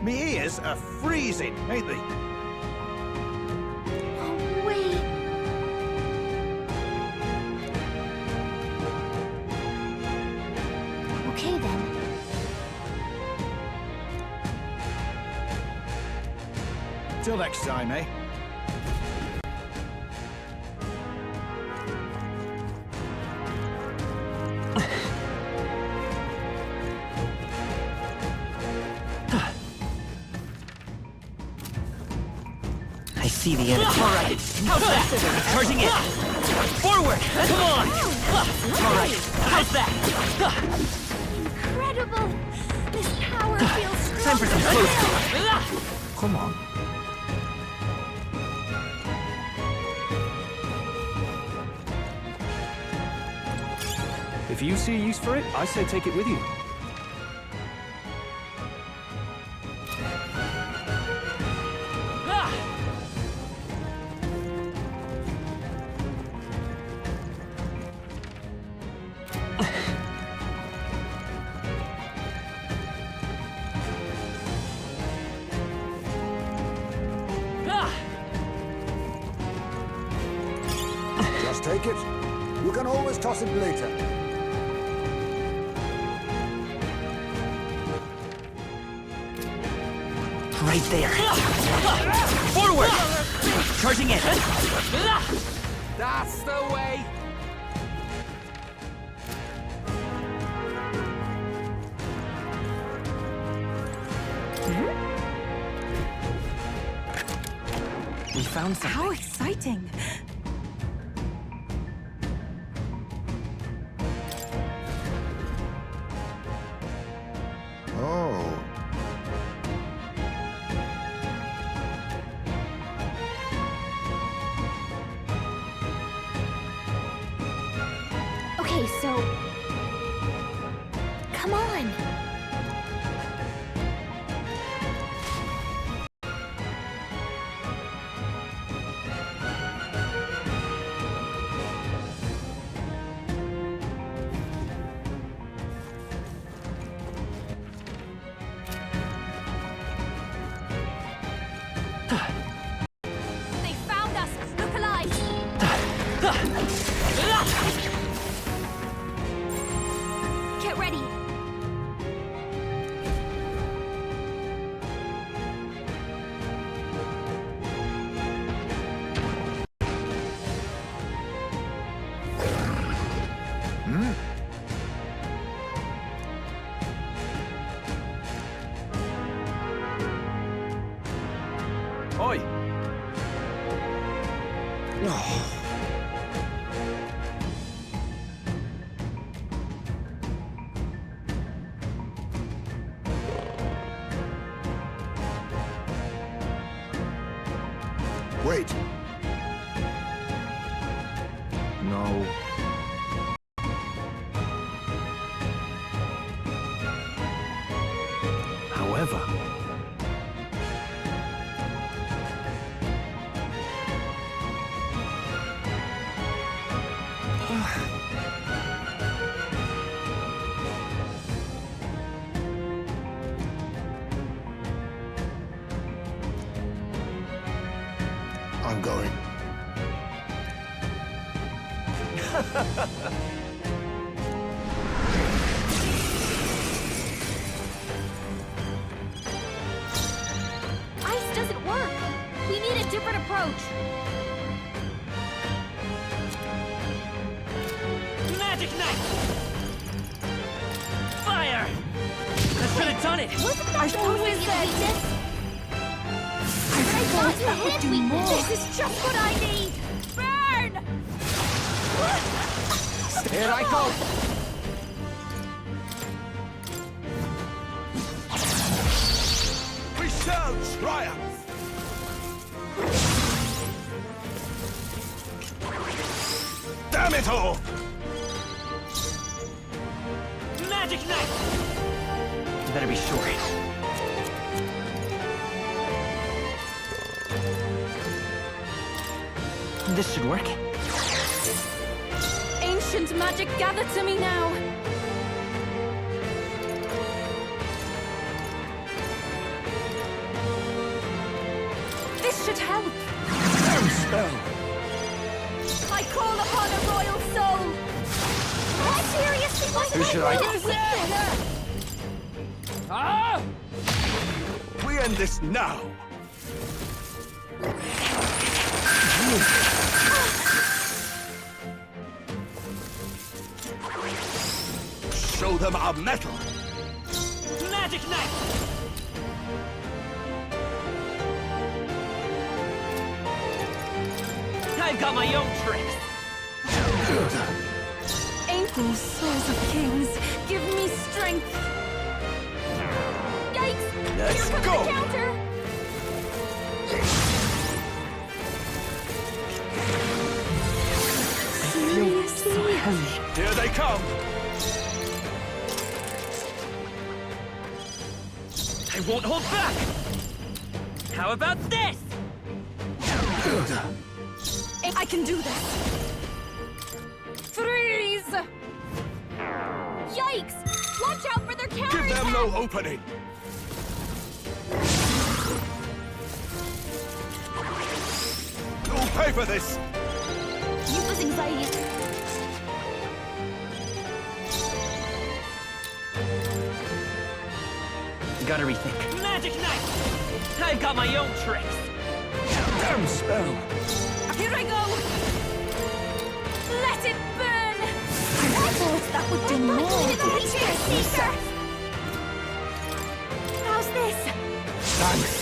Me ears are freezing, ain't they? Oh, wait. Okay, then. Till next time, eh? I see the enemy. All right, how's that? Charging in. Forward! Come on! All right, how's that? Incredible! This power feels strong. Time for some close combat. Come on. If you see a use for it, I say take it with you. Just take it. You can always toss it later. Right there. Forward! Charging in. That's the way. We found something. How exciting! Oh. Okay, so... Come on! They found us! Look alive! Get ready! Oi! Wait. No. However, I'm going. Ice doesn't work. We need a different approach. Magic knife! Fire! That should have done it! I always said this. I thought to hit weakness. This is just what I need. Burn! Here I go! We shall triumph! Damn it all! Magic knife! You better be sure. This should work. Ancient magic, gather to me now. This should help. Damn spell! I call upon a royal soul. I seriously was Who should I use it? Ah! We end this now! Show them our metal! Magic knife! I've got my own tricks! Ankle souls of kings, give me strength. Yikes! Let's Here comes go! the counter! Seriously? Here they come! I won't hold back! How about this? I can do this. Freeze! Yikes! Watch out for their counter! Give them no opening! You'll pay for this! Useless anxiety. Gotta rethink. Magic knife! I've got my own tricks! Damn spell! Here I go! Let it burn! I thought that would do more Seeker! How's this? Thanks!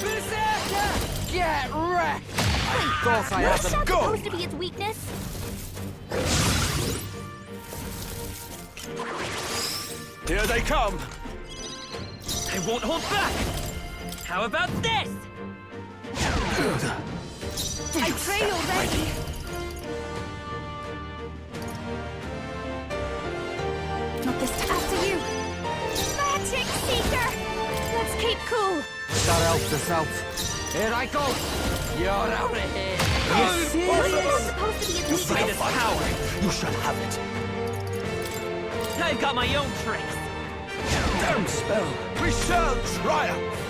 Berserker! Get wrecked! I thought I had That's them not go! supposed to be its weakness. Here they come! I won't hold back! How about this? I pray already. Not this time. After you. Magic Seeker! Let's keep cool. That helps us out. Here I go! You're out of here! You serious? That's supposed to be its weakness. Greatest power! You shall have it. I've got my own tricks! Damn spell! We shall triumph!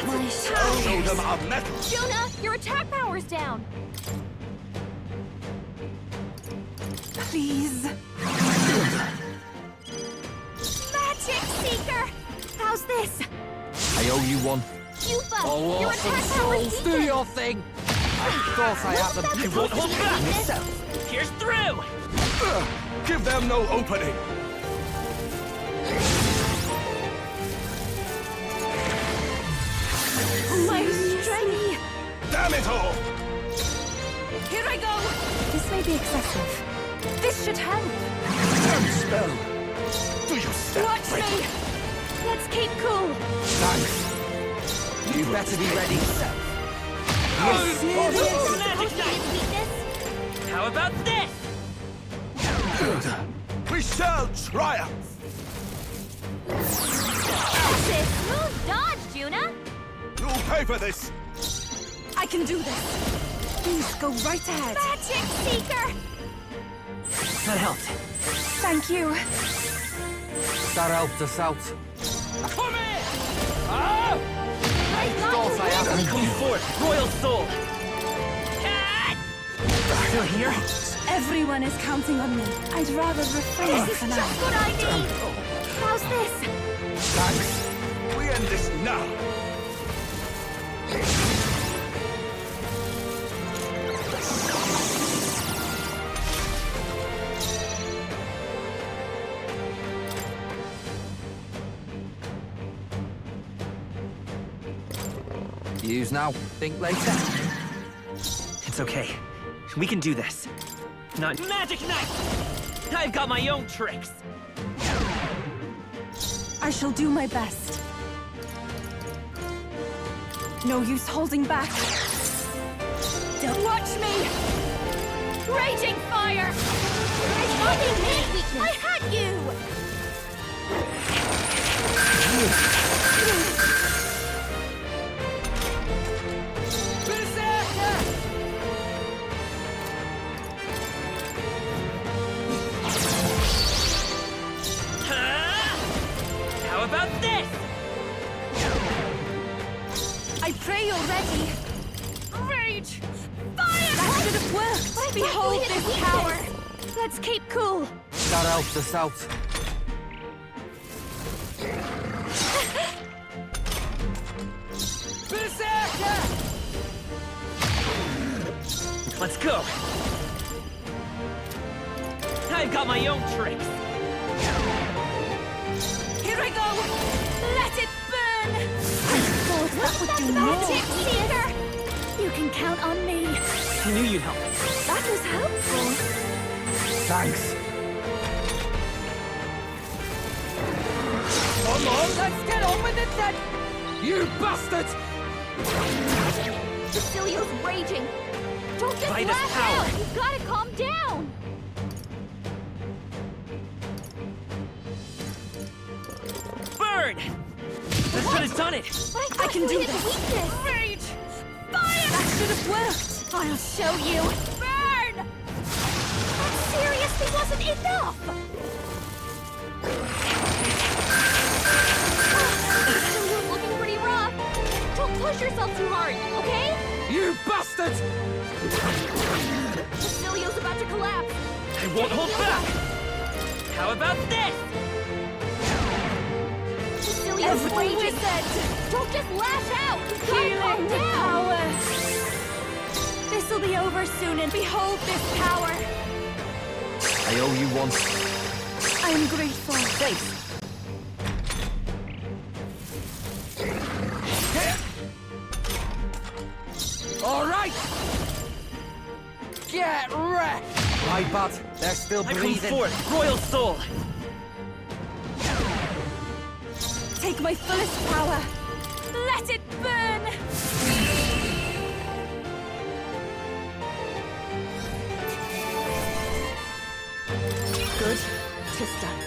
My Show them our metal! Jonah, your attack power's down. Please. Magic Seeker! How's this? I owe you one. Yufa, your attack power's souls, do weakened. your thing! I thought I had them. I won't hold back. Myself. Here's through! Give them no opening! My strength! Damn it all! Here I go! This may be excessive. This should help. Damn spell! Do you stand Watch ready? me! Let's keep cool. Thanks. You better be ready. That's Magic supposed to be knife! its weakness. How about this? We shall triumph! That's it. Smooth dodge, Juna. You'll pay for this! I can do this. Please go right ahead. Magic Seeker! That helped. Thank you. That helped us out. Come here! Ah! I thought you Yes, I have. Come forth, royal soul. Still here? Everyone is counting on me. I'd rather refrain This for is now. just what I need! How's this? Thanks. We end this now. Use now, think later. It's okay. We can do this. Not magic knife! I've got my own tricks. I shall do my best. No use holding back. Don't watch me! Raging fire! Fighting me! I had you! How about this? I pray you're ready. Rage! Fire! That should have worked. Behold this power. Let's keep cool. That helps us out. Let's go. I've got my own tricks. Here I go. Let it burn! I thought that would do more. That's it, theater! You can count on me. I knew you'd help. That was helpful. Thanks. Come on, let's get on with it then! You bastards! Cecilio's raging. Don't just Fight us lash power. out! You've gotta calm down! Burn! That should have done it! But I can do this! Weakness. Rage! Fire! That should have worked. I'll show you! Burn! That seriously wasn't enough! Cecilio's looking pretty rough. Don't push yourself too hard, okay? You bastards! Cecilio's about to collapse. I won't hold back! How about this? Cecilio's raging. Don't just lash out! Healing the power. This'll be over soon, and behold this power. I owe you one. I am grateful. Thanks. All right! Get wrecked! My bad. They're still I come breathing. forth, royal soul. Take my fullest power. Let it burn. Good. Tis done.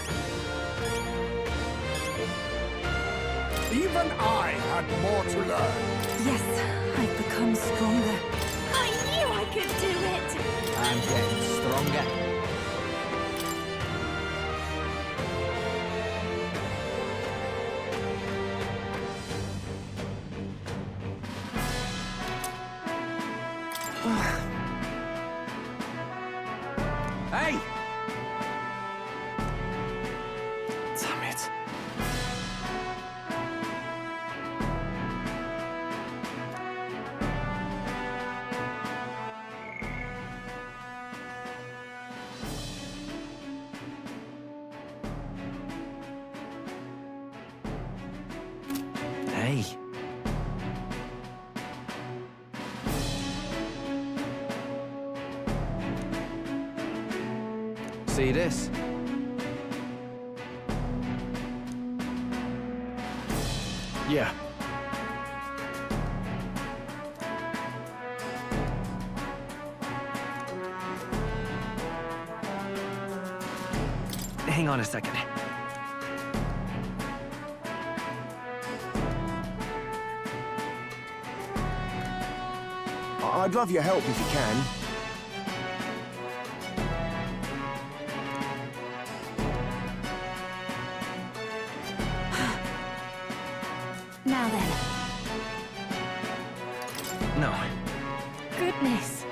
Even I had more to learn. Yes, I've become stronger. I knew I could do it! I'm getting stronger. Hey! Damn it. Hey. See this? Yeah. Hang on a second. I'd love your help if you can. Now then. this.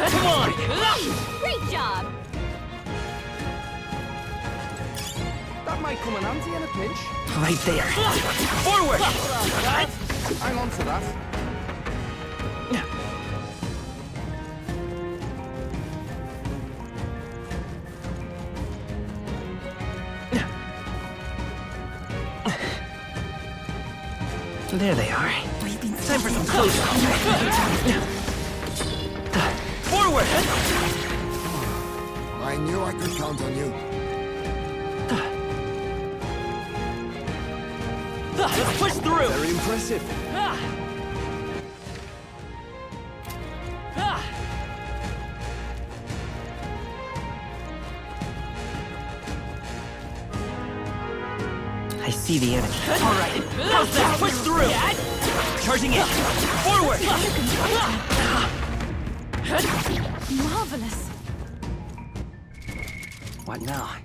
Come on! Great job! That might come in handy in a pinch. Right there. Forward! Hang on to that. There they are. Time for some close combat. Forward! I knew I could count on you. Let's push through! Very impressive. I see the enemy. All right. How's that? Push through! Charging in! Forward! Marvelous. What now?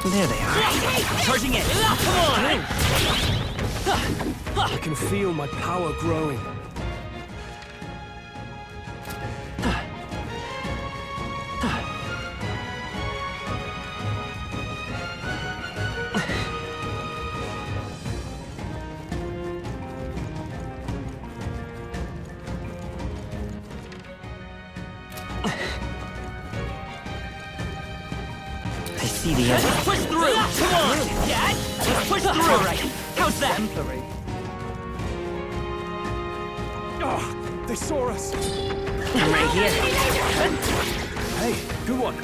There they are. Charging in! Come on! I can feel my power growing. I see the enemy. Let's push through! Come on! Dad! Let's push through! All right. How's that? Exemplary. Oh, they saw us. I'm right here. Hey, good one.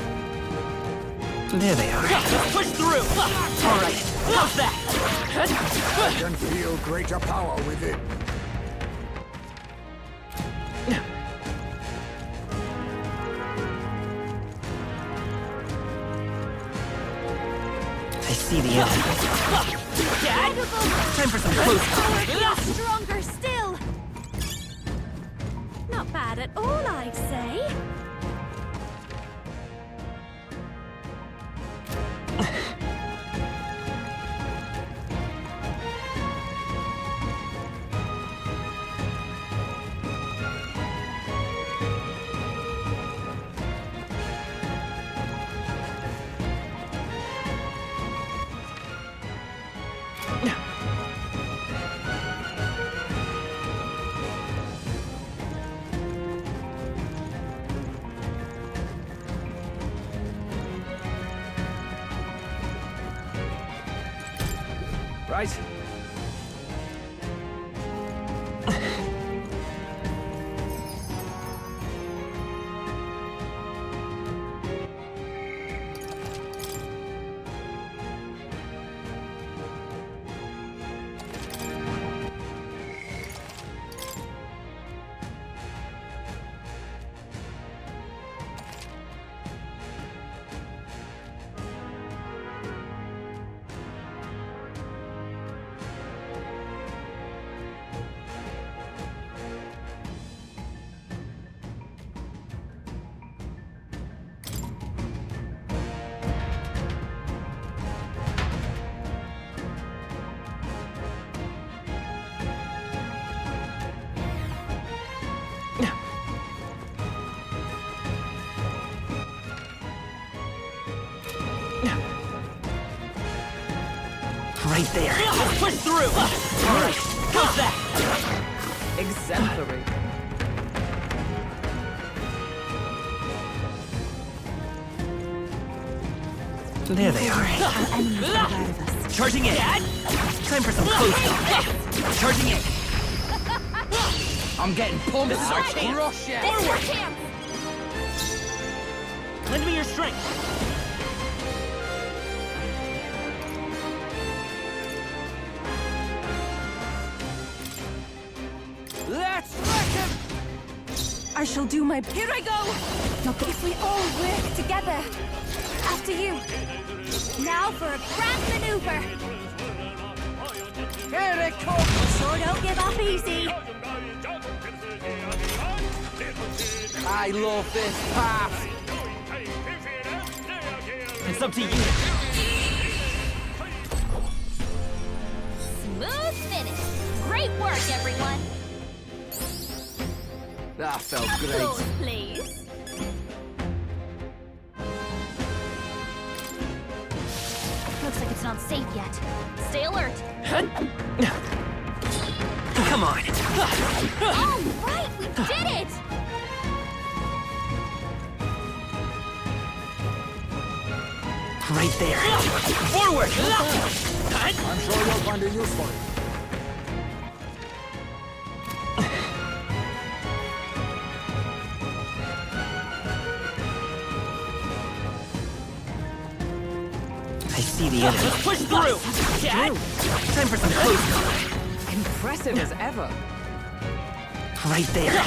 There they are. Let's push through! All right. How's that? I can feel greater power within. I see the enemy. Dad! Time for some close combat. Stronger still! Not bad at all, I'd say. Right. Right there. Push through! All right. How's that? Exemplary. There they are. Charging in. Time for some close combat. Charging in. I'm getting pumped. This is our chance. Forward. Lend me your strength. I shall will do my... Here I go! If we all work together. After you. Now for a grand maneuver. Here it comes! Sure don't give up easy. I love this path. It's up to you. Smooth finish. Great work, everyone. That felt great. Close, please. Looks like it's not safe yet. Stay alert. Come on. All right, we did it! Right there. Forward! I'm sure you'll find it useful. I see the enemy. Let's push through! Dad! Time for some close combat. Impressive as ever. Right there.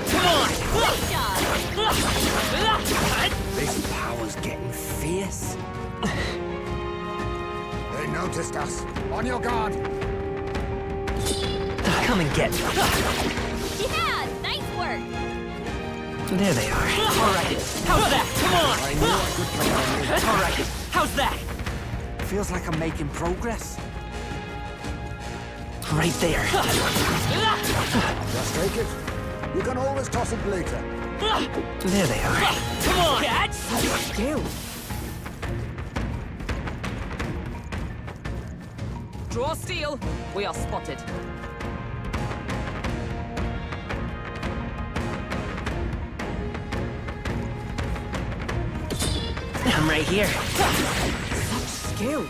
Come on! This power's getting fierce. They noticed us. On your guard. Come and get me. Yeah, nice work. There they are. All right. How's that? Come on! I knew I could count on you. All right. How's that? Feels like I'm making progress. Right there. Just take it. You can always toss it later. There they are. Come on! Catch! Skill. Draw steel. We are spotted. I'm right here. Such skill.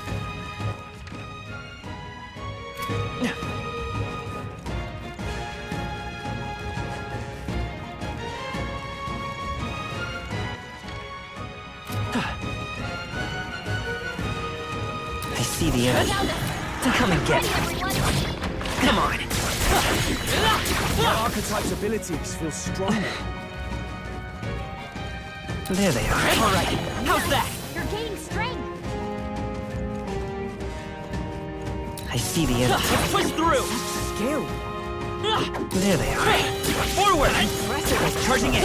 I see the enemy. Come and get me. Come on. Your archetype's abilities feel stronger. There they are. All right. How's that? You're gaining strength. I see the enemy. Let's push through. Skill. There they are. Forward. Impressive. Charging in.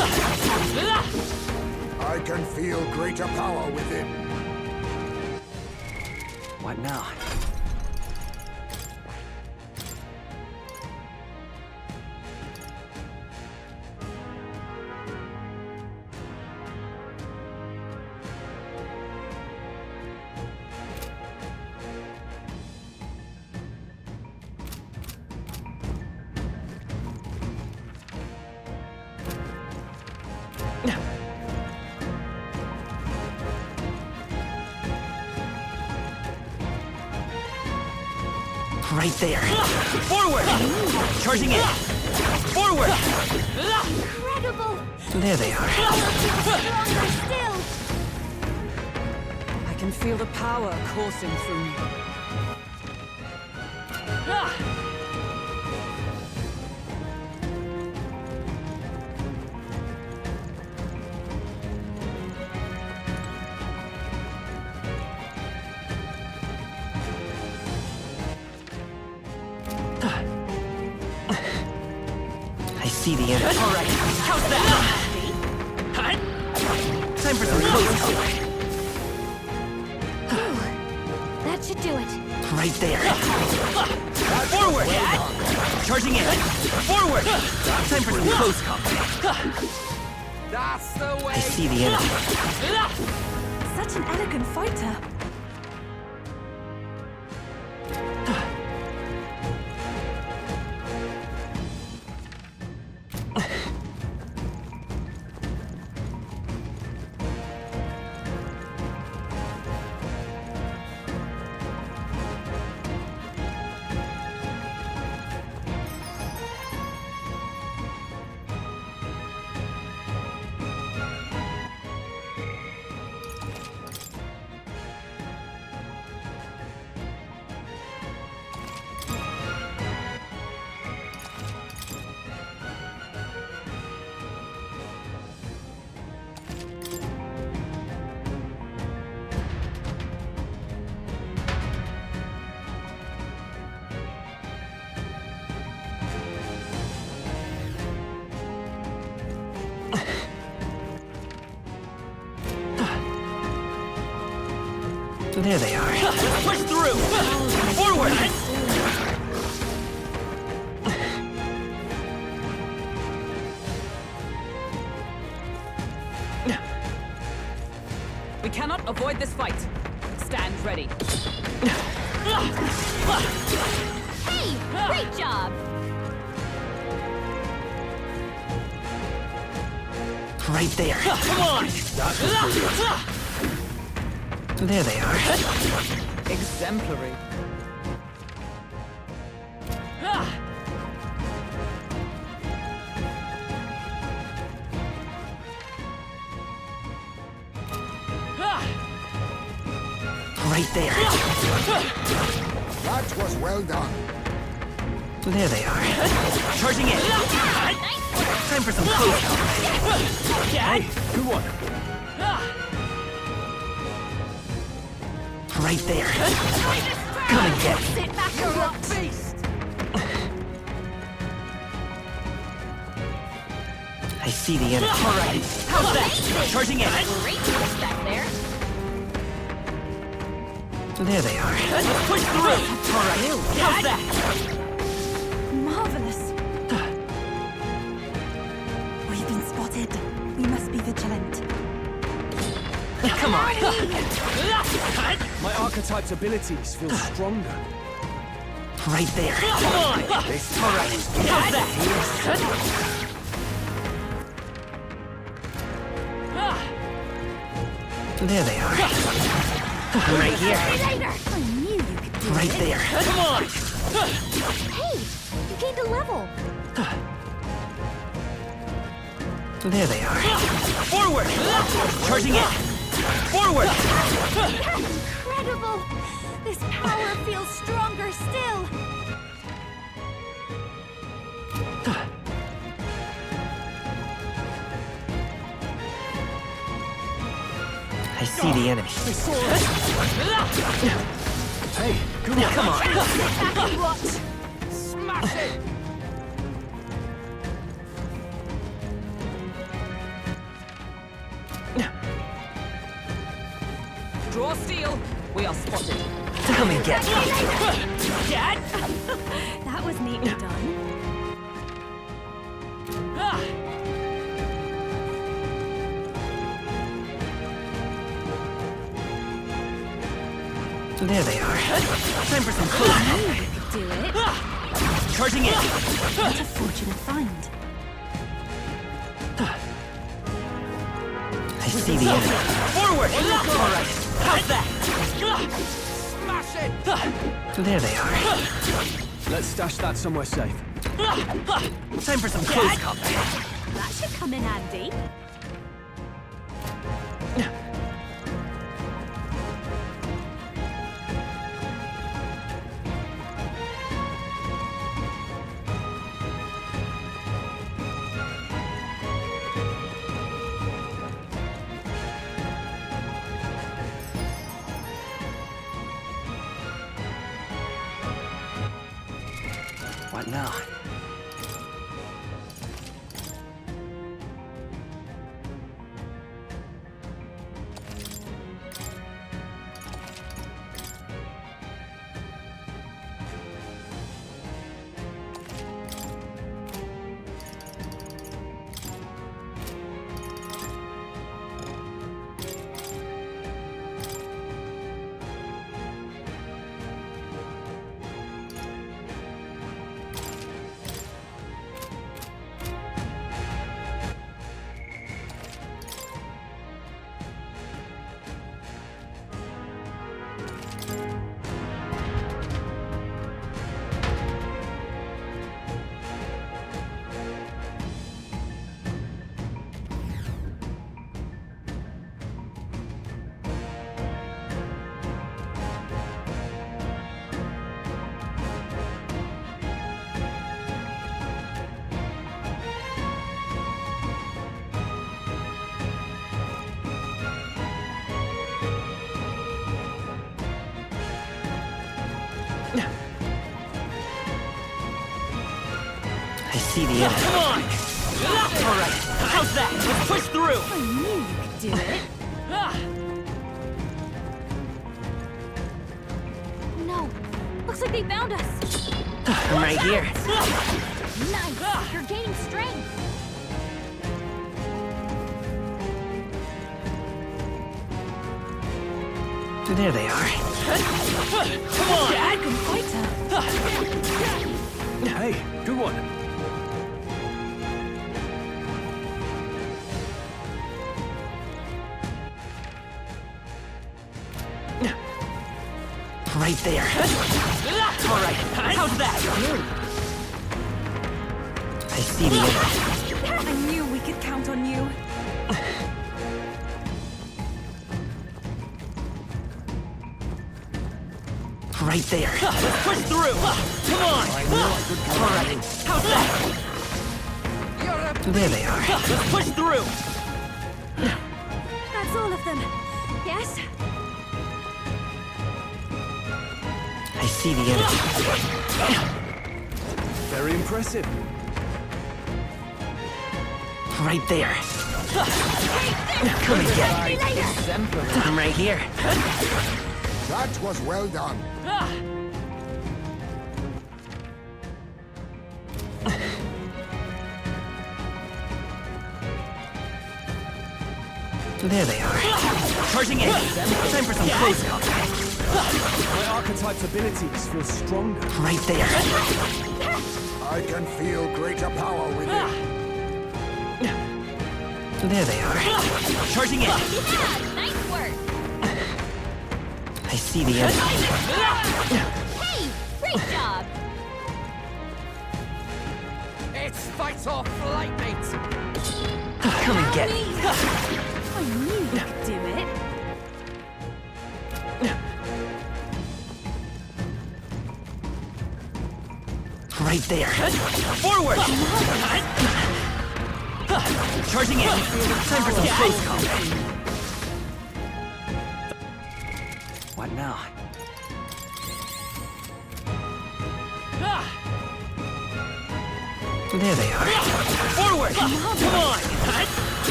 I can feel greater power within. What now? Right there. Forward! Charging in. Forward! Incredible. There they are. Stronger still. I can feel the power coursing through me. I see the enemy. All right. How's that? Time for some close combat. That should do it. Right there. Forward! Charging in. Forward! Time for some close combat. That's the way. I see the enemy. Such an elegant fighter. There they are. Let's push through! Forward! We cannot avoid this fight. Stand ready. Hey! Great job! Right there. Come on! There they are. Exemplary. Right there. That was well done. There they are. Charging in. Time for some close combat. Hey, good one. Right there. Come and get me. Sit back and watch. I see the enemy. All right. How's that? Charging in. Great push back there. There they are. Let's push through. All right. How's that? Marvelous. We've been spotted. We must be vigilant. Come on. My archetype's abilities feel stronger. Right there. Come on. All right. How's that? There they are. Right here. I knew you could do Right it. there. Come on. Hey! You gained a level. There they are. Forward. Charging in. Forward. Incredible! This power feels stronger still. I see the enemy. Hey, good one. Come on. Sit back and watch. Smash it! Draw steel. We are spotted. Come and get me. That was neatly done. There they are. Time for some close combat. Do it. Charging in. What a fortunate find. I see the enemy. Forward. All right. How's that? Smash it! There they are. Let's stash that somewhere safe. Time for some close combat. That should come in handy. What now? I see the enemy. Come on! All right. How's that? Let's push through. I knew you could do it. They found us! I'm right here. Nice! You're gaining strength! There they are. Come on! Dragon fighter! Hey, good one. Right there. All right, how's that? I see the enemy. I knew we could count on you. Right there. Let's push through. Come on. All right, how's that? There they are. Let's push through. That's all of them. Yes? I see the enemy. Very impressive. Right there. Come and get it. I'm right here. That was well done. There they are. Charging in. Time for some close combat. My archetype's abilities feel stronger. Right there. I can feel greater power within. There they are. Charging in. Yeah, nice work! I see the enemy. Hey! Great job! It's fight or flight, mate! Come and get it. I knew you could do it. Right there. Forward! Charging in. Time for some close combat. What now? There they are. Forward! Come on!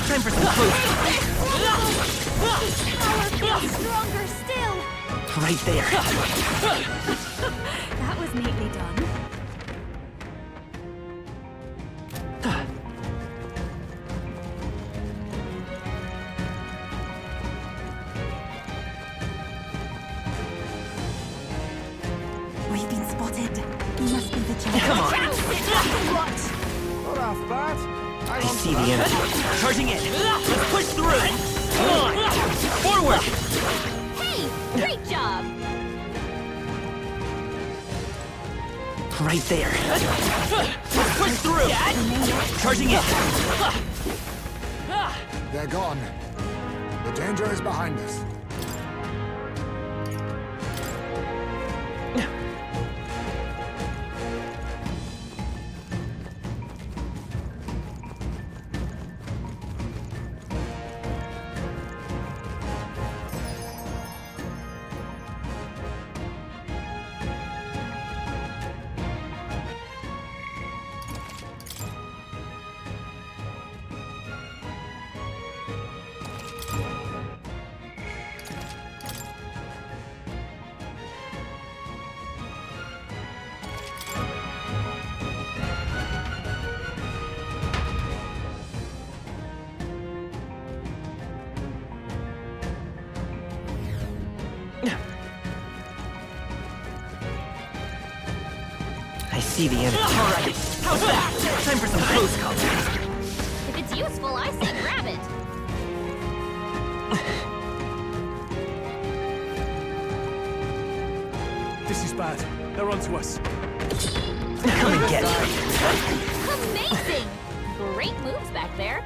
Time for some close combat. Power feels stronger still! Right there. That was neatly done. We've been spotted. We must be vigilant. Come on. Not half bad. I see the enemy. Charging in. Let's push through. Come on. Forward. Hey! Great job! Right there. Let's push through. Charging in. They're gone. The danger is behind us. I see the enemy. All right. How's that? Time for some close combat. If it's useful, I say grab it! This is bad. They're onto us. Come and get it. Amazing! Great moves back there.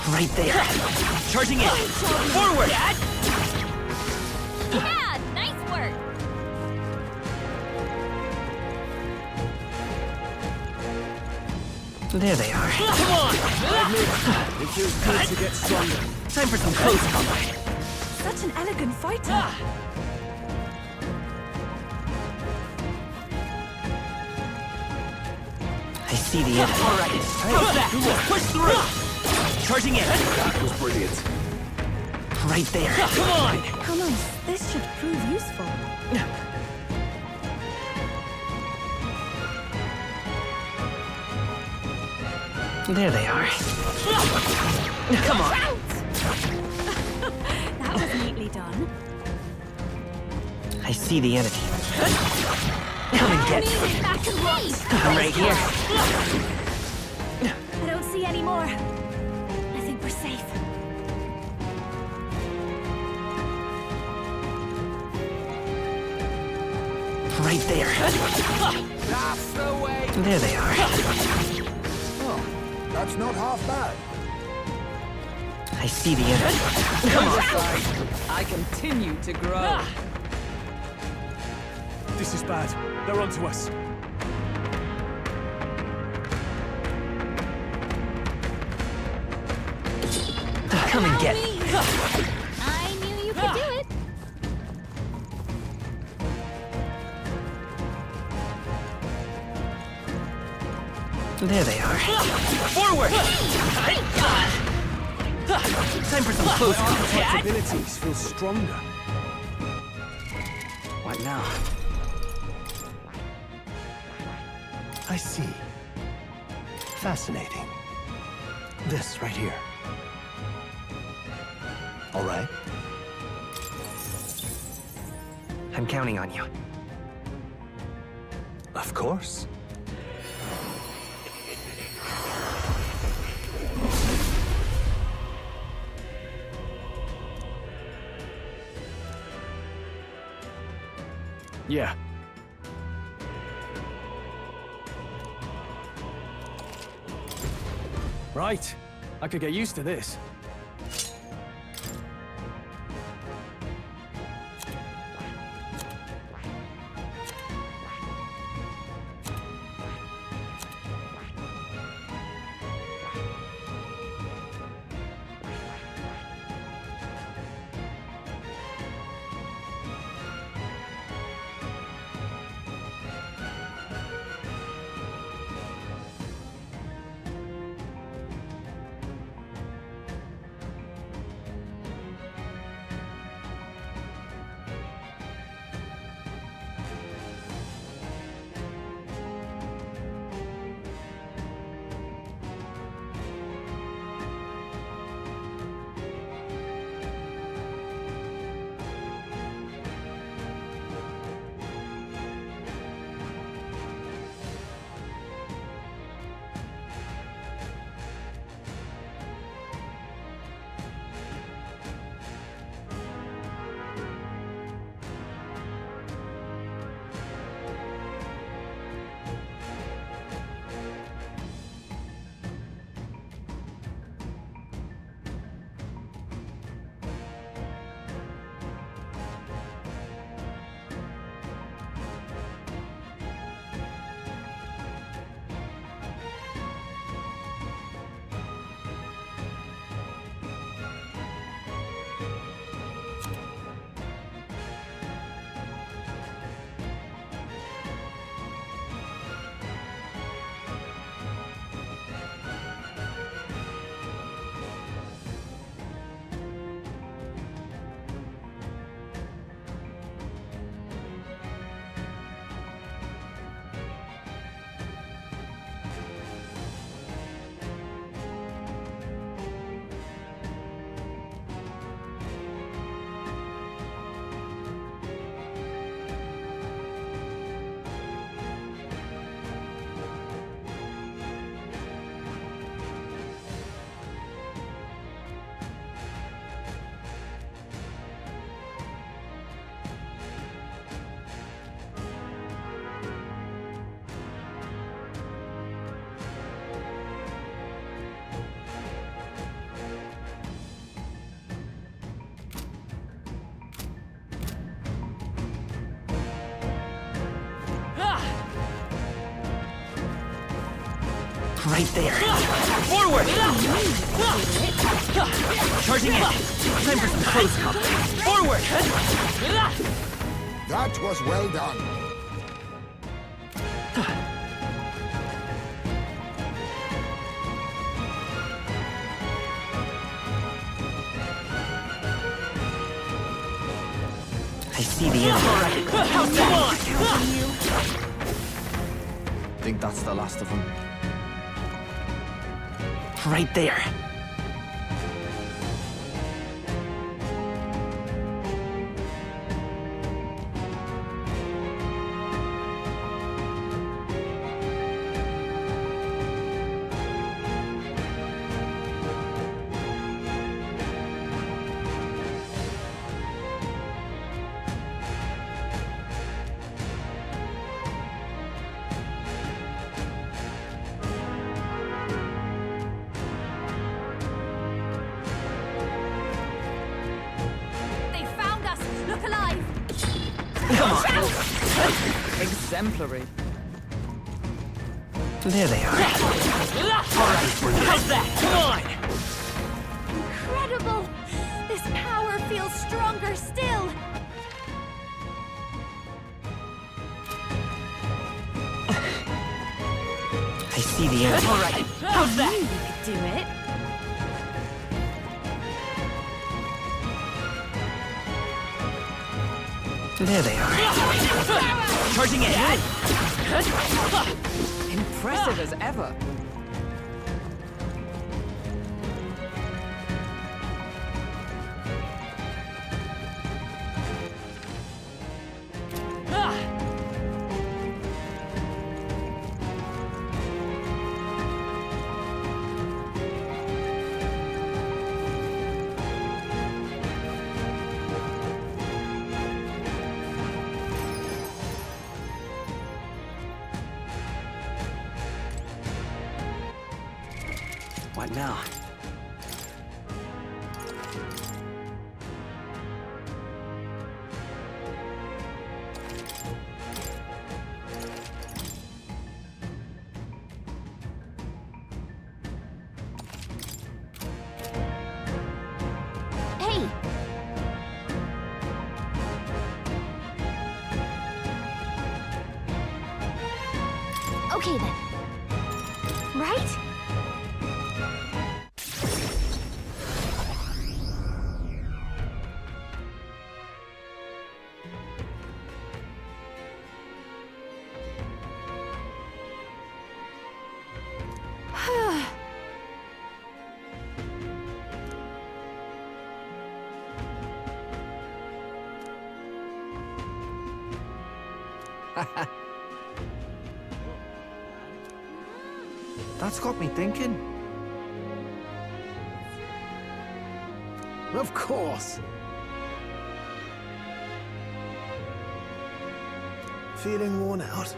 Right there. Charging in. Forward. Yeah, nice work! There they are. Come on! It feels good to get stronger. Time for some close combat. Such an elegant fighter. I see the enemy. All right. How's that? Push through. Charging in. That was brilliant. Right there. Come on! How nice. This should prove useful. There they are. Come on. That was neatly done. I see the enemy. Come and get me. I'm right here. I don't see any more. I think we're safe. Right there. That's the way. There they are. Oh, that's not half bad. I see the enemy. Come on. I continue to grow. This is bad. They're onto us. Come and get me. I knew you could do it. There they are. Forward! Time for some close contact. Abilities feel stronger. What now? I see. Fascinating. This right here. All right. I'm counting on you. Of course. Yeah. Right. I could get used to this. Right there. Forward! Charging in. Time for some close combat. Forward! That was well done. I see the enemy. All right. How's that? Think that's the last of them. Right there. Exemplary. There they are. All right, how's that? Come on! Incredible! This power feels stronger still! I see the enemy. All right, how's that? You could do it. There they are. Charging in. Impressive as ever. What now? Hey! Okay then. Right? That's got me thinking. Of course. Feeling worn out?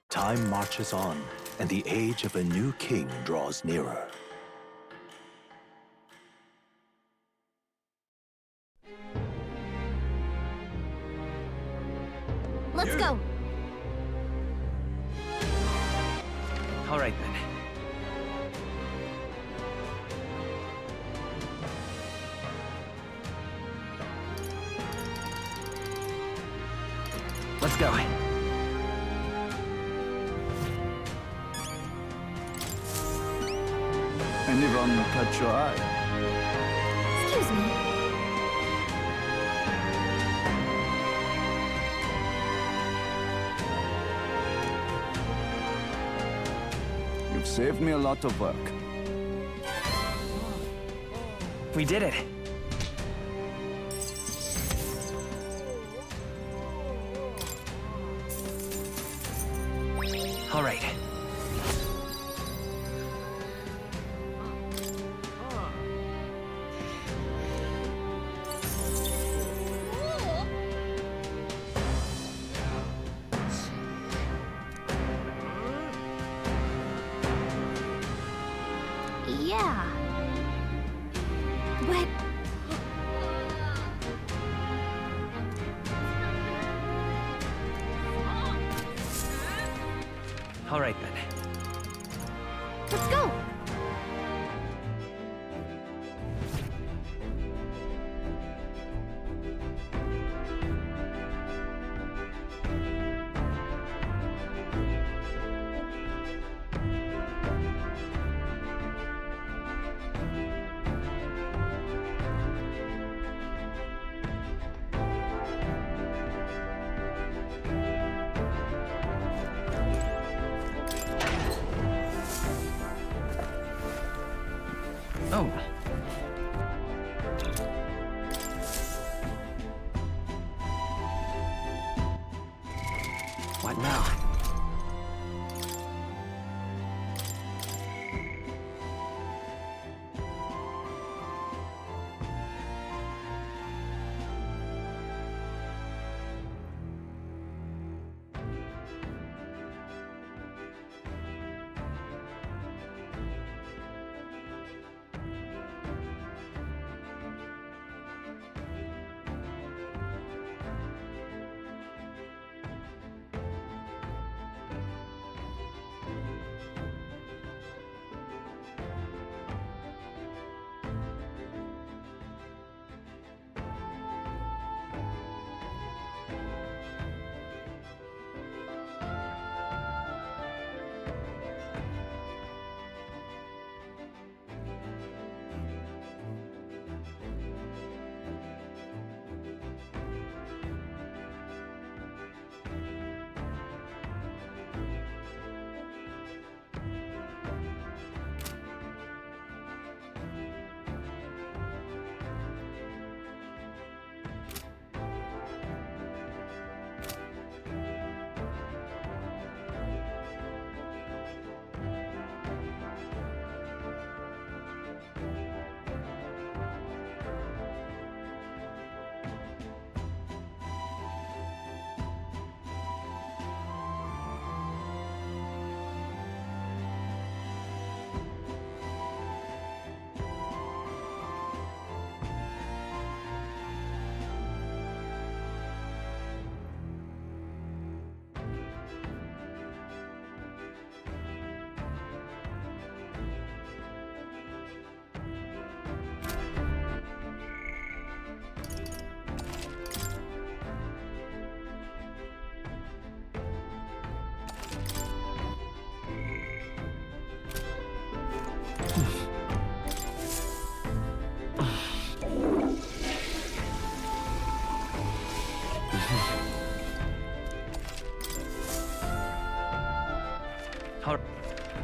Time marches on, and the age of a new king draws nearer. Let's go! All right, then. Let's go. Anyone catch your eye? Excuse me. You've saved me a lot of work. We did it. All right. Yeah. But... All right, then. Let's go! What now?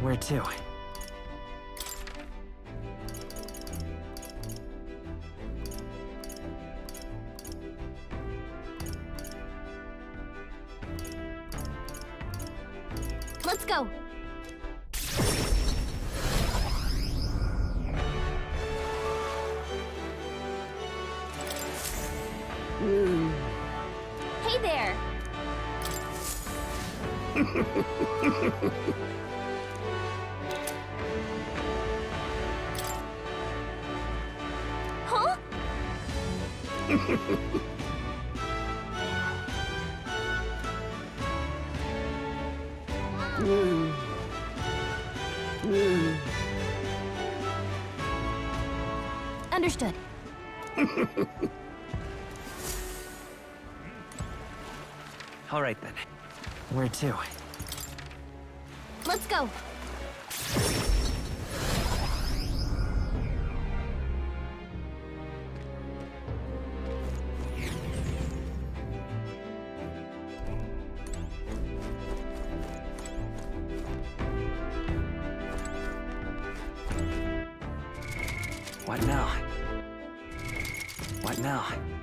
Where to? Let's go. Hey there. Huh? Understood. All right then. Where to? Let's go. What now? What now?